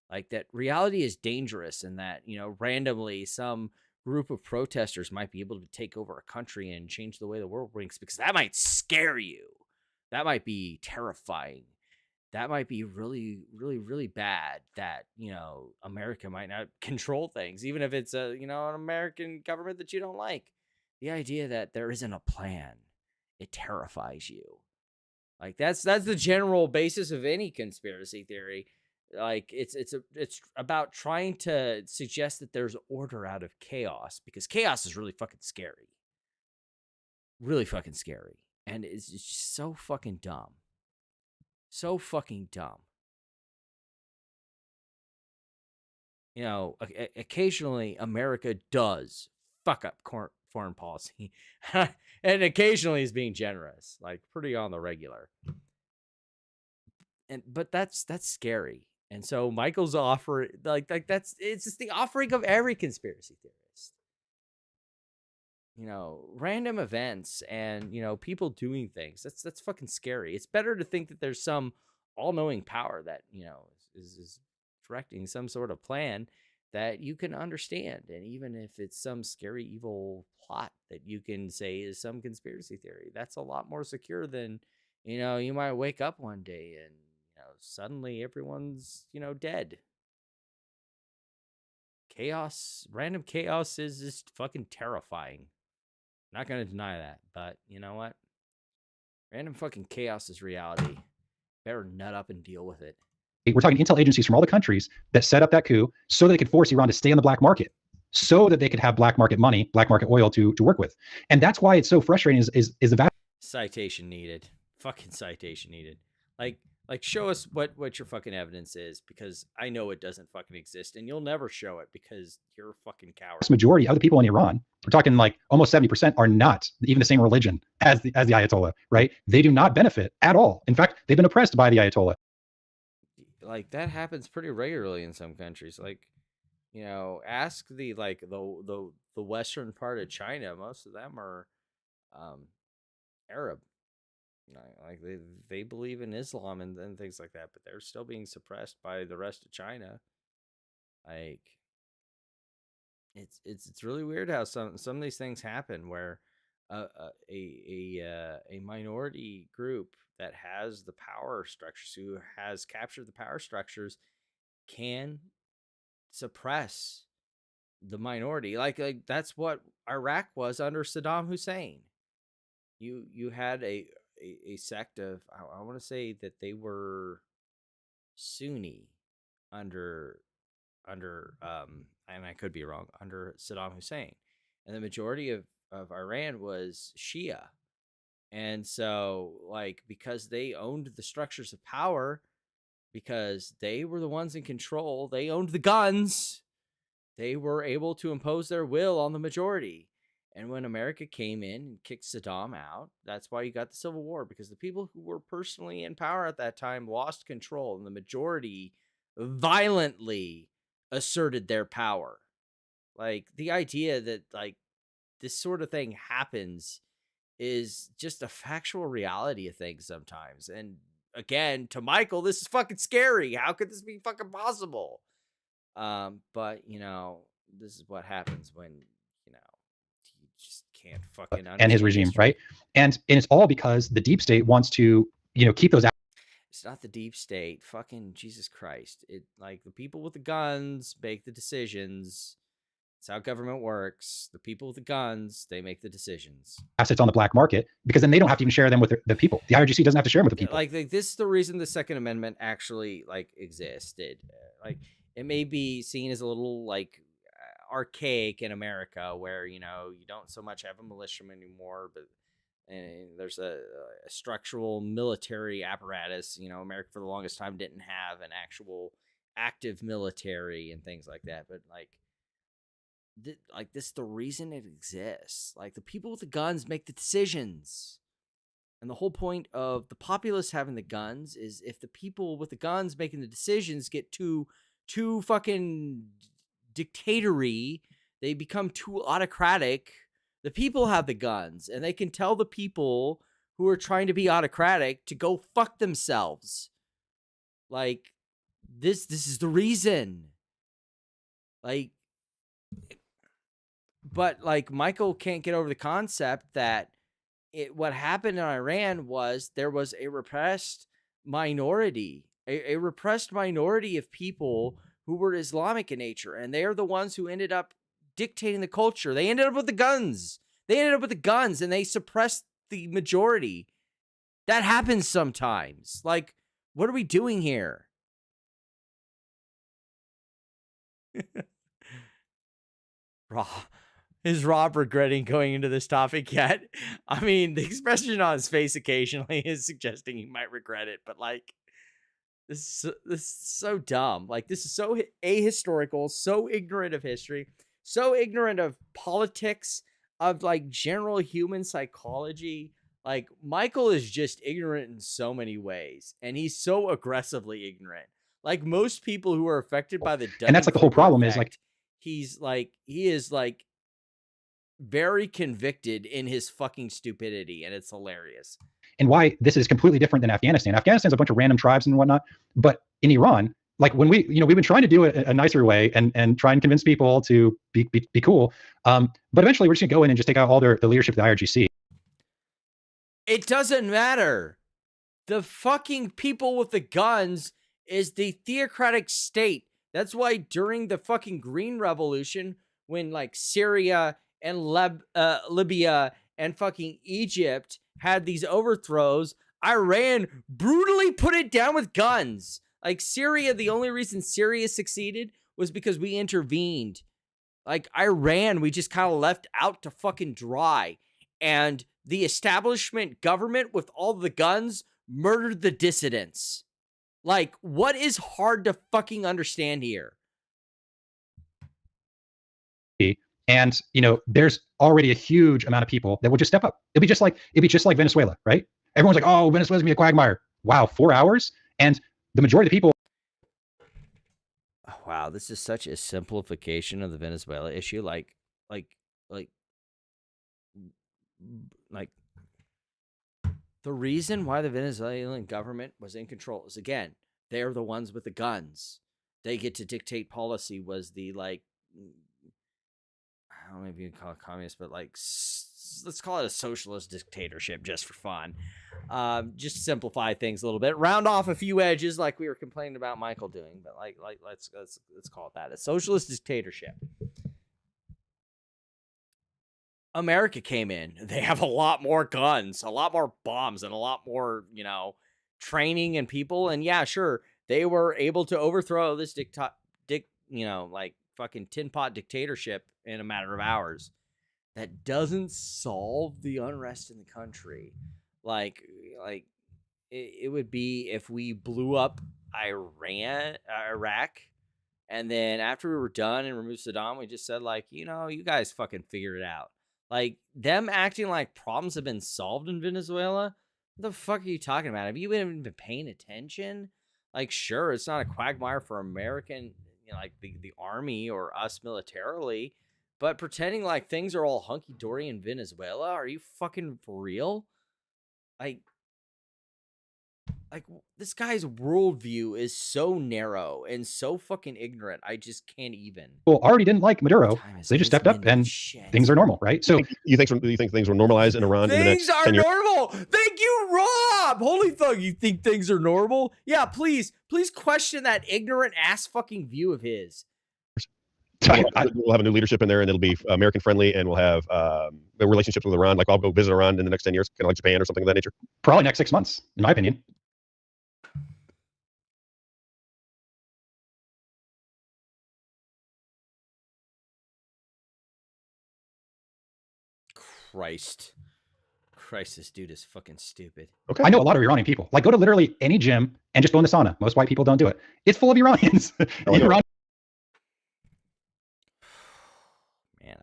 Like that reality is dangerous, and that, randomly some group of protesters might be able to take over a country and change the way the world works, because that might scare you. That might be terrifying. That might be really, really, really bad, that, America might not control things, even if it's an American government that you don't like. The idea that there isn't a plan, it terrifies you. Like that's the general basis of any conspiracy theory. Like it's about trying to suggest that there's order out of chaos, because chaos is really fucking scary. Really fucking scary. And it's just so fucking dumb. So fucking dumb. Occasionally America does fuck up foreign policy, and occasionally is being generous, like pretty on the regular. But that's scary. And so Michael's offer, like it's just the offering of every conspiracy theorist. Random events and, people doing things. That's fucking scary. It's better to think that there's some all-knowing power that, is directing some sort of plan that you can understand. And even if it's some scary, evil plot that you can say is some conspiracy theory, that's a lot more secure than, you might wake up one day and, suddenly everyone's, dead. Random chaos is just fucking terrifying. Not going to deny that, but you know what? Random fucking chaos is reality. Better nut up and deal with it. We're talking intel agencies from all the countries that set up that coup so that they could force Iran to stay on the black market, so that they could have black market money, black market oil to work with. And that's why it's so frustrating is the citation needed. Fucking citation needed. Like Like, show us what your fucking evidence is, because I know it doesn't fucking exist, and you'll never show it because you're a fucking coward. Majority of the people in Iran, we're talking like almost 70%, are not even the same religion as the Ayatollah, right? They do not benefit at all. In fact, they've been oppressed by the Ayatollah. Like, that happens pretty regularly in some countries. Like, you know, ask the western part of China. Most of them are Arab. Like, they believe in Islam and things like that, but they're still being suppressed by the rest of China. Like, it's really weird how some of these things happen, where a minority group that has the power structures, who has captured the power structures, can suppress the minority. Like that's what Iraq was under Saddam Hussein. You had a sect of, I want to say that they were Sunni under and I could be wrong, under Saddam Hussein, and the majority of Iran was Shia. And so, like, because they owned the structures of power, because they were the ones in control, they owned the guns, they were able to impose their will on the majority. And when America came in and kicked Saddam out, that's why you got the Civil War, because the people who were personally in power at that time lost control, and the majority violently asserted their power. Like, the idea that, like, this sort of thing happens is just a factual reality of things sometimes. And again, to Michael, this is fucking scary. How could this be fucking possible? But, you know, this is what happens when, you know, you just can't fucking understand and his regime, history. right? And it's all because the deep state wants to, you know, keep those. It's not the deep state. Fucking Jesus Christ. It, like, the people with the guns make the decisions. It's how government works. The people with the guns, they make the decisions. Assets on the black market, because then they don't have to even share them with the people. The IRGC doesn't have to share them with the people. Like this is the reason the Second Amendment actually, like, existed. Like, it may be seen as a little, like, archaic in America, where, you know, you don't so much have a militia anymore, but there's a structural military apparatus. You know, America for the longest time didn't have an actual active military and things like that. But this is the reason it exists. Like, the people with the guns make the decisions. And the whole point of the populace having the guns is, if the people with the guns making the decisions get too fucking dictatory, they become too autocratic, the people have the guns, and they can tell the people who are trying to be autocratic to go fuck themselves. Like, this is the reason. Like, but, like, Michael can't get over the concept that what happened in Iran was there was a repressed minority, a repressed minority of people who were Islamic in nature, and they are the ones who ended up dictating the culture. They ended up with the guns. And they suppressed the majority. That happens sometimes. Like, what are we doing here? Is Robb regretting going into this topic yet? I mean, the expression on his face occasionally is suggesting he might regret it, but, like, this is so dumb. Like, this is so ahistorical, so ignorant of history, so ignorant of politics, of, like, general human psychology. Like, Michael is just ignorant in so many ways, and he's so aggressively ignorant. Like, most people who are affected by the and that's like the whole problem effect, is, like, he is very convicted in his fucking stupidity, and it's hilarious. And why this is completely different than Afghanistan. Afghanistan's a bunch of random tribes and whatnot, but in Iran, like, when we've been trying to do it a nicer way and try and convince people to be cool, but eventually we're just gonna go in and just take out all the leadership of the IRGC. It doesn't matter. The fucking people with the guns is the theocratic state. That's why during the fucking Green Revolution, when, like, Syria and Libya and fucking Egypt had these overthrows, Iran brutally put it down with guns. Like, Syria, the only reason Syria succeeded was because we intervened. Like, Iran, we just kind of left out to fucking dry. And the establishment government with all the guns murdered the dissidents. Like, what is hard to fucking understand here? And there's already a huge amount of people that will just step up. It'd be just like Venezuela, right? Everyone's like, oh, Venezuela's gonna be a quagmire. Wow, 4 hours, and the majority of the people. Wow, this is such a simplification of the Venezuela issue. Like the reason why the Venezuelan government was in control is, again, they're the ones with the guns. They get to dictate policy. Was the, like, I don't know if you can call it communist, but like, let's call it a socialist dictatorship just for fun. Just to simplify things a little bit, round off a few edges, like we were complaining about Michael doing, but like let's call it that, a socialist dictatorship. America came in. They have a lot more guns, a lot more bombs, and a lot more, training and people. And yeah, sure, they were able to overthrow this like fucking tin pot dictatorship in a matter of hours. That doesn't solve the unrest in the country. Like it would be if we blew up Iraq, and then after we were done and removed Saddam, we just said, like, you guys fucking figure it out. Like, them acting like problems have been solved in Venezuela. What the fuck are you talking about? Have you even been paying attention? Like, sure, it's not a quagmire for American, like the army or us militarily, but pretending like things are all hunky-dory in Venezuela? Are you fucking for real? Like this guy's worldview is so narrow and so fucking ignorant. I just can't even. Well, already didn't like Maduro. So they just stepped up, and things are normal, right? So you think things will normalize in Iran? Things are normal. Thank you, Robb. Holy fuck, you think things are normal? Yeah, please question that ignorant ass fucking view of his. We'll have a new leadership in there, and it'll be American friendly, and we'll have relationships with Iran. Like, I'll go visit Iran in the next 10 years, kind of like Japan or something of that nature. Probably next 6 months, in my opinion. Christ, this dude is fucking stupid. Okay. I know a lot of Iranian people. Like, go to literally any gym and just go in the sauna. Most white people don't do it. It's full of Iranians. Man,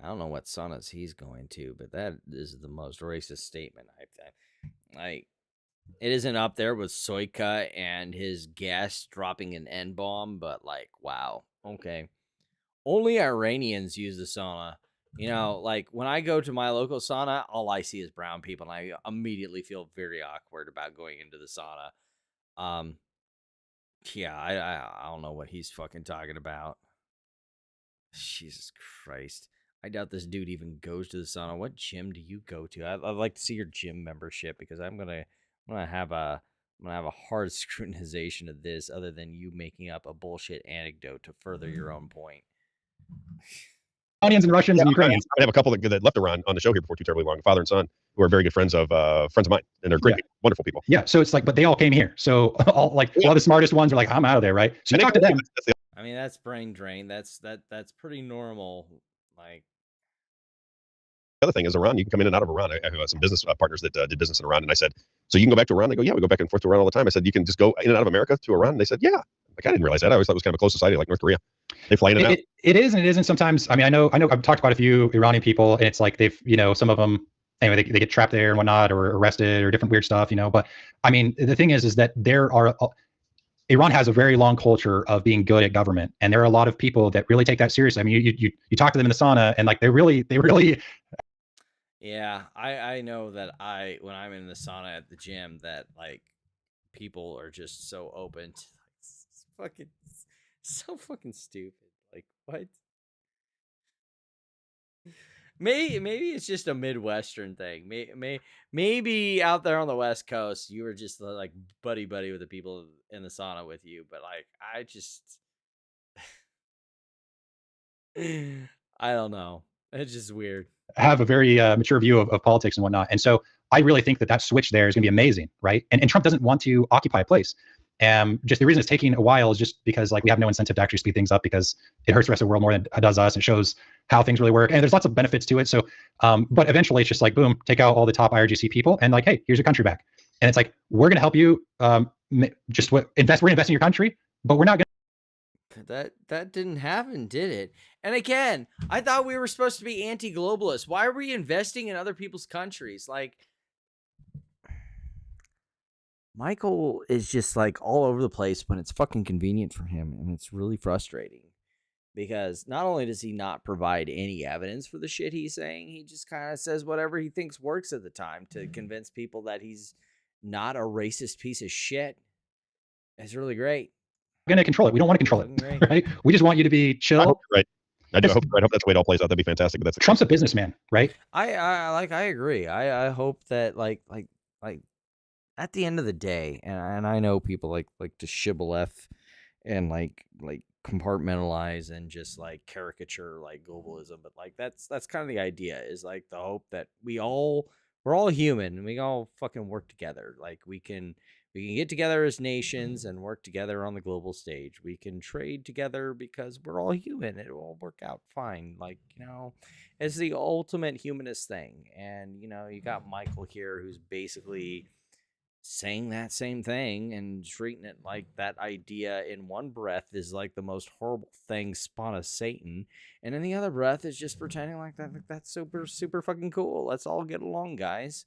I don't know what saunas he's going to, but that is the most racist statement I've had. Like, it isn't up there with Soika and his guest dropping an N-bomb, but like, wow, okay. Only Iranians use the sauna. Like, when I go to my local sauna, all I see is brown people, and I immediately feel very awkward about going into the sauna. Yeah, I don't know what he's fucking talking about. Jesus Christ. I doubt this dude even goes to the sauna. What gym do you go to? I'd like to see your gym membership, because I'm gonna have a hard scrutinization of this, other than you making up a bullshit anecdote to further your own point. Iranians and Russians and Ukrainians. I have a couple that left Iran on the show here before too terribly long, father and son, who are very good friends of mine, and they're great, wonderful people. Yeah, so it's like, but they all came here. So all the smartest ones are like, I'm out of there, right? So you talk to them. I mean, that's brain drain. That's pretty normal. Like, the other thing is Iran. You can come in and out of Iran. I have some business partners that did business in Iran, and I said, so you can go back to Iran? They go, yeah, we go back and forth to Iran all the time. I said, you can just go in and out of America to Iran? And they said, yeah. Like, I didn't realize that. I always thought it was kind of a closed society like North Korea. They fly in and out. It is and it isn't sometimes. I mean, I know I've talked to quite a few Iranian people, and it's like they've, some of them, anyway, they get trapped there and whatnot, or arrested, or different weird stuff, but I mean, the thing is that Iran has a very long culture of being good at government, and there are a lot of people that really take that seriously. I mean, you talk to them in the sauna, and like they really. Yeah, I know that when I'm in the sauna at the gym, that like people are just so open to, like, so fucking stupid. Like, what? Maybe it's just a Midwestern thing. Maybe out there on the West Coast, you were just like buddy with the people in the sauna with you. But like, I just, I don't know. It's just weird. Have a very mature view of politics and whatnot. And so I really think that switch there is going to be amazing, right? And Trump doesn't want to occupy a place. Just the reason it's taking a while is just because like we have no incentive to actually speed things up, because it hurts the rest of the world more than it does us. It shows how things really work, and there's lots of benefits to it. So, but eventually it's just like, boom, take out all the top IRGC people, and like, hey, here's your country back. And it's like, we're going to help you just invest. We're going to invest in your country, but we're not going to. That didn't happen, did it? And again, I thought we were supposed to be anti-globalist. Why are we investing in other people's countries? Like, Michael is just like all over the place when it's fucking convenient for him, and it's really frustrating because not only does he not provide any evidence for the shit he's saying, he just kind of says whatever he thinks works at the time to convince people that he's not a racist piece of shit. It's really great. We're going to control it. We don't want to control it, right? We just want you to be chill. I hope you're right. I do. I hope that's the way it all plays out. That'd be fantastic. But that's Trump's a businessman, right? I agree. I hope that like at the end of the day, and I know people like to shibboleth and like compartmentalize and just like caricature like globalism, but like that's kind of the idea, is like the hope that we're all human and we all fucking work together. Like we can get together as nations and work together on the global stage. We can trade together because we're all human. It will work out fine. Like, you know, it's the ultimate humanist thing. And, you know, you got Michael here who's basically saying that same thing and treating it like that idea in one breath is like the most horrible thing spawn of Satan, and in the other breath is just pretending like that's super fucking cool. Let's all get along, guys.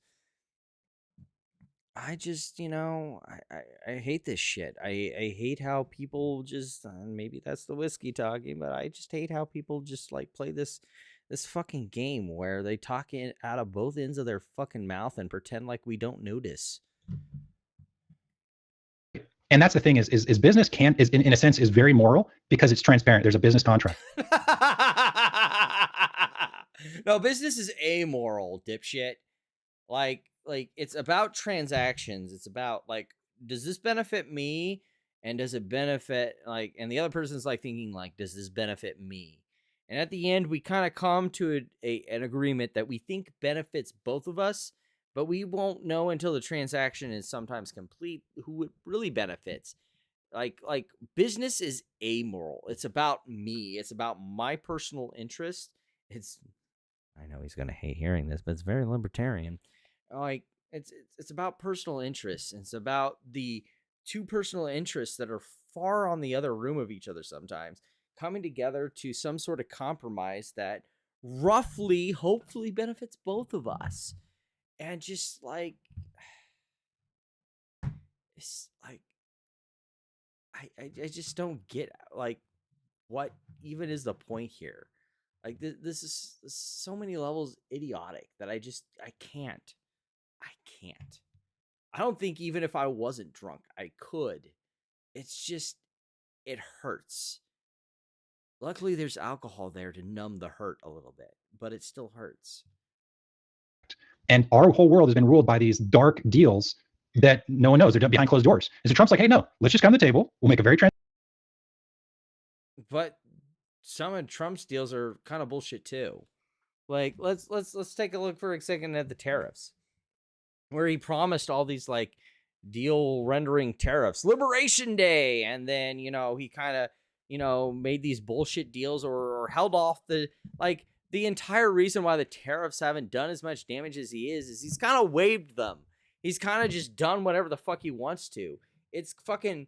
I just, you know, I hate this shit. I hate how people just, maybe that's the whiskey talking, but I just hate how people just like play this fucking game where they talk out of both ends of their fucking mouth and pretend like we don't notice. And that's the thing is business is in a sense is very moral because it's transparent. There's a business contract. No, business is amoral, dipshit. Like it's about transactions. It's about like, does this benefit me? And does it benefit like, and the other person's like thinking like, does this benefit me? And at the end, we kind of come to an agreement that we think benefits both of us, but we won't know until the transaction is sometimes complete who it really benefits. Like business is amoral. It's about me. It's about my personal interest. I know he's gonna hate hearing this, but it's very libertarian. Like it's about personal interests. It's about the two personal interests that are far on the other room of each other sometimes coming together to some sort of compromise that roughly, hopefully benefits both of us. And just like, it's like, I just don't get like what even is the point here. Like this is so many levels idiotic that I can't. I don't think even if I wasn't drunk, I could. It's just, it hurts. Luckily, there's alcohol there to numb the hurt a little bit, but it still hurts. And our whole world has been ruled by these dark deals that no one knows. They're done behind closed doors. And so Trump's like, hey, no, let's just come to the table. We'll make a very But some of Trump's deals are kind of bullshit too. Like, let's take a look for a second at the tariffs, where he promised all these like deal rendering tariffs, Liberation Day, and then, you know, he kind of, you know, made these bullshit deals or held off the like. The entire reason why the tariffs haven't done as much damage as he is he's kind of waived them. He's kind of just done whatever the fuck he wants to. It's fucking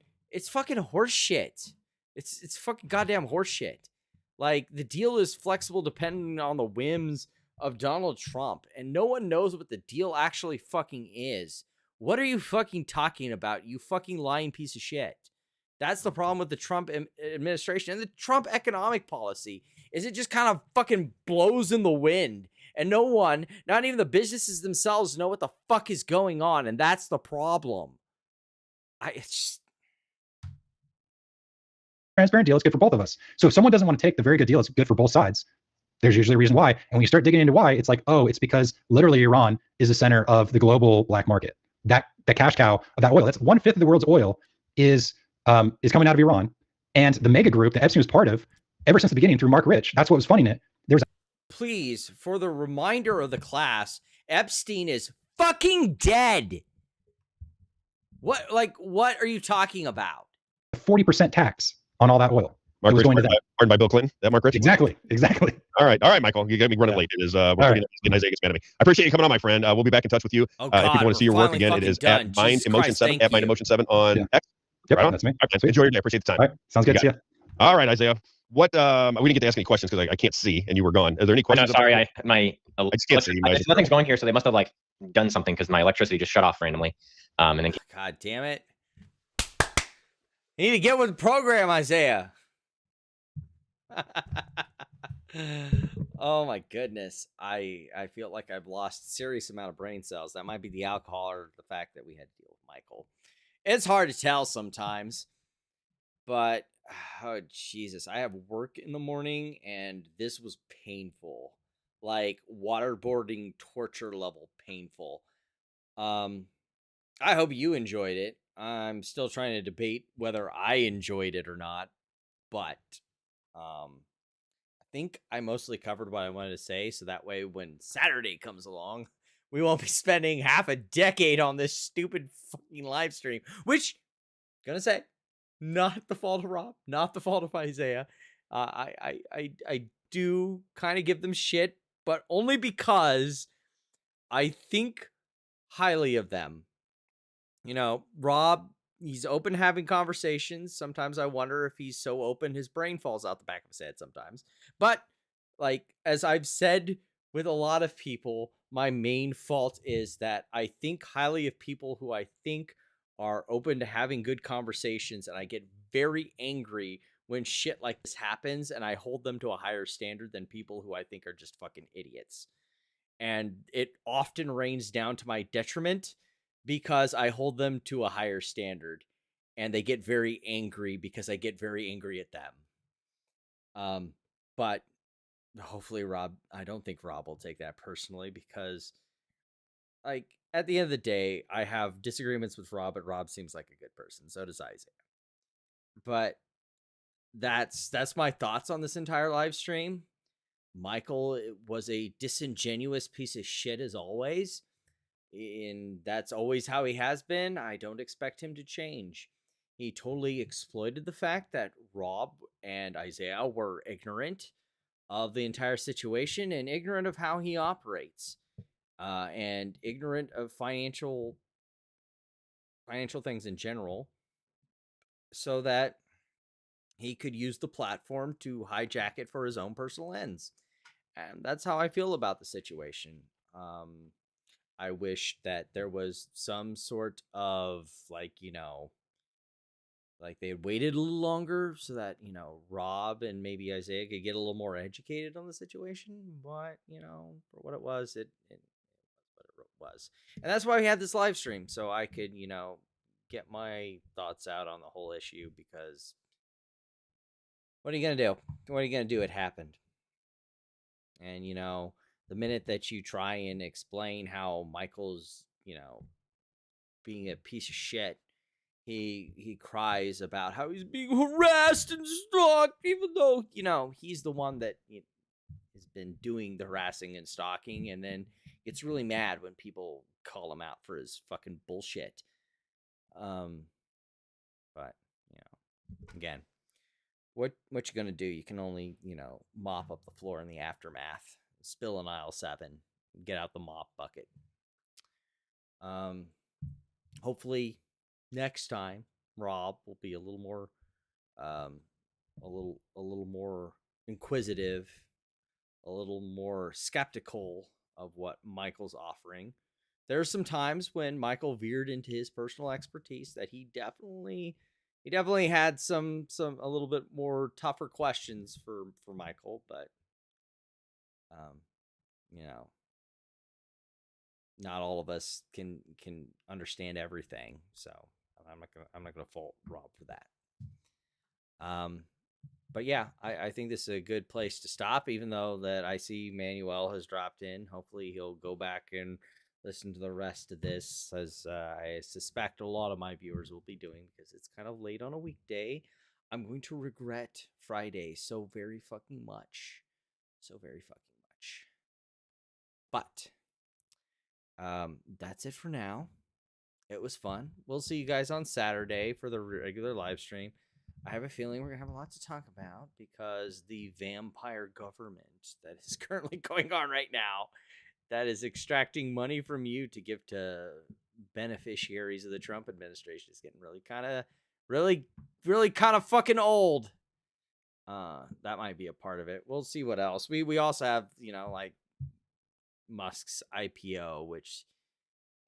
horse shit. It's fucking goddamn horse shit. Like, the deal is flexible depending on the whims of Donald Trump, and no one knows what the deal actually fucking is. What are you fucking talking about, you fucking lying piece of shit? That's the problem with the Trump administration and the Trump economic policy, is it just kind of fucking blows in the wind, and no one, not even the businesses themselves, know what the fuck is going on, and that's the problem. It's just... transparent deal. It's good for both of us. So if someone doesn't want to take the very good deal, it's good for both sides. There's usually a reason why. And when you start digging into why, it's like, oh, it's because literally Iran is the center of the global black market. That the cash cow of that oil, that's 1/5 of the world's oil is coming out of Iran. And the mega group that Epstein was part of, ever since the beginning through Mark Rich, that's what was funding it. Please, for the reminder of the class, Epstein is fucking dead. What are you talking about? 40% tax on all that oil. Mark was Rich, going to that. pardon by Bill Clinton. That Mark Rich? Exactly. All right, Michael. You got me running late. It is we're pretty and Isaiah gets mad at me. I appreciate you coming on, my friend. We'll be back in touch with you. Oh If people God, want to see your we're work again, it finally is fucking at done. Mind Jesus Emotion Christ, 7 thank at Mind you. Emotion 7 on Yeah. X. Yep, Right on. that's me. All right, man. Sweet. Enjoy your day. I appreciate the time. All right, sounds good. You See got ya. All right, Isaiah. What we didn't get to ask any questions because I can't see and you were gone. Are there any Oh, no, questions? sorry. I just can't see. Nothing's going here, so they must have like done something because my electricity just shut off randomly. And then God damn it! You need to get with the program, Isaiah. Oh my goodness, I feel like I've lost a serious amount of brain cells. That might be the alcohol or the fact that we had to deal with Michael. It's hard to tell sometimes, but oh Jesus, I have work in the morning and this was painful, like waterboarding torture level painful. I hope you enjoyed it. I'm still trying to debate whether I enjoyed it or not, but I think I mostly covered what I wanted to say, so that way when Saturday comes along, we won't be spending half a decade on this stupid fucking live stream, which, gonna say, not the fault of Rob, not the fault of Isaiah. I do kind of give them shit, but only because I think highly of them. You know, Rob, he's open having conversations. Sometimes I wonder if he's so open his brain falls out the back of his head sometimes. But like as I've said with a lot of people, my main fault is that I think highly of people who I think are open to having good conversations, and I get very angry when shit like this happens and I hold them to a higher standard than people who I think are just fucking idiots. And it often rains down to my detriment because I hold them to a higher standard and they get very angry because I get very angry at them. But hopefully Rob, I don't think Rob will take that personally because like at the end of the day, I have disagreements with Rob, but Rob seems like a good person. So does Isaiah. But that's my thoughts on this entire live stream. Michael was a disingenuous piece of shit as always. And that's always how he has been. I don't expect him to change. He totally exploited the fact that Rob and Isaiah were ignorant of the entire situation and ignorant of how he operates, and ignorant of financial things in general, so that he could use the platform to hijack it for his own personal ends. And that's how I feel about the situation. I wish that there was some sort of like, like they had waited a little longer so that, Rob and maybe Isaiah could get a little more educated on the situation. But, for what it was, it was what it was. And that's why we had this live stream. So I could, get my thoughts out on the whole issue because what are you going to do? What are you going to do? It happened. And, the minute that you try and explain how Michael's, being a piece of shit, he cries about how he's being harassed and stalked, even though, he's the one that has been doing the harassing and stalking, and then gets really mad when people call him out for his fucking bullshit. But, again, what you gonna do? You can only, mop up the floor in the aftermath, spill an aisle 7, get out the mop bucket. Hopefully next time Rob will be a little more more inquisitive, a little more skeptical of what Michael's offering. There's some times when Michael veered into his personal expertise that he definitely had some a little bit more tougher questions for Michael, but not all of us can understand everything, so I'm not gonna fault Rob for that. But yeah, I think this is a good place to stop, even though that I see Manuel has dropped in. Hopefully he'll go back and listen to the rest of this, as I suspect a lot of my viewers will be doing, because it's kind of late on a weekday. I'm going to regret Friday so very fucking much. So very fucking much. But that's it for now. It was fun. We'll see you guys on Saturday for the regular live stream. I have a feeling we're going to have a lot to talk about because the vampire government that is currently going on right now that is extracting money from you to give to beneficiaries of the Trump administration is getting really kind of fucking old. That might be a part of it. We'll see what else. We also have, like Musk's IPO, which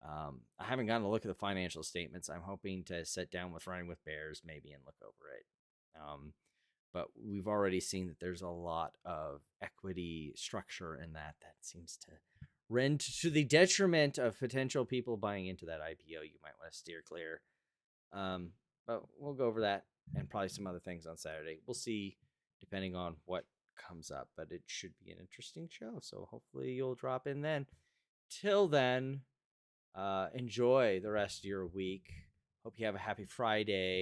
I haven't gotten a look at the financial statements. I'm hoping to sit down with Running with Bears maybe and look over it. But we've already seen that there's a lot of equity structure in that seems to rend to the detriment of potential people buying into that IPO. You might want to steer clear. But we'll go over that and probably some other things on Saturday. We'll see depending on what comes up, but it should be an interesting show. So hopefully you'll drop in then. Till then, enjoy the rest of your week. Hope you have a happy Friday.